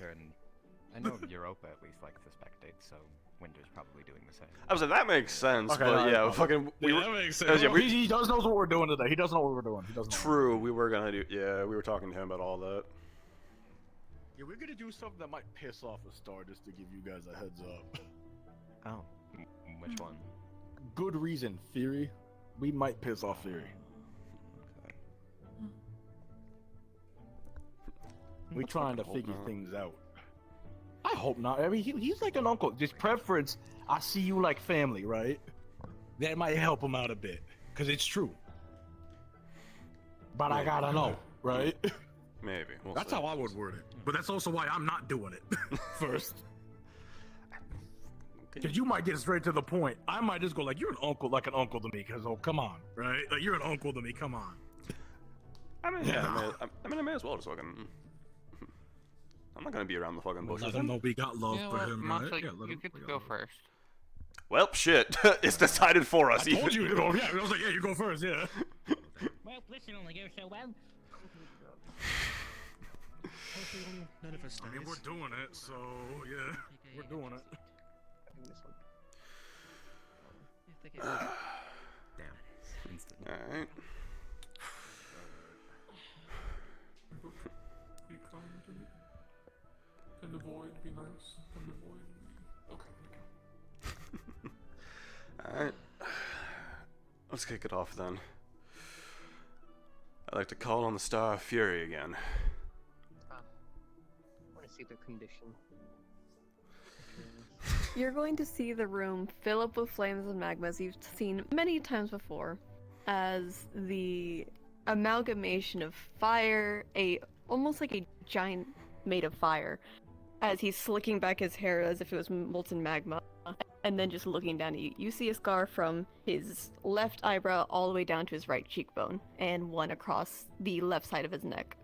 I know Europa at least likes the spectate, so Winter's probably doing the same. I was like, that makes sense, Okay, but yeah, okay. fucking. That makes sense. He does know what we're doing today. He does know what we're doing. He does know. True, we were gonna do. Yeah, we were talking to him about all that. Yeah, we're gonna do something that might piss off a star just to give you guys a heads up. Oh, which one? Good reason, Theory. We might piss off Theory. Okay. We're trying to figure things out. I hope not. I mean, he's like an uncle. Just preference, I see you like family, right? That might help him out a bit, because it's true. But I gotta know, right? Maybe. That's how I would word it. But that's also why I'm not doing it first. Because you might get straight to the point. I might just go like, you're an uncle to me, because, oh, come on, right? Like, you're an uncle to me, come on. I mean, yeah, I may as well just fucking. I'm not gonna be around the fucking bushes. Let him know we got love for him, right? Monster, Yeah, you get to go first. Well, shit. It's decided for us. I told you to go. Yeah, I was like, yeah, you go first. Yeah. Well, listen only goes so well. None of us. I mean, we're doing it, so yeah, we're doing it. Damn. Instant. Alright. Be kind to me. Can the void be nice? Can the void be... Okay. Alright. Let's kick it off then. I'd like to call on the Star of Fury again. I want to see the condition. You're going to see the room fill up with flames and magma as you've seen many times before, as the amalgamation of fire, almost like a giant made of fire, as he's slicking back his hair as if it was molten magma, and then just looking down at you. You see a scar from his left eyebrow all the way down to his right cheekbone, and one across the left side of his neck.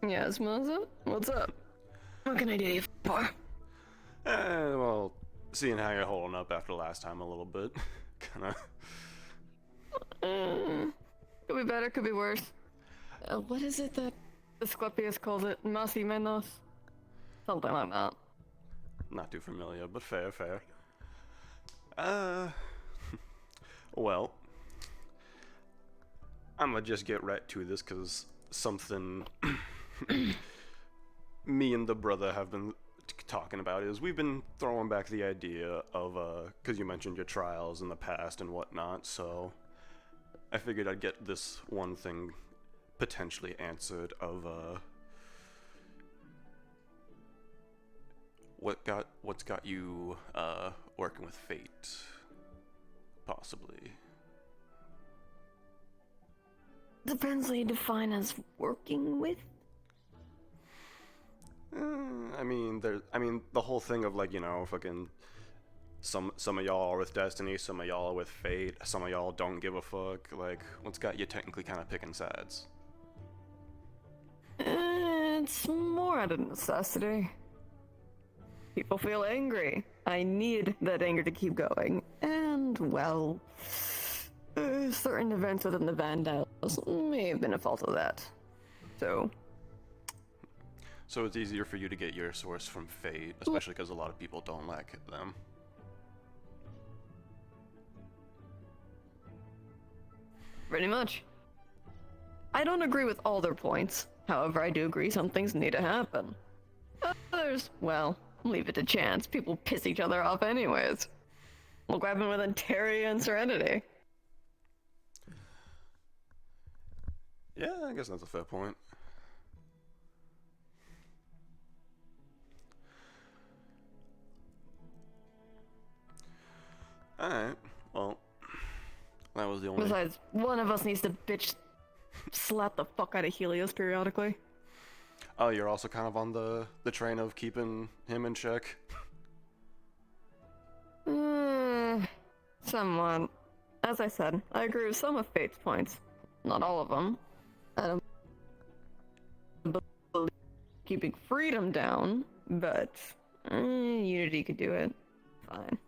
Yes, Maza? What's up? What can I do you for? Well, seeing how you're holding up after last time a little bit. Kinda. Could be better, could be worse. What is it that Asclepius calls it? Más y menos? Something like that. Not too familiar, but fair. Well, I'm gonna just get right to this, because something me and the brother have been talking about is we've been throwing back the idea of, because you mentioned your trials in the past and whatnot, so I figured I'd get this one thing potentially answered of, what's got you, working with fate, possibly. Depends what you define as working with. I mean, the whole thing of, like, you know, fucking some of y'all are with Destiny, some of y'all are with Fate, some of y'all don't give a fuck. Like, what's got you technically kind of picking sides? It's more out of necessity. People feel angry. I need that anger to keep going. And, well, certain events within the Vandals may have been a fault of that. So it's easier for you to get your source from Fate, especially because a lot of people don't like them. Pretty much. I don't agree with all their points. However, I do agree some things need to happen. Others, well, leave it to chance. People piss each other off anyways. Look what happened with Ontario and Serenity. Yeah, I guess that's a fair point. Alright, well, that was the only... Besides, one of us needs to bitch slap the fuck out of Helios periodically. Oh, you're also kind of on the train of keeping him in check? Somewhat. As I said, I agree with some of Fate's points. Not all of them. I don't believe keeping freedom down, but Unity could do it. Fine.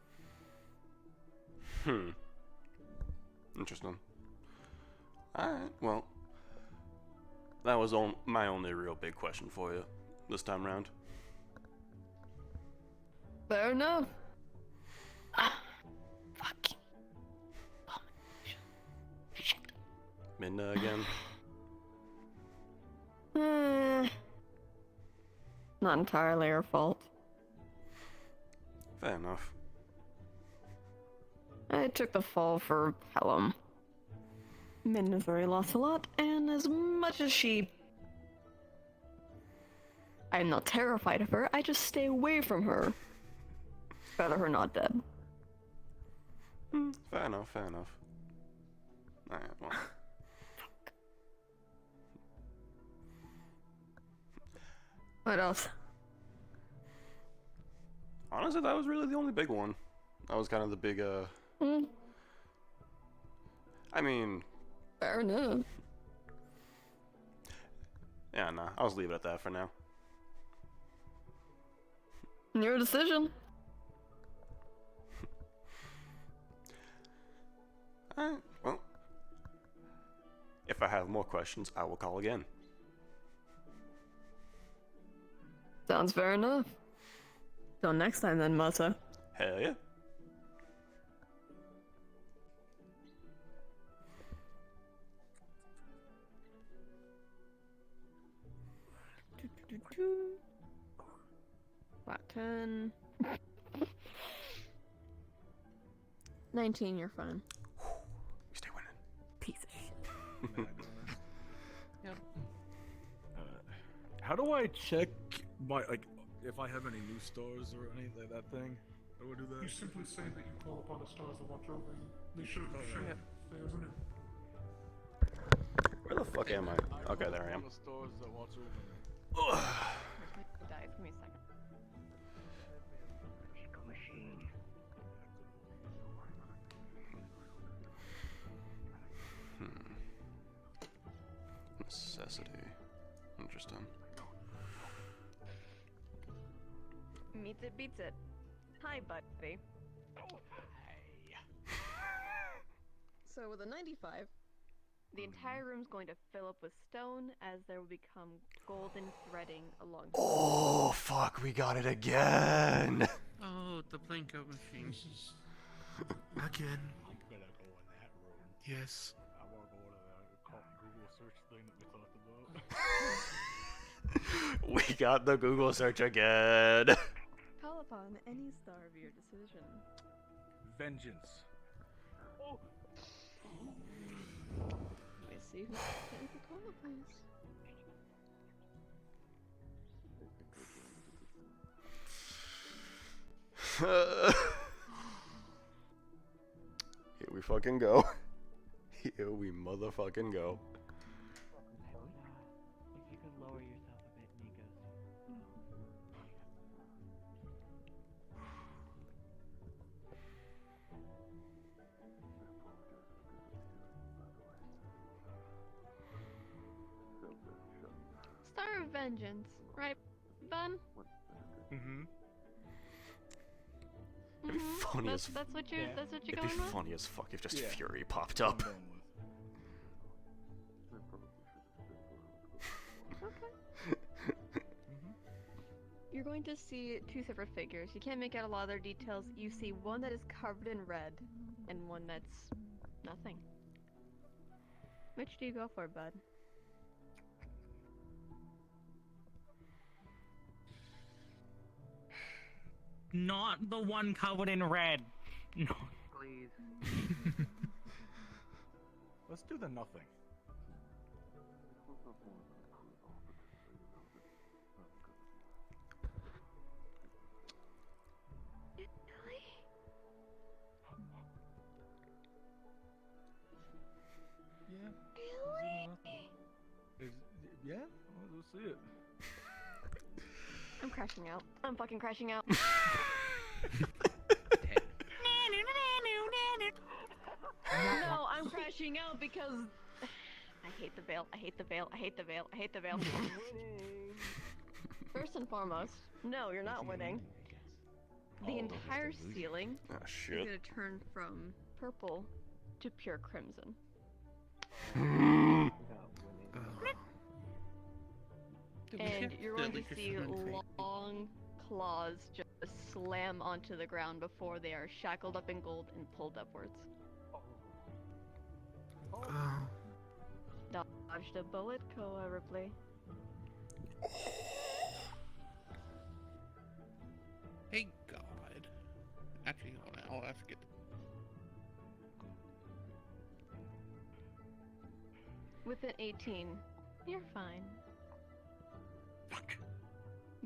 Interesting. Alright, well, that was my only real big question for you this time round. Fair enough. Midna again? Not entirely her fault. Fair enough. I took the fall for Pelham. Midna's already lost a lot, and as much as I'm not terrified of her, I just stay away from her. Better her not dead. Fair enough, fair enough. Alright, well. What else? Honestly, that was really the only big one. That was kind of the big, I mean... Fair enough. Yeah, nah, I'll just leave it at that for now. Your decision. Alright, well. If I have more questions, I will call again. Sounds fair enough. Till next time then, Mata. Hell yeah. Flat 10. 19, you're fine. We stay winning. Piece of shit. Yep. How do I check my, like, if I have any new stars or anything like that thing? How do I do that? You simply say that you call upon the stars to watch over you. They should have shown there, isn't it? Where the fuck am I? Okay, there I am. The stars that watch over me. Die for me a second. Necessity. Interesting. Meets it, beats it. Hi, buddy. So with a 95, the entire room's going to fill up with stone as there will become golden threading along the Oh, fuck, we got it again! Oh, the Plinko machine. Again. I'm gonna go in that room. Yes. I wanna go to that Google search thing that we talked about. We got the Google search again! Call upon any star of your decision. Vengeance. Oh. Let me see who's going to call, please. Here we fucking go. Here we motherfucking go. If you could lower yourself a bit, Nikos. Star of Vengeance, right, Ben? Mm-hmm. It'd be funny as That's what you're It'd be going with? funny as fuck if just Fury popped up. You're going to see two separate figures. You can't make out a lot of their details. You see one that is covered in red, and one that's nothing. Which do you go for, bud? Not the one covered in red. No. Please. Let's do the nothing. Yeah? We'll see it. I'm crashing out. I'm fucking crashing out. No, I'm crashing out because I hate the veil. I hate the veil. I hate the veil. I hate the veil. First and foremost, no, you're not winning. The entire ceiling Oh, is shit. gonna turn from purple to pure crimson. And you're going to see long claws just slam onto the ground before they are shackled up in gold and pulled upwards. Dodged a bullet, Koa Ripley. Hey God. Actually, I'll have to get. With an 18, you're fine. Fuck.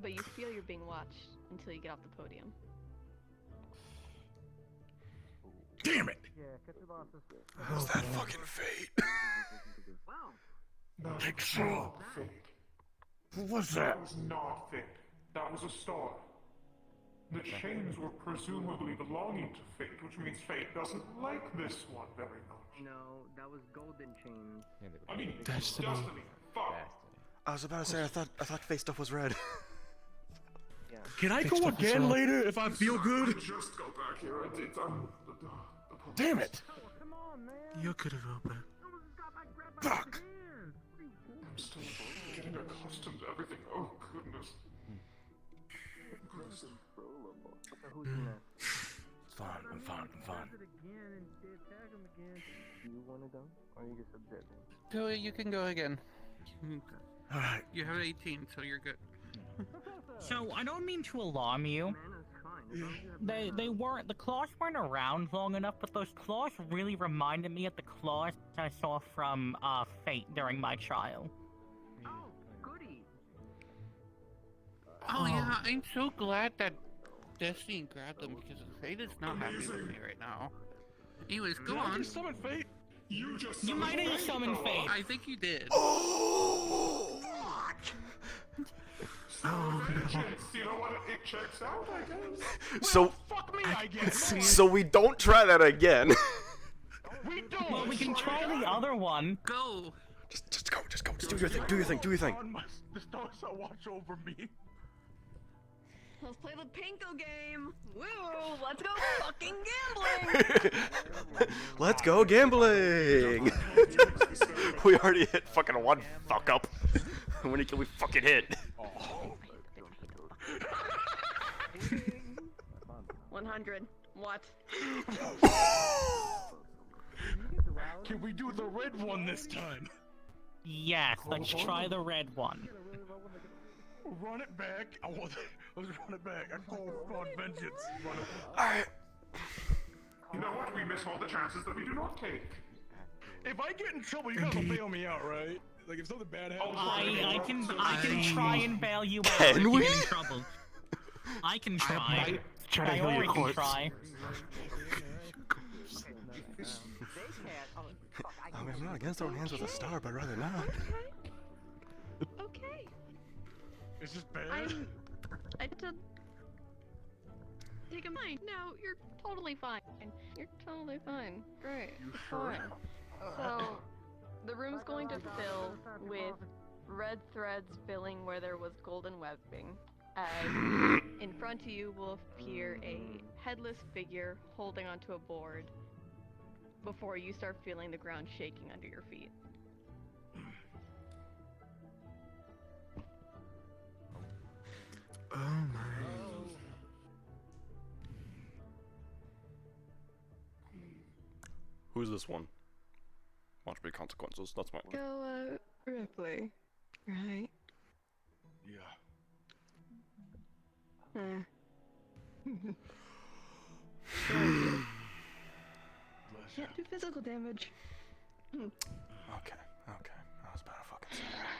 But you feel you're being watched until you get off the podium. Damn it! Yeah, cut your losses. Was that fucking fate? Wow. Take so fate. What was that? That was not fate. That was a star. The chains were presumably belonging to fate, which means fate doesn't like this one very much. No, that was golden chains. I mean, Destiny. Fuck. I was about to say, I thought fate stuff was red. Yeah. Can I Fixed go up again yourself. later if I feel good? Just go back here. It's Damn it! Come on, man. You could have opened. Fuck! I'm still getting accustomed to everything. Oh, goodness. So who's in that? It's fine, I'm fine, I'm fine. Do you want to go? Or are you just observing? Go, you can go again. Alright. You have 18, so you're good. So I don't mean to alarm you. The claws weren't around long enough, but those claws really reminded me of the claws I saw from Fate during my trial. Oh, goody. Oh yeah, I'm so glad that Destiny grabbed them because Fate is not happy with me right now. Anyways, go on. Summon Fate? You might have just summoned Fate. I think you did. Oh, you know what? It checks out, I guess. So, Fuck me, I guess. so we don't try that again. We don't. Well, we can try the other one. Go. Just go. Just do your thing. Do your thing. Do your thing. The stars that watch over me. Let's play the Pinko game! Woo! Let's go fucking gambling! Let's go gambling. We already hit fucking one fuck up. How many can we fucking hit? 100. What? Can we do the red one this time? Yes, let's try the red one. Run it back. Let's run it back. I call on vengeance. Run it back. Alright. You know what? We miss all the chances that we do not take. If I get in trouble, you guys will bail me out, right? Like if something bad happens. I can try and bail you out Can if you we? get in trouble. I can try. I already can try. I mean, I'm not against throwing hands with a star, but I'd rather not. Okay. It's just bad. I had to take a mind. No, you're totally fine. You're totally fine. Great. You Fine. So, the room's going to fill with red threads filling where there was golden webbing. As in front of you will appear a headless figure holding onto a board before you start feeling the ground shaking under your feet. Oh my. Who's this one? Watch big consequences. That's my one. Go, Ripley. Right? Yeah. Can't do physical damage. Okay. I was about to fucking say that.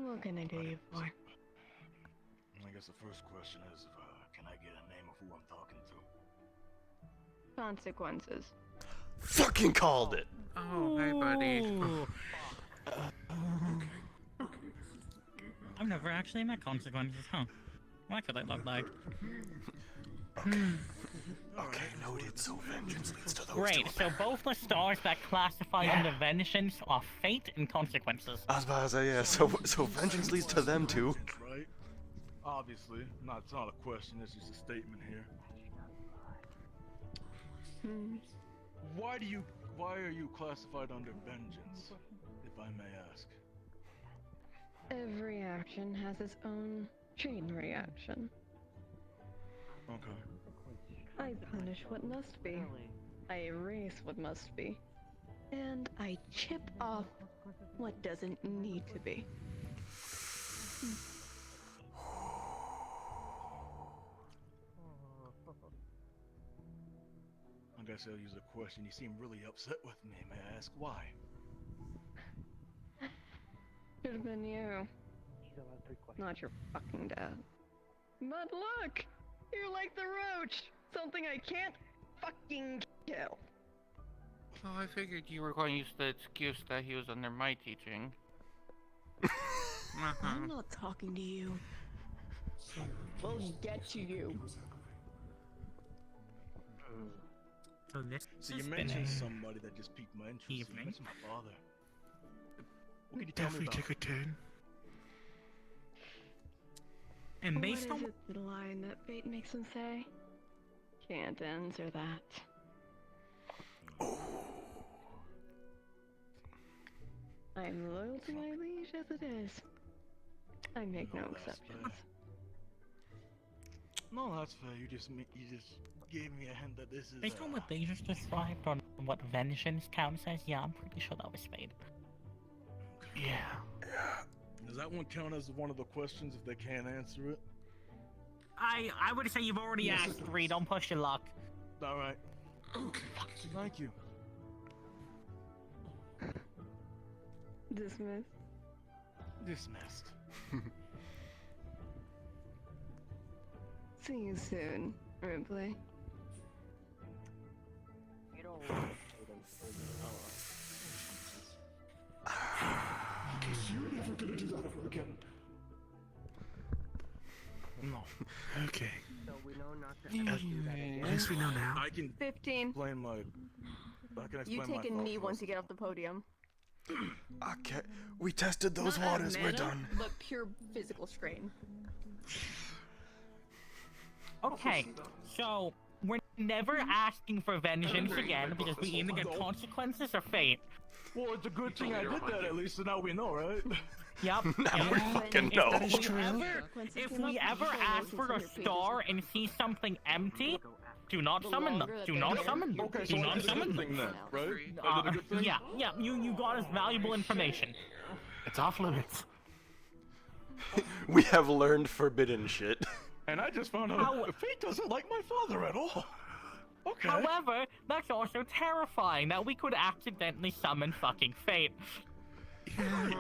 What can I do you for? I guess the first question is, can I get a name of who I'm talking to? Consequences. Fucking called it. Oh, hey, buddy. I've never actually met consequences, huh? What could they look like? Okay, noted. So vengeance leads to those Great, two. so both the stars that classify under vengeance are fate and consequences. I was about to say, yeah, so vengeance leads to them too. Right? Obviously, it's not a question, it's just a statement here. Why are you classified under vengeance, if I may ask? Every action has its own chain reaction. Okay. I punish what must be. I erase what must be. And I chip off what doesn't need to be. I guess I'll use a question. You seem really upset with me. May I ask why? Should have been you. Not your fucking dad. But look! You're like the roach! Something I can't fucking kill. Well, I figured you were going to use the excuse that he was under my teaching. I'm not talking to you. We'll get to you. So you mentioned somebody that just piqued my interest. You mentioned my father. What can you tell me about? Take a turn. And based what on is it, the line that fate makes him say? Can't answer that. I'm loyal to my liege as it is. I make no exceptions. No, that's fair. You just gave me a hint that this is. based on what they just described on what vengeance counts as, yeah, I'm pretty sure that was fate. Yeah. Does that one count as one of the questions if they can't answer it? I would say you've already asked 3, don't push your luck. Alright. Thank you. Dismissed. Dismissed. See you soon, Ripley. You don't You're never gonna do that ever again. No. Okay. So we know not to ever do that again. At least we know now. I can 15. explain my. You take a knee once you get off the podium. Okay, we tested those Not waters. We're mana, done. But pure physical strain. Okay, so we're never asking for vengeance again because we either get consequences or fate. Well, it's a good thing I did that at least, so now we know, right? Yep. Now we fucking know. If we ever ask for a star and see something empty, do not summon them. Do not summon them. Okay, Do so not I did a summon good them. thing then, right? I did a good thing? Yeah, you got us valuable information. It's off limits. We have learned forbidden shit. And I just found out fate doesn't like my father at all. Okay. However, that's also terrifying that we could accidentally summon fucking fate. Yeah,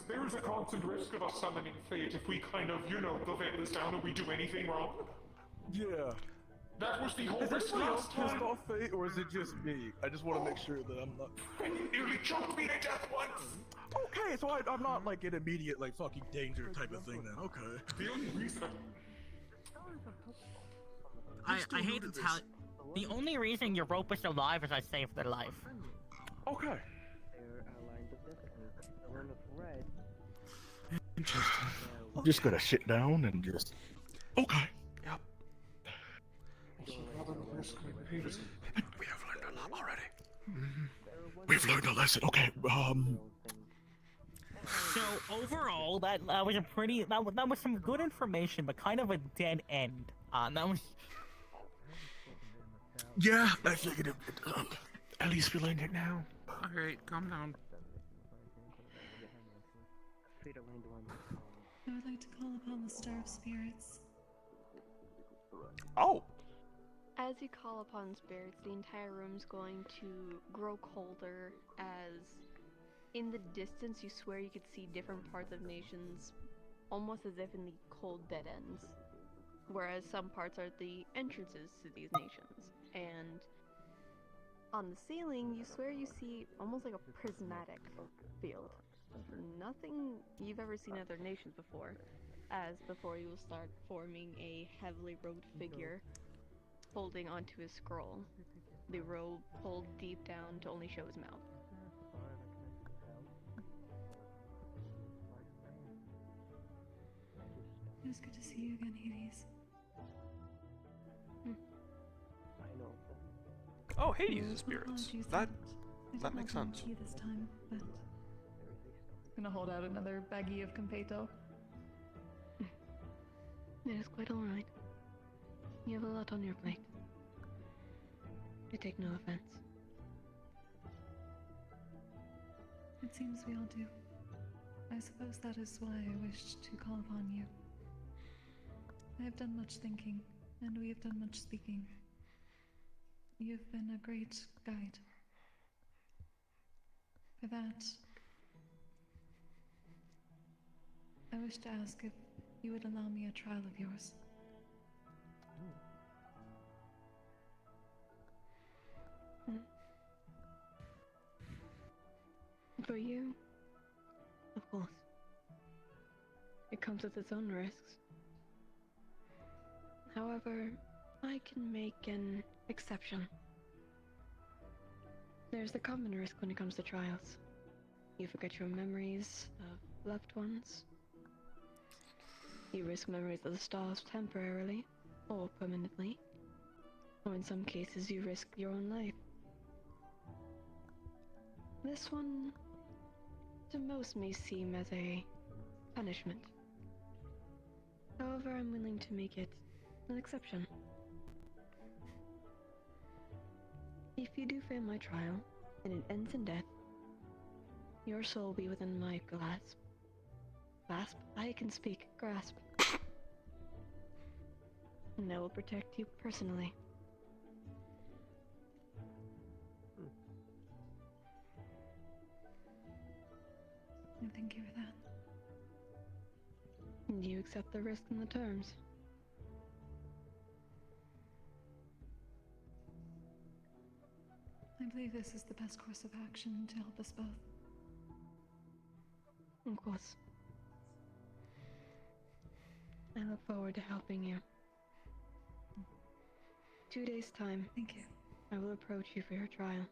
there's a constant risk of us summoning fate if we kind of, the veil is down and we do anything wrong. Yeah. That was the whole Is risk anybody else last pissed time. off fate, or is it just me? I just want to make sure that I'm not. And you nearly choked me to death once. Okay, so I'm not like in immediate like fucking danger type of thing then. Okay. The only reason I hate to tell you, the only reason Europa is alive is I saved their life. Okay. They're allied with destiny. The one with red. Interesting. I'm just gonna sit down and just. Okay. Yep. We have learned a lot already. We've learned a lesson. Okay. So overall, that was a pretty that was some good information, but kind of a dead end. That was. Yeah, I figured it. At least we learned it now. Alright, calm down. I would like to call upon the Star of Spirits. Oh. As you call upon spirits, the entire room's going to grow colder as in the distance, you swear you could see different parts of nations, almost as if in the cold dead ends. Whereas some parts are the entrances to these nations. And on the ceiling, you swear you see almost like a prismatic field. Nothing you've ever seen in other nations before. As before you will start forming a heavily robed figure holding onto his scroll. The robe pulled deep down to only show his mouth. It was good to see you again, Hades. I know. Oh, Hades' spirits. Apologies That that makes sense. You this time, but I'm gonna hold out another baggie of Competo. It is quite alright. You have a lot on your plate. I take no offense. It seems we all do. I suppose that is why I wished to call upon you. I have done much thinking, and we have done much speaking. You've been a great guide. For that, I wish to ask if you would allow me a trial of yours. For you, of course. It comes with its own risks. However, I can make an exception. There's the common risk when it comes to trials. You forget your memories of loved ones. You risk memories of the stars temporarily, or permanently. Or in some cases, you risk your own life. This one, to most, may seem as a punishment. However, I'm willing to make it an exception. If you do fail my trial, and it ends in death, your soul will be within my grasp. Grasp? I can speak. Grasp. And I will protect you personally. And thank you for that. Do you accept the risk and the terms? I believe this is the best course of action to help us both. Of course. I look forward to helping you. 2 days' time. Thank you. I will approach you for your trial.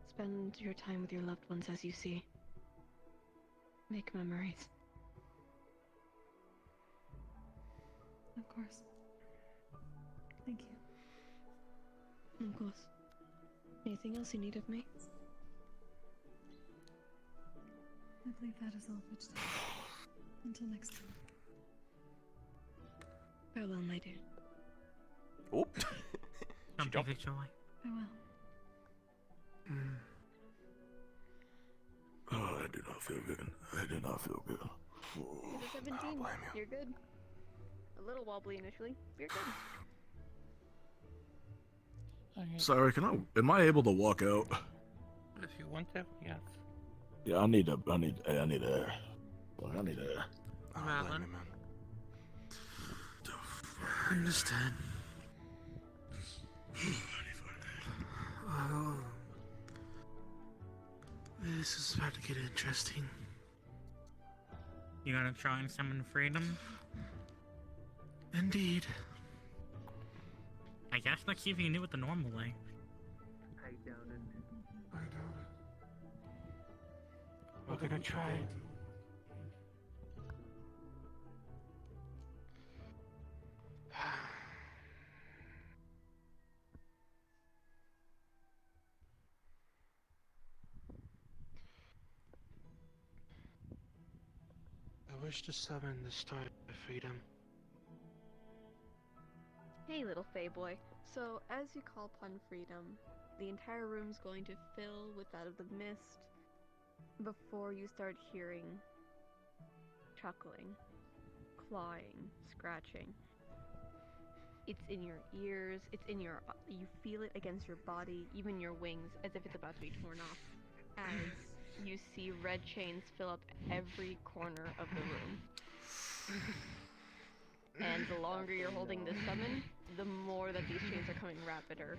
Spend your time with your loved ones as you see. Make memories. Of course. Thank you. Of course. Anything else you need of me? I believe that is all for today. Until next time. Farewell, my dear. Oh. Don't take it, Joy. Farewell. Oh, I do not feel good. I do not feel good. You're 17. You're good. A little wobbly initially. You're good. Sorry, am I able to walk out? If you want to, yes. Yeah, I need air. I need air. I don't blame Alan? you, man. I understand. Oh, this is about to get interesting. You gonna try and summon freedom? Indeed. I guess let's see if you can do it the normal way. I doubt it. I doubt it. We're gonna try it. I wish to summon the Star of Freedom. Hey, little Fey boy. So, as you call upon freedom, the entire room's going to fill with that of the mist before you start hearing chuckling, clawing, scratching. It's in your ears, you feel it against your body, even your wings, as if it's about to be torn off, as you see red chains fill up every corner of the room. And the longer you're holding this summon, the more that these chains are coming rapider,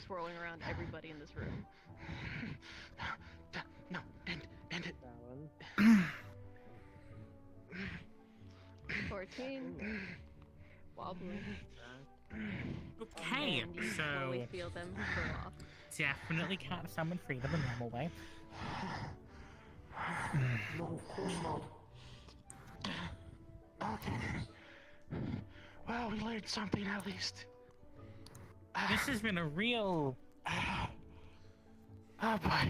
swirling around everybody in this room. No, end it. 14. Wobbling. Okay, And you so slowly feel them go off. definitely can't summon freedom the normal way. No, of course not. Okay. Well, we learned something at least. This has been a real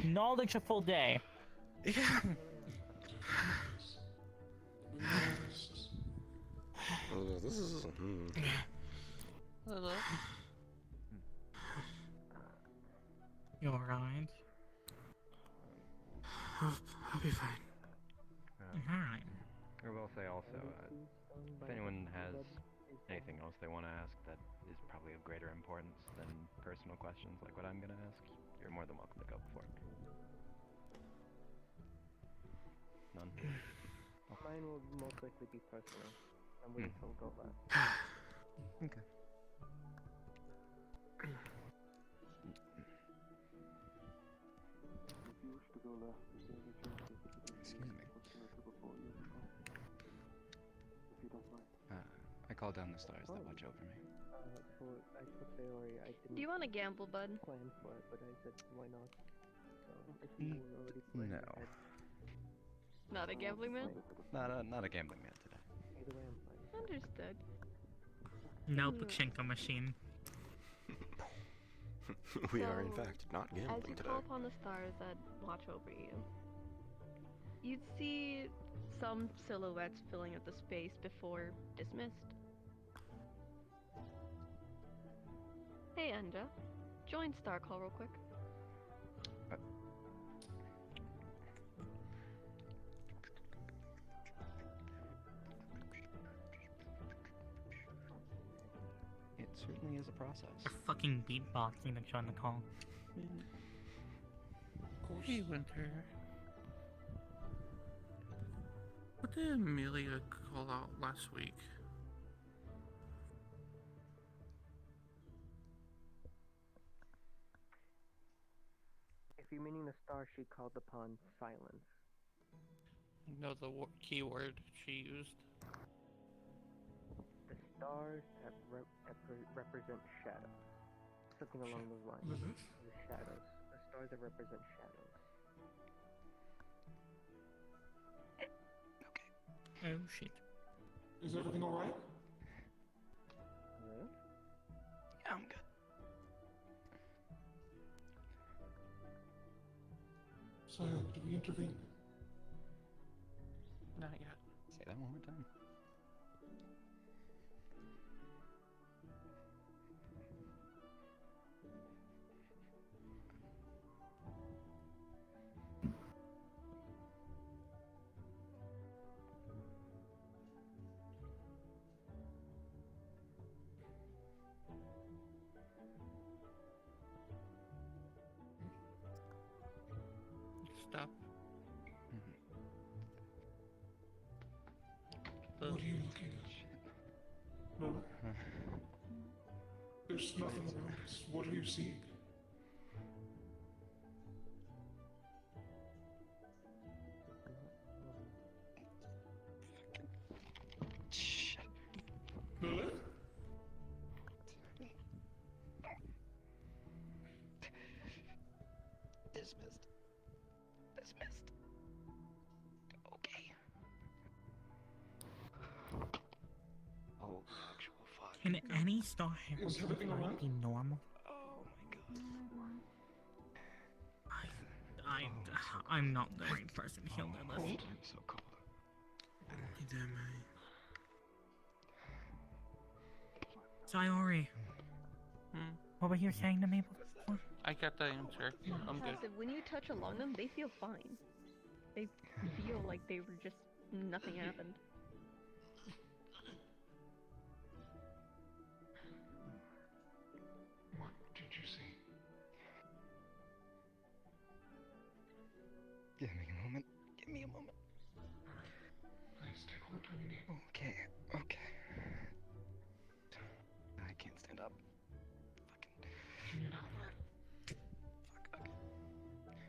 knowledgeable day. This is. Hello. You alright? I'll be fine. Alright. I will say also, if anyone has anything else they want to ask that is probably of greater importance than personal questions like what I'm going to ask, you're more than welcome to go before. None? Mine will most likely be personal. I'm waiting till go last. Okay. Excuse me. I call down the stars that watch over me. I told Sayori I didn't Do you want to gamble, bud? plan for it, but I said why not? So if you were already planning No. ahead, Not a gambling man? Not a gambling man today. either way I'm fine. Understood. No pachinko machine. We are in So, fact not As you gambling today. call upon the stars that watch over you, you'd see some silhouettes filling up the space before dismissed. Hey Anja, join Star Call real quick. It certainly is a process. You're fucking beatboxing to join the call. Hey, Winter. What did Amelia call out last week? If you're meaning the star she called upon silence. No, the keyword she used. The stars that represent shadows. Something along those lines. The shadows. The stars that represent shadows. Oh shit. Is everything alright? Yeah? Yeah, I'm good. So, do we intervene? Not yet. Say that one more time. Stop. What are you looking at? No. There's nothing around us. What are you seeing? Lilith? Dismissed. Dismissed. Okay. Oh, actual fuck. Can any star Is everything alright? be normal? Oh my god. I'm not the right person to heal their list. I'm so cold. Sayori, what were you saying to me before? I got the answer. I'm good. Passive, when you touch along them, they feel fine. They feel like they were just nothing happened. What did you see? Give me a moment. Give me a moment. Please take all the time you need. Okay, okay. I can't stand up. Can you not? Fuck, okay.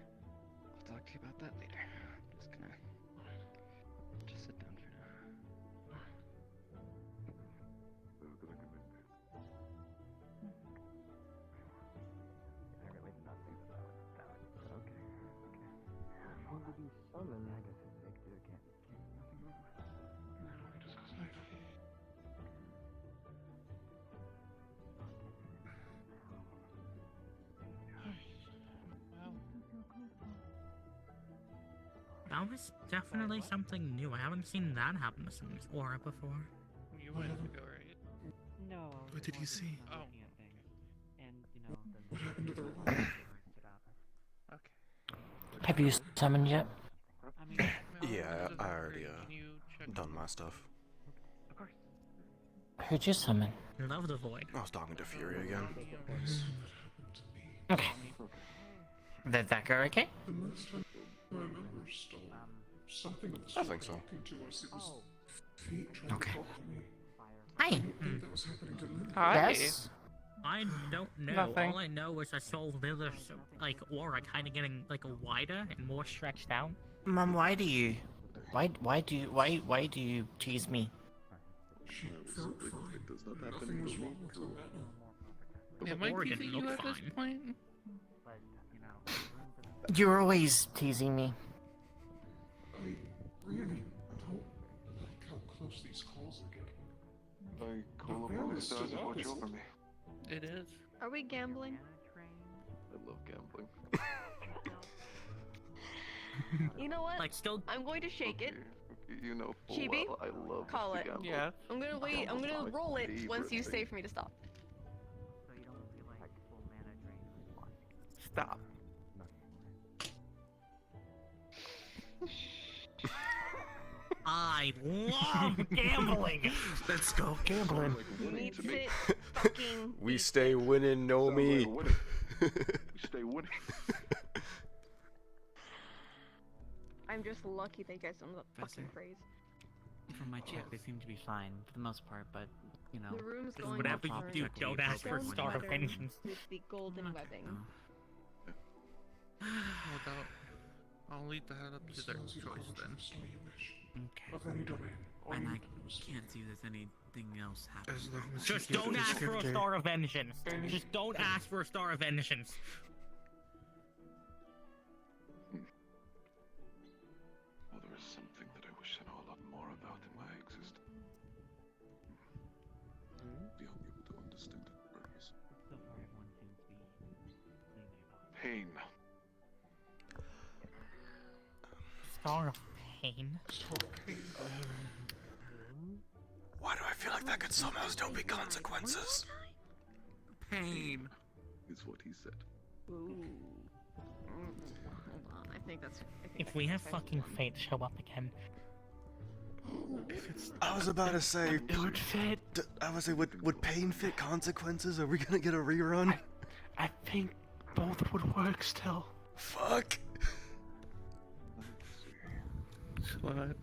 I'll talk to you about that later. I'm just gonna... Just sit down for now. I really did not think that would, but okay. How did you summon? I guess it's big too, can't nothing wrong with that. Let me discuss later. That was definitely something new. I haven't seen that happen to some aura before. You went to go, right? No. What did you see? Oh. And, you know, What happened to the Okay. Have you summoned yet? I mean, Yeah, I already done my stuff. Who'd you summon? Love the void. I was talking to Fury again. Okay. Did that go okay? The last time I remember still something was I think so. talking to us. It was feet trying Okay. to talk to me. Hi. I think that was happening to me. Yes? I don't know. Nothing. All I know is I saw Lilith's like aura kind of getting like wider and more stretched out. Mom, why do you tease me? It does not happen. Nothing was wrong with the man. Am I Aura teasing didn't you look at this fine. point? You're always teasing me. I really don't like how close these calls are getting. Cool Barely does stood up, watch isn't over it? me. It is. Are we gambling? I love gambling. You know what? Like still. I'm going to shake it. You know full Chibi, well I love call to it. gamble. Yeah. I'm gonna wait. I'm gonna My roll it favorite once you say thing. for me to stop. Stop. I love gambling. Let's go gambling. Meets it. Fucking. We stay winning, no me. We stay winning. I'm just lucky they guys don't know that fucking Professor? phrase. From my check, they seem to be fine for the most part, but you know. The room's going Whatever to you turn do, don't ask for a stone star of pattern vengeance. with the golden webbing. Well, I'll leave that up to their choice then. Of any domain. And I can't see there's anything else happening. As long as Just you give don't the ask for a descriptor. star of vengeance. Just don't ask for a star of vengeance. Well, there is something that I wish I know a lot more about in my existence. Beyond able to understand it, purpose. So far, everyone seems to be leaning about. Pain. Star of pain. Why do I feel like that could somehow still be consequences? Pain. Is what he said. Ooh. Hold on. I think that's. If we have fucking fate show up again. I was about to say, it would fit. I was say, would pain fit consequences? Are we gonna get a rerun? I think both would work still. Fuck. What?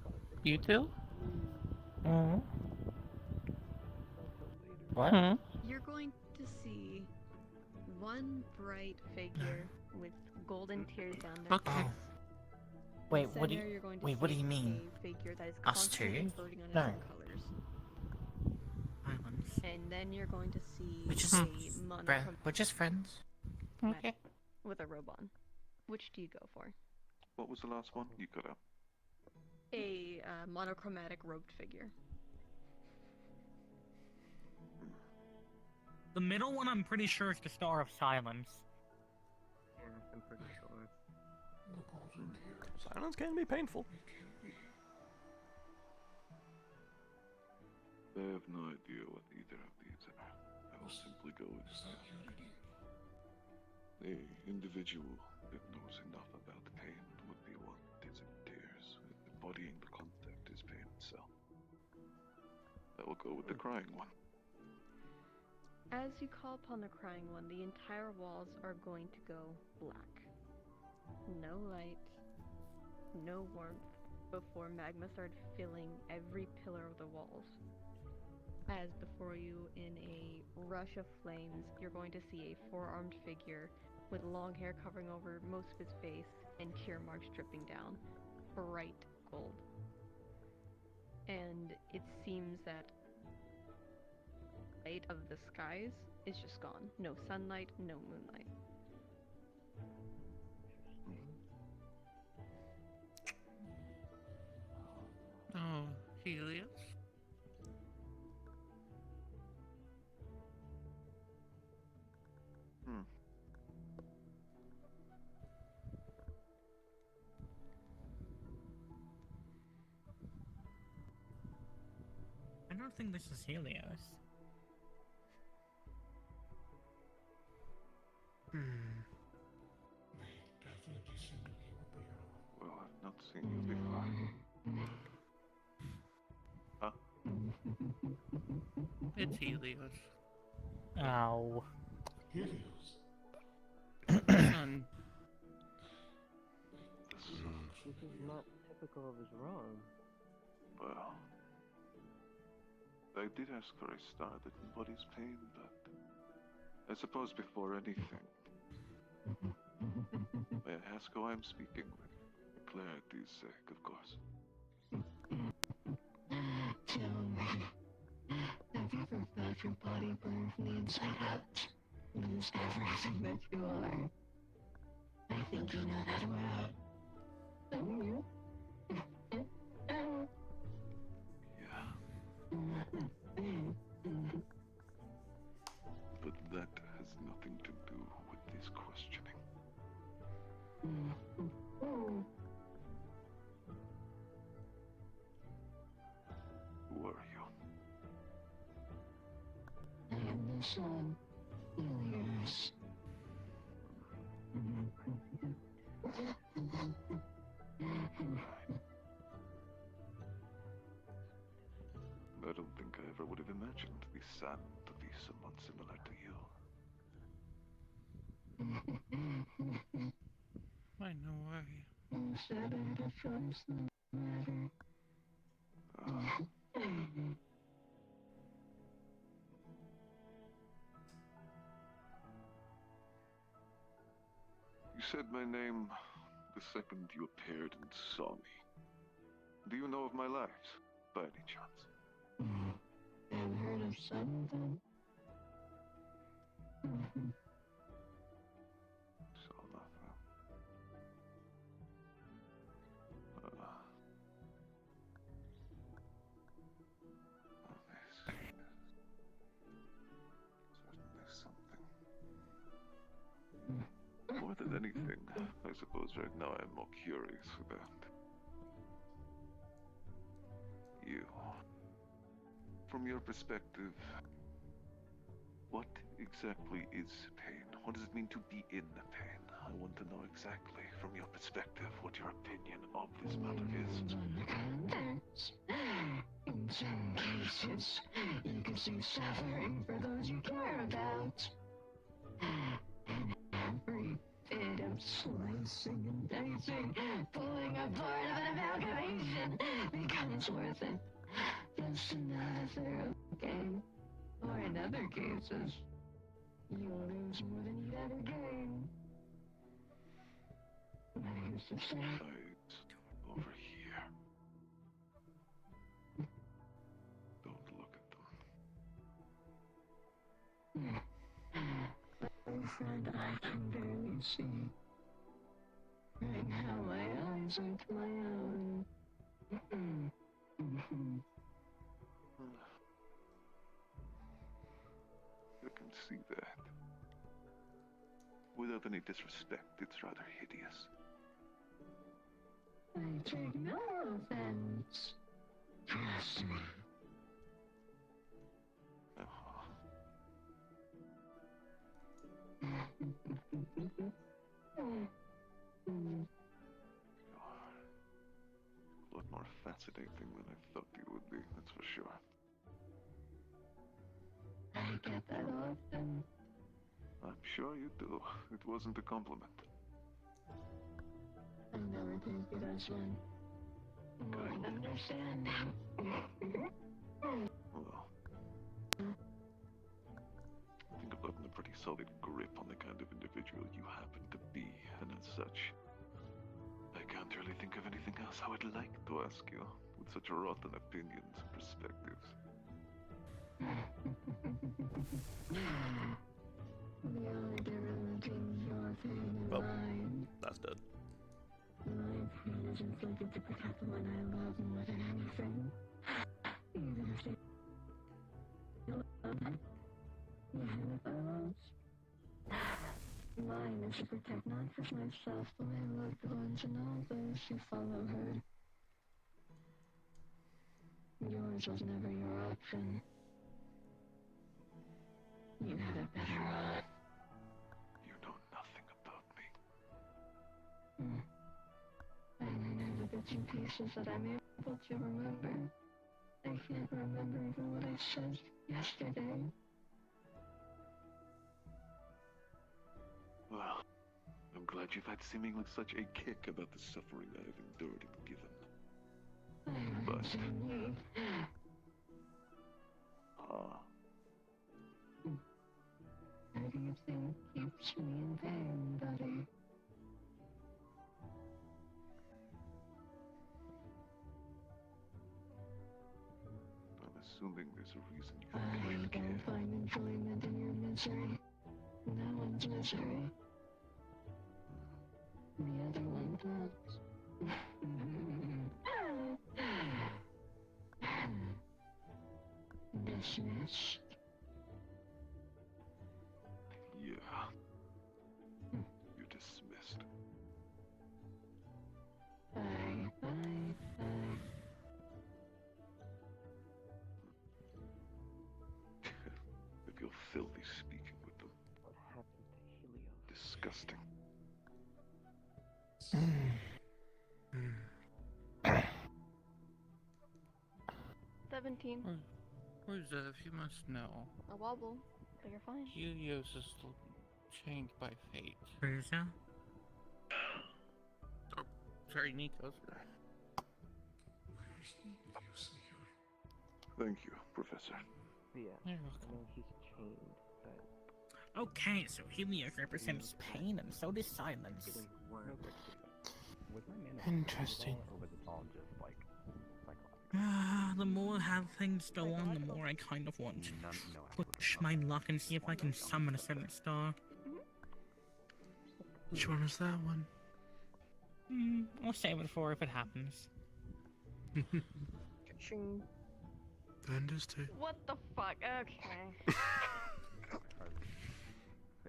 You two? Mm-hmm. What? You're going to see one bright figure with golden tears down their Okay. face. Wait, In what do you? center, you're going to Wait, what do see you mean? A figure that is Us constantly two? floating on No. different colors. Islands. And then you're going to see We're just a monochrome We're just friends. Okay. with a robe on. Which do you go for? What was the last one? You cut out. A monochromatic robed figure. The middle one, I'm pretty sure, is the Star of Silence. Yeah, I'm pretty sure. Silence can be painful. I have no idea what either of these are. I will simply go with the individual that knows enough about pain would be one that is in tears, embodying the concept is pain itself. I will go with the crying one. As you call upon the crying one, the entire walls are going to go black. No light, no warmth before magma started filling every pillar of the walls. As before you, in a rush of flames, you're going to see a four-armed figure with long hair covering over most of his face and cure marks dripping down, bright gold. And it seems that light of the skies is just gone. No sunlight, no moonlight. Oh, Helios? I don't think this is Helios. Definitely seem to be what they are. Well, I've not seen you before. Huh? It's Helios. Ow. Helios. Son. This is not typical of his wrong. Well, I did ask for a star that embodies pain, but I suppose before anything, may I ask who I'm speaking with? For clarity's sake, of course. Tell me, have you ever felt your body burn from the inside out? Lose everything that you are? I think you know that well. Don't you? But that has nothing to do with this questioning. Who are you? I am the sun, Helios. I don't think I ever would have imagined the sun to be somewhat similar to you. I know why. You said I had a choice, no matter. You said my name the second you appeared and saw me. Do you know of my life, by any chance? I've heard of some of them. So nothing. Certainly something. More than anything, I suppose right now I'm more curious about you. From your perspective, what exactly is pain? What does it mean to be in pain? I want to know exactly, from your perspective, what your opinion of this matter is. In some cases, you can see suffering for those you care about. And every bit of slicing and dicing, pulling apart of an amalgamation becomes worth it. Just another game. Or in other cases, you'll lose more than you ever gain. I used to say, Over here. Don't look at them. my friend, I can barely see. Right now, my eyes aren't my own. You can see that. Without any disrespect, it's rather hideous. I take no offense. Trust me. A lot more fascinating than I thought you would be, that's for sure. I get that often. I'm sure you do. It wasn't a compliment. I know it is the best one. I understand. Well, I think I've gotten a pretty solid grip on the kind of individual you happen to be, and as such, I can't really think of anything else I would like to ask you, with such rotten opinions and perspectives. The only difference between your pain and mine. That's dead. My pain is inflicted to protect the one I love more than anything. Even if they love me. Even if I lost. Mine is to protect not just myself, but my loved ones and all those who follow her. Yours was never your option. You had it better on. You know nothing about me. I only know the bits and pieces that I'm able to remember. I can't remember even what I said yesterday. Well, I'm glad you've had seemingly such a kick about the suffering I have endured and given. But... How do you think keeps me in pain, buddy? I'm assuming there's a reason you I don't find enjoyment in your misery. No one's misery. The other one does. Dismissed. Yeah. You're dismissed. Bye, bye, bye. I feel filthy speaking with them. What happened to Helios? Disgusting. 17. Where's that? If you must know. A wobble, but you're fine. Helios is chained by fate. Where's that? Oh, sorry, Nikos. Thank you, Professor. Yeah, You're I welcome. know he's chained, but Okay, so Helios represents pain and so does silence. Was my mana Interesting. or was it all just like The more how things go on, the more I kind of want to push my luck and see if I can summon a certain star. Which one was that one? I'll save it for if it happens. Vendors too. What the fuck? Okay.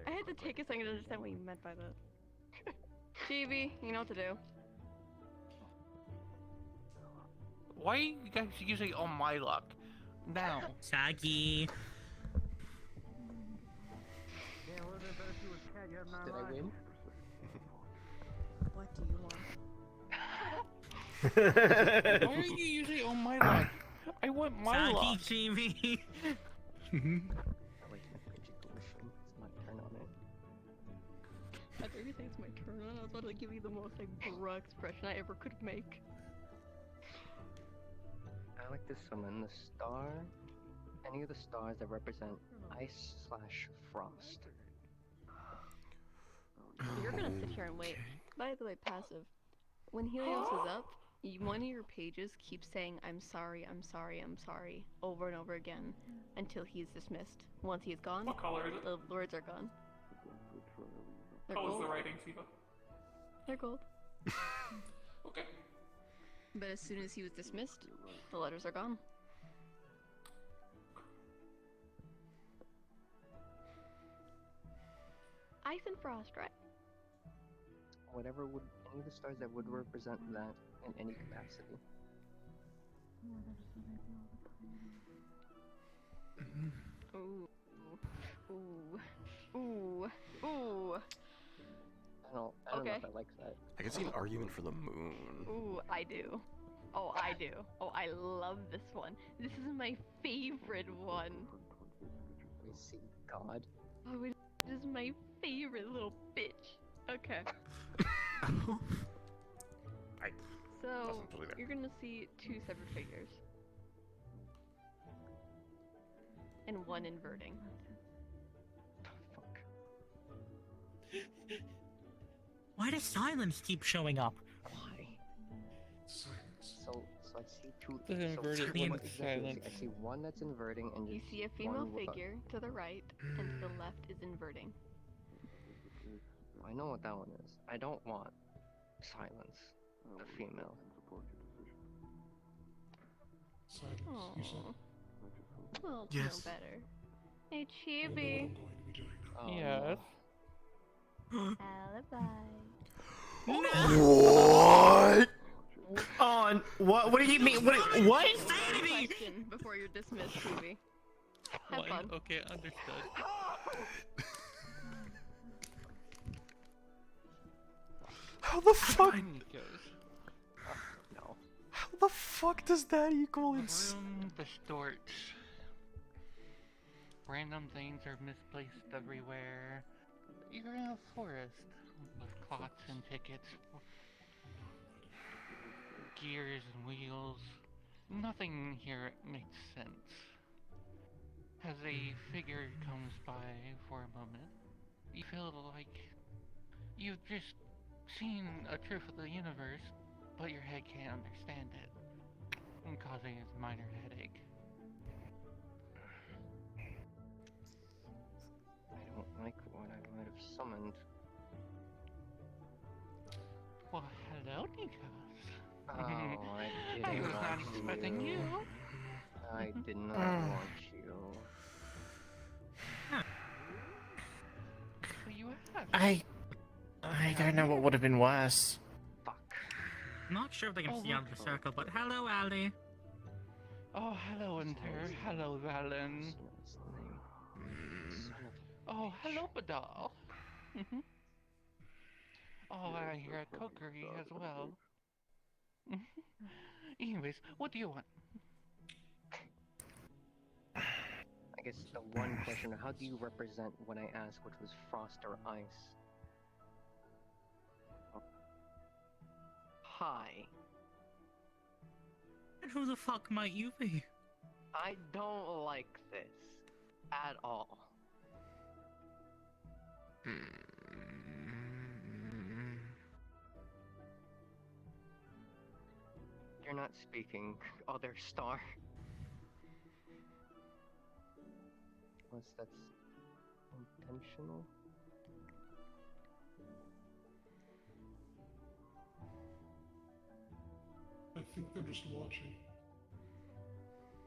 I had to take a second to understand what you meant by that. Chibi, you know what to do. Why are you guys using all my luck? Now. Sagi. did I win? What do you want? Why are you using all my luck? I want my luck. Sagi, Chibi. I like the evolution. It's my turn on it. I thought you were saying it's my turn on. I was about to give you the most like bra expression I ever could make. I like to summon the star. Any of the stars that represent ice/frost. You're gonna sit here and wait. By the way, passive. When Helios is up, one of your pages keeps saying, I'm sorry, I'm sorry, I'm sorry, over and over again, until he's dismissed. Once he's gone, What color is it? the words are gone. They're How is gold. the writing, Siva? They're gold. Okay. But as soon as he was dismissed, the letters are gone. Ice and frost, right? Whatever would, any of the stars that would represent that in any capacity. Ooh. Ooh. Ooh. Ooh. I don't know Okay. if I like that. I can see an argument for the moon. Ooh, I do. Oh, I do. Oh, I love this one. This is my favorite one. We see God. Oh, it is my favorite little bitch. Okay. So you're gonna see two separate figures. And one inverting. Why does silence keep showing up? Why? So I see two. The inverted so one what is exactly silent. I see one that's inverting and You just see a female one with figure to the right, and to the left is inverting. I know what that one is. I don't want silence. The female. Silence, you said? Well, Yes. no better. Hey, Chibi. Yes. Alibi. What? On what? What do you mean? What? Question before you're dismissed, Chibi. Have fun. Okay, understood. How the fuck? No. How the fuck does that equal The ins- room distorts. Random things are misplaced everywhere. You're in a forest with clocks and tickets, gears and wheels. Nothing here makes sense. As a figure comes by for a moment, you feel like you've just seen a truth of the universe, but your head can't understand it, causing a minor headache. I don't like what I might have summoned. Well, hello, Nikos. Oh, I did I was not not expecting you. I did not want you. So you asked. I don't know what would have been worse. I'm not sure if they can see out of the circle, but hello, Aldi. Oh, hello, Inter. Hello, Valen. Oh, hello, Badal. Oh, I hear a cookery as well. Anyways, what do you want? I guess the one question, how do you represent when I asked which was frost or ice? Hi. And who the fuck might you be? I don't like this at all. You're not speaking, other star. Unless that's intentional. I think they're just watching.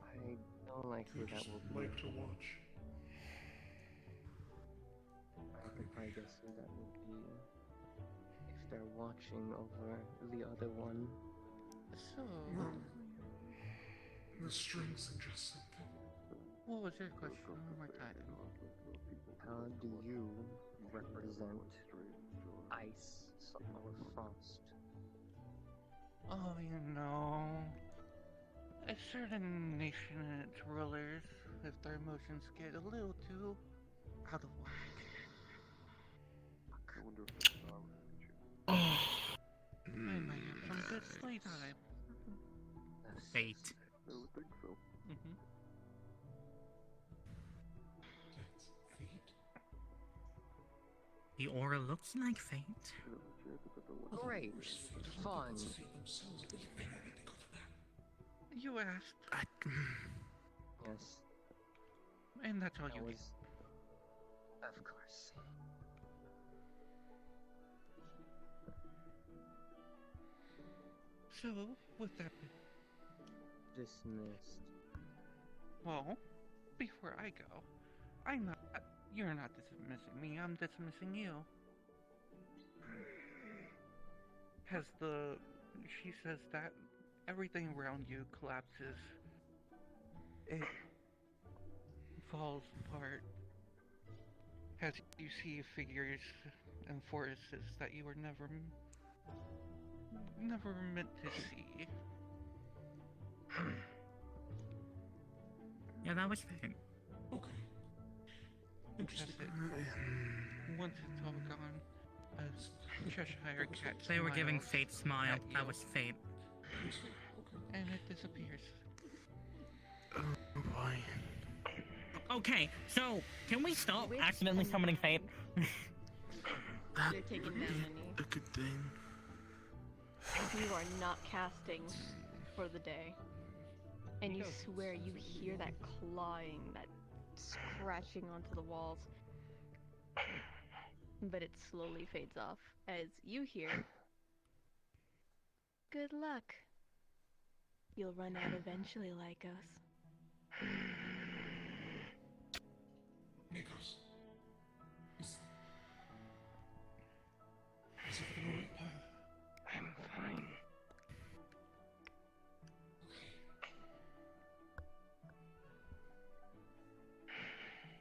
I don't like who They that just will be. like to watch. I can probably guess who that would be. If they're watching over the other one. So, The string suggests something. what was your question one more time? How do you represent ice or frost? Oh, you know, a certain nation and its rulers, if their emotions get a little too out of whack. I might have some good sleep time. Fate. I would think so. The aura looks like fate. Great. Fun. You asked. Yes. And that's all That you was... get. Of course. So, with that, Dismissed. well, before I go, I'm not. You're not dismissing me. I'm dismissing you. She says that everything around you collapses. It falls apart. As you see figures and forests that you were never meant to see. Yeah, that was fate. Okay. That's it. Once it's all gone, as Cheshire Cat They were giving smiles fate smile. at That you. was fate. And it disappears. Oh boy. Okay, so can we stop accidentally summoning fate? You're taking down a knee. A good thing. You are not casting for the day. And you swear you hear that clawing, that scratching onto the walls. But it slowly fades off as you hear, "Good luck. You'll run out eventually like us." Nikos. Is everything alright, pal? I'm fine.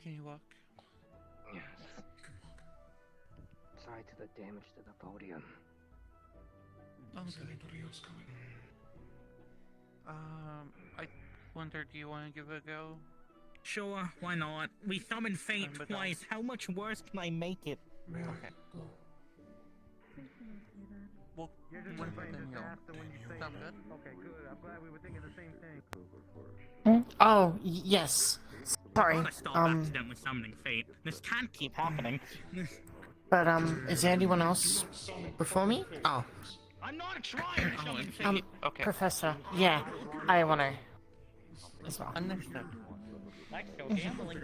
Can you walk? Yes. Sorry to the damage to the podium. Is anybody else coming? I wonder, do you want to give it a go? Sure, why not? We summoned fate twice. How much worse can I make it? Okay. Well, You're just when playing then just you'll after when you say sound it. good? Okay, good. I'm glad we were thinking the same thing. Oh, yes. Sorry, Gotta stop accidentally summoning fate. This can't keep happening. But is there anyone else before me? Oh, I'm not trying to summon fate. Okay. Professor. Yeah, I wanna as well. Understood. Let's go gambling.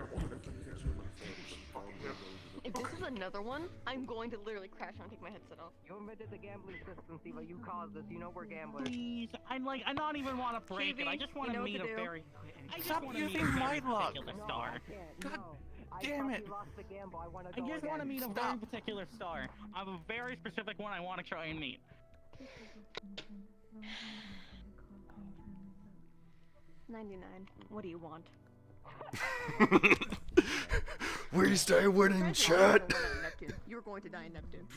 If this is another one, I'm going to literally crash and take my headset off. You invented the gambling system, Siva. You caused this. You know we're gamblers. Please, I not even want to break it. I just want to meet a very. I just Stop want to meet a using very my luck. particular star. God damn it. I just want to meet a very particular star. I have a very specific one I want to try and meet. 99. What do you want? We stay winning, chat. You're going to die in Neptune.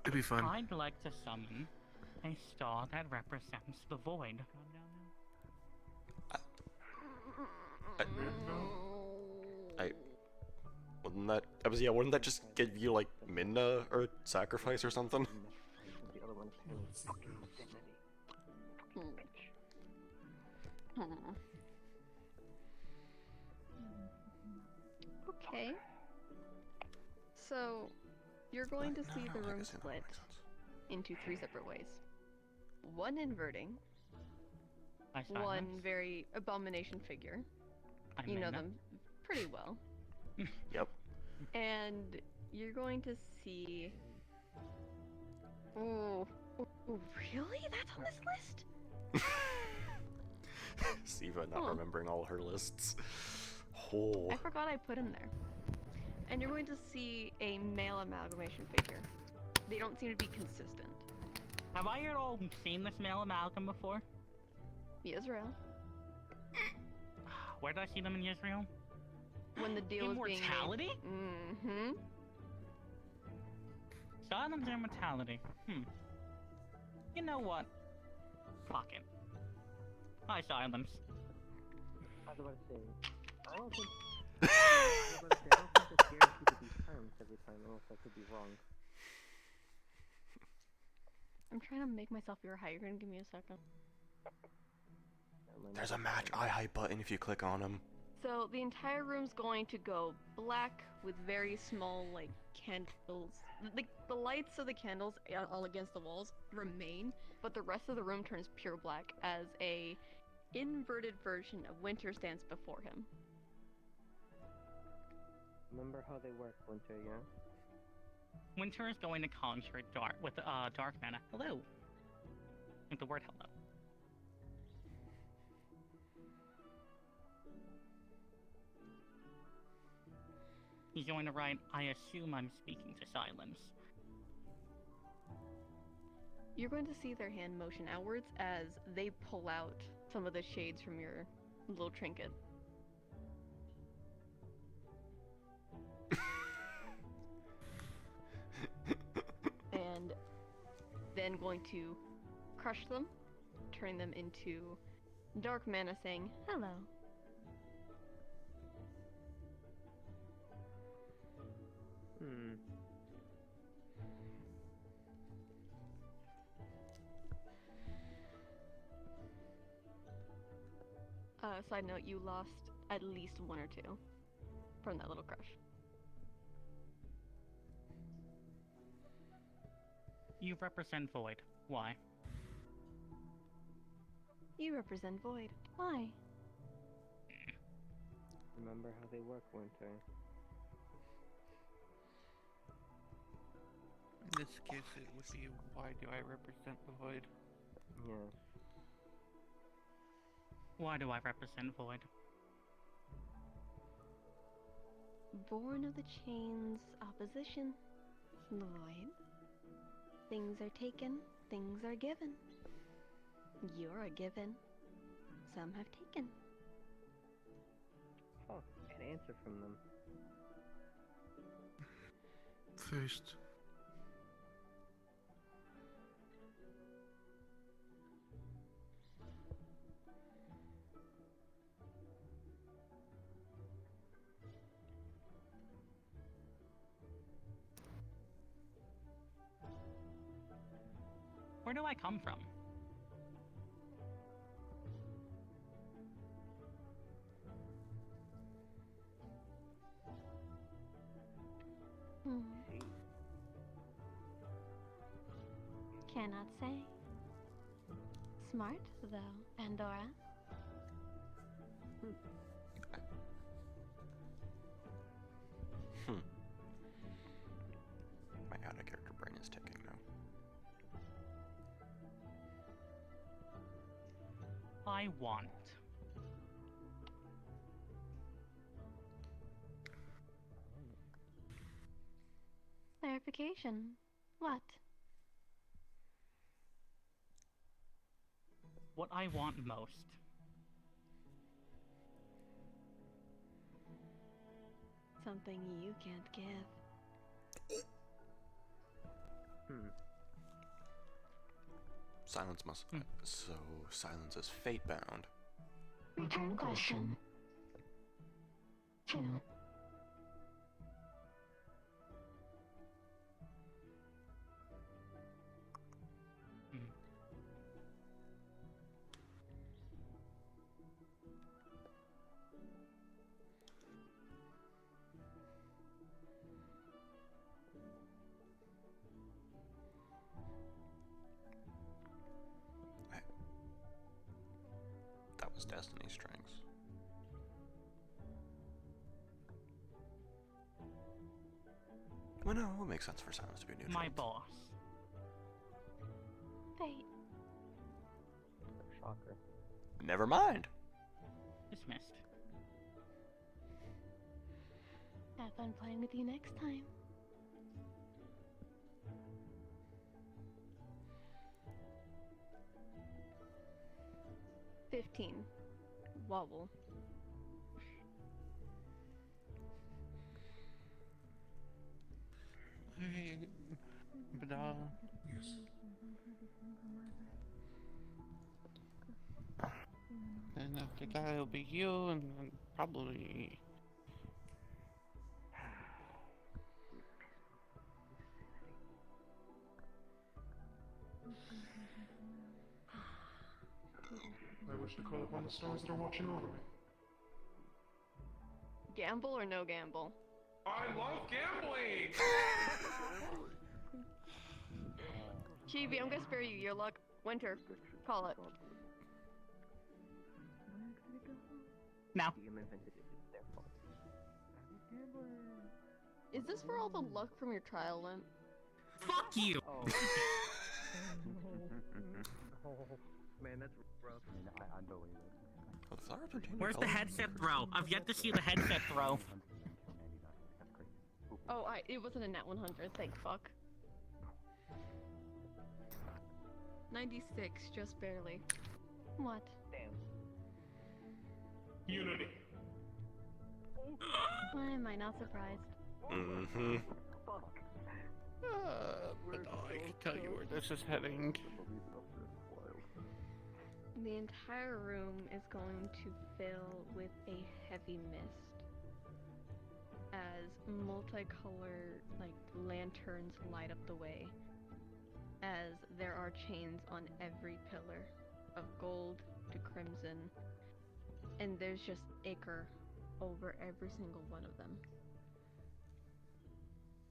It'd be fun. I'd like to summon a star that represents the void. Wouldn't that just give you like Minna or sacrifice or something? The other one's fucking divinity. Okay. So, you're going to see the room split into 3 separate ways. One inverting. One very abomination figure. You know them pretty well. Yep. And you're going to see... Oh, really? That's on this list? Siva not remembering all her lists. Oh. I forgot I put him there. And you're going to see a male amalgamation figure. They don't seem to be consistent. Have I at all seen this male amalgam before? Israel. Where did I see them in Israel? When the deal was being made. Immortality? Mm-hmm. Silence and immortality. You know what? Fuck it. Hi, Silence. I was about to say, I don't think it's guaranteed to be terms every time, unless I could be wrong. I'm trying to make myself your height. You're gonna give me a second. There's a match eye height button if you click on him. So the entire room's going to go black with very small, like, candles. The lights of the candles all against the walls remain, but the rest of the room turns pure black as a inverted version of Winter stands before him. Remember how they work, Winter, yeah? Winter is going to conjure dark with dark mana. Hello. With the word hello. He's going to write, I assume I'm speaking to Silence. You're going to see their hand motion outwards as they pull out some of the shades from your little trinket. And then going to crush them, turning them into dark mana saying, hello. side note, you lost at least one or two from that little crush. You represent Void. Why? You represent Void. Why? Remember how they work, Winter. In this case, it would be, why do I represent the Void? Yeah. Why do I represent Void? Born of the Chain's opposition. The Void. Things are taken, things are given. You're a given. Some have taken. Oh, an answer from them. First. Where do I come from? Cannot say. Smart, though, Pandora. My out-of-character brain is ticking now. I want. Clarification. What? What I want most. Something you can't give. Silence must. So silence is fate bound. Return question. 2. That was Destiny's strengths. Well, no, it would make sense for silence to be neutral. My boss. Fate. Shocker. Never mind. Dismissed. Have fun playing with you next time. $15. Wobble. But Yes. then after that it'll be you, and then probably... I wish to call upon the stars that are watching over me. Gamble or no gamble? I love gambling! Chibi, I'm gonna spare you your luck. Winter, call it. Now. Is this where all the luck from your trial went? Fuck you! Oh. Man, that's rough. I believe it. Where's the headset throw? I've yet to see the headset throw. Oh, it wasn't a nat 100, thank fuck. 96, just barely. What? Damn. Unity. Why am I not surprised? Mm-hmm. but I can tell you where this is heading. The entire room is going to fill with a heavy mist as multicolored, like, lanterns light up the way, as there are chains on every pillar, of gold to crimson, and there's just ichor over every single one of them.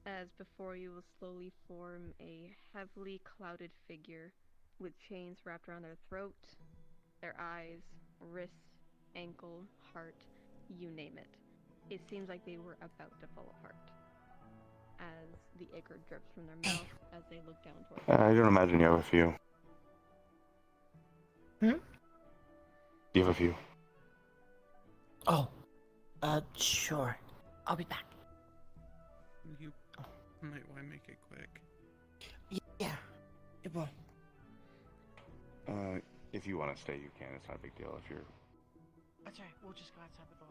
As before you will slowly form a heavily clouded figure with chains wrapped around their throat, their eyes, wrists, ankle, heart, you name it. It seems like they were about to fall apart as the ichor drips from their mouth as they look down towards I don't imagine you have a few. Hmm? You have a few. Oh, sure. I'll be back. You might want to make it quick. Yeah, it will. If you want to stay, you can. It's not a big deal if you're... That's right, we'll just go outside the door.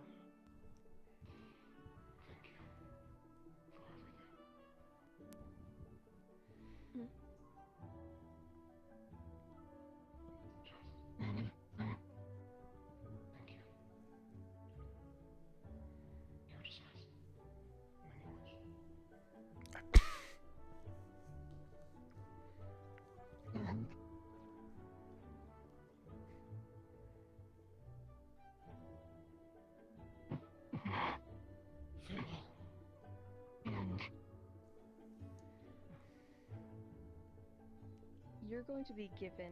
You're going to be given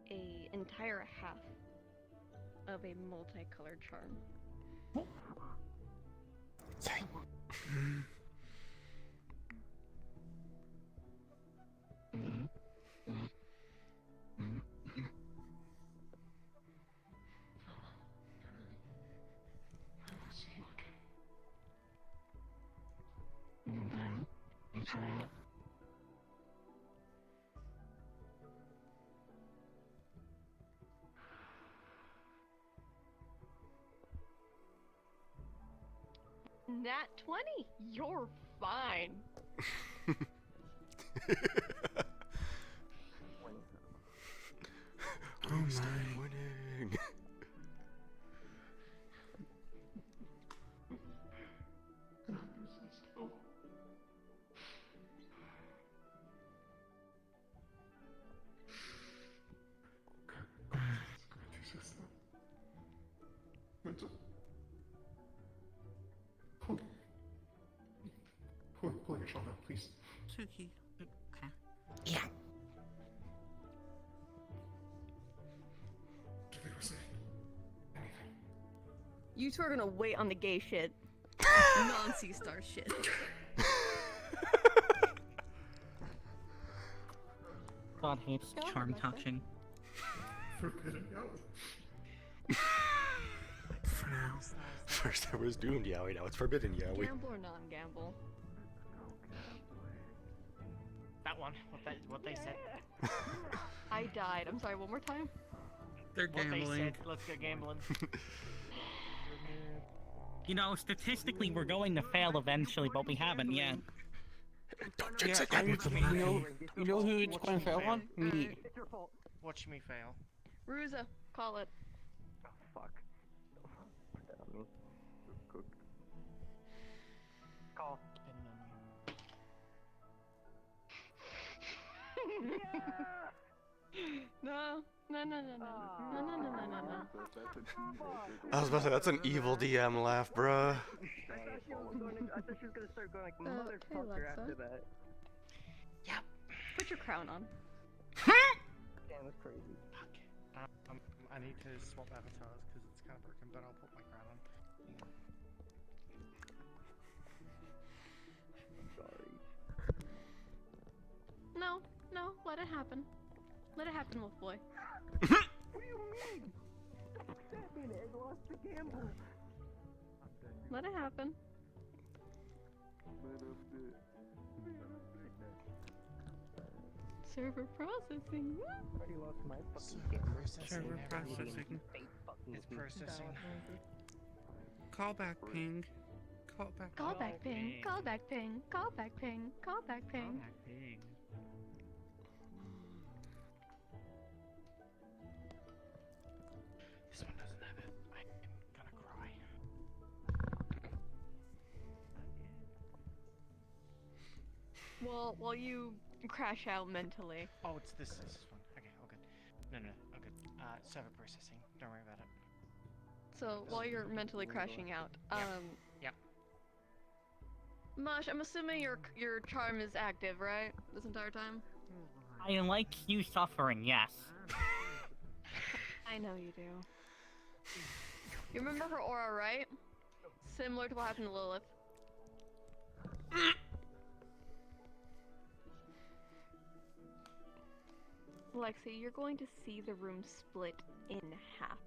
a entire half of a multicolored charm. Sorry. Nat 20! You're fine! Oh my. Winning. Mental. Pull your shoulder, please. Suki. Okay. Yeah. Do they say anything? You two are gonna wait on the gay shit. Non-C-star shit. God hates charm touching. Forbidden Yowie. For now. First there was doomed yaoi, now it's forbidden yaoi. Gamble or non-gamble? That one, what they said. I died. I'm sorry, one more time? They're What they gambling. said, let's go gambling. You know, statistically, we're going to fail eventually, but we haven't yet. Don't Yeah, jinx it. you know who it's going to fail on? Me. Watch me fail. Ruza, call it. Oh, fuck. Put that on me. Cook. Call. No. No. I was about to say, that's an evil DM laugh, bruh. I thought she was gonna start going like motherfucker after that. Yep. Put your crown on. Damn, that's crazy. I need to swap avatars because it's kind of broken, but I'll put my crown on. Sorry. No, let it happen. Let it happen, Wolf Boy. What do you mean? Stop stabbing it. I lost the gamble. Let it happen. Server processing. I already lost my fucking gamble. Server processing. It's processing. Callback ping. Callback. Callback ping. Callback ping. Callback ping. Callback ping. This one doesn't have it. I'm gonna cry. Well, while you crash out mentally. Oh, it's this one. Okay, all good. No, all good. Server processing. Don't worry about it. So while you're mentally crashing out, Yep. Mosh, I'm assuming your charm is active, right? This entire time? I like you suffering, yes. I know you do. You remember her aura, right? Similar to what happened to Lilith. Lexi, you're going to see the room split in half.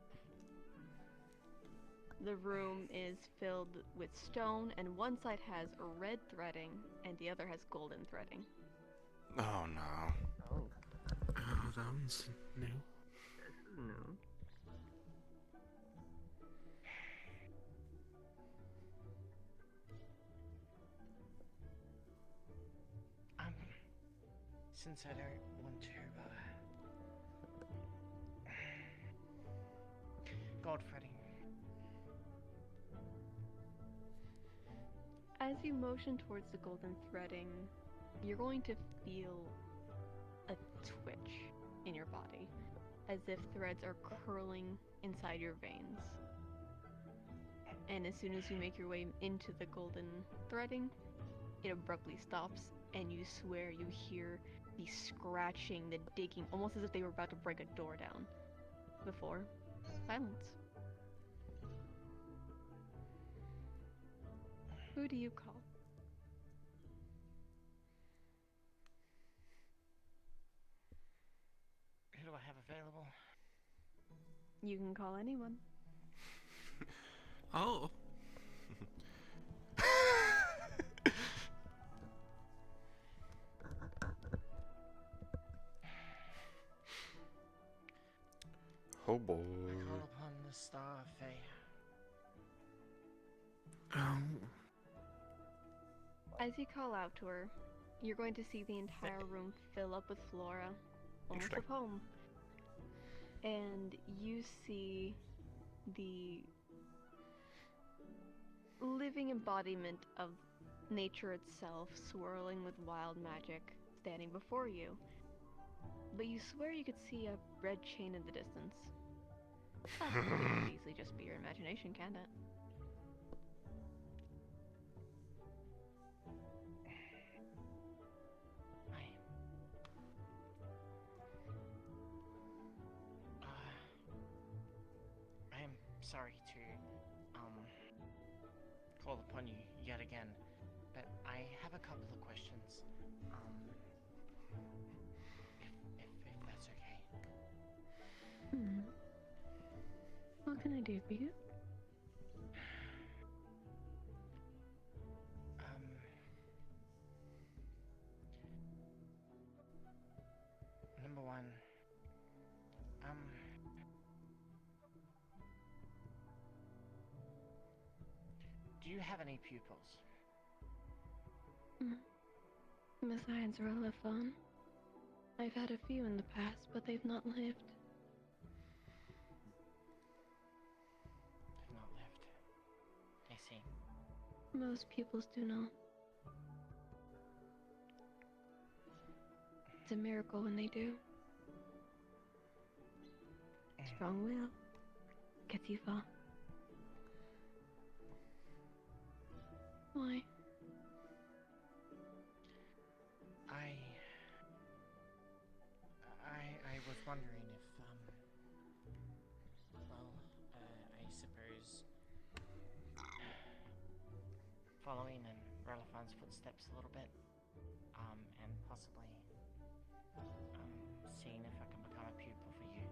The room is filled with stone, and one side has red threading, and the other has golden threading. Oh no. Oh. Oh, that one's new. This is new. Since I don't want to, gold threading. As you motion towards the golden threading, you're going to feel a twitch in your body, as if threads are curling inside your veins. And as soon as you make your way into the golden threading, it abruptly stops, and you swear you hear the scratching, the digging, almost as if they were about to break a door down. Before, silence. Who do you call? Who do I have available? You can call anyone. Oh. Oh boy. I call upon the Star of Fate. As you call out to her, you're going to see the entire room fill up with flora, almost of home. And you see the living embodiment of nature itself swirling with wild magic standing before you. But you swear you could see a red chain in the distance. That could easily just be your imagination, can't it? I am sorry to call upon you yet again, but I have a couple of questions. If that's okay. What can I do for you? Number one, do you have any pupils? Besides Relifon, I've had a few in the past, but they've not lived. They've not lived. I see. Most pupils do not. It's a miracle when they do. Strong will gets you far. Why? I was wondering if, well, I suppose following in Relefon's footsteps a little bit, and possibly, seeing if I can become a pupil for you.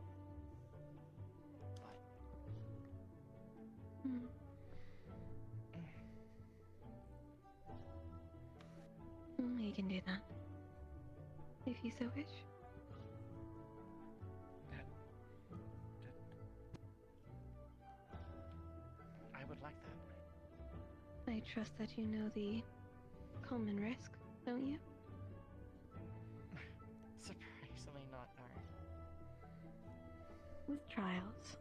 But... You can do that. If you so wish. I would like that. I trust that you know the common risk, don't you? Surprisingly not, no. With trials,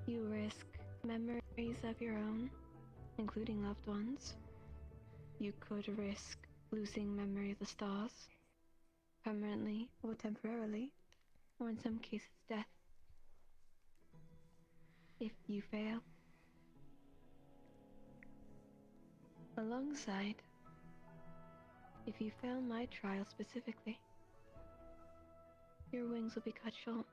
you risk memories of your own, including loved ones. You could risk losing memory of the stars, permanently or temporarily, or in some cases death. If you fail, Alongside, if you fail my trial specifically, your wings will be cut short.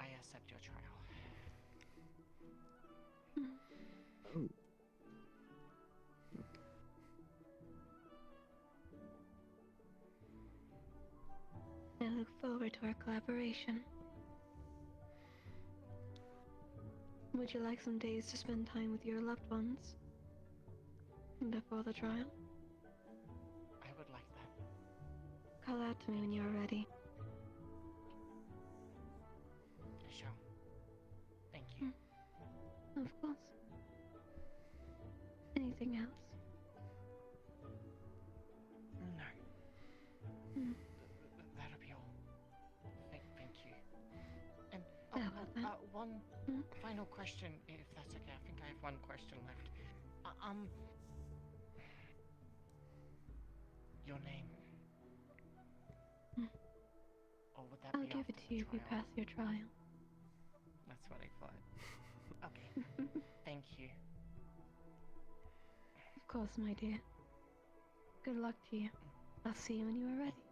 I accept your trial. Oh. I look forward to our collaboration. Would you like some days to spend time with your loved ones before the trial? I would like that. Call out to me when you are ready. Sure. Thank you. Of course. Anything else? No. That'll be all. Thank you. And one final question, if that's okay. I think I have one question left. Your name. Or would that I'll be give after it to the you if you trial? pass your trial. That's what I thought. Okay. Thank you. Of course, my dear. Good luck to you. I'll see you when you are ready.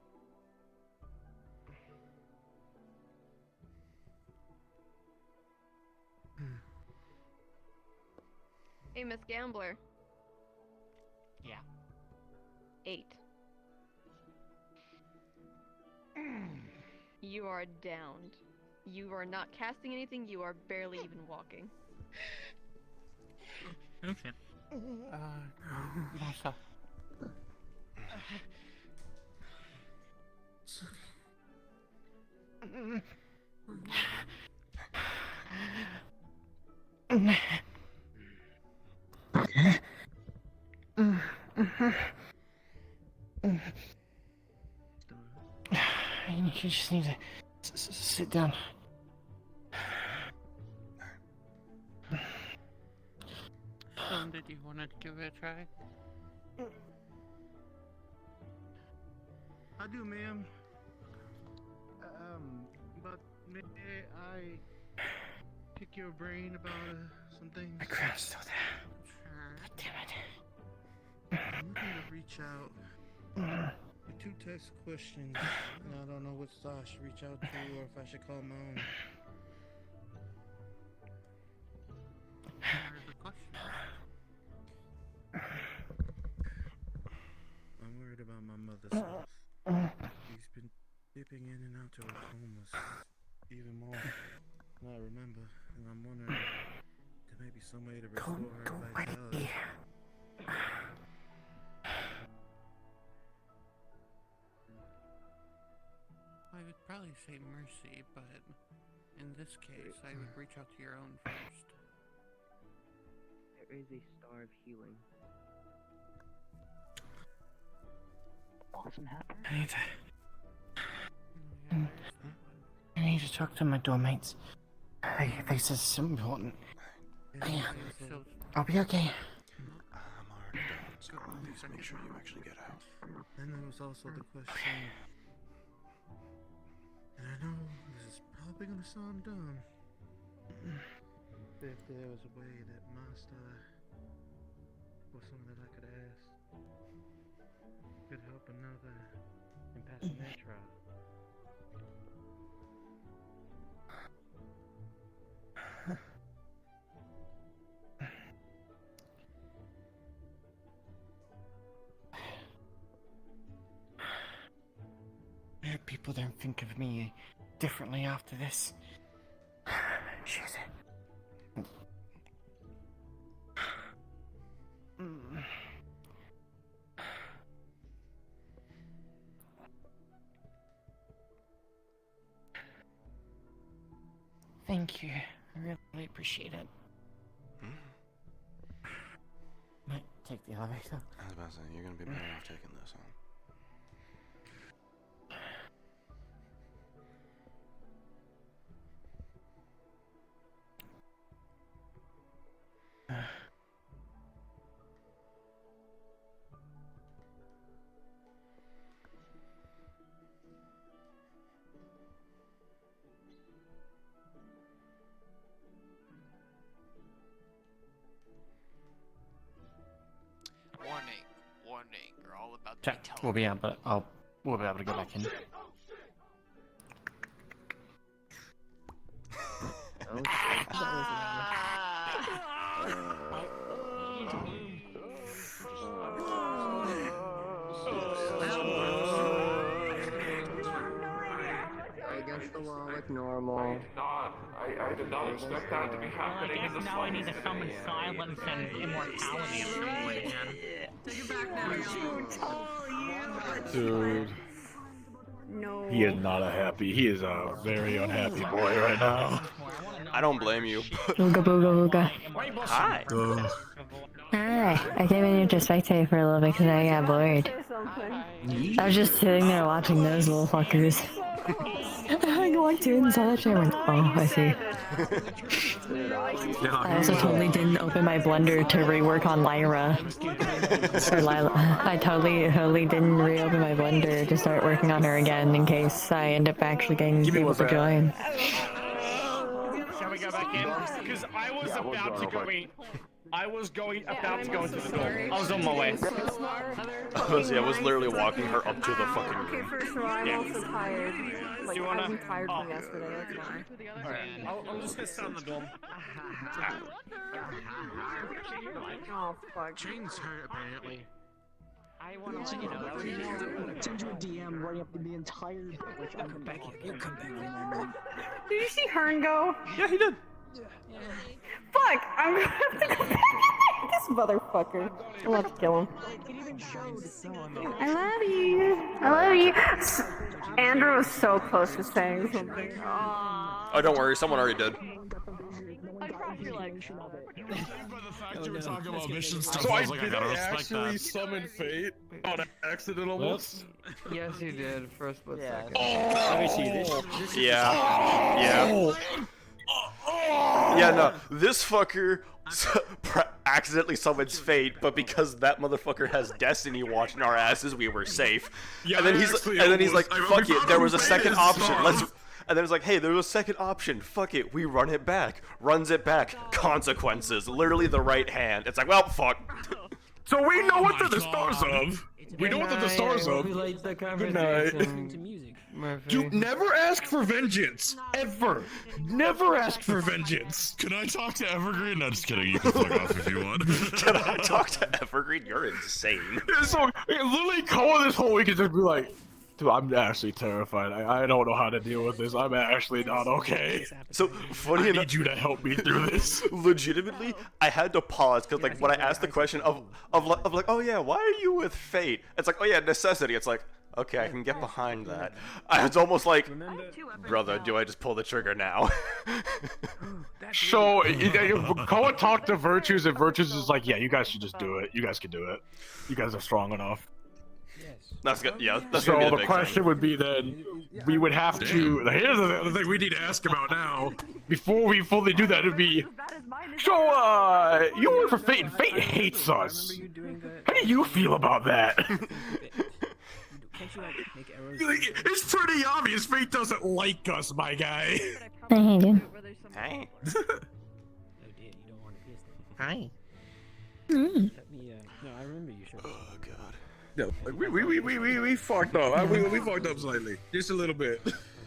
Hey, Miss Gambler. Yeah. 8. You are downed. You are not casting anything, you are barely even walking. Okay. Martha. You just need to sit down. Did you want to give it a try? I do, ma'am. But may I pick your brain about some things? My crown's still there. Sure. God damn it. I'm looking to reach out. 2 text questions, and I don't know which side I should reach out to or if I should call my own. What are the questions? I'm worried about my mother's health. He's been dipping in and out to her comas even more than I remember, and I'm wondering if there may be some way to restore her vitality. I would probably say mercy, but in this case, I would reach out to your own first. There is a star of healing. Awesome happen. I need to talk to my doormates. They said something important. I'll be okay. I'm already done, so please make sure you actually get out. And there was also the question, and I know this is probably gonna sound dumb, if there was a way that Master, or someone that I could ask, could help another in passing their trial. I hope people don't think of me differently after this. Shit. Thank you. I really appreciate it. Might take the elevator. I was about to say, you're gonna be better off taking this, huh? Check. We'll be able to go back in. Against the wall like normal. I did not expect that to be happening in the Now I need to summon silence and immortality at some point again. Take it back now, y'all. Dude. No. He is not a happy. He is a very unhappy boy right now. I don't blame you. Ooga booga ooga. Hi. Hi. I came in here to spectate for a little bit because I got bored. I was just sitting there watching those little fuckers. I walked in and saw that shit and went, oh, I see. I also totally didn't open my blender to rework on Lyra. Or Lila. I totally didn't reopen my blender to start working on her again in case I end up actually getting able to join. Shall we go back in? Because I was about to go. Wait. I was about to go into the door. I was on my way. I was literally walking her up to the fucking room. Okay, first of all, I'm also tired. Like, I'm tired from yesterday, that's why. Alright, I'm just gonna sit on the dome. Oh, fuck. Chains hurt, apparently. I want to let you know that was Send you a DM running up the entire like I'm back here. You come back in. Did you see Hearn go? Yeah, he did. Fuck! I'm gonna have to go back. This motherfucker. I'm about to kill him. I love you. I love you. Andrew was so close to saying something. Aww. Oh, don't worry, someone already did. I crossed your legs. You were talking about mission stuff. So I did actually summon fate on accident almost. Yes, you did. First split second. Let me see this. Yeah. Yeah, no, this fucker accidentally summons fate, but because that motherfucker has destiny watching our asses, we were safe. Yeah, and then he's like, fuck it, there was a second option. And then it's like, hey, there was a second option. Fuck it, we run it back. Runs it back. Consequences. Literally the right hand. It's like, well, fuck. So we know what they're the stars of. We know what they're the stars of. Good night. You never ask for vengeance. Ever. Never ask for vengeance. Can I talk to Evergreen? No, just kidding. You can fuck off if you want. Can I talk to Evergreen? You're insane. So, literally, Koa this whole week is just be like, dude, I'm actually terrified. I don't know how to deal with this. I'm actually not okay. So, funny enough, I need you to help me through this. Legitimately, I had to pause, because, like, when I asked the question of like, oh yeah, why are you with fate? It's like, oh yeah, necessity. It's like, okay, I can get behind that. It's almost like, brother, do I just pull the trigger now? So, Koa talked to Virtues, and Virtues is like, yeah, you guys should just do it. You guys can do it. You guys are strong enough. That's good. Yeah. That's so gonna be the big question thing. would be then, we would have to. Here's the thing we need to ask about now. Before we fully do that, it'd be. So, you work for Fate, and Fate hates us. How do you feel about that? It's pretty obvious Fate doesn't like us, my guy. I hate you. Hey. Hi. No, I remember you should. Oh god. No, we fucked up. We fucked up slightly, just a little bit.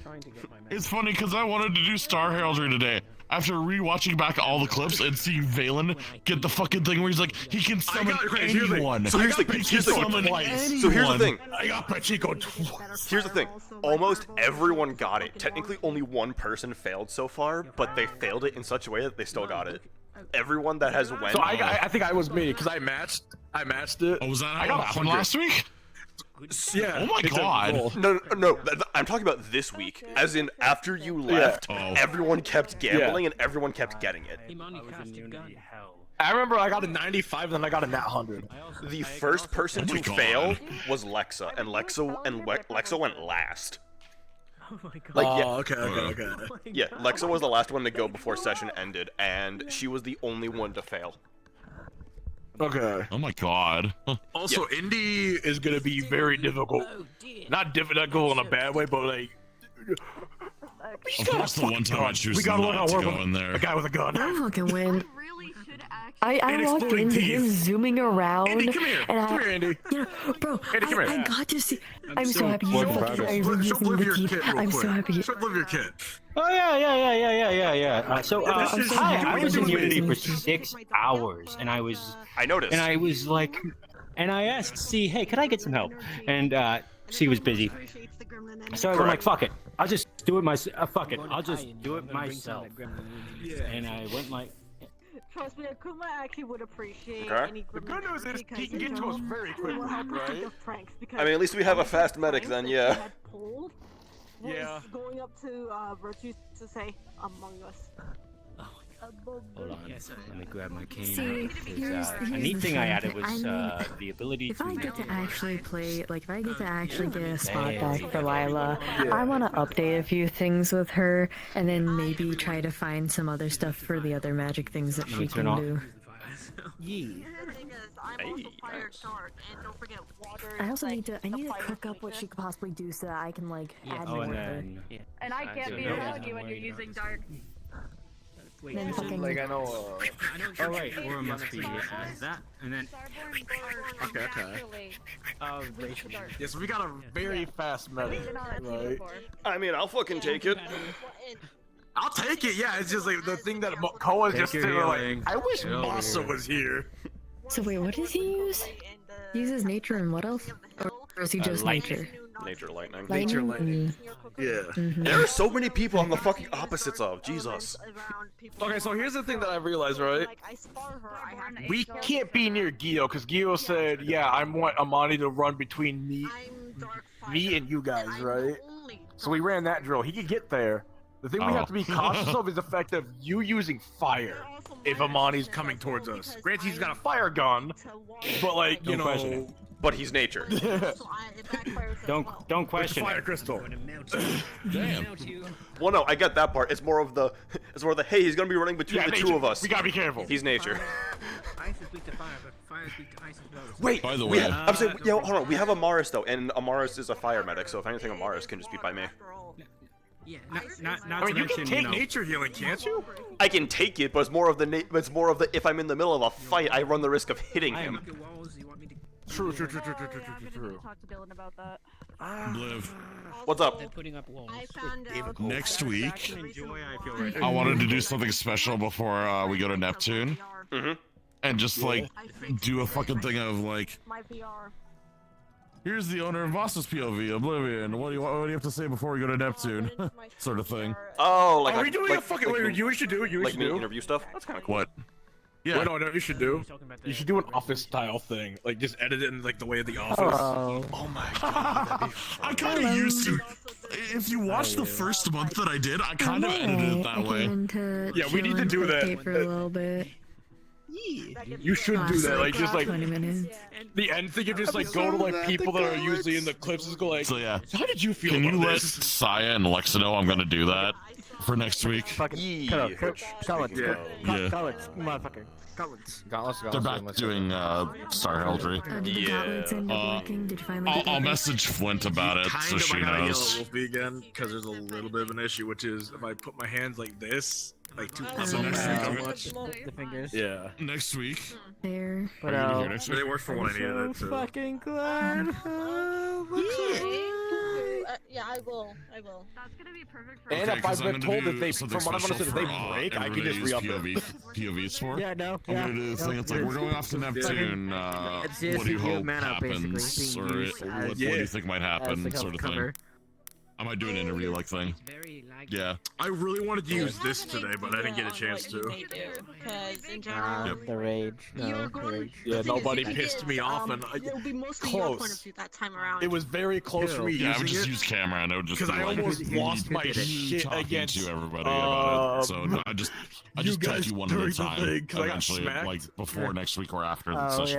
Trying to get my It's funny because I wanted to do Star Heraldry today. After rewatching back all the clips and seeing Valen get the fucking thing where he's like, he can summon anyone. So here's the thing. So here's the thing. I got Pachiko twice. Here's the thing. Almost everyone got it. Technically, only one person failed so far, but they failed it in such a way that they still got it. Everyone that has went. So I think I was me because I matched it. Oh, was that I how got it happened last week? Yeah. Oh my god. No. I'm talking about this week. As in, after you left, everyone kept gambling and everyone kept getting it. I remember I got a 95, then I got a nat 100. The first person to fail was Lexa, and Lexa went last. Oh my god. Like, yeah. Okay. Yeah, Lexa was the last one to go before session ended, and she was the only one to fail. Okay. Oh my god. Also, Indy is gonna be very difficult. Not difficult in a bad way, but like. Of course, the one time I choose we gotta not learn how to to work go with in there. a guy with a gun. I fucking win. Really should and walked exploding into teeth. him zooming around. Andy, come here. And Come here, Andy. You know, bro, Andy, come here. I got to see. I'm so happy you fucking are Show using Bliv the your teeth. kit real I'm quick. so happy. Show Bliv your kit. Oh yeah. I'm so I was in happy. Unity for 6 hours, and I noticed. And I was like, and I asked C, hey, could I get some help? And C was busy. So I'm like, fuck it, I'll just do it myself. Fuck it, I'll just do it myself. And I went like. Trust me, Akuma actually would appreciate Okay. any The good news is he can get to us very quickly, right? I mean, at least we have a fast medic then, yeah. Was going up to Virtue to say, "Among Us." Hold on, let me grab my cane. See, because, here's a neat the thing I thing. added was I mean, the ability If to. I get to actually play, like, if I get to actually get a spot There back we for go. Lila, I want to update a few things with her, and then maybe try to find some other stuff for the other magic things that Let she me turn can off. do. I I also need to cook up what she could possibly do so that I can, like, add Oh, more and to her. then. And I can't be around you when you're using dark. Then fucking... Like I know. Oh right, or it must be that, and then. Okay. Yes, we got a very fast medic, right? I mean, I'll fucking take it. I'll take it. Yeah, it's just like the thing that Koa's just your sitting there like, healing. I wish Get over Masa here. was here. So wait, what does he use? He uses nature and what else? Or is he just lightning. nature? Nature lightning. Nature lightning. Yeah. Mhm. There are so many people on the fucking opposites of Jesus. Okay, so here's the thing that I realized, right? We can't be near Gio because Gio said, "Yeah, I want Amani to run between me and you guys, right?" So we ran that drill. He could get there. The thing we have to be cautious of is the fact of you using fire if Amani's coming towards us. Granted, he's got a fire gun, but like you Don't question know. it. But he's nature. Don't question Fire it. crystal. Damn. Well, no, I get that part. It's more of the hey, he's gonna be running between the nature. two of us. We gotta be careful. He's nature. Ice is weak to fire, but fire is weak to ice as well. Wait, By the we way- I'm saying, hold on. We have Amaris though, and Amaris is a fire medic. So if anything, Amaris can just be by me. Yeah, not I mean, you can take nature healing, can't you? I can take it, but it's more of the if I'm in the middle of a fight, I run the risk of hitting him. True. Talk to Dylan about that. Bliv. What's up? They're putting up walls. I found out. Next week, Enjoy, I feel right. I wanted to do something special before we go to Neptune. And just like do a fucking thing of like, My VR. here's the owner of Voss's POV, Oblivion. What do you have to say before we go to Neptune? Sort of thing. Oh, like Are we doing a fucking? Wait, you should do. You like should me do. interview stuff. That's kind of cool. What? Yeah. Wait, no, you should do. You should do an office style thing, like just edit it in like the way of the office. Oh my god. I kind of used to. If you watch the first month that I did, I kind of edited it that way. Yeah, we need to do that. For a little bit. You should do that, like just like 20 minutes. the end thing. You just like go to like people that are usually in the clips and go like, So yeah. how did you feel Can you about let this? Saya and Lexa know I'm gonna do that for next week? Gauntlets, motherfucker. Gauntlets. They're back doing Star Heraldry. Did the gauntlets end up working? Did you finally get I'll that? message Flint about it so Kind of, she I gotta knows. yell Wolfie again because there's a little bit of an issue, which is if I put my hands like this, like two So next week, The fingers. Yeah. Next week. There. Are you gonna be here next week? They worked for one. I needed it too. Fucking glad. Yeah, I will. That's gonna be perfect for. And Okay, if 'cause I've I'm been gonna told do that they, something from what I'm special understood, if for, they break, I can just everybody re-up who's it. POVs for. Yeah, no. I'm gonna do this thing. It's like we're going off to Neptune. It's What just do you your hope mana, happens, basically, or being used what do as- you think might as happen, the sort of cover. thing. I might do an interview like thing. Yeah. I really wanted to use this today, but I didn't get a chance to. Because in general, The rage. No, the rage. Yeah, nobody pissed me off, and it'll be mostly your point of close. view that time around. It was very close for me Yeah, I would using just it. use camera and it would just Because be I like, almost lost my you shit talking against to everybody about it. So no, I just you type guys you one at during a the time. thing, 'cause I got Eventually, smacked. like before next week or after the Oh, session. yeah.